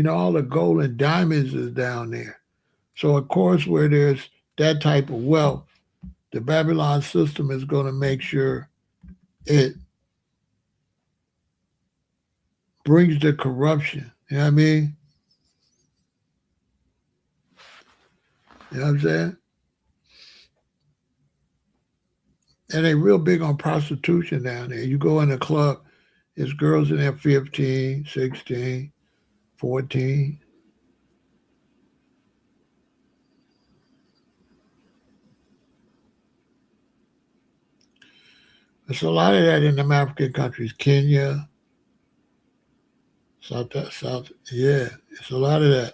All the gold and diamonds is down there. So, of course, where there's that type of wealth, the Babylon system is going to make sure it brings the corruption. You know what I mean? You know what I'm saying? And they real big on prostitution down there. You go in a club, there's girls in there 15, 16, 14. There's a lot of that in them African countries, Kenya, South. Yeah, it's a lot of that.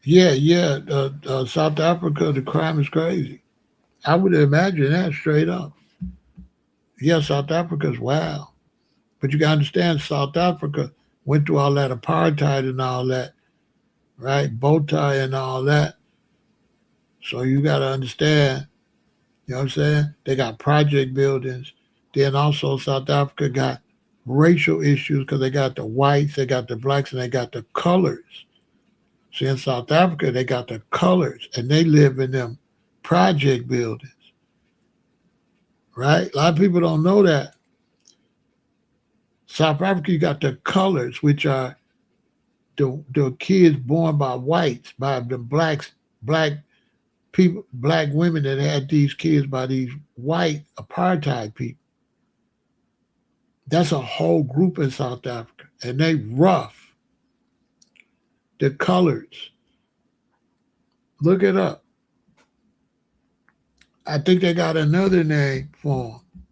Yeah, yeah. South Africa, the crime is crazy. I would imagine that straight up. Yeah, South Africa's wild. But you got to understand, South Africa went through all that apartheid and all that, right? Bow tie and all that. So you got to understand, you know what I'm saying? They got project buildings. Then also South Africa got racial issues because they got the whites, they got the blacks, and they got the colors. See, in South Africa, they got the colors, and they live in them project buildings, right? A lot of people don't know that. South Africa, you got the colors, which are the kids born by whites, by the black people, black women that had these kids by these white apartheid people. That's a whole group in South Africa, and they rough. The colors. Look it up. I think they got another name for them.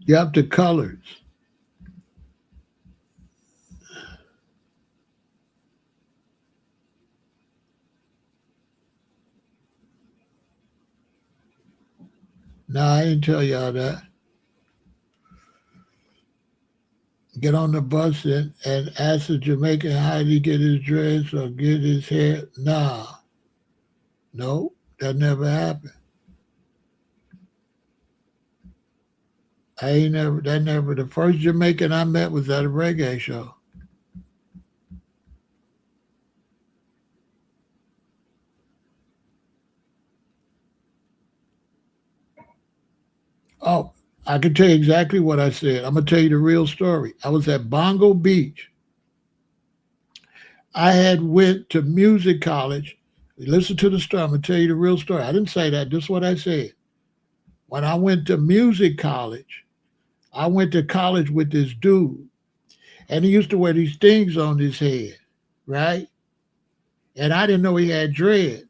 Yep, the colors. Nah, I didn't tell y'all that. get on the bus and ask a Jamaican how did he get his dress or get his hair. Nah, no, that never happened. I ain't never that never the first Jamaican I met was at a reggae show. Oh, I can tell you exactly what I said. I'm gonna tell you the real story. I was at Bongo Beach. I had went to music college. Listen to the story. I'm gonna tell you the real story. I didn't say that. This is what I said. When I went to music college, I went to college with this dude, and he used to wear these things on his head, right? And I didn't know he had dreads.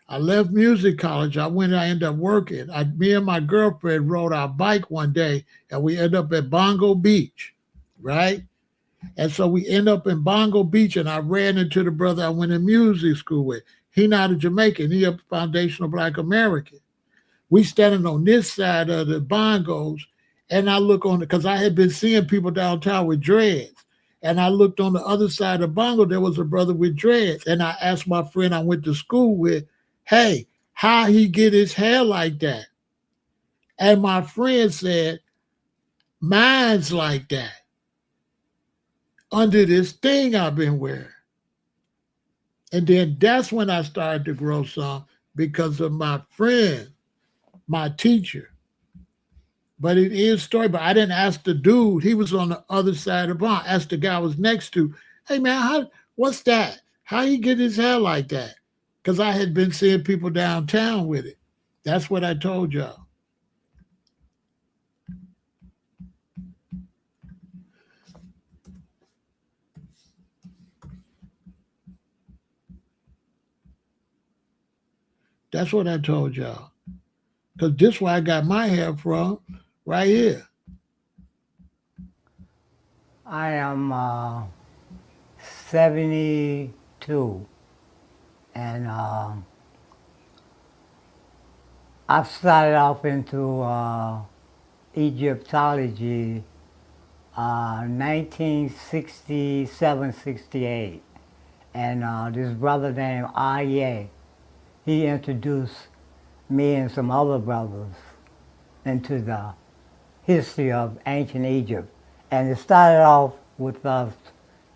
I left music college. I ended up working. Me and my girlfriend rode our bike one day, and we ended up at Bongo Beach, right? And so we end up in Bongo Beach, and I ran into the brother I went to music school with. He not a Jamaican. He a foundational Black American. We standing on this side of the bongos, and I look on it because I had been seeing people downtown with dreads. And I looked on the other side of the bongo, there was a brother with dreads. And I asked my friend I went to school with, hey, how he get his hair like that? And my friend said, mine's like that under this thing I've been wearing. And then that's when I started to grow some because of my friend, my teacher. But it is story. But I didn't ask the dude. He was on the other side of the barn. I asked the guy I was next to, hey man, what's that? How he get his hair like that? Because I had been seeing people downtown with it. That's what I told y'all. That's what I told y'all. Because this where I got my hair from, right here. I am 72, and I started off into Egyptology 1967, 68. And this brother named Aye, he introduced me and some other brothers into the history of ancient Egypt. And it started off with us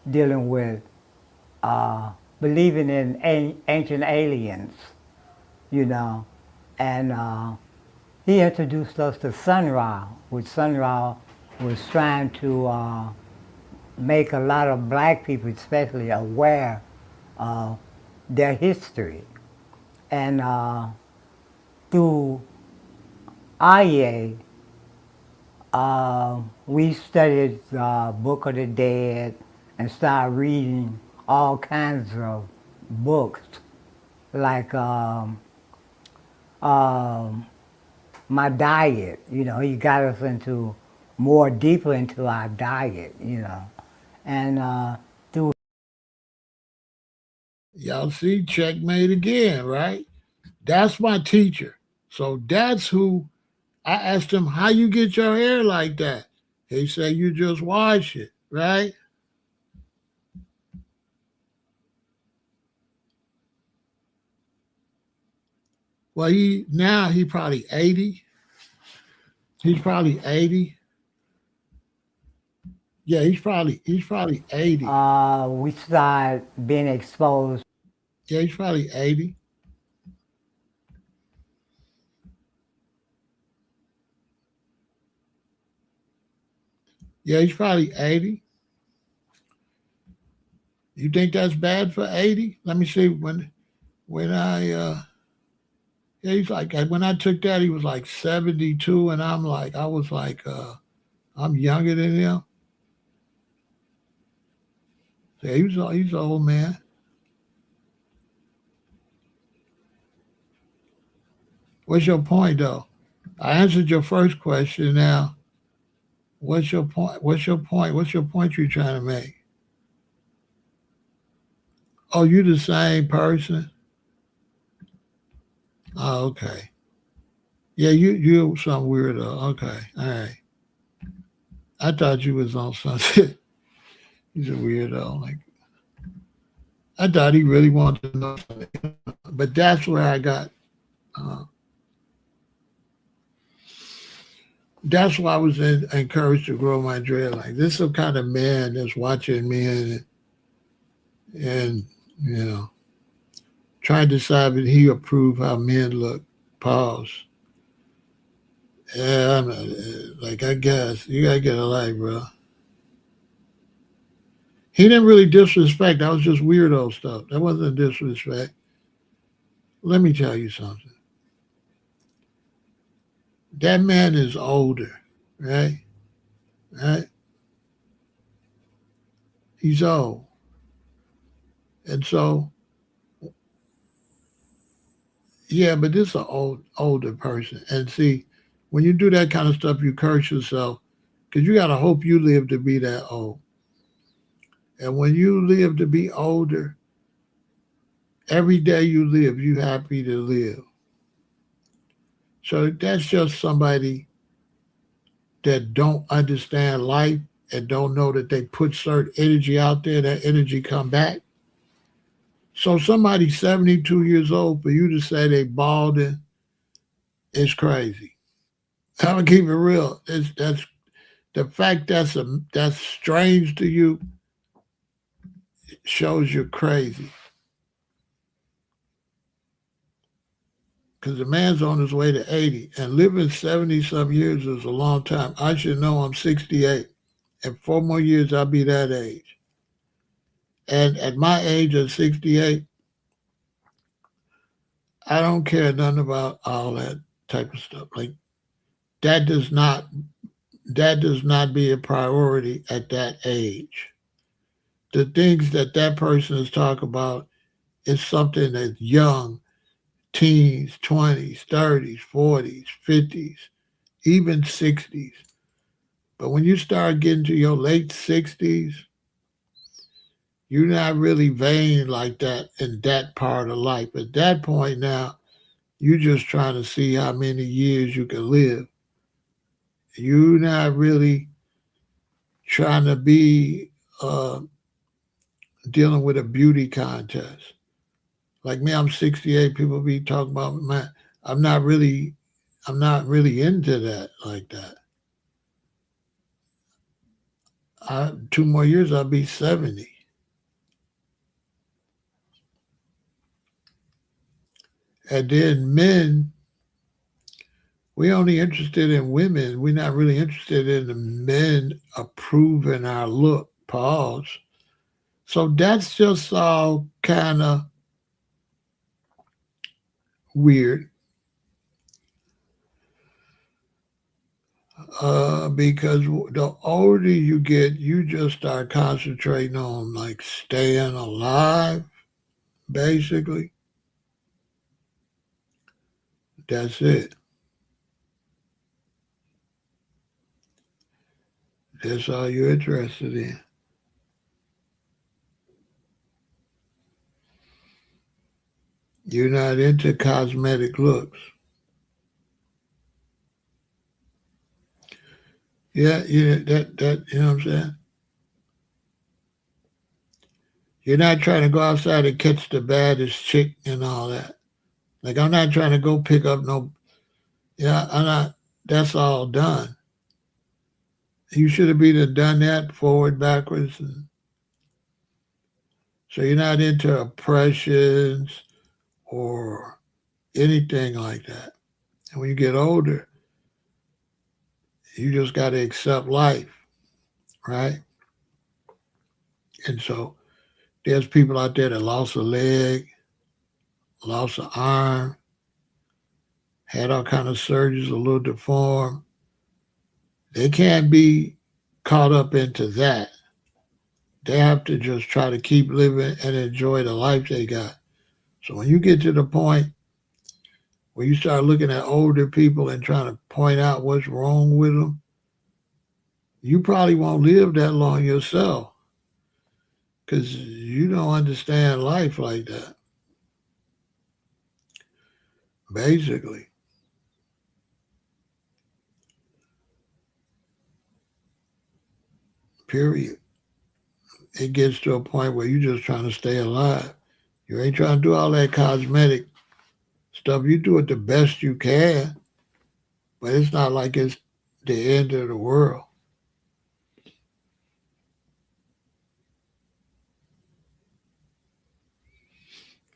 dealing with believing in ancient aliens, you know. And he introduced us to Sun Ra, which Sun Ra was trying to make a lot of black people especially aware of their history. And through Aye, we studied the Book of the Dead and started reading all kinds of books, like um, my diet. You know, he got us into more deeper into our diet. You know, and through Y'all see, checkmate again, right? That's my teacher. So that's who I asked him, how you get your hair like that? He said, you just wash it, right? Well, he probably 80. He's probably 80. Yeah, he's probably 80. we started being exposed. Yeah, he's probably 80. Yeah, he's probably 80. You think that's bad for 80? Let me see when I yeah, he's like when I took that he was like 72 and I was like I'm younger than him. So yeah, he's an old man. What's your point though? I answered your first question now. What's your point? What's your point? What's your point you're trying to make? Oh, you the same person? Oh, okay. Yeah, you some weirdo. Okay, all right. I thought you was on something. He's a weirdo. Like I thought he really wanted to know something. But that's where I got. Uh, that's why I was encouraged to grow my dread. Like this is some kind of man that's watching men and you know trying to decide if he approve how men look. Pause. Yeah, like I guess you gotta get a life, bro. He didn't really disrespect. That was just weirdo stuff. That wasn't disrespect. Let me tell you something. That man is older, right? Right? He's old, and so yeah. But this is an older person, and see, when you do that kind of stuff, you curse yourself because you gotta hope you live to be that old. And when you live to be older, every day you live, you happy to live. So that's just somebody that don't understand life and don't know that they put certain energy out there, that energy come back. So somebody 72 years old, for you to say they balding is crazy. I'm gonna keep it real. That's the fact that's strange to you shows you're crazy. Because the man's on his way to 80 and living 70 some years is a long time. I should know I'm 68. In 4 more years, I'll be that age. And at my age of 68, I don't care nothing about all that type of stuff. Like that does not that does not be a priority at that age. The things that that person is talking about is something that's young, teens, 20s, 30s, 40s, 50s, even 60s. But when you start getting to your late 60s, you're not really vain like that in that part of life. At that point now, you're just trying to see how many years you can live. You're not really trying to be dealing with a beauty contest. Like me, I'm 68. People be talking about man. I'm not really, I'm not really into that like that. 2 more years, I'll be 70. And then men, we only interested in women. We're not really interested in the men approving our look. Pause. So that's just all kind of weird because the older you get, you just start concentrating on like staying alive, basically. That's it. That's all you're interested in. You're not into cosmetic looks. Yeah, that you know what I'm saying? You're not trying to go outside and catch the baddest chick and all that. Like I'm not trying to go pick up no yeah, I'm not that's all done. You should have either done that forward, backwards, and so you're not into oppressions or anything like that. And when you get older, you just got to accept life, right? And so there's people out there that lost a leg, lost an arm, had all kind of surgeries, a little deformed. They can't be caught up into that. They have to just try to keep living and enjoy the life they got. So when you get to the point where you start looking at older people and trying to point out what's wrong with them, you probably won't live that long yourself because you don't understand life like that, basically. period. It gets to a point where you're just trying to stay alive. You ain't trying to do all that cosmetic stuff. You do it the best you can, but it's not like it's the end of the world.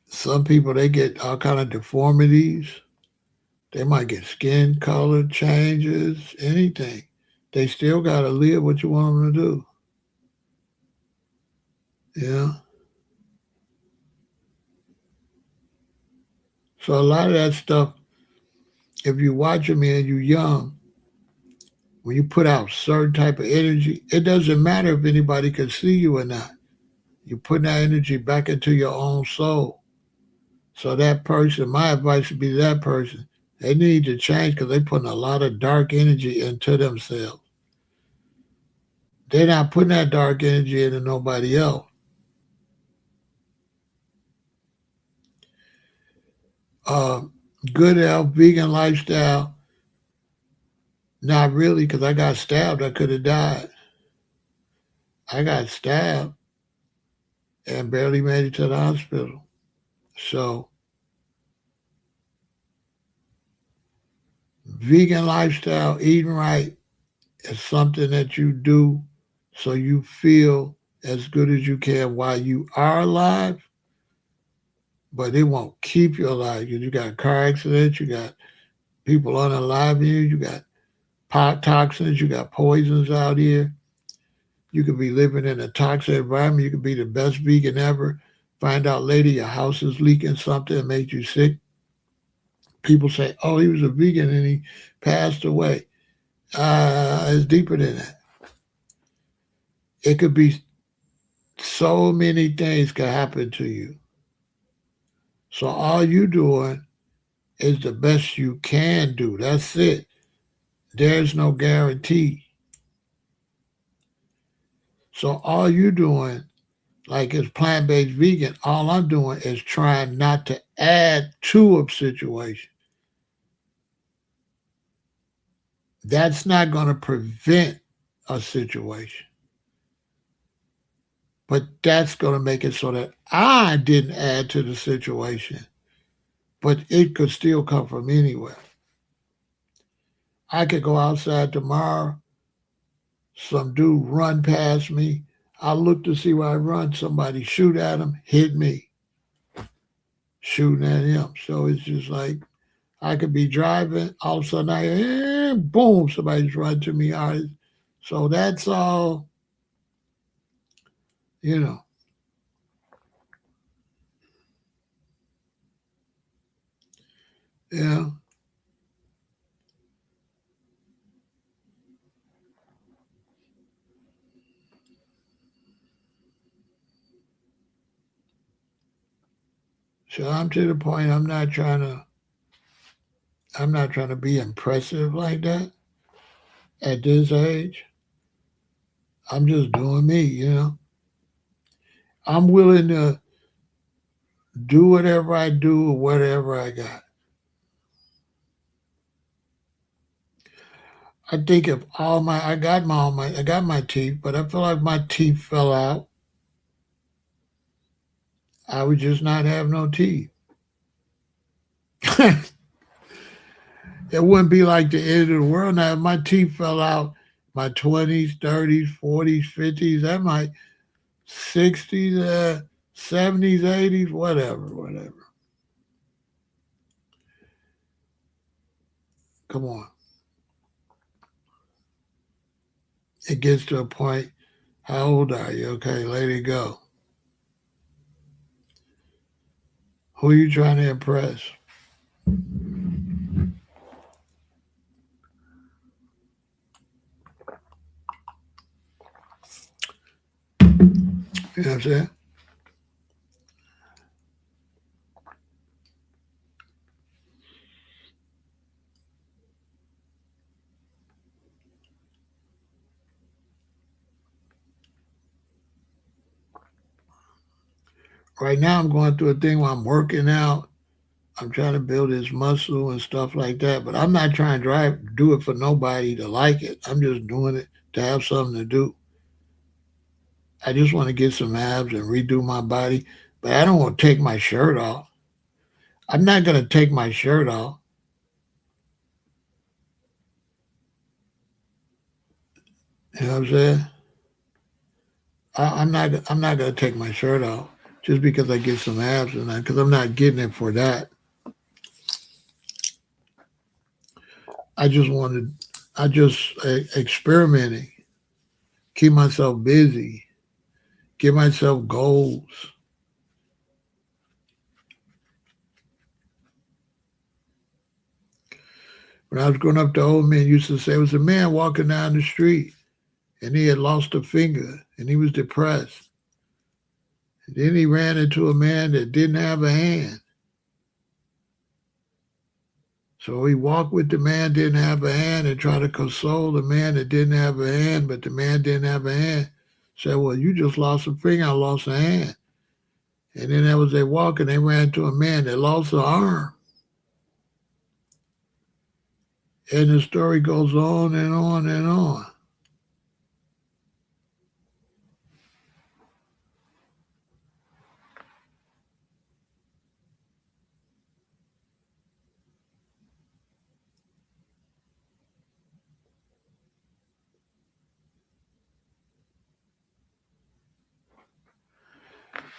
Some people they get all kind of deformities. They might get skin color changes, anything. They still gotta live what you want them to do. Yeah. So a lot of that stuff, if you watching me and you young, when you put out certain type of energy, it doesn't matter if anybody can see you or not. You're putting that energy back into your own soul. So that person, my advice would be that person, they need to change because they're putting a lot of dark energy into themselves. They're not putting that dark energy into nobody else. Uh, Good health, vegan lifestyle, not really because I got stabbed. I could have died. I got stabbed and barely made it to the hospital. So, vegan lifestyle, eating right, is something that you do so you feel as good as you can while you are alive, but it won't keep you alive. You got car accidents, you got people unalive you, you got pot toxins, you got poisons out here. You could be living in a toxic environment. You could be the best vegan ever. Find out later your house is leaking something that made you sick. People say, oh, he was a vegan and he passed away. It's deeper than that. It could be so many things could happen to you. So all you doing is the best you can do. That's it. There's no guarantee. So all you doing, like as plant-based vegan, all I'm doing is trying not to add to a situation. That's not going to prevent a situation, but that's going to make it so that I didn't add to the situation, but it could still come from anywhere. I could go outside tomorrow, some dude run past me. I look to see where I run, somebody shoot at him, hit me, shooting at him. So it's just like I could be driving, all of a sudden boom, somebody's run to me. So that's all, you know. Yeah. So I'm to the point I'm not trying to be impressive like that at this age. I'm just doing me. I'm willing to do whatever I do or whatever I got. I think if I got my teeth, but I feel like my teeth fell out, I would just not have no teeth. It wouldn't be like the end of the world. Now, if my teeth fell out, my 20s, 30s, 40s, 50s, that might 60s, 70s, 80s, whatever. Come on. It gets to a point. How old are you? Okay, let it go. Who are you trying to impress? You know what I'm saying? Right now, I'm going through a thing where I'm working out. I'm trying to build this muscle and stuff like that. But I'm not trying to do it for nobody to like it. I'm just doing it to have something to do. I just want to get some abs and redo my body, but I don't want to take my shirt off. I'm not going to take my shirt off. You know what I'm saying? I'm not going to take my shirt off just because I get some abs and that, because I'm not getting it for that. I just wanted, I just experimenting, keep myself busy, give myself goals. When I was growing up, the old men used to say, it was a man walking down the street and he had lost a finger and he was depressed. And then he ran into a man that didn't have a hand. So he walked with the man didn't have a hand and tried to console the man that didn't have a hand, but the man didn't have a hand. Said, well, you just lost a finger, I lost a hand. And then as they walking, they ran into a man that lost an arm. And the story goes on and on and on.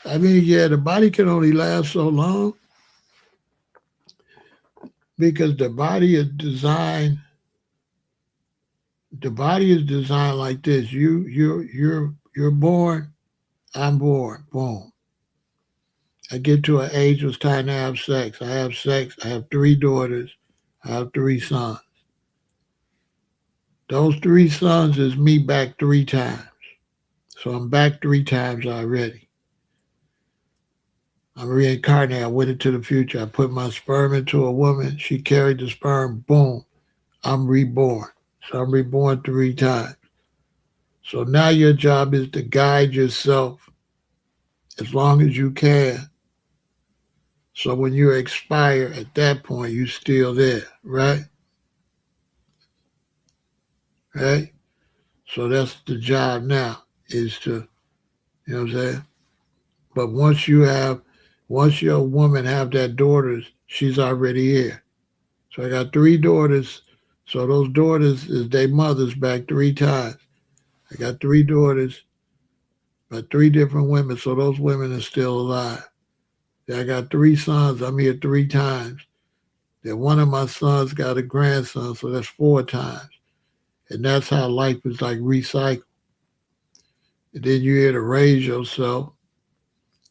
I mean, yeah, the body can only last so long because the body is designed like this. You're born, I'm born, boom. I get to an age it's time to have sex. I have sex. I have three daughters. I have three sons. Those three sons is me back three times. So I'm back three times already. I'm reincarnated. I went into the future. I put my sperm into a woman. She carried the sperm. Boom. I'm reborn. So I'm reborn three times. So now your job is to guide yourself as long as you can. So when you expire at that point, you're still there, right? Right? So that's the job now is to, you know what I'm saying? But once your woman have that daughters, she's already here. So I got three daughters. So those daughters is their mothers back three times. I got three daughters by three different women. So those women are still alive. Then I got three sons. I'm here three times. Then one of my sons got a grandson. So that's four times. And that's how life is like recycled. And then you're here to raise yourself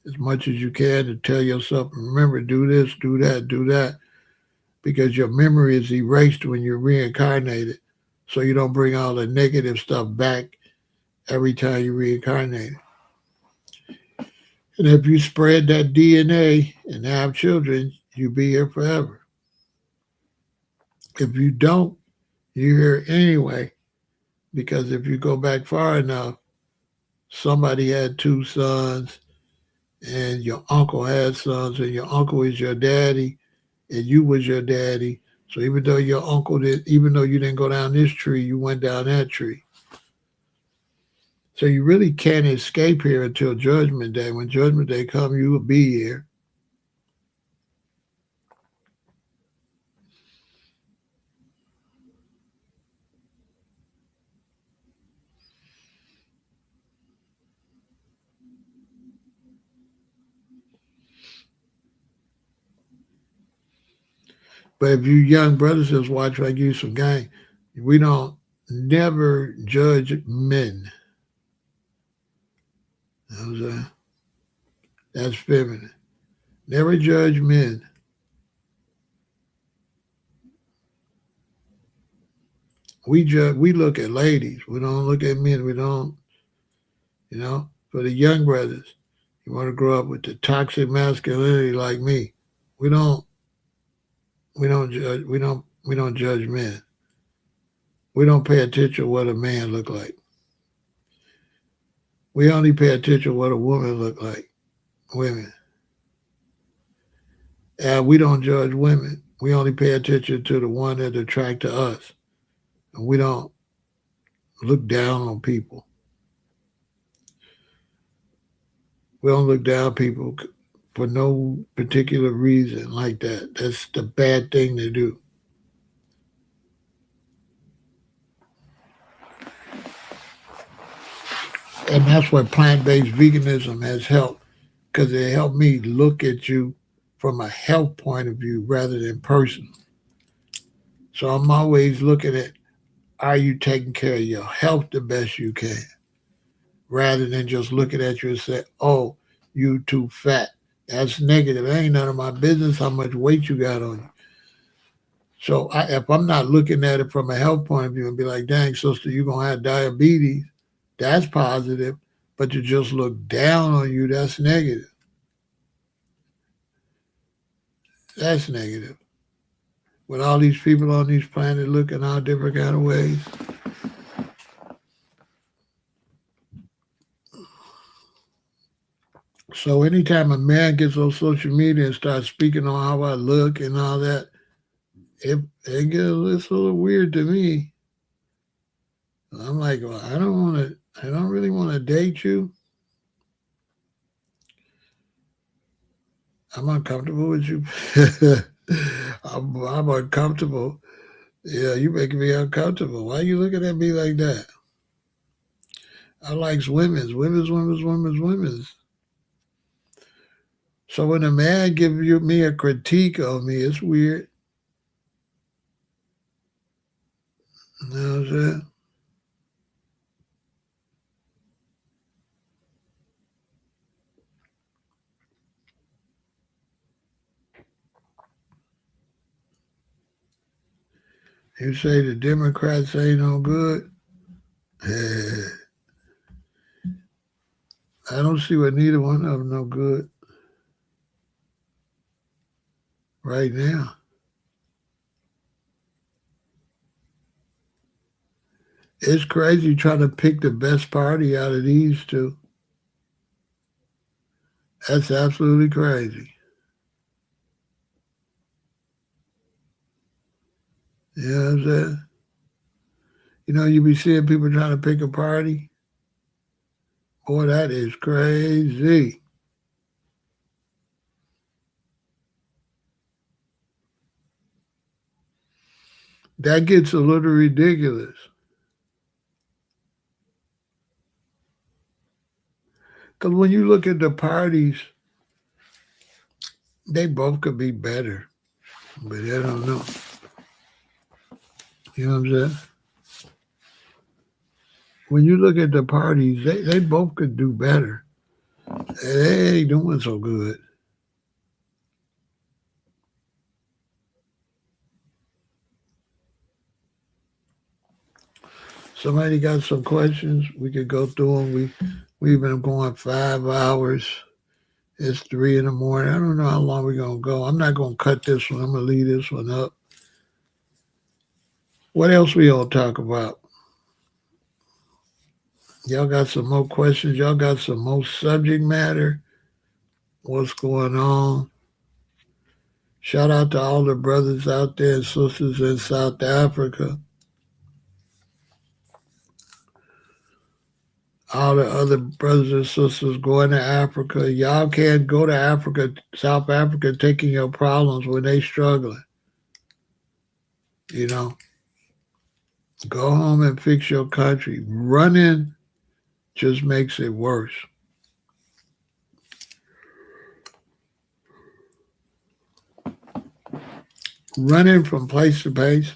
as much as you can to tell yourself, remember, do this, do that, because your memory is erased when you're reincarnated. So you don't bring all the negative stuff back every time you reincarnate. And if you spread that DNA and have children, you'll be here forever. If you don't, you're here anyway, because if you go back far enough, somebody had two sons and your uncle had sons and your uncle is your daddy and you was your daddy. So even though your uncle did, even though you didn't go down this tree, you went down that tree. So you really can't escape here until Judgment Day. When Judgment Day comes, you will be here. But if you young brothers just watch like you some game, we don't never judge men. You know what I'm saying? That's feminine. Never judge men. We look at ladies. We don't look at men. We don't, for the young brothers, you want to grow up with the toxic masculinity like me. We don't we don't judge men. We don't pay attention to what a man look like. We only pay attention to what a woman look like. Women. And we don't judge women. We only pay attention to the one that attract to us. And we don't look down on people. We don't look down people for no particular reason like that. That's the bad thing to do. And that's what plant-based veganism has helped because it helped me look at you from a health point of view rather than personal. So I'm always looking at, are you taking care of your health the best you can, rather than just looking at you and say, oh, you too fat. That's negative. It ain't none of my business how much weight you got on you. So if I'm not looking at it from a health point of view and be like, dang, sister, you're going to have diabetes, that's positive. But to just look down on you, that's negative. That's negative. With all these people on these planets looking all different kind of ways. So anytime a man gets on social media and starts speaking on how I look and all that, it gets a little weird to me. I'm like, well, I don't really want to date you. I'm uncomfortable with you. I'm uncomfortable. Yeah, you making me uncomfortable. Why are you looking at me like that? I likes women's. So when a man gives me a critique of me, it's weird. You know what I'm saying? You say the Democrats ain't no good. I don't see what neither one of them no good right now. It's crazy trying to pick the best party out of these two. That's absolutely crazy. You know what I'm saying? You know, you be seeing people trying to pick a party. Boy, that is crazy. That gets a little ridiculous. Because when you look at the parties, they both could be better. But I don't know. You know what I'm saying? When you look at the parties, they both could do better. They ain't doing so good. Somebody got some questions? We could go through them. We've been going 5 hours. It's 3 in the morning. I don't know how long we're gonna go. I'm not gonna cut this one. I'm gonna leave this one up. What else we all talk about? Y'all got some more questions? Y'all got some more subject matter? What's going on? Shout out to all the brothers out there and sisters in South Africa. All the other brothers and sisters going to Africa. Y'all can't go to Africa, South Africa, taking your problems when they struggling. You know, go home and fix your country. Running just makes it worse. Running from place to place.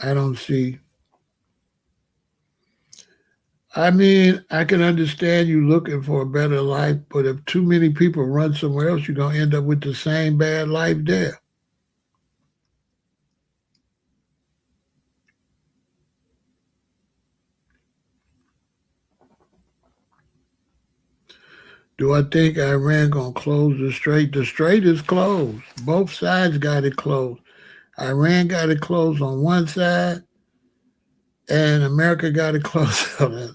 I don't see. I mean, I can understand you looking for a better life, but if too many people run somewhere else, you're going to end up with the same bad life there. Do I think Iran going to close the strait? The strait is closed. Both sides got it closed. Iran got it closed on one side, and America got it closed on the other.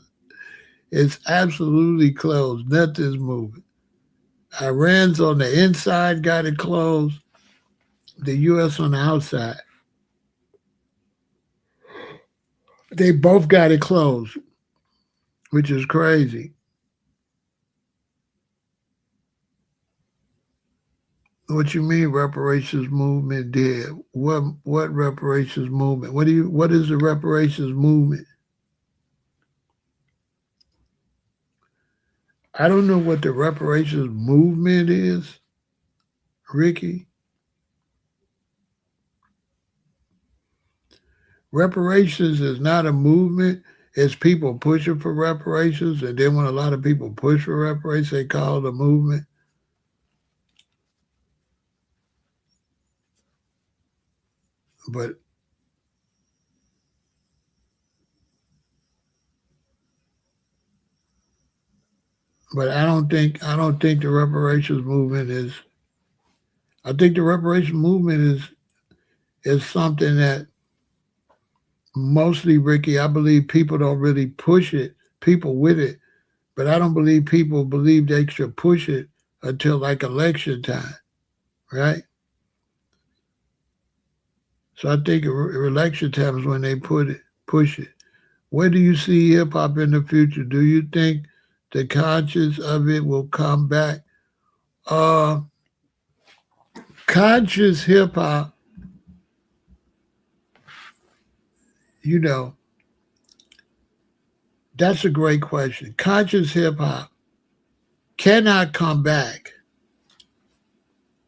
It's absolutely closed. Nothing's moving. Iran's on the inside, got it closed. The U.S. on the outside. They both got it closed, which is crazy. What you mean reparations movement did? What reparations movement? What is the reparations movement? I don't know what the reparations movement is, Ricky. Reparations is not a movement. It's people pushing for reparations, and then when a lot of people push for reparations, they call it a movement. But I don't think the reparations movement is. I think the reparations movement is something that mostly, Ricky, I believe people don't really push it, people with it, but I don't believe people believe they should push it until like election time, right? So I think election time is when they push it. Where do you see hip hop in the future? Do you think the conscience of it will come back? Uh, Conscious hip hop, you know, that's a great question. Conscious hip hop cannot come back.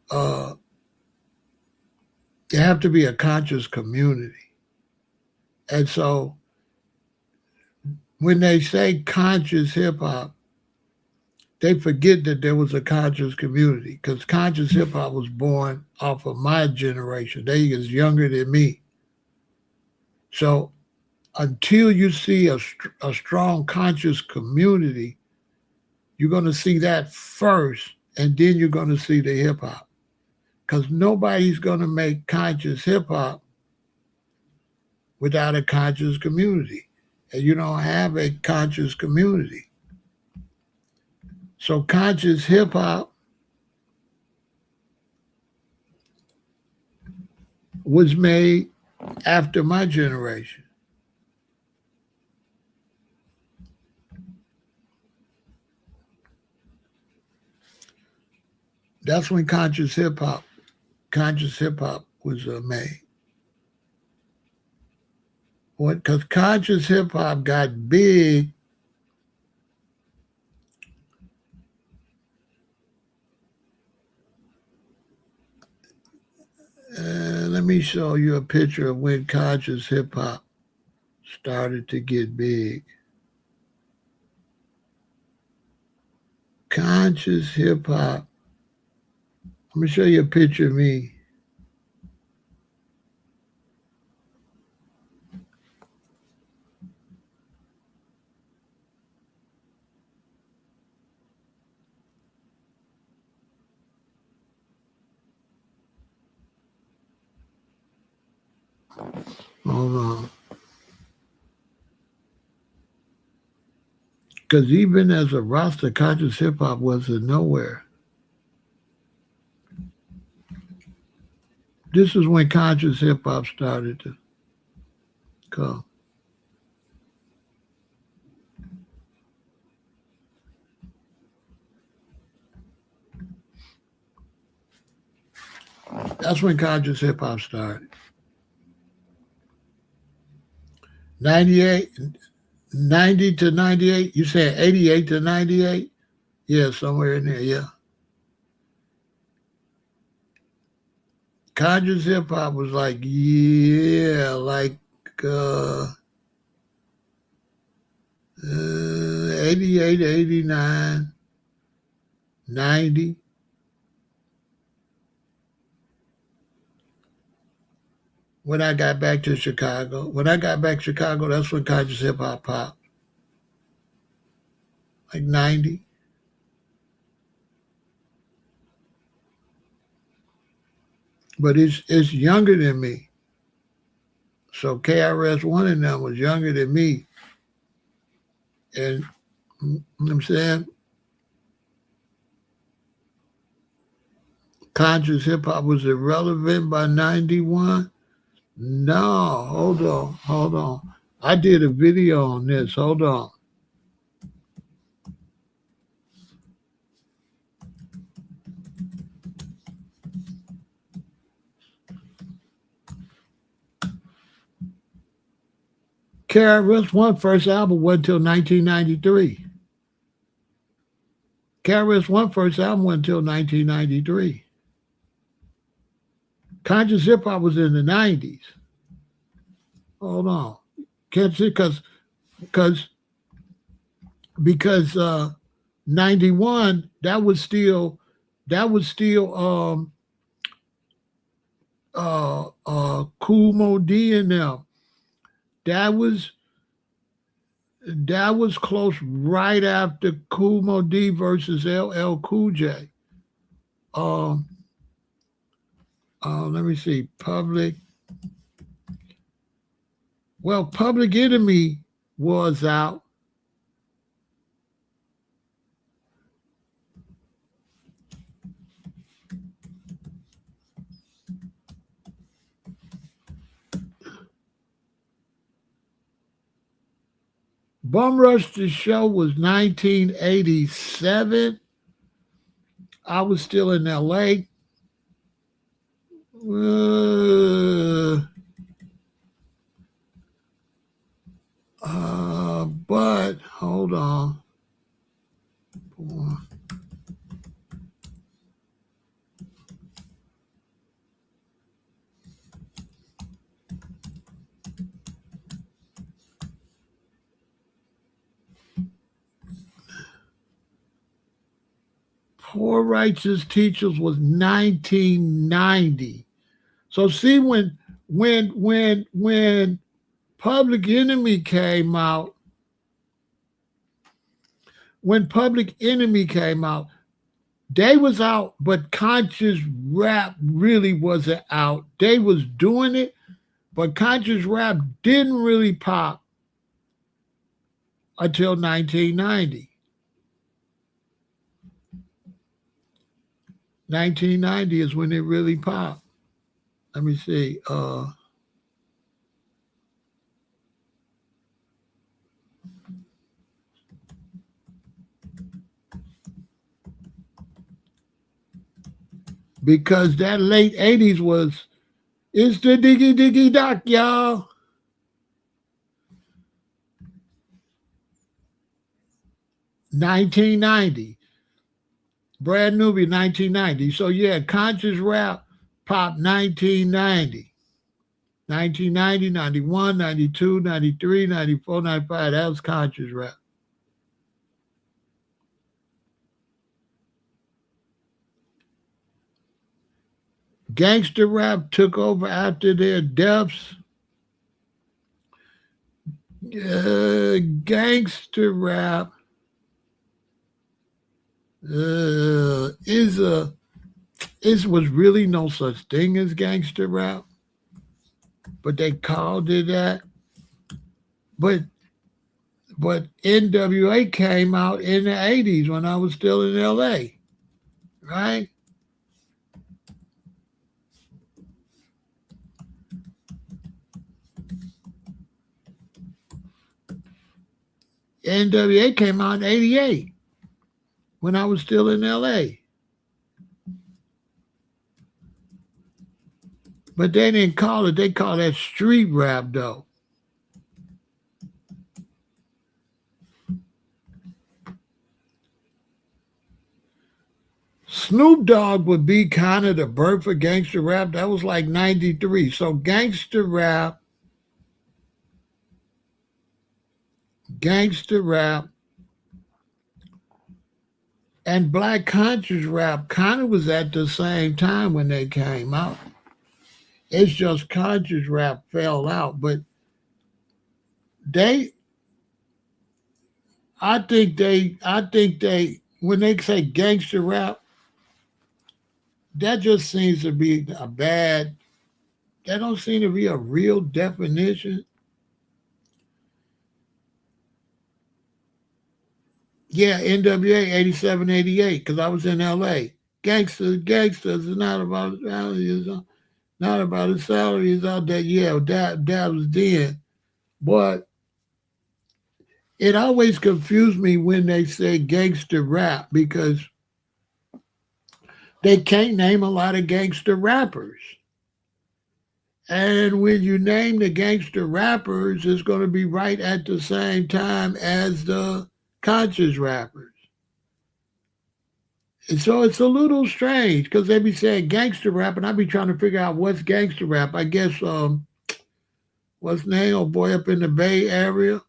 Uh, you have to be a conscious community. And so when they say conscious hip hop, they forget that there was a conscious community because conscious hip hop was born off of my generation. They is younger than me. So until you see a strong conscious community, you're going to see that first, and then you're going to see the hip hop. Because nobody's going to make conscious hip hop without a conscious community. And you don't have a conscious community. So conscious hip hop was made after my generation. That's when conscious hip hop was made. Because conscious hip hop got big. Let me show you a picture of when conscious hip hop started to get big. Conscious hip hop. Let me show you a picture of me. Hold on. Because even as a roster, conscious hip hop wasn't nowhere. This is when conscious hip hop started to come. That's when conscious hip hop started. 98, 90 to 98. You said 88 to 98? Yeah, somewhere in there. Yeah. Conscious hip hop was like, yeah, like uh, 88, 89, 90. When I got back to Chicago. When I got back to Chicago, that's when conscious hip hop popped. Like 90. But it's younger than me. So KRS One of them was younger than me. And you know what I'm saying, conscious hip hop was irrelevant by 91. No, hold on. I did a video on this. Hold on. KRS-One first album wasn't until 1993. KRS-One first album wasn't until 1993. Conscious hip hop was in the 90s. Hold on. Can't see because because 91 that was still Cool Mo D and them. That was that was close right after Cool Mo D versus LL Cool J. Um let me see. Public Enemy was out. Bum Rush the Show was 1987. I was still in LA. But hold on. Poor Righteous Teachers was 1990. So see when Public Enemy came out, they was out, but conscious rap really wasn't out. They was doing it, but conscious rap didn't really pop until 1990. 1990 is when it really popped. Let me see. Because that late 80s was, it's the diggy diggy doc, y'all. 1990. Brad Newby, 1990. So yeah, conscious rap popped 1990. 1990, 91, 92, 93, 94, 95. That was conscious rap. Gangster rap took over after their deaths. Gangster rap was really no such thing as gangster rap, but they called it that. But NWA came out in the 80s when I was still in LA, right? NWA came out in 88 when I was still in LA. But they didn't call it, they call that street rap though. Snoop Dogg would be kind of the birth of gangster rap. That was like 93. So gangster rap and black conscious rap kind of was at the same time when they came out. It's just conscious rap fell out, but I think they when they say gangster rap, that just seems to be that don't seem to be a real definition. Yeah, NWA 87, 88, because I was in LA. Gangsters is not about salaries, not about the salaries out there. Yeah, that was then. But it always confused me when they say gangster rap because they can't name a lot of gangster rappers. And when you name the gangster rappers, it's going to be right at the same time as the conscious rappers. And so it's a little strange because they be saying gangster rap, and I be trying to figure out what's gangster rap. I guess what's the name? Oh boy, up in the Bay Area,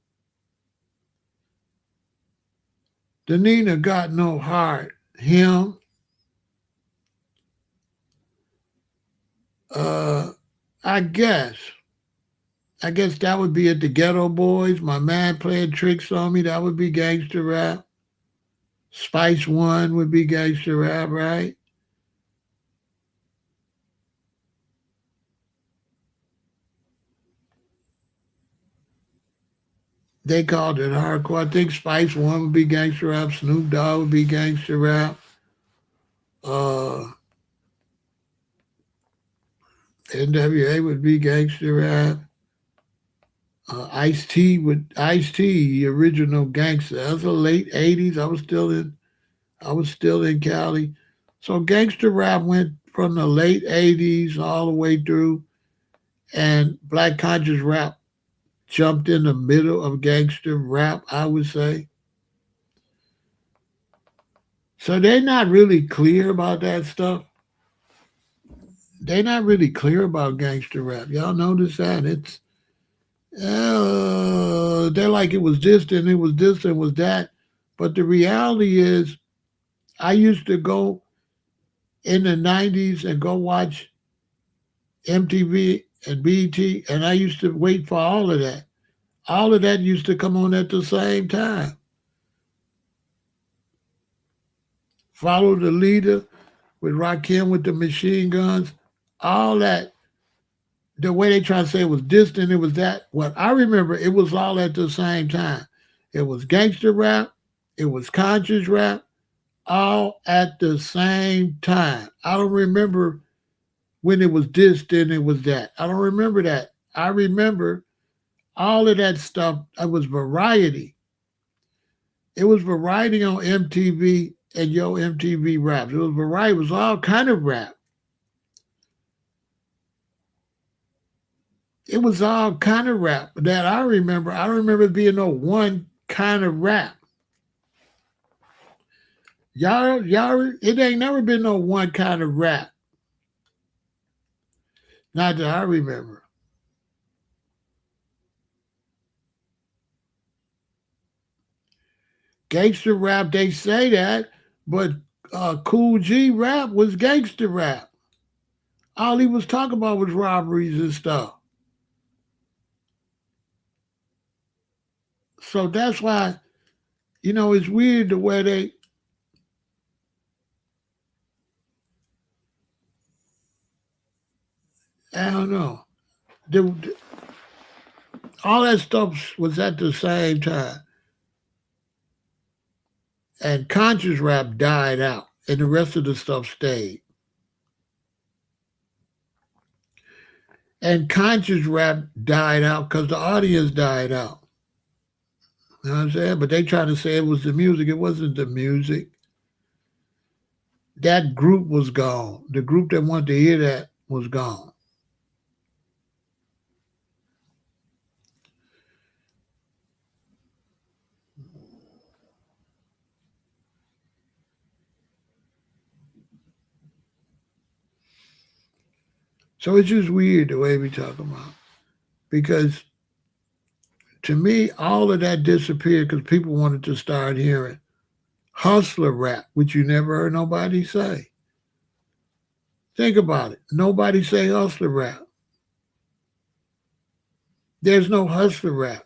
the Nina got no heart. Him, uh, I guess. I guess that would be it. The Ghetto Boys, my man playing tricks on me. That would be gangster rap. Spice One would be gangster rap, right? They called it hardcore. I think Spice One would be gangster rap. Snoop Dogg would be gangster rap. Uh, NWA would be gangster rap. Ice T, the original gangster. That was the late '80s. I was still in Cali. So gangster rap went from the late '80s all the way through, and black conscious rap jumped in the middle of gangster rap. I would say. So they're not really clear about that stuff. They're not really clear about gangster rap. Y'all notice that? They're like it was this and it was this and was that. But the reality is, I used to go in the '90s and go watch MTV and BET, and I used to wait for all of that. All of that used to come on at the same time. Follow the Leader with Rakim with the machine guns, all that. The way they try to say it was distant, it was that. What I remember, it was all at the same time. It was gangster rap, it was conscious rap, all at the same time. I don't remember when it was this, then it was that. I don't remember that. I remember all of that stuff. It was variety. It was variety on MTV and Yo MTV Raps. It was variety. It was all kind of rap. It was all kind of rap that I remember. I don't remember it being no one kind of rap. Y'all, it ain't never been no one kind of rap. Not that I remember. Gangster rap, they say that, but Cool G rap was gangster rap. All he was talking about was robberies and stuff. So that's why, it's weird the way I don't know. The, all that stuff was at the same time. And conscious rap died out, and the rest of the stuff stayed. And conscious rap died out because the audience died out. You know what I'm saying? But they trying to say it was the music. It wasn't the music. That group was gone. The group that wanted to hear that was gone. So it's just weird the way we talk about. Because to me, all of that disappeared because people wanted to start hearing hustler rap, which you never heard nobody say. Think about it. Nobody say hustler rap. There's no hustler rap.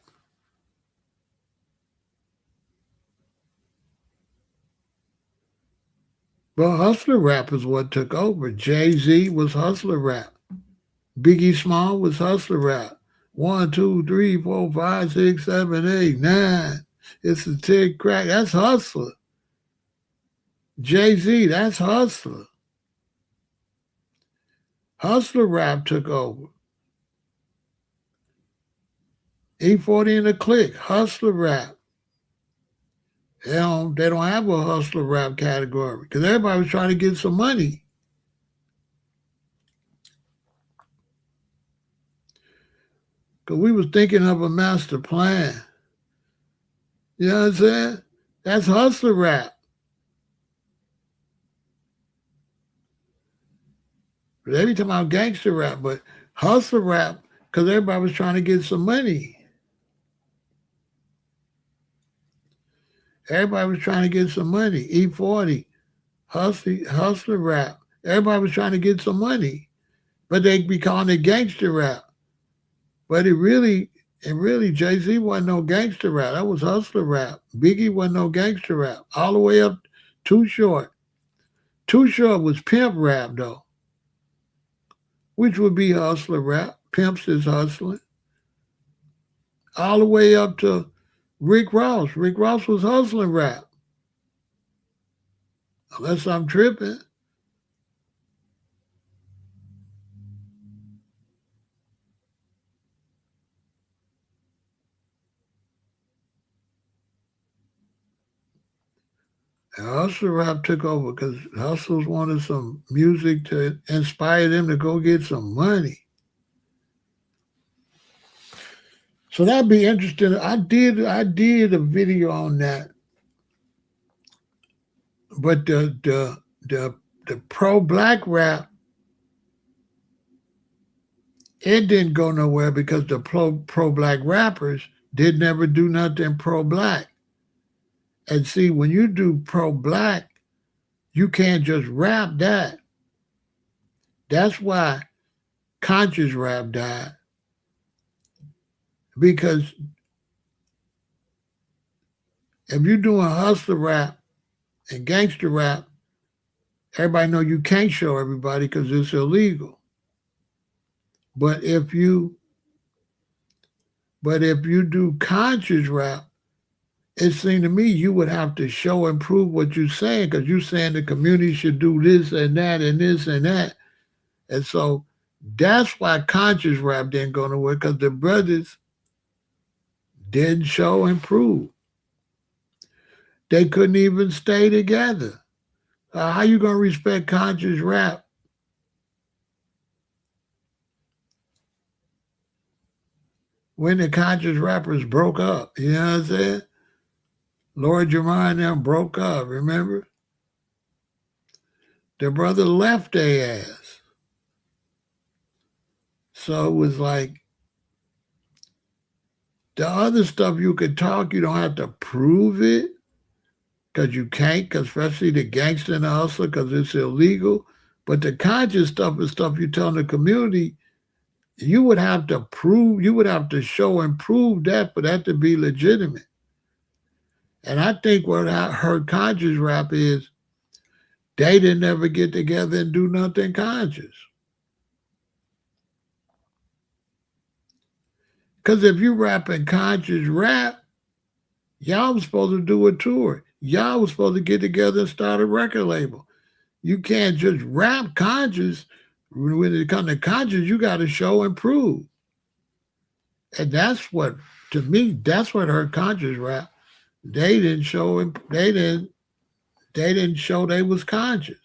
Well, hustler rap is what took over. Jay-Z was hustler rap. Biggie Small was hustler rap. One, two, three, four, five, six, seven, eight, nine. It's a tick crack. That's hustler. Jay-Z, that's hustler. Hustler rap took over. E40 and the Click, hustler rap. They don't have a hustler rap category because everybody was trying to get some money. Because we was thinking of a master plan. You know what I'm saying? That's hustler rap. They be talking about gangster rap, but hustler rap because everybody was trying to get some money. Everybody was trying to get some money. E40, hustler rap. Everybody was trying to get some money, but they be calling it gangster rap. But it really, Jay Z wasn't no gangster rap. That was hustler rap. Biggie wasn't no gangster rap. All the way up, Too Short. Too Short was pimp rap though, which would be hustler rap. Pimps is hustling. All the way up to Rick Ross. Rick Ross was hustling rap. Unless I'm tripping. And hustler rap took over because hustlers wanted some music to inspire them to go get some money. So that'd be interesting. I did a video on that, but the pro black rap, it didn't go nowhere because the pro black rappers did never do nothing pro black. And see, when you do pro black, you can't just rap that. That's why conscious rap died. Because if you're doing hustler rap and gangster rap, everybody know you can't show everybody because it's illegal. But if you do conscious rap, it seemed to me you would have to show and prove what you're saying because you're saying the community should do this and that and this and that. And so that's why conscious rap didn't go nowhere because the brothers didn't show and prove. They couldn't even stay together. How you gonna respect conscious rap when the conscious rappers broke up? You know what I'm saying? Lord Jamar and them broke up, remember? Their brother left their ass. So it was like the other stuff you could talk, you don't have to prove it because you can't, cause especially the gangster and the hustler because it's illegal. But the conscious stuff is stuff you tell the community, you would have to prove, you would have to show and prove that for that to be legitimate. And I think what I heard conscious rap is they didn't ever get together and do nothing conscious. Because if you rapping conscious rap, y'all was supposed to do a tour. Y'all was supposed to get together and start a record label. You can't just rap conscious. When it comes to conscious, you got to show and prove. And that's what, to me, that's what hurt conscious rap. They didn't show him. They didn't show they was conscious.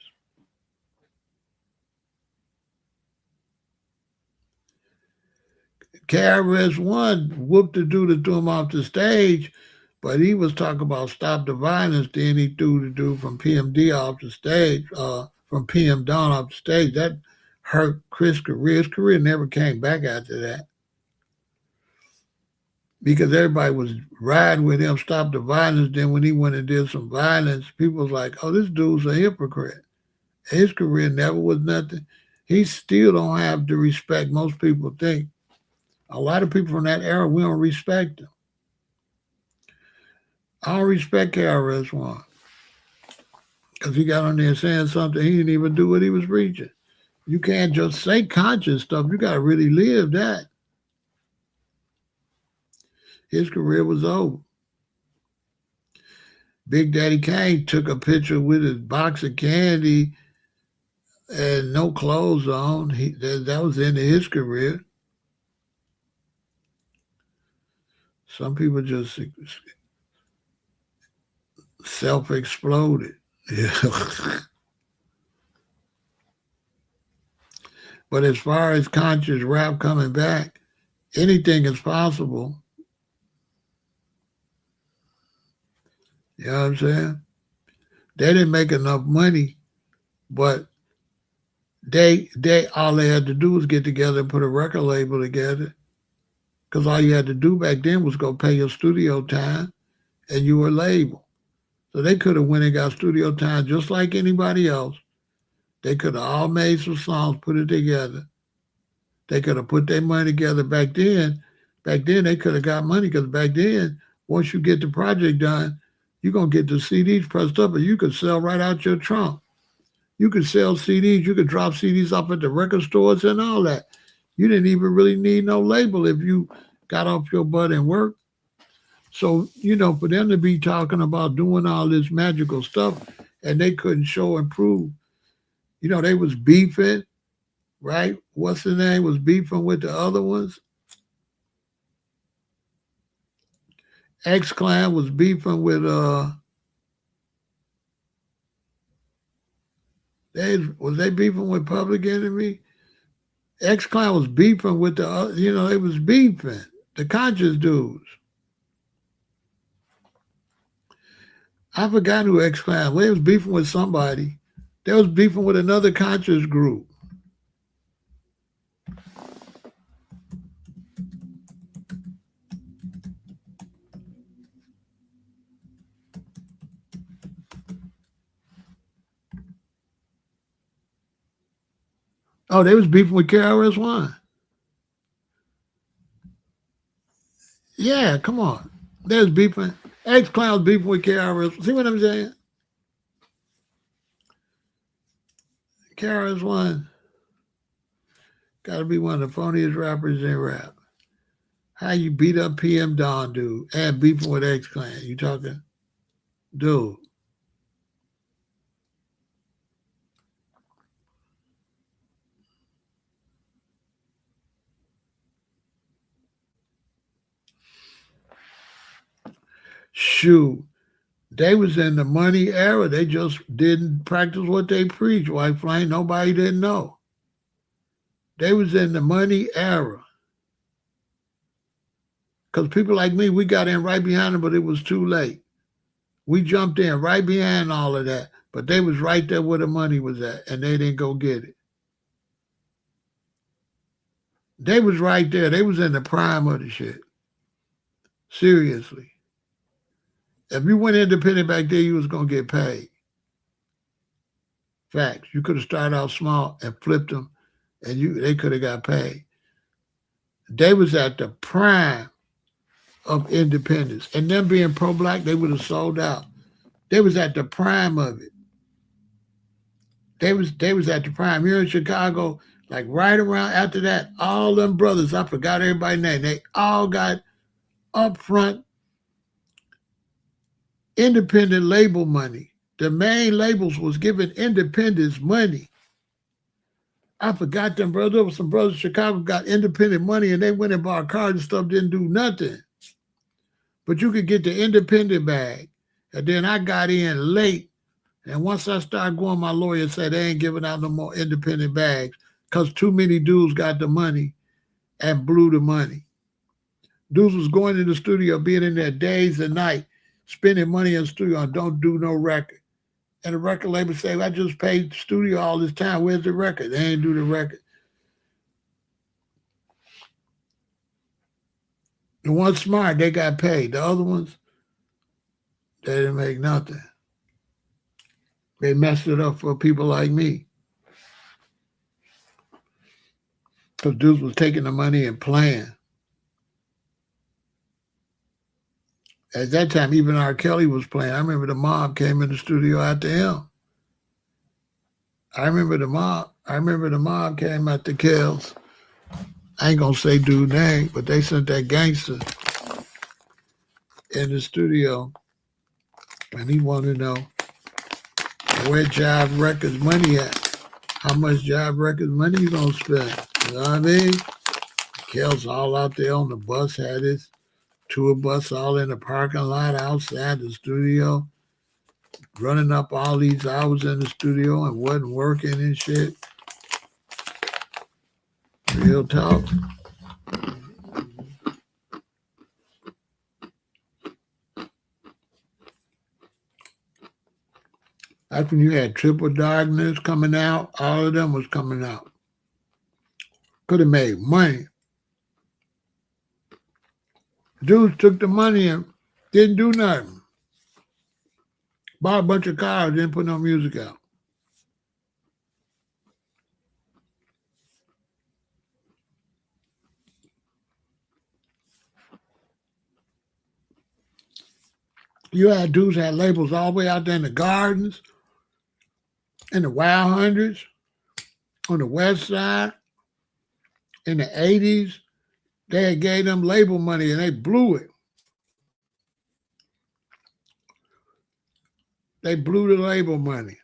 KRS-One whooped the dude that threw him off the stage, but he was talking about stop the violence. Then he threw the dude from PMD off the stage, from PM Dawn off the stage. That hurt Chris' career. His career never came back after that because everybody was riding with him, stop the violence. Then when he went and did some violence, people was like, oh, this dude's a hypocrite. His career never was nothing. He still don't have the respect most people think. A lot of people from that era, we don't respect him. I don't respect KRS-One because he got on there saying something. He didn't even do what he was preaching. You can't just say conscious stuff. You got to really live that. His career was over. Big Daddy Kane took a picture with his box of candy and no clothes on. That was the end of his career. Some people just self-exploded. Yeah. But as far as conscious rap coming back, anything is possible. You know what I'm saying? They didn't make enough money, but they all they had to do was get together and put a record label together. Because all you had to do back then was go pay your studio time and you were label. So they could have went and got studio time just like anybody else. They could have all made some songs, put it together. They could have put their money together back then. Back then they could have got money because back then, once you get the project done, you're gonna get the CDs pressed up and you could sell right out your trunk. You could sell CDs, you could drop CDs off at the record stores and all that. You didn't even really need no label if you got off your butt and worked. So, for them to be talking about doing all this magical stuff and they couldn't show and prove, they was beefing, right? What's the name? Was beefing with the other ones. X Clan was beefing with they beefing with Public Enemy? X Clan was beefing with the they was beefing. The conscious dudes. I forgot who X Clan. They was beefing with somebody. They was beefing with another conscious group. Oh, they was beefing with KRS-One. Yeah, come on. They was beefing. X Clan was beefing with KRS. See what I'm saying? KRS-One got to be one of the funniest rappers in rap. How you beat up PM Dawn, dude, and beefing with X Clan? You talking, dude? Shoot, they was in the money era. They just didn't practice what they preach. White Flame, nobody didn't know. They was in the money era. Because people like me, we got in right behind them, but it was too late. We jumped in right behind all of that, but they was right there where the money was at, and they didn't go get it. They was right there. They was in the prime of the shit. Seriously. If you went independent back there, you was going to get paid. Facts. You could have started out small and flipped them, and they could have got paid. They was at the prime of independence. And them being pro-black, they would have sold out. They was at the prime of it. They was at the prime. Here in Chicago, like right around after that, all them brothers, I forgot everybody's name, they all got upfront independent label money. The main labels was giving independents money. I forgot them brothers. There was some brothers in Chicago got independent money and they went and bought cars and stuff, didn't do nothing. But you could get the independent bag. And then I got in late. And once I started going, my lawyer said they ain't giving out no more independent bags because too many dudes got the money and blew the money. Dudes was going to the studio, being in there days and nights, spending money in the studio and don't do no record. And the record label say, I just paid the studio all this time. Where's the record? They ain't do the record. The ones smart, they got paid. The other ones, they didn't make nothing. They messed it up for people like me. Because dudes was taking the money and playing. At that time, even R. Kelly was playing. I remember the mob came in the studio after him. I remember the mob came after Kells. I ain't gonna say dude's name, but they sent that gangster in the studio, and he wanted to know where Jive Records money at. How much Jive Records money you gonna spend? You know what I mean? Kells all out there on the bus, had his tour bus all in the parking lot outside the studio. running up all these hours in the studio and wasn't working and shit. Real talk. That's when you had Triple Darkness coming out. All of them was coming out. Could have made money. Dudes took the money and didn't do nothing. Bought a bunch of cars, didn't put no music out. You had dudes had labels all the way out there in the gardens, in the Wild Hundreds, on the West Side, in the 80s. They had gave them label money and they blew it. They blew the label money.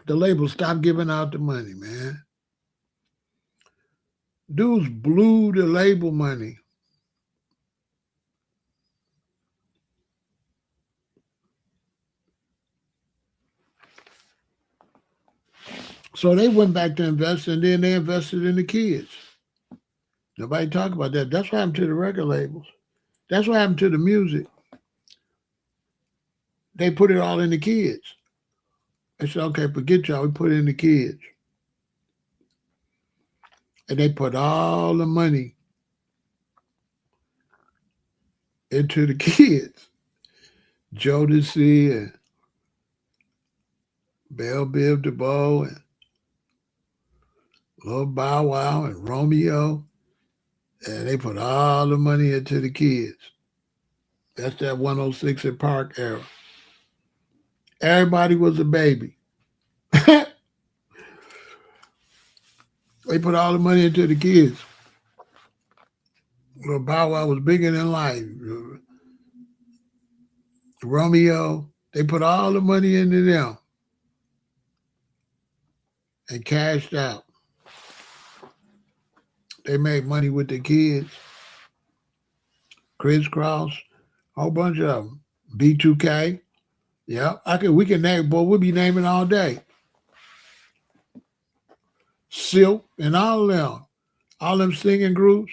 The label stopped giving out the money, man. Dudes blew the label money. So they went back to invest and then they invested in the kids. Nobody talk about that. That's what happened to the record labels. That's what happened to the music. They put it all in the kids. They said, okay, forget y'all, we put it in the kids. And they put all the money into the kids. Jodeci and Belle Biv DeVoe and Lil Bow Wow and Romeo. And they put all the money into the kids. That's that 106 and Park era. Everybody was a baby. They put all the money into the kids. Lil Bow Wow was bigger than life. Romeo, they put all the money into them and cashed out. They made money with the kids. Crisscross, a whole bunch of them. B2K, yeah. We can name, boy, we'll be naming all day. Silk and all of them. All them singing groups.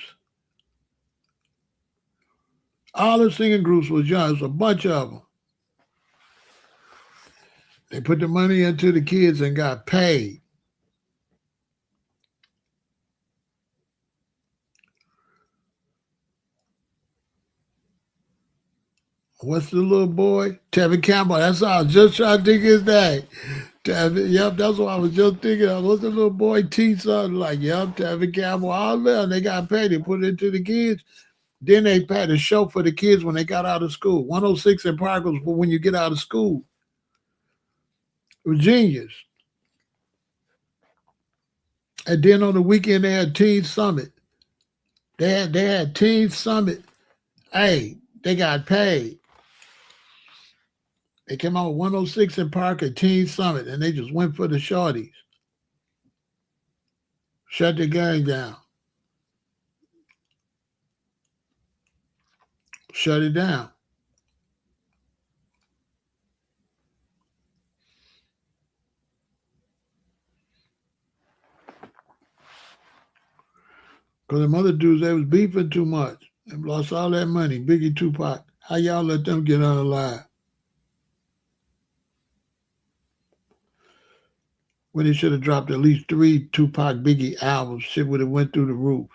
All the singing groups was young. It was a bunch of them. They put the money into the kids and got paid. What's the little boy? Tevin Campbell. That's all I was just trying to think his name. Tevin, yep, that's what I was just thinking of. What's the little boy T son? Like, yep, Tevin Campbell. All of them, they got paid. They put it into the kids. Then they had a show for the kids when they got out of school. 106 in Park was for when you get out of school. It was genius. And then on the weekend they had Teen Summit. They had Teen Summit. Hey, they got paid. They came out with 106 in Park at Teen Summit, and they just went for the shorties. Shut the gang down. Shut it down. Because the other dudes, they was beefing too much. They lost all that money. Biggie, Tupac. How y'all let them get out alive? When they should have dropped at least 3 Tupac Biggie albums, shit would have went through the roof.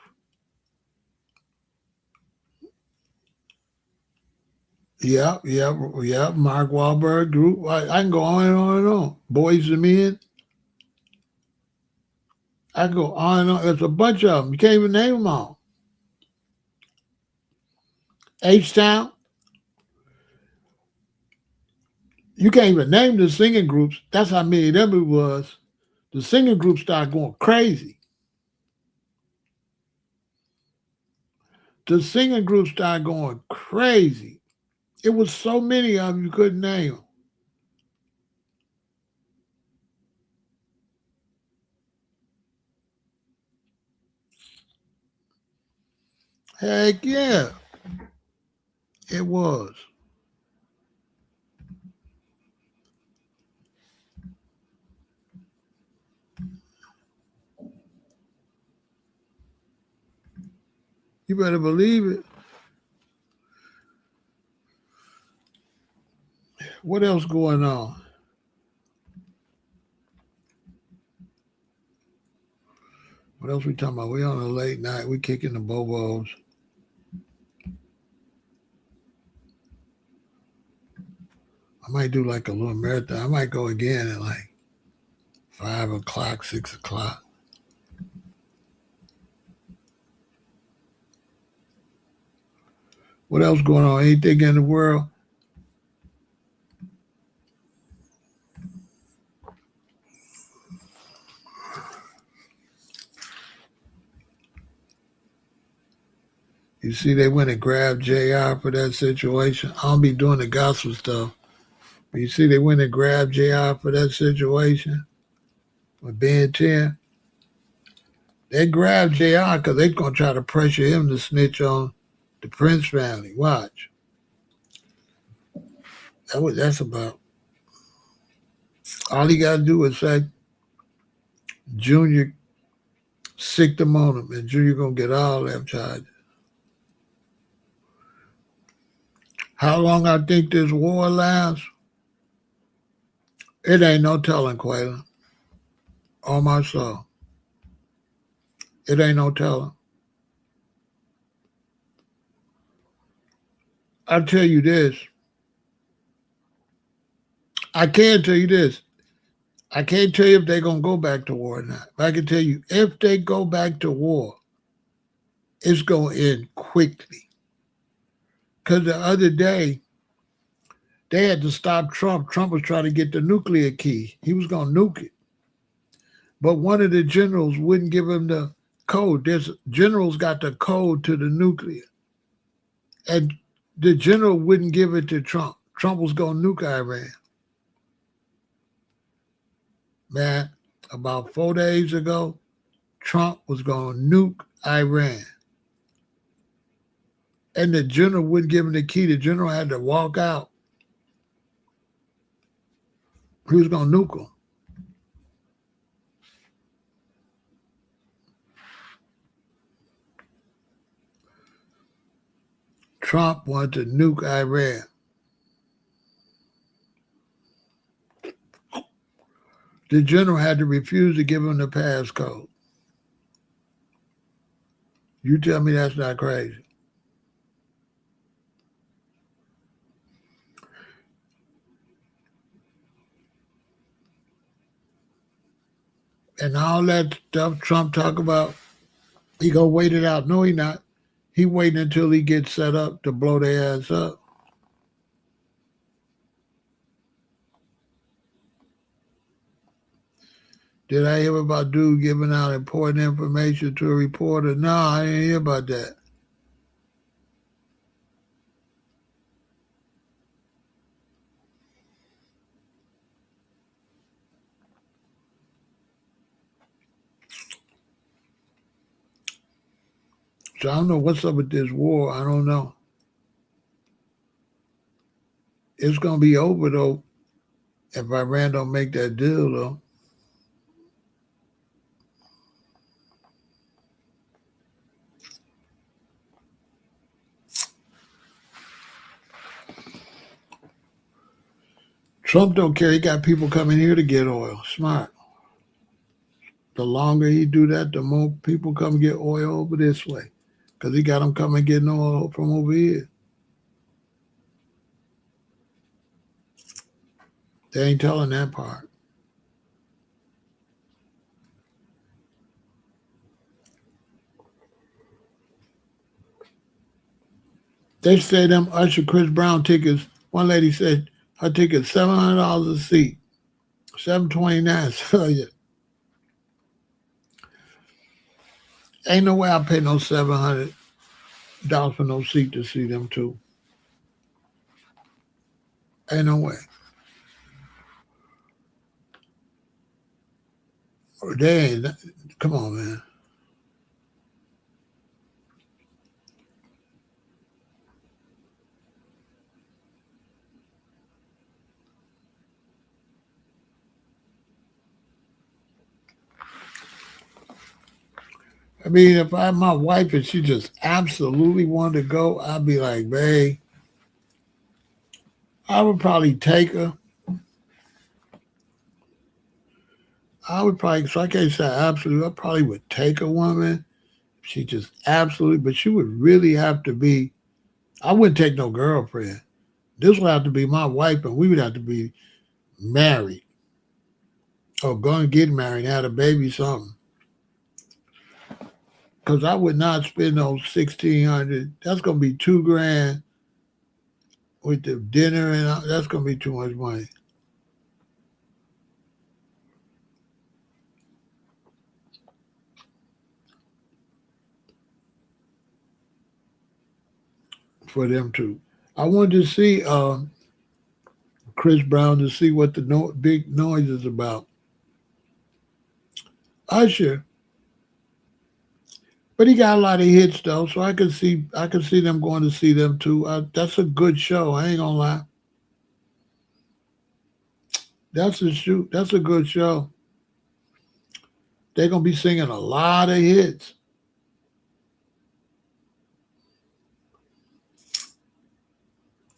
Yeah. Mark Wahlberg group. I can go on and on and on. Boys and Men. I can go on and on. There's a bunch of them. You can't even name them all. H-Town. You can't even name the singing groups. That's how many of them it was. The singing groups started going crazy. The singing groups started going crazy. It was so many of them you couldn't name them. Heck yeah. It was. You better believe it. What else going on? What else we talking about? We on a late night. We kicking the bobos. I might do like a little marathon. I might go again at like 5 o'clock, 6 o'clock. What else going on? Anything in the world? You see, they went and grabbed JR for that situation. I don't be doing the gospel stuff. But you see, they went and grabbed JR for that situation with Ben 10. They grabbed JR because they're going to try to pressure him to snitch on the Prince family. Watch. That's about. All he got to do is say, Junior sicked them on him, and Junior going to get all them charges. How long I think this war lasts? It ain't no telling, Quayla. On my soul. It ain't no telling. I'll tell you this. I can tell you this. I can't tell you if they're going to go back to war or not. But I can tell you, if they go back to war, it's going to end quickly. Because the other day, they had to stop Trump. Trump was trying to get the nuclear key. He was going to nuke it. But one of the generals wouldn't give him the code. There's generals got the code to the nuclear. And the general wouldn't give it to Trump. Trump was going to nuke Iran. Man, about 4 days ago, Trump was going to nuke Iran. And the general wouldn't give him the key. The general had to walk out. He was going to nuke him. Trump wanted to nuke Iran. The general had to refuse to give him the passcode. You tell me that's not crazy. And all that stuff Trump talk about, he gonna wait it out. No, he not. He waiting until he gets set up to blow their ass up. Did I hear about dude giving out important information to a reporter? No, I didn't hear about that. So I don't know what's up with this war. I don't know. It's gonna be over though if Iran don't make that deal though. Trump don't care. He got people coming here to get oil. Smart. The longer he do that, the more people come get oil over this way. Because he got them coming getting oil from over here. They ain't telling that part. They say them Usher Chris Brown tickets, one lady said her ticket $700 a seat. $729. So yeah. Ain't no way I pay no $700 for no seat to see them too. Ain't no way. They ain't. Come on, man. I mean, if I had my wife and she just absolutely wanted to go, I'd be like, babe, I would probably take her. I would probably, so I can't say absolutely, I probably would take a woman. She just absolutely, but she would really have to be, I wouldn't take no girlfriend. This would have to be my wife, and we would have to be married or going to get married, have a baby, something. Because I would not spend those 1,600. That's going to be 2 grand with the dinner, and that's going to be too much money for them to. I wanted to see Chris Brown to see what the big noise is about. Usher, but he got a lot of hits though, so I could see them going to see them too. That's a good show. I ain't gonna lie. That's a shoot. That's a good show. They're gonna be singing a lot of hits.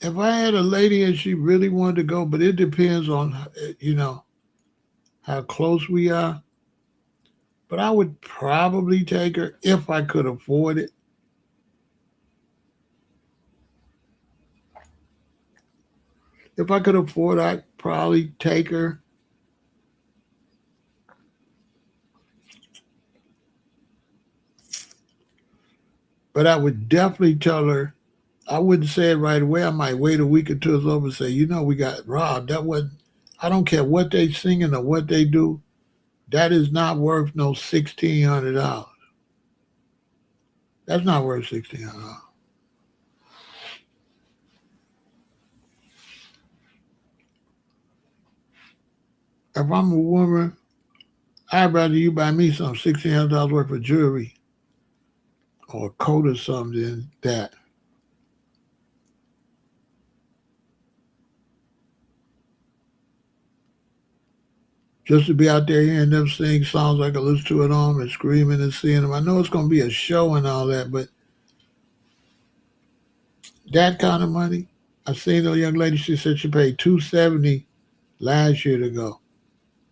If I had a lady and she really wanted to go, but it depends on how close we are. But I would probably take her if I could afford it. If I could afford, it, I'd probably take her. But I would definitely tell her. I wouldn't say it right away. I might wait a week or two it's over and say, we got robbed. That wasn't. I don't care what they singing or what they do. That is not worth no $1,600. That's not worth $1,600. If I'm a woman, I'd rather you buy me some $1,600 worth of jewelry or a coat or something than that. Just to be out there hearing them sing songs like I listen to at home and screaming and seeing them. I know it's going to be a show and all that, but that kind of money. I seen a young lady. She said she paid 270 last year to go,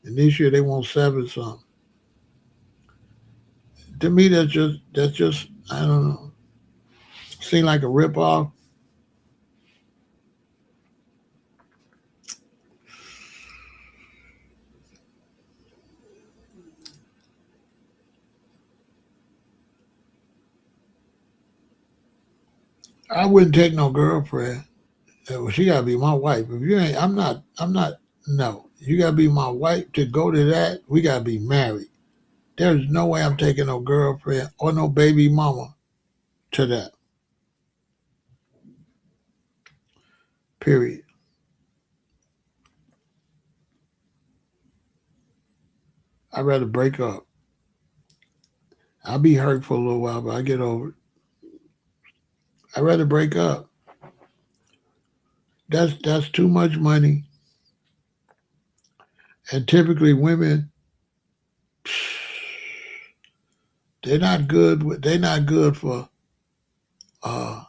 and this year they want seven something. To me, that's just I don't know. Seem like a ripoff. I wouldn't take no girlfriend. Well, she gotta be my wife. If you ain't, I'm not. I'm not. No, you gotta be my wife to go to that. We gotta be married. There's no way I'm taking no girlfriend or no baby mama to that. Period. I'd rather break up. I'll be hurt for a little while, but I get over it. I'd rather break up. That's too much money. And typically women, they're not good for uh,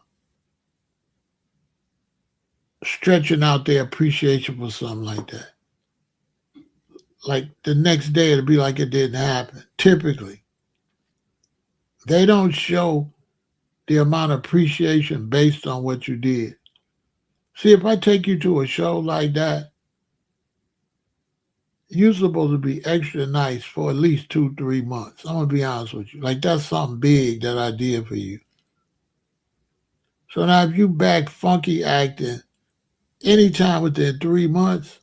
stretching out their appreciation for something like that. Like the next day it'll be like it didn't happen. Typically. They don't show the amount of appreciation based on what you did. See, if I take you to a show like that, you're supposed to be extra nice for at least 2, 3 months. I'm gonna be honest with you. Like that's something big that I did for you. So now if you back funky acting anytime within 3 months,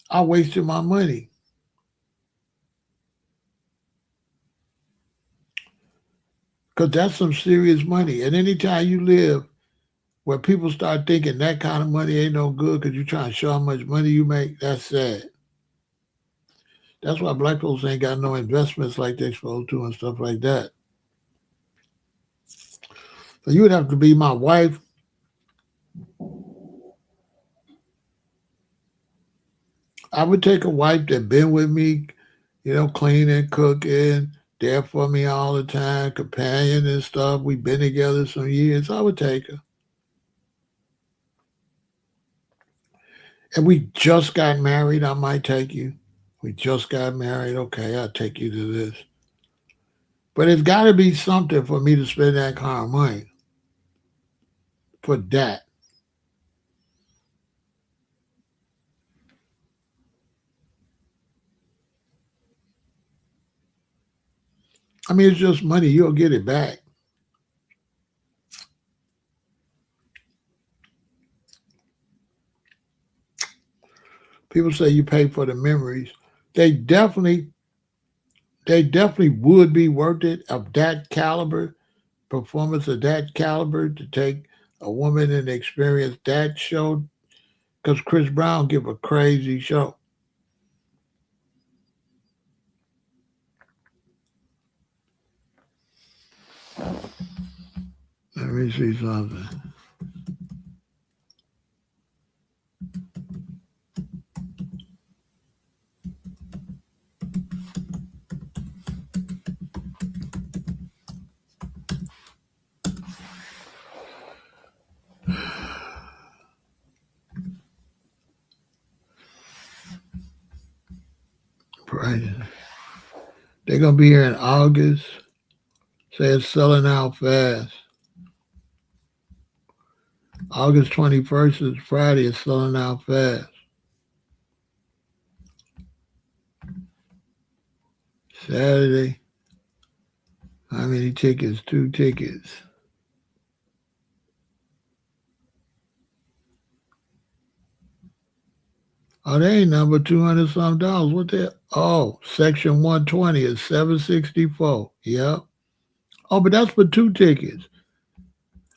I wasted my money. Because that's some serious money. And anytime you live where people start thinking that kind of money ain't no good because you're trying to show how much money you make, that's sad. That's why black folks ain't got no investments like they supposed to and stuff like that. So you would have to be my wife. I would take a wife that been with me, cleaning, cooking, there for me all the time, companion and stuff. We've been together some years. I would take her. And we just got married. I might take you. We just got married. Okay, I'll take you to this. But it's got to be something for me to spend that kind of money for that. I mean, it's just money. You'll get it back. People say you pay for the memories. They definitely, they definitely would be worth it of that caliber, performance of that caliber to take a woman and experience that show. Because Chris Brown give a crazy show. Let me see something. Right. They're gonna be here in August. Say it's selling out fast. August 21st is Friday. It's selling out fast. Saturday. How many tickets? 2 tickets. Oh, they ain't number 200 some dollars. What the? Oh, section 120 is 764. Yep. Oh, but that's for 2 tickets.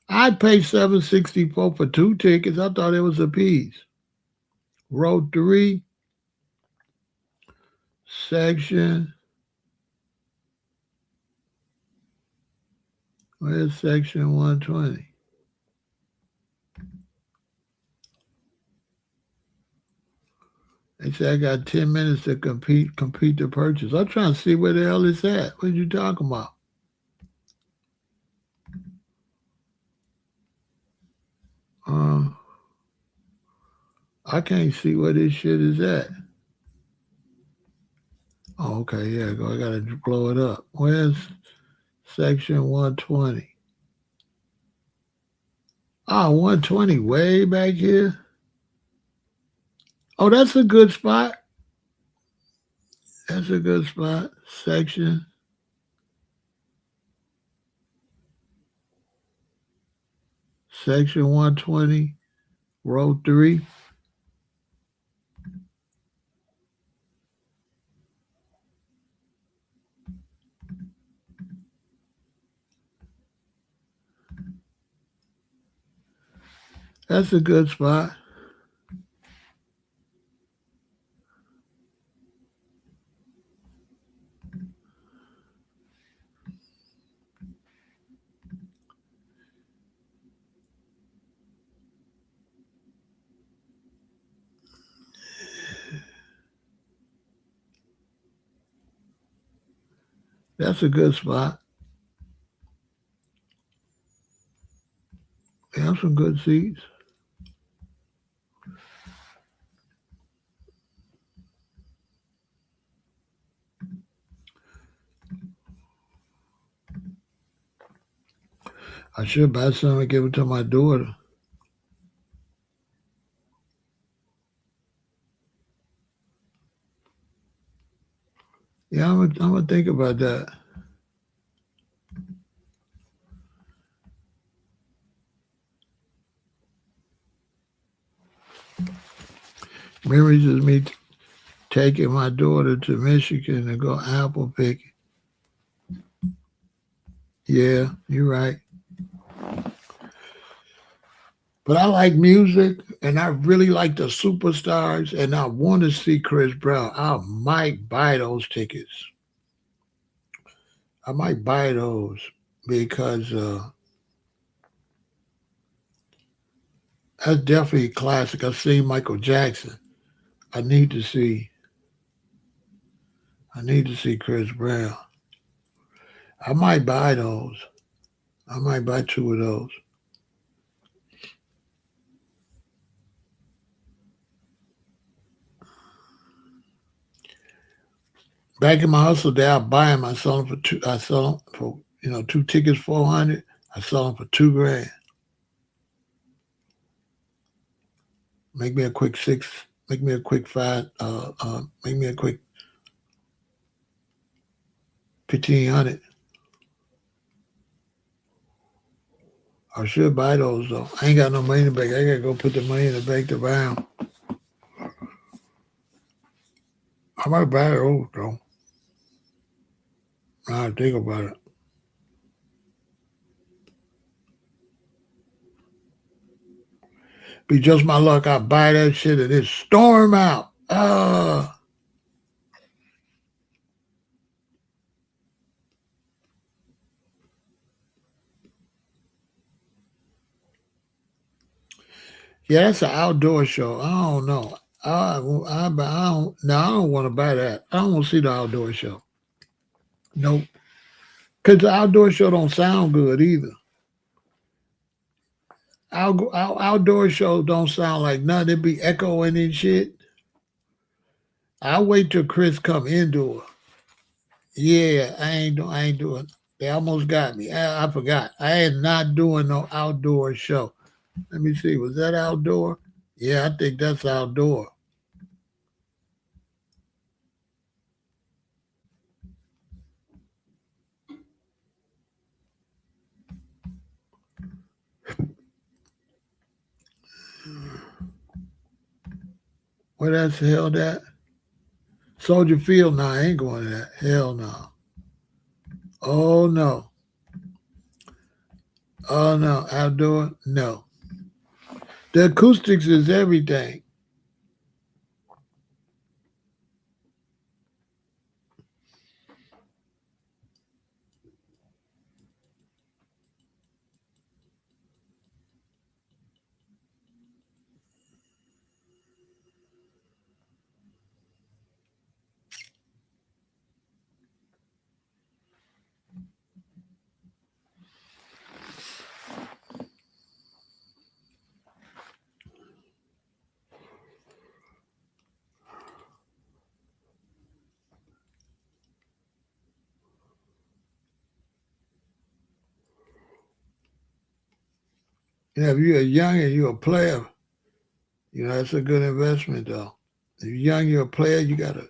I'd pay 764 for 2 tickets. I thought it was a piece. Row 3, section. Where's section 120? They say I got 10 minutes to complete the purchase. I'm trying to see where the hell it's at. What are you talking about? Uh, I can't see where this shit is at. Oh, okay, yeah, go. I gotta blow it up. Where's section 120? Oh, 120, way back here. Oh, that's a good spot. That's a good spot. Section 120, row 3. That's a good spot. That's a good spot. They have some good seats. I should buy some and give it to my daughter. Yeah, I'm gonna think about that. Memories is me taking my daughter to Michigan to go apple picking. Yeah, you're right. But I like music and I really like the superstars and I want to see Chris Brown. I might buy those tickets. I might buy those because that's definitely a classic. I've seen Michael Jackson. I need to see I need to see Chris Brown. I might buy those. I might buy two of those. Back in my hustle day, I buy them. I sell them for two. I sell them for two tickets 400. I sell them for $2,000. Make me a quick six. Make me a quick five. Make me a quick 1,500. I should buy those though. I ain't got no money in the bank. I gotta go put the money in the bank to buy them. I might buy those though. Now I think about it. Be just my luck. I buy that shit and it storm out. Yeah, that's an outdoor show. I don't know. I don't. No, I don't want to buy that. I don't want to see the outdoor show. Nope. Cause the outdoor show don't sound good either. Outdoor shows don't sound like nothing. It be echoing and shit. I wait till Chris come indoor. Yeah, I ain't doing. They almost got me. I forgot. I am not doing no outdoor show. Let me see. Was that outdoor? Yeah, I think that's outdoor. Where that's held at? Soldier Field. No, I ain't going to that. Hell no. Oh no. Oh no. Outdoor? No. The acoustics is everything. If you're young and you're a player, that's a good investment though. If you're young, you're a player, you got a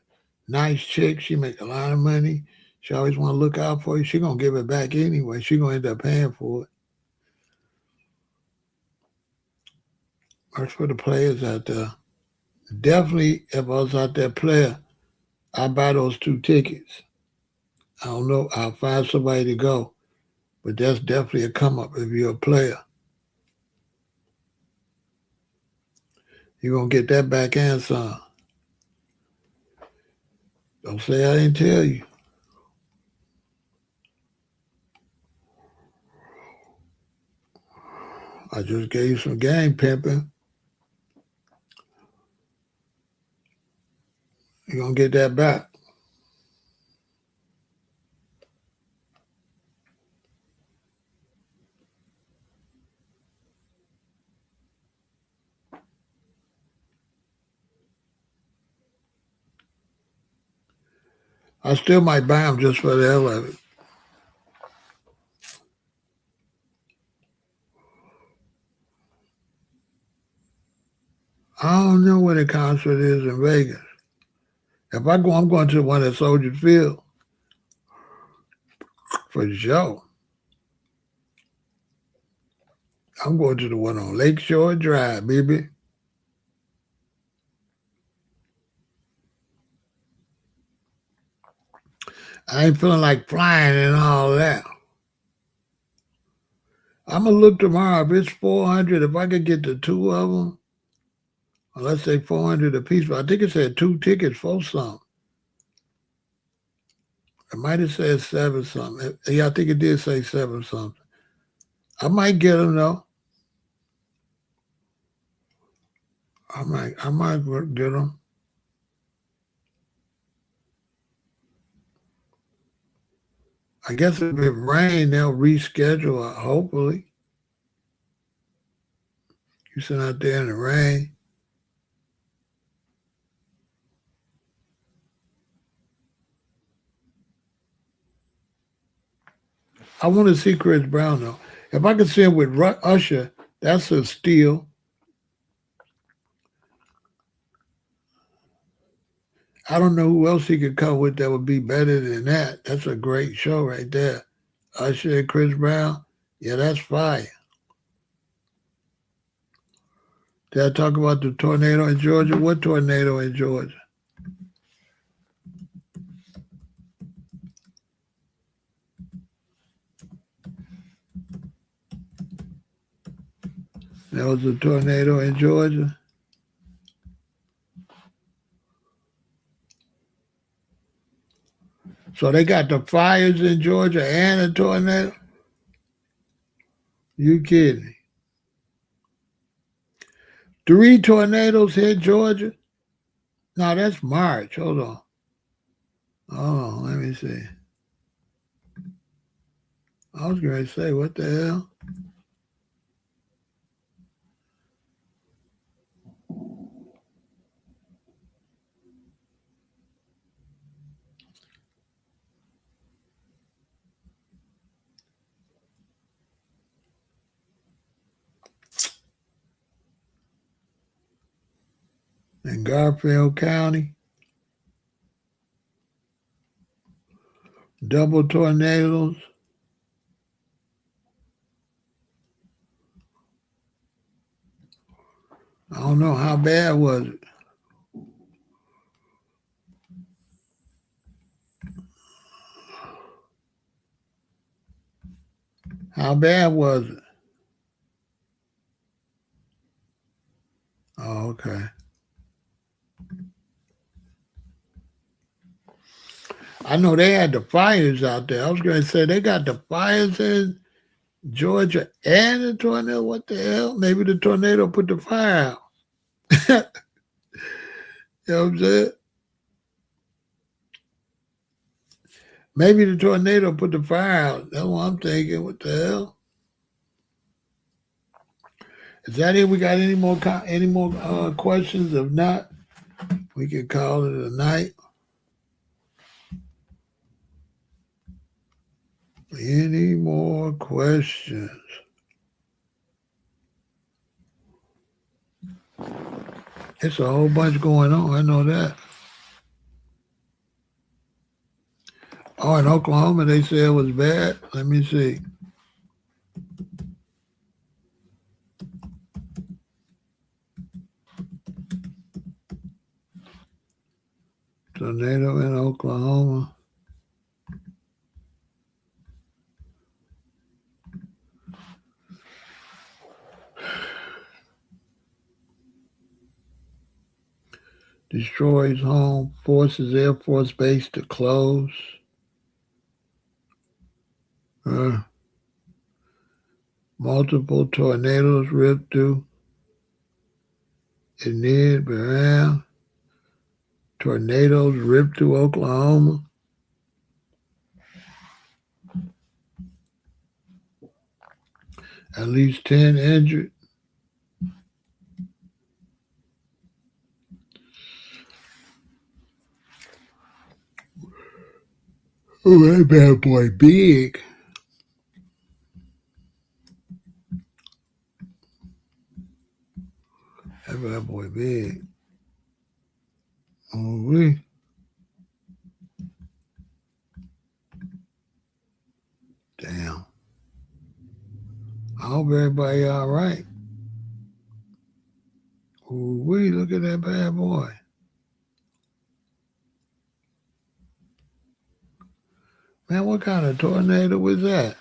nice chick, she make a lot of money. She always want to look out for you. She gonna give it back anyway. She gonna end up paying for it. That's for the players out there. Definitely, if I was out there player, I buy those two tickets. I don't know. I'll find somebody to go, but that's definitely a come up if you're a player. You're gonna get that back and some. Don't say I didn't tell you. I just gave you some game pimping. You're gonna get that back. I still might buy them just for the hell of it. I don't know where the concert is in Vegas. If I go, I'm going to the one at Soldier Field for the show. I'm going to the one on Lakeshore Drive, baby. I ain't feeling like flying and all that. I'm gonna look tomorrow. If it's 400, if I could get the two of them, or let's say 400 a piece. But I think it said two tickets for something. It might have said seven something. Yeah, I think it did say seven something. I might get them though. I might get them. I guess if it rain, they'll reschedule it, hopefully. You sit out there in the rain. I want to see Chris Brown, though. If I could see him with Usher, that's a steal. I don't know who else he could come with that would be better than that. That's a great show right there. Usher and Chris Brown. Yeah, that's fire. Did I talk about the tornado in Georgia? What tornado in Georgia? There was a tornado in Georgia. So they got the fires in Georgia and a tornado? You kidding me? 3 tornadoes hit Georgia? No, that's March. Hold on. Oh, let me see. I was going to say, what the hell? In Garfield County, double tornadoes. I don't know, how bad was it? How bad was it? Oh, okay. I know they had the fires out there. I was going to say they got the fires in Georgia and the tornado. What the hell? Maybe the tornado put the fire out. You know what I'm saying? Maybe the tornado put the fire out. That's what I'm thinking. What the hell? Is that it? We got any more questions? If not, we can call it a night. Any more questions? It's a whole bunch going on. I know that. Oh, in Oklahoma, they said it was bad. Let me see. Tornado in Oklahoma. Destroys home. Forces Air Force Base to close. Multiple tornadoes ripped through Enid, Bahram. Tornadoes ripped through Oklahoma. At least 10 injured. Oh, that bad boy big. That bad boy big. Oh, we. Damn. I hope everybody all right. Oh, we. Look at that bad boy. Man, what kind of tornado was that?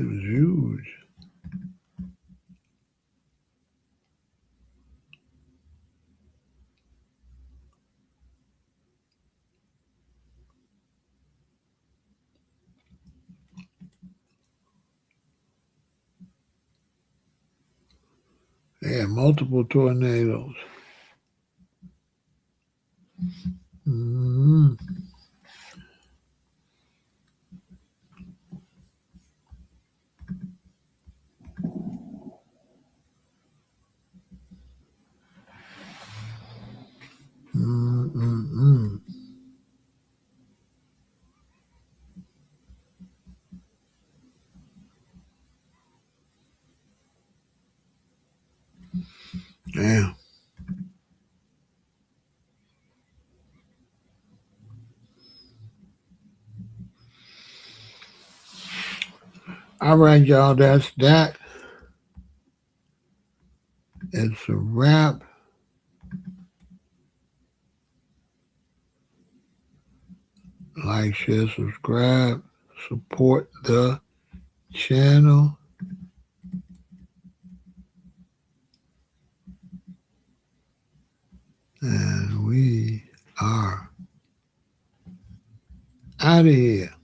was huge. They had multiple tornadoes. Mm-hmm. Mm-mm-mm. Damn. All right, y'all. That's that. It's a wrap. Like, share, subscribe, support the channel. And we are out of here.